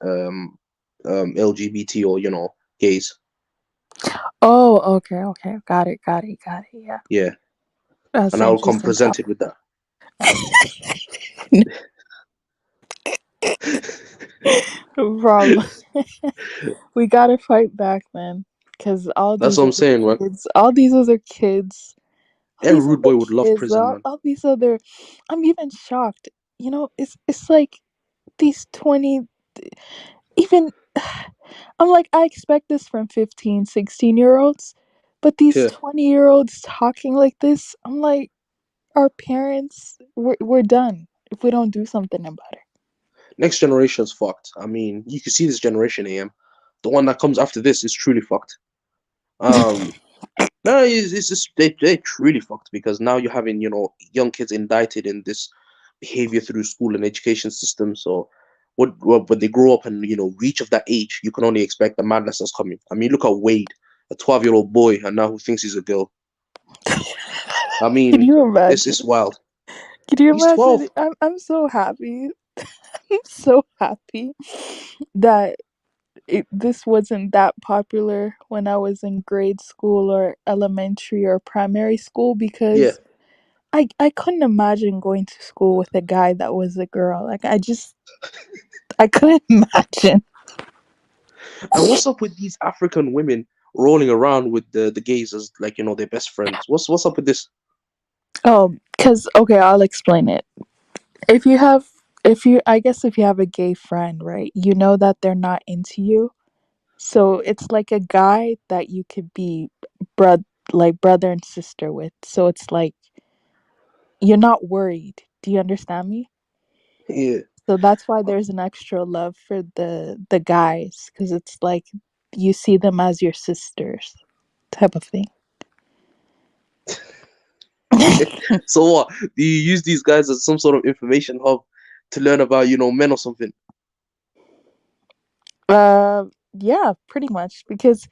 LGBT, or gays. Oh, okay. Got it. Yeah. Yeah, That's and an I will come interesting presented topic. with that. Rob, we gotta fight back, man. Because That's what I'm saying, man. all these other kids, all Every these rude other boy would love kids, prison, man. all these other, I'm even shocked. It's like these 20, even, I'm like, I expect this from 15, 16 year olds, but these Yeah, 20-year-olds talking like this, I'm like, our parents, we're done if we don't do something about it. next generation's fucked. I mean, you can see this generation, AM. The one that comes after this is truly fucked. Um, no, it's just they're truly fucked, because now you're having young kids indicted in this behavior through school and education system. So when they grow up and reach of that age, you can only expect the madness that's coming. I mean, look at Wade, a 12-year-old boy, and now who thinks he's a girl. I Can mean, you it's imagine? it's wild. Can you He's imagine? 12. I'm so happy. I'm so happy that this wasn't that popular when I was in grade school or elementary or primary school, Yeah. because I couldn't imagine going to school with a guy that was a girl. Like, I couldn't imagine. And what's up with these African women rolling around with the gays as, like, their best friends? What's up with this? Oh, because, okay, I'll explain it. If you have, I guess if you have a gay friend, right, you know that they're not into you. So it's like a guy that you could be like brother and sister with. So it's like you're not worried. Do you understand me? Yeah. So that's why there's an extra love for the guys, because it's like you see them as your sisters, type of thing. So what? Do you use these guys as some sort of information hub to learn about, men or something? Yeah, pretty much, because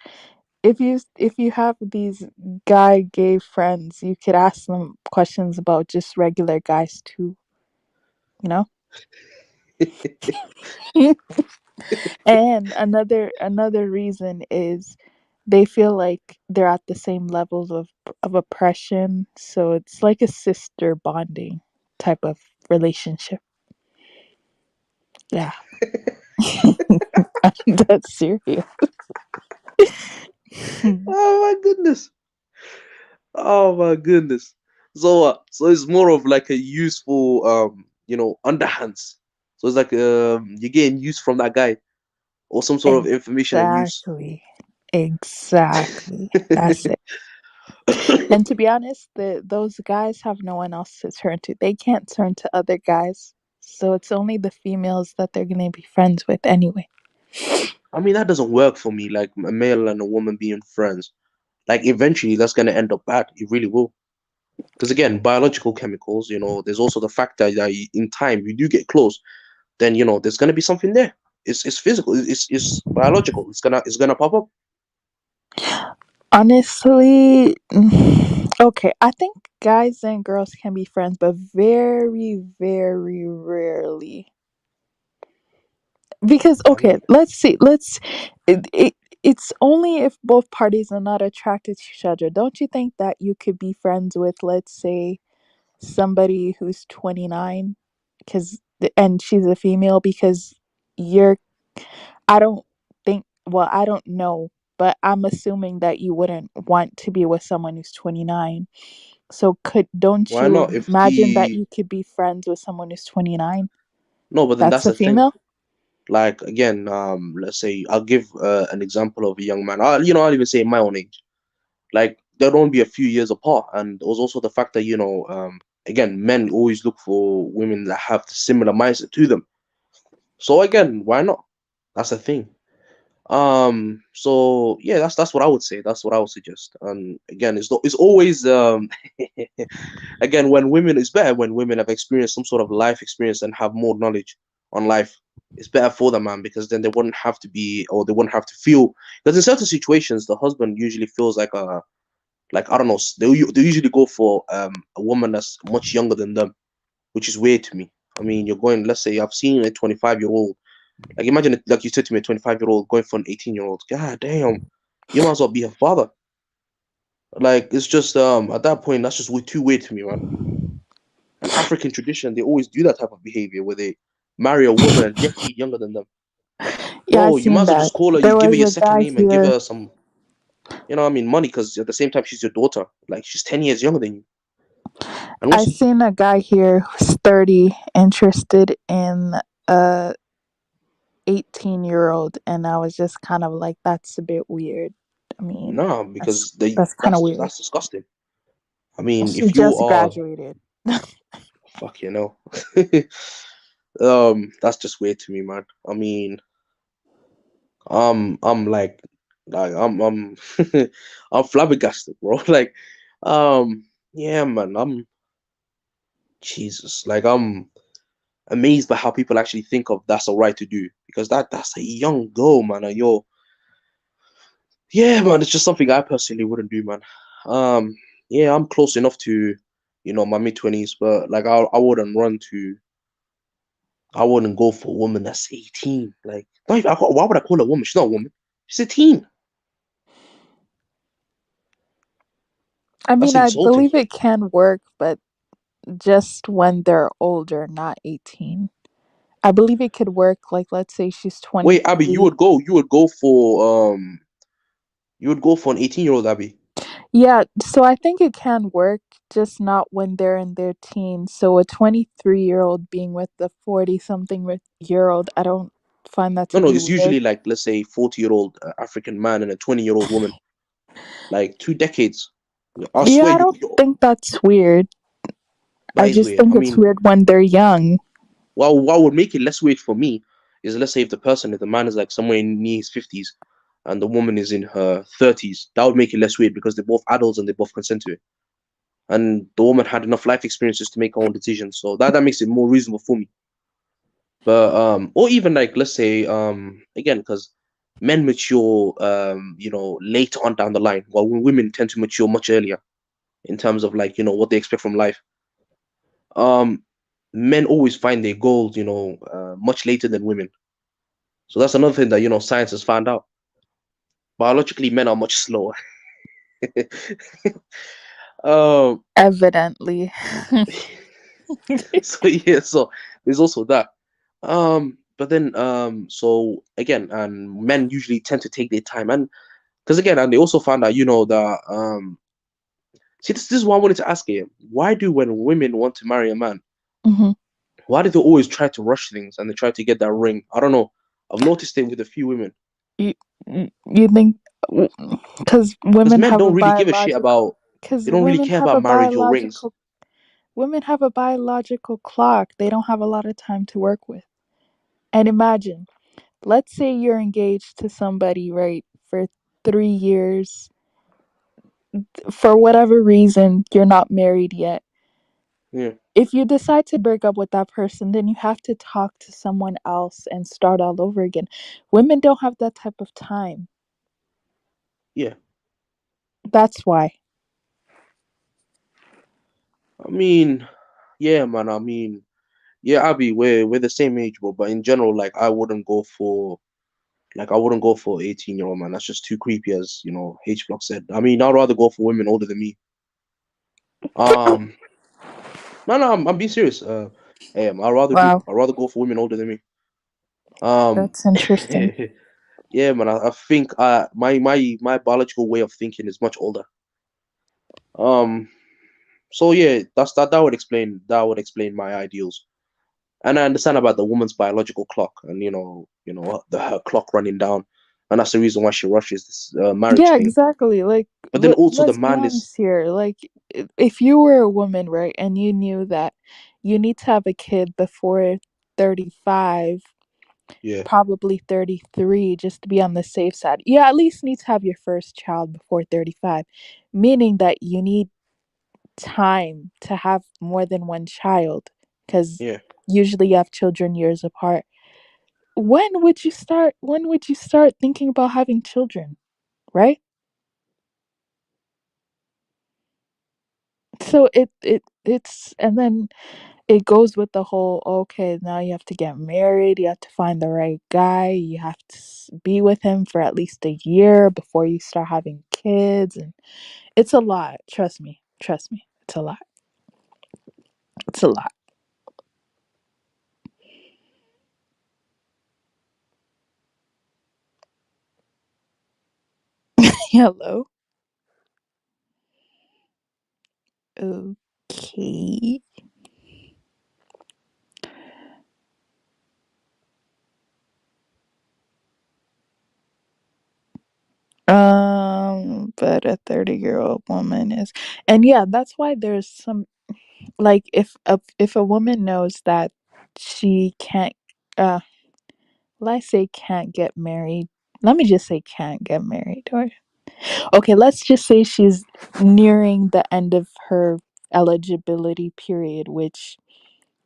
if you have these guy gay friends, you could ask them questions about just regular guys too, you know? And another reason is they feel like they're at the same levels of oppression, so it's like a sister bonding type of relationship. Yeah. That's serious. Oh my goodness. Oh my goodness. So it's more of like a useful underhands. So it's like you're getting use from that guy, or some sort of information and use. Exactly. That's it. And to be honest, those guys have no one else to turn to. They can't turn to other guys. So it's only the females that they're going to be friends with anyway. I mean, that doesn't work for me, like a male and a woman being friends. Like, eventually that's gonna end up bad. It really will. Because again, biological chemicals, there's also the fact that in time you do get close, then there's gonna be something there. It's physical, it's biological. It's gonna pop up. Honestly, okay, I think guys and girls can be friends, but very, very rarely. Because, I okay, mean, let's see. It's only if both parties are not attracted to each other. Don't you think that you could be friends with, let's say, somebody who's 29, and she's a female, because you're I don't think, well, I don't know, but I'm assuming that you wouldn't want to be with someone who's 29. So don't Why you not? If imagine that the you could be friends with someone who's 29? No, but then That's that's a the thing. female? Like again, let's say I'll give an example of a young man. I'll even say my own age. Like they'll only be a few years apart, and there was also the fact that again, men always look for women that have the similar mindset to them. So again, why not? That's the thing. So yeah, that's what I would say. That's what I would suggest. And again, it's always again, when women, it's better when women have experienced some sort of life experience and have more knowledge on life. It's better for them, man, because then they wouldn't have to be, or they wouldn't have to feel. Because in certain situations, the husband usually feels like I don't know, they usually go for a woman that's much younger than them, which is weird to me. I mean, you're going. Let's say I've seen a 25-year-old. Like imagine it, like you said to me, a 25-year-old going for an 18-year-old. God damn, you might as well be her father. Like it's just at that point, that's just too weird to me, man. An African tradition, they always do that type of behavior where they marry a woman a decade younger than them. Yeah, I've Bro, you might seen as well that. just call her, you There give her was your a second guy name and give here. her some, money, because at the same time she's your daughter. Like she's 10 years younger than you. And I what's seen a guy here who's 30 interested in a 18-year-old, and I was just kind of like, that's a bit weird. I mean, nah, that's because that's kind of weird. that's disgusting. I mean, She if you just are graduated. fuck, that's just weird to me, man. I mean, I'm like I'm I'm flabbergasted, bro. Like, yeah, man, I'm Jesus. Like, I'm amazed by how people actually think of that's all right to do, because that's a young girl, man, and yeah, man, it's just something I personally wouldn't do, man. Um, yeah, I'm close enough to, my mid-20s, but like I wouldn't go for a woman that's 18. Like, why would I call her a woman? She's not a woman. She's a teen. I That's mean, I insulting. believe it can work, but just when they're older, not 18. I believe it could work. Like, let's say she's Wait, Abby, you 23. would go, you would go for an 18-year-old, Abby. Yeah, so I think it can work, just not when they're in their teens. So a 23-year-old being with a 40 something year old, I don't find that No, to no, be it's weird. usually like, let's say, 40-year-old African man and a 20-year-old woman, like 2 decades. I Yeah, swear, I don't think that's weird. that I is just weird. I think it's mean, weird when they're young. well, what would make it less weird for me is, let's say, if the man is like somewhere in near his 50s and the woman is in her 30s, that would make it less weird because they're both adults and they both consent to it. And the woman had enough life experiences to make her own decisions. So that makes it more reasonable for me. But or even like, let's say, again, because men mature later on down the line, while women tend to mature much earlier in terms of like, what they expect from life. Um Men always find their goals, much later than women. So that's another thing that science has found out. Biologically, men are much slower. um Evidently. so yeah, so there's also that. But then so again, and men usually tend to take their time, and because again, and they also found out, that see, this is what I wanted to ask you. Why do, when women want to marry a man, Hmm. why do they always try to rush things and they try to get that ring? I don't know. I've noticed it with a few women. You, you think because Because women men have a don't really give a shit biological about, they don't really care about marriage or rings. women have a biological clock. They don't have a lot of time to work with. And imagine, let's say you're engaged to somebody, right, for 3 years. For whatever reason, you're not married yet. Yeah, If you decide to break up with that person, then you have to talk to someone else and start all over again. Women don't have that type of time. yeah. That's why. I mean, yeah, man. I mean, yeah, Abby, we're the same age, bro. But in general, like, I wouldn't go for 18-year-old man. That's just too creepy, as H Block said. I mean, I'd rather go for women older than me. Um, no, no, I'm being serious. I'd rather Wow, go for women older than me. Um, that's interesting. Yeah, man. I think my biological way of thinking is much older. Um. So yeah, that would explain my ideals. And I understand about the woman's biological clock, and her clock running down, and that's the reason why she rushes this marriage Yeah, thing. exactly. Like, But then also the let's be man is, honest here. Like, if you were a woman, right, and you knew that you need to have a kid before 35, yeah, probably 33, just to be on the safe side, you at least need to have your first child before 35, meaning that you need time to have more than one child, because yeah, usually you have children years apart. When would you start thinking about having children, right? So it's, and then it goes with the whole, okay, now you have to get married, you have to find the right guy, you have to be with him for at least a year before you start having kids, and it's a lot. Trust me, it's a lot. It's a lot. Hello. Okay. But a 30-year-old woman is, and yeah, that's why there's some, like, if a woman knows that she can't, uh let's say can't get married. Let me just say can't get married, or okay, let's just say she's nearing the end of her eligibility period, which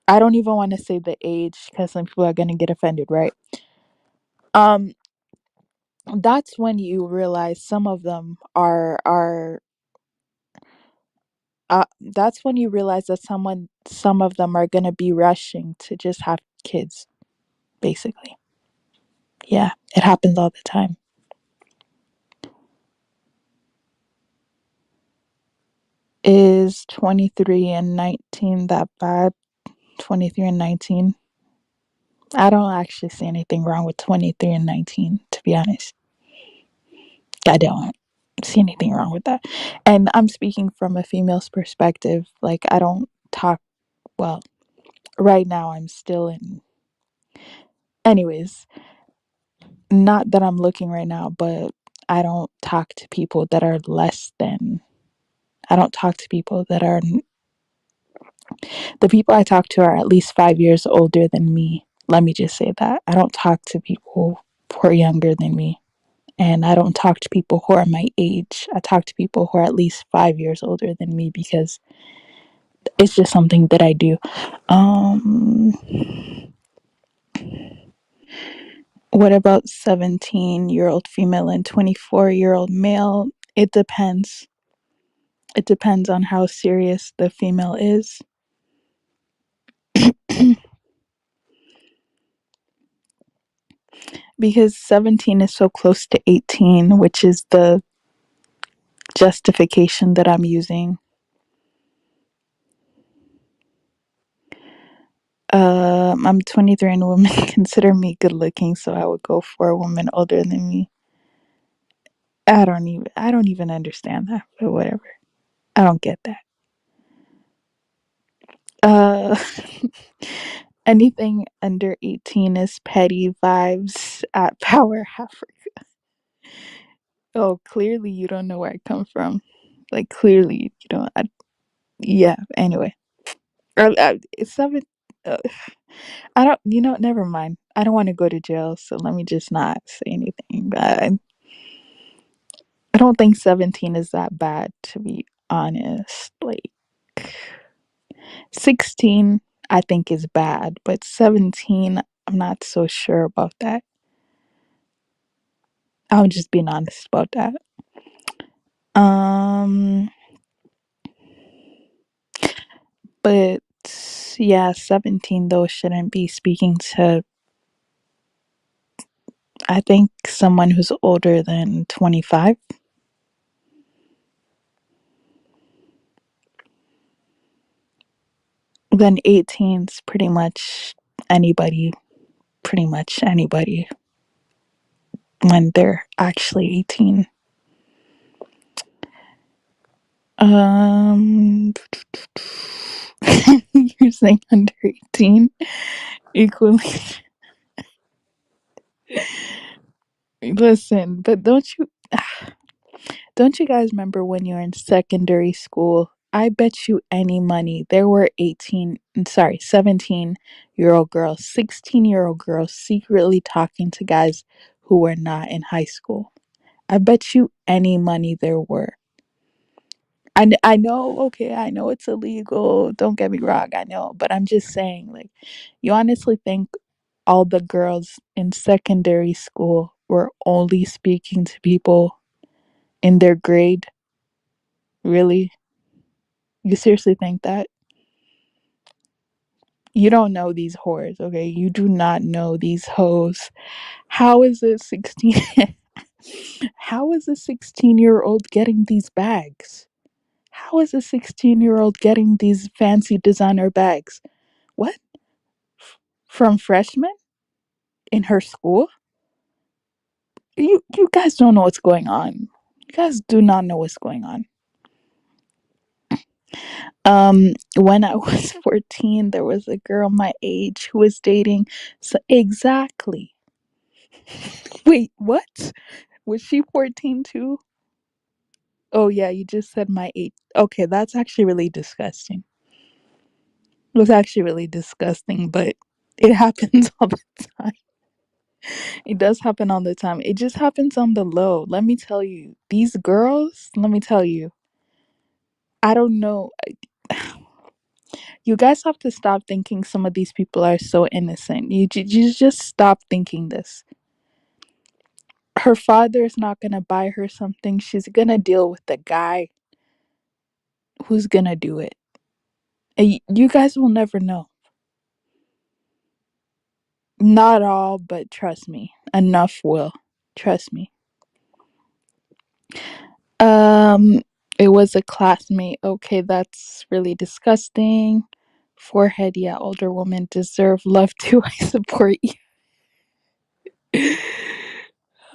I don't even want to say the age because some people are going to get offended, right? Um that's when you realize some of them are that's when you realize that some of them are going to be rushing to just have kids, basically. Yeah, it happens all the time. Is 23 and 19 that bad? 23 and 19? I don't actually see anything wrong with 23 and 19, to be honest. I don't see anything wrong with that. And I'm speaking from a female's perspective. Like, I don't talk, well, right now I'm still in, anyways, not that I'm looking right now, but I don't talk to people that are less than, I don't talk to people that are, the people I talk to are at least 5 years older than me. Let me just say that. I don't talk to people who are younger than me. And I don't talk to people who are my age. I talk to people who are at least 5 years older than me because it's just something that I do. Um, what about 17-year-old female and 24-year-old male? It depends. It depends on how serious the female is. Because 17 is so close to 18, which is the justification that I'm using. I'm 23 and women consider me good looking, so I would go for a woman older than me. I don't even understand that, but whatever. I don't get that. Uh anything under 18 is petty vibes at Power Africa. Oh, clearly you don't know where I come from. Like, clearly you don't. Yeah, anyway. It's seven. Uh, I don't, never mind. I don't want to go to jail, so let me just not say anything. But I don't think 17 is that bad, to be honest. Like, 16, I think is bad, but 17, I'm not so sure about that. I'm just being honest about that. Um, but yeah, 17 though shouldn't be speaking to, I think, someone who's older than 25. Then 18's pretty much anybody, when they're actually 18. Um, you're saying under 18 equally. Listen, but don't you guys remember when you were in secondary school? I bet you any money there were 17-year-old girls, 16-year-old girls secretly talking to guys who were not in high school. I bet you any money there were. I know, okay, I know it's illegal. Don't get me wrong, I know. But I'm just saying, like, you honestly think all the girls in secondary school were only speaking to people in their grade? Really? You seriously think that? You don't know these whores, okay? You do not know these hoes. How is a 16 How is a 16-year-old getting these bags? How is a 16-year-old getting these fancy designer bags? What? From freshmen in her school? You guys don't know what's going on. You guys do not know what's going on. When I was 14, there was a girl my age who was dating. So exactly. Wait, what? Was she 14 too? Oh yeah, you just said my age. Okay, that's actually really disgusting. It was actually really disgusting, but it happens all the time. It does happen all the time. It just happens on the low. Let me tell you, these girls, let me tell you, I don't know. You guys have to stop thinking some of these people are so innocent. You just stop thinking this. Her father is not going to buy her something. She's going to deal with the guy who's going to do it. And you guys will never know. Not all, but trust me, enough will. Trust me. Um, it was a classmate. Okay, that's really disgusting. Forehead, yeah, older women deserve love too. I support you.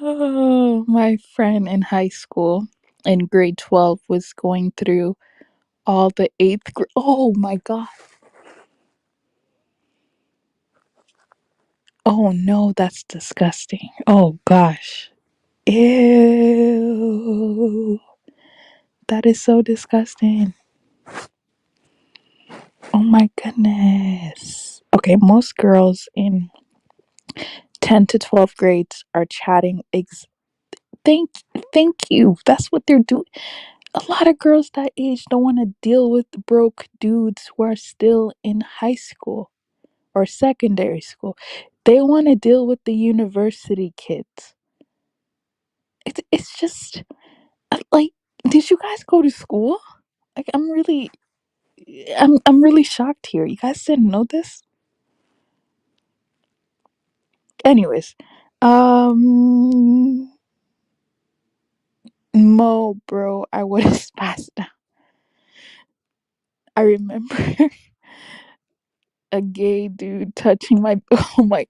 Oh, my friend in high school in grade 12 was going through all the eighth grade. Oh my God. Oh no, that's disgusting. Oh gosh. Ew. That is so disgusting. Oh my goodness. Okay, most girls in 10 to 12 grades are chatting. Thank, thank you. That's what they're doing. A lot of girls that age don't want to deal with broke dudes who are still in high school or secondary school. They want to deal with the university kids. It's just like, did you guys go to school? Like, I'm really shocked here. You guys didn't know this? Anyways, um, Mo, bro, I would have spazzed out. I remember a gay dude touching my. Oh my,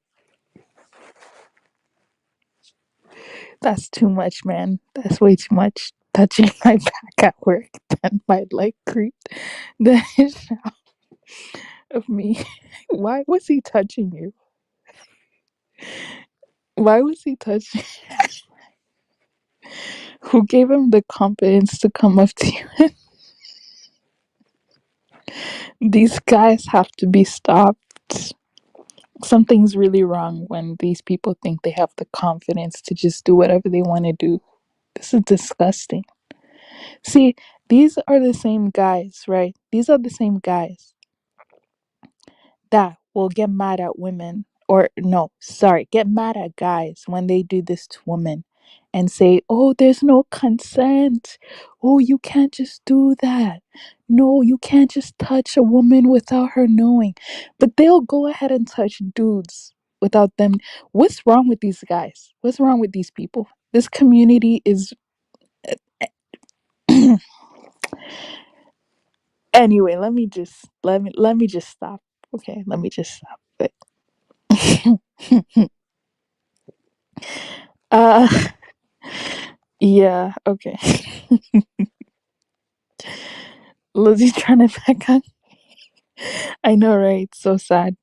that's too much, man. That's way too much. Touching my back at work, then my leg creeped. The shot of me. Why was he touching you? Why was he touching? Who gave him the confidence to come up to you? These guys have to be stopped. Something's really wrong when these people think they have the confidence to just do whatever they want to do. This is disgusting. See, these are the same guys, right? These are the same guys that will get mad at women, or no, sorry, get mad at guys when they do this to women and say, oh, there's no consent. Oh, you can't just do that. No, you can't just touch a woman without her knowing. But they'll go ahead and touch dudes without them. What's wrong with these guys? What's wrong with these people? This community is. Anyway, let me just stop. Okay, let me just stop. But Uh, yeah, okay. Lizzie trying to back on. I know, right? So sad.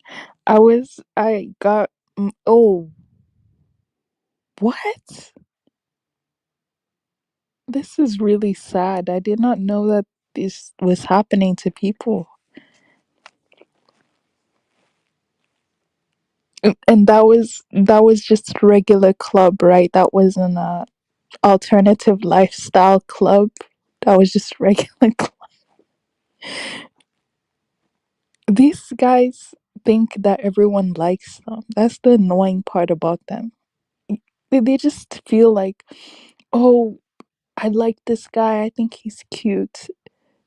I got, oh, what? This is really sad. I did not know that this was happening to people. And that was just a regular club, right? That wasn't a alternative lifestyle club. That was just regular club. These guys think that everyone likes them. That's the annoying part about them. They just feel like, oh, I like this guy. I think he's cute.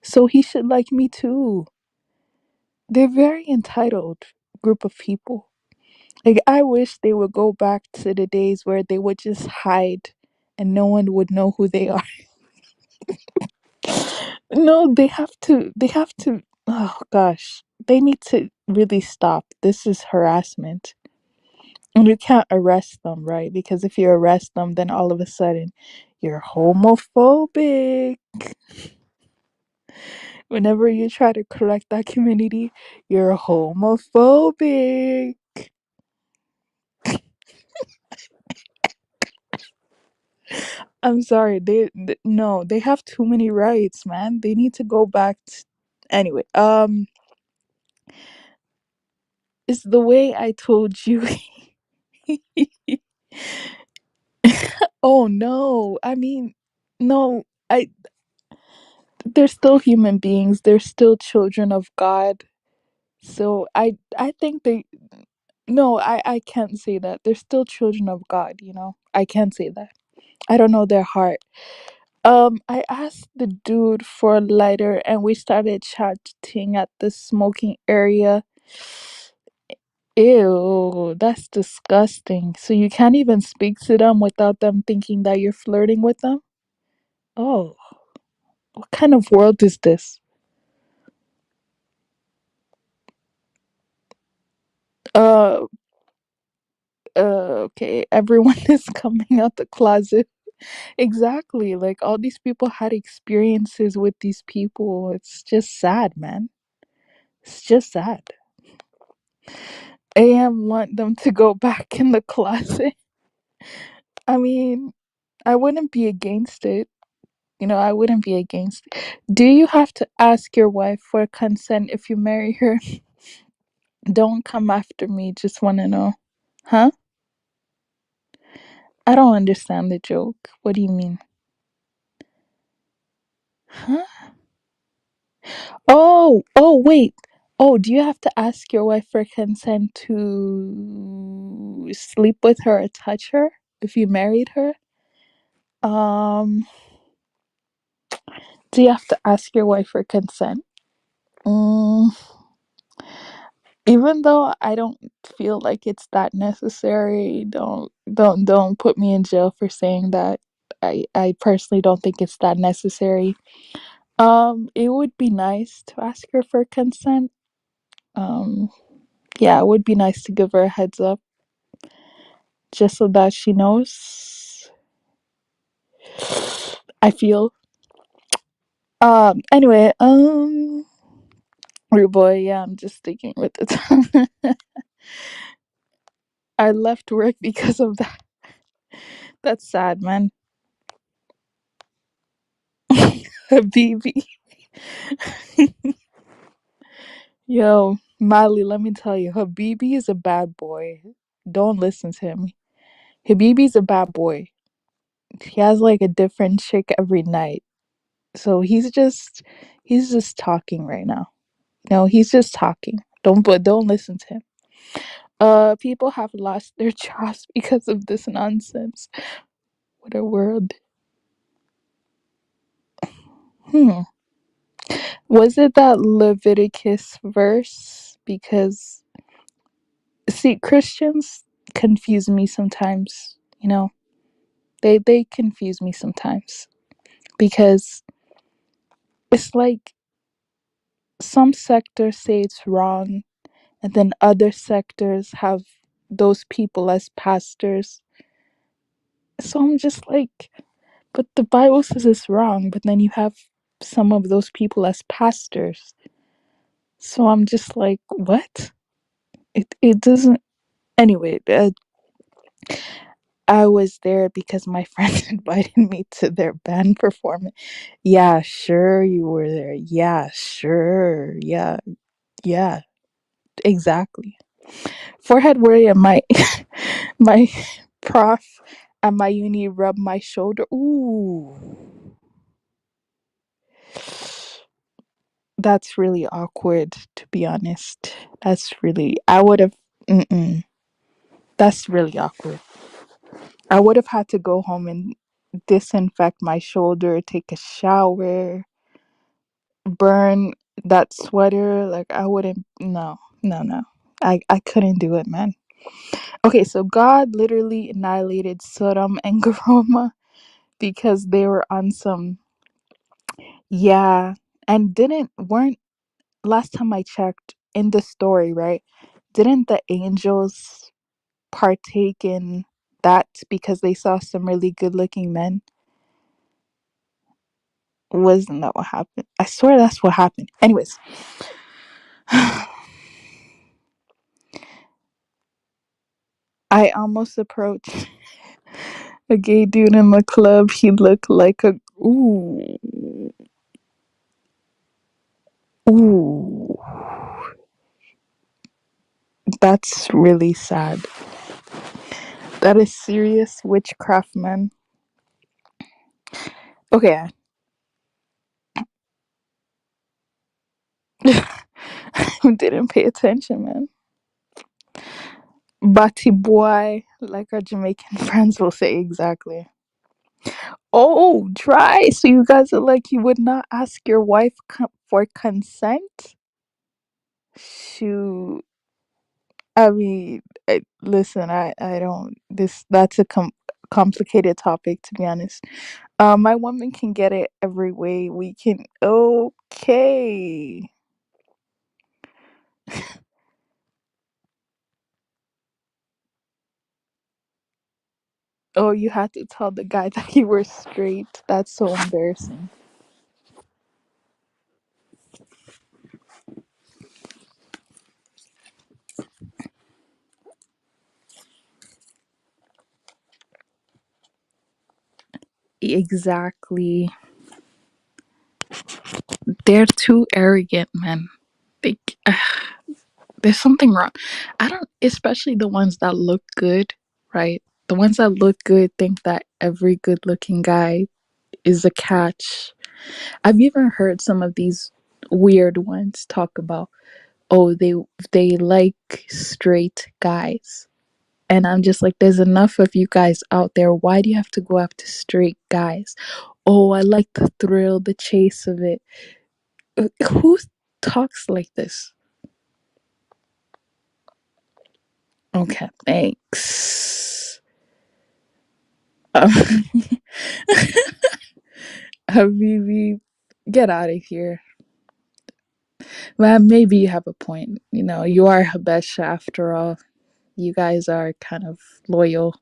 So he should like me too. They're very entitled group of people. Like, I wish they would go back to the days where they would just hide and no one would know who they are. No, they have to oh gosh. They need to really stop. This is harassment. And you can't arrest them, right? Because if you arrest them, then all of a sudden you're homophobic. Whenever you try to correct that community, you're homophobic. I'm sorry. No, they have too many rights, man. They need to go back anyway. It's the way I told you. Oh no. I mean, no. I They're still human beings. They're still children of God. So I think they no, I can't say that. They're still children of God, you know. I can't say that. I don't know their heart. I asked the dude for a lighter and we started chatting at the smoking area. Ew, that's disgusting. So you can't even speak to them without them thinking that you're flirting with them? Oh, what kind of world is this? Uh, okay, everyone is coming out the closet. Exactly. Like all these people had experiences with these people. It's just sad, man. It's just sad. AM want them to go back in the closet. I mean, I wouldn't be against it. You know, I wouldn't be against it. Do you have to ask your wife for consent if you marry her? Don't come after me. Just want to know. Huh? I don't understand the joke. What do you mean? Huh? Oh, wait. Oh, do you have to ask your wife for consent to sleep with her or touch her if you married her? Um, do you have to ask your wife for consent? Mm, even though I don't feel like it's that necessary, don't put me in jail for saying that. I personally don't think it's that necessary. It would be nice to ask her for consent. Um, yeah, it would be nice to give her a heads up just so that she knows. I feel. Anyway, rude boy, yeah, I'm just sticking with the time. I left work because of that. That's sad, man. Habibi. Yo, Mali, let me tell you, Habibi is a bad boy. Don't listen to him. Habibi's a bad boy. He has like a different chick every night. So he's just talking right now. No, he's just talking. Don't listen to him. People have lost their jobs because of this nonsense. What a world. Hmm. Was it that Leviticus verse? Because see, Christians confuse me sometimes, you know. They confuse me sometimes because it's like some sectors say it's wrong and then other sectors have those people as pastors. So I'm just like, but the Bible says it's wrong, but then you have some of those people as pastors. So I'm just like, what? It doesn't. Anyway, I was there because my friends invited me to their band performance. Yeah, sure, you were there. Yeah, sure. Yeah, yeah, exactly. Forehead warrior, my my prof at my uni rubbed my shoulder. Ooh, that's really awkward, to be honest. That's really, I would have, mm-mm, that's really awkward. I would have had to go home and disinfect my shoulder, take a shower, burn that sweater. Like, I wouldn't, no, no, no. I couldn't do it, man. Okay, so God literally annihilated Sodom and Gomorrah because they were on some, yeah, and weren't, last time I checked in the story, right? Didn't the angels partake in that because they saw some really good looking men? Wasn't that what happened? I swear that's what happened. Anyways, I almost approached a gay dude in the club. He looked like a, ooh, ooh. That's really sad. That is serious witchcraft, man. Okay. Didn't pay attention, man. Batty boy, like our Jamaican friends will say, exactly. Oh, dry. So you guys are like, you would not ask your wife for consent? Shoot. I mean, listen, I don't. That's a complicated topic, to be honest. My woman can get it every way. We can. Okay. Oh, you had to tell the guy that you were straight. That's so embarrassing. Exactly. They're too arrogant, man. They, there's something wrong. I don't, especially the ones that look good, right? The ones that look good think that every good looking guy is a catch. I've even heard some of these weird ones talk about, oh, they like straight guys. And I'm just like, there's enough of you guys out there. Why do you have to go after straight guys? Oh, I like the thrill, the chase of it. Who talks like this? Okay, thanks. Um, Habibi, get out of here. Well, maybe you have a point. You know, you are Habesha after all. You guys are kind of loyal,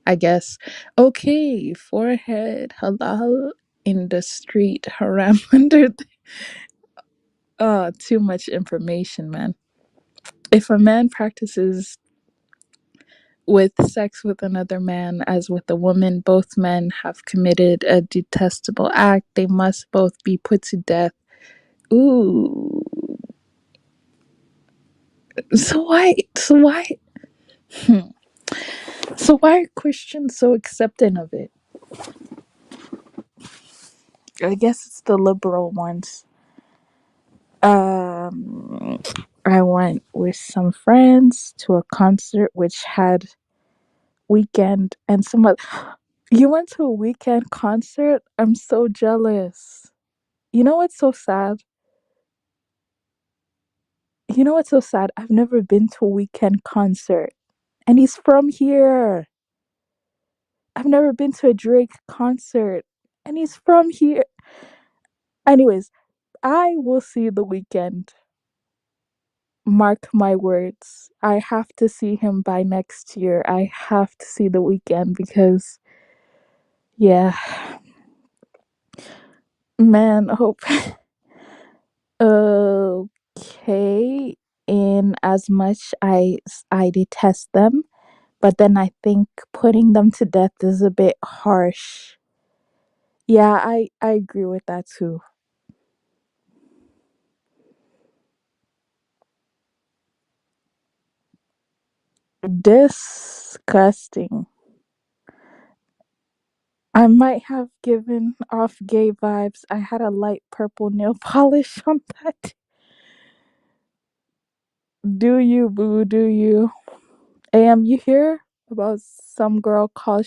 I guess. Okay, forehead, halal in the street, haram under. Too much information, man. If a man practices with sex with another man as with a woman, both men have committed a detestable act. They must both be put to death. Ooh. So why? So why? Hmm. So why are Christians so accepting of it? I guess it's the liberal ones. Um, I went with some friends to a concert which had Weekend and some other. You went to a Weekend concert? I'm so jealous. You know what's so sad? You know what's so sad? I've never been to a Weekend concert. And he's from here. I've never been to a Drake concert. And he's from here. Anyways, I will see the Weekend. Mark my words. I have to see him by next year. I have to see the Weekend because Yeah, man. Hope. Okay. In as much I detest them, but then I think putting them to death is a bit harsh. Yeah, I agree with that too. Disgusting. I might have given off gay vibes. I had a light purple nail polish on that. Do you, boo? Do you? Am you hear about some girl called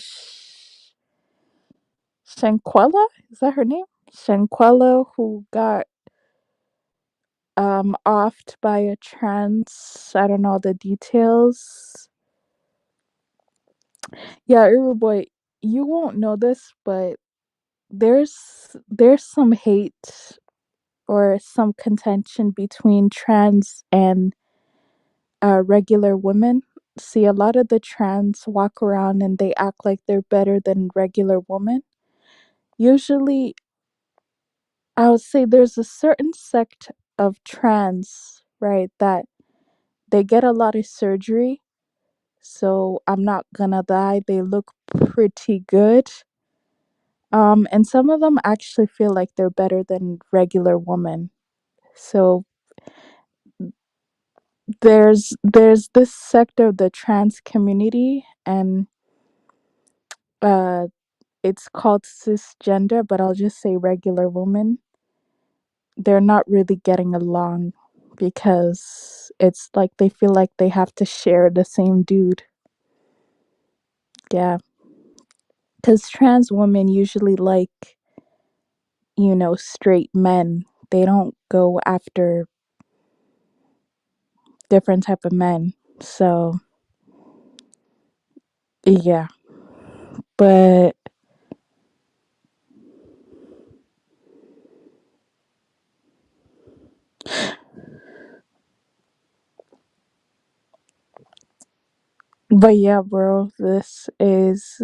Shanquella? Is that her name? Shanquella, who got offed by a trans. I don't know the details. Yeah, Uru boy, you won't know this, but there's some hate or some contention between trans and regular women. See, a lot of the trans walk around and they act like they're better than regular women. Usually, I would say there's a certain sect of trans, right, that they get a lot of surgery. So I'm not gonna lie, they look pretty good. And some of them actually feel like they're better than regular women. So there's this sector of the trans community, and uh it's called cisgender, but I'll just say regular women. They're not really getting along because it's like they feel like they have to share the same dude. Yeah, because trans women usually like, straight men. They don't go after different type of men. So yeah, but yeah, bro, this is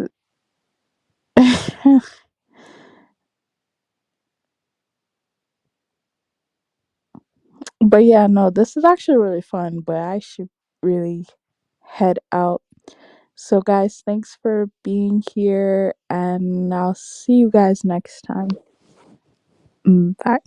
but yeah, no, this is actually really fun, but I should really head out. So guys, thanks for being here and I'll see you guys next time. Bye.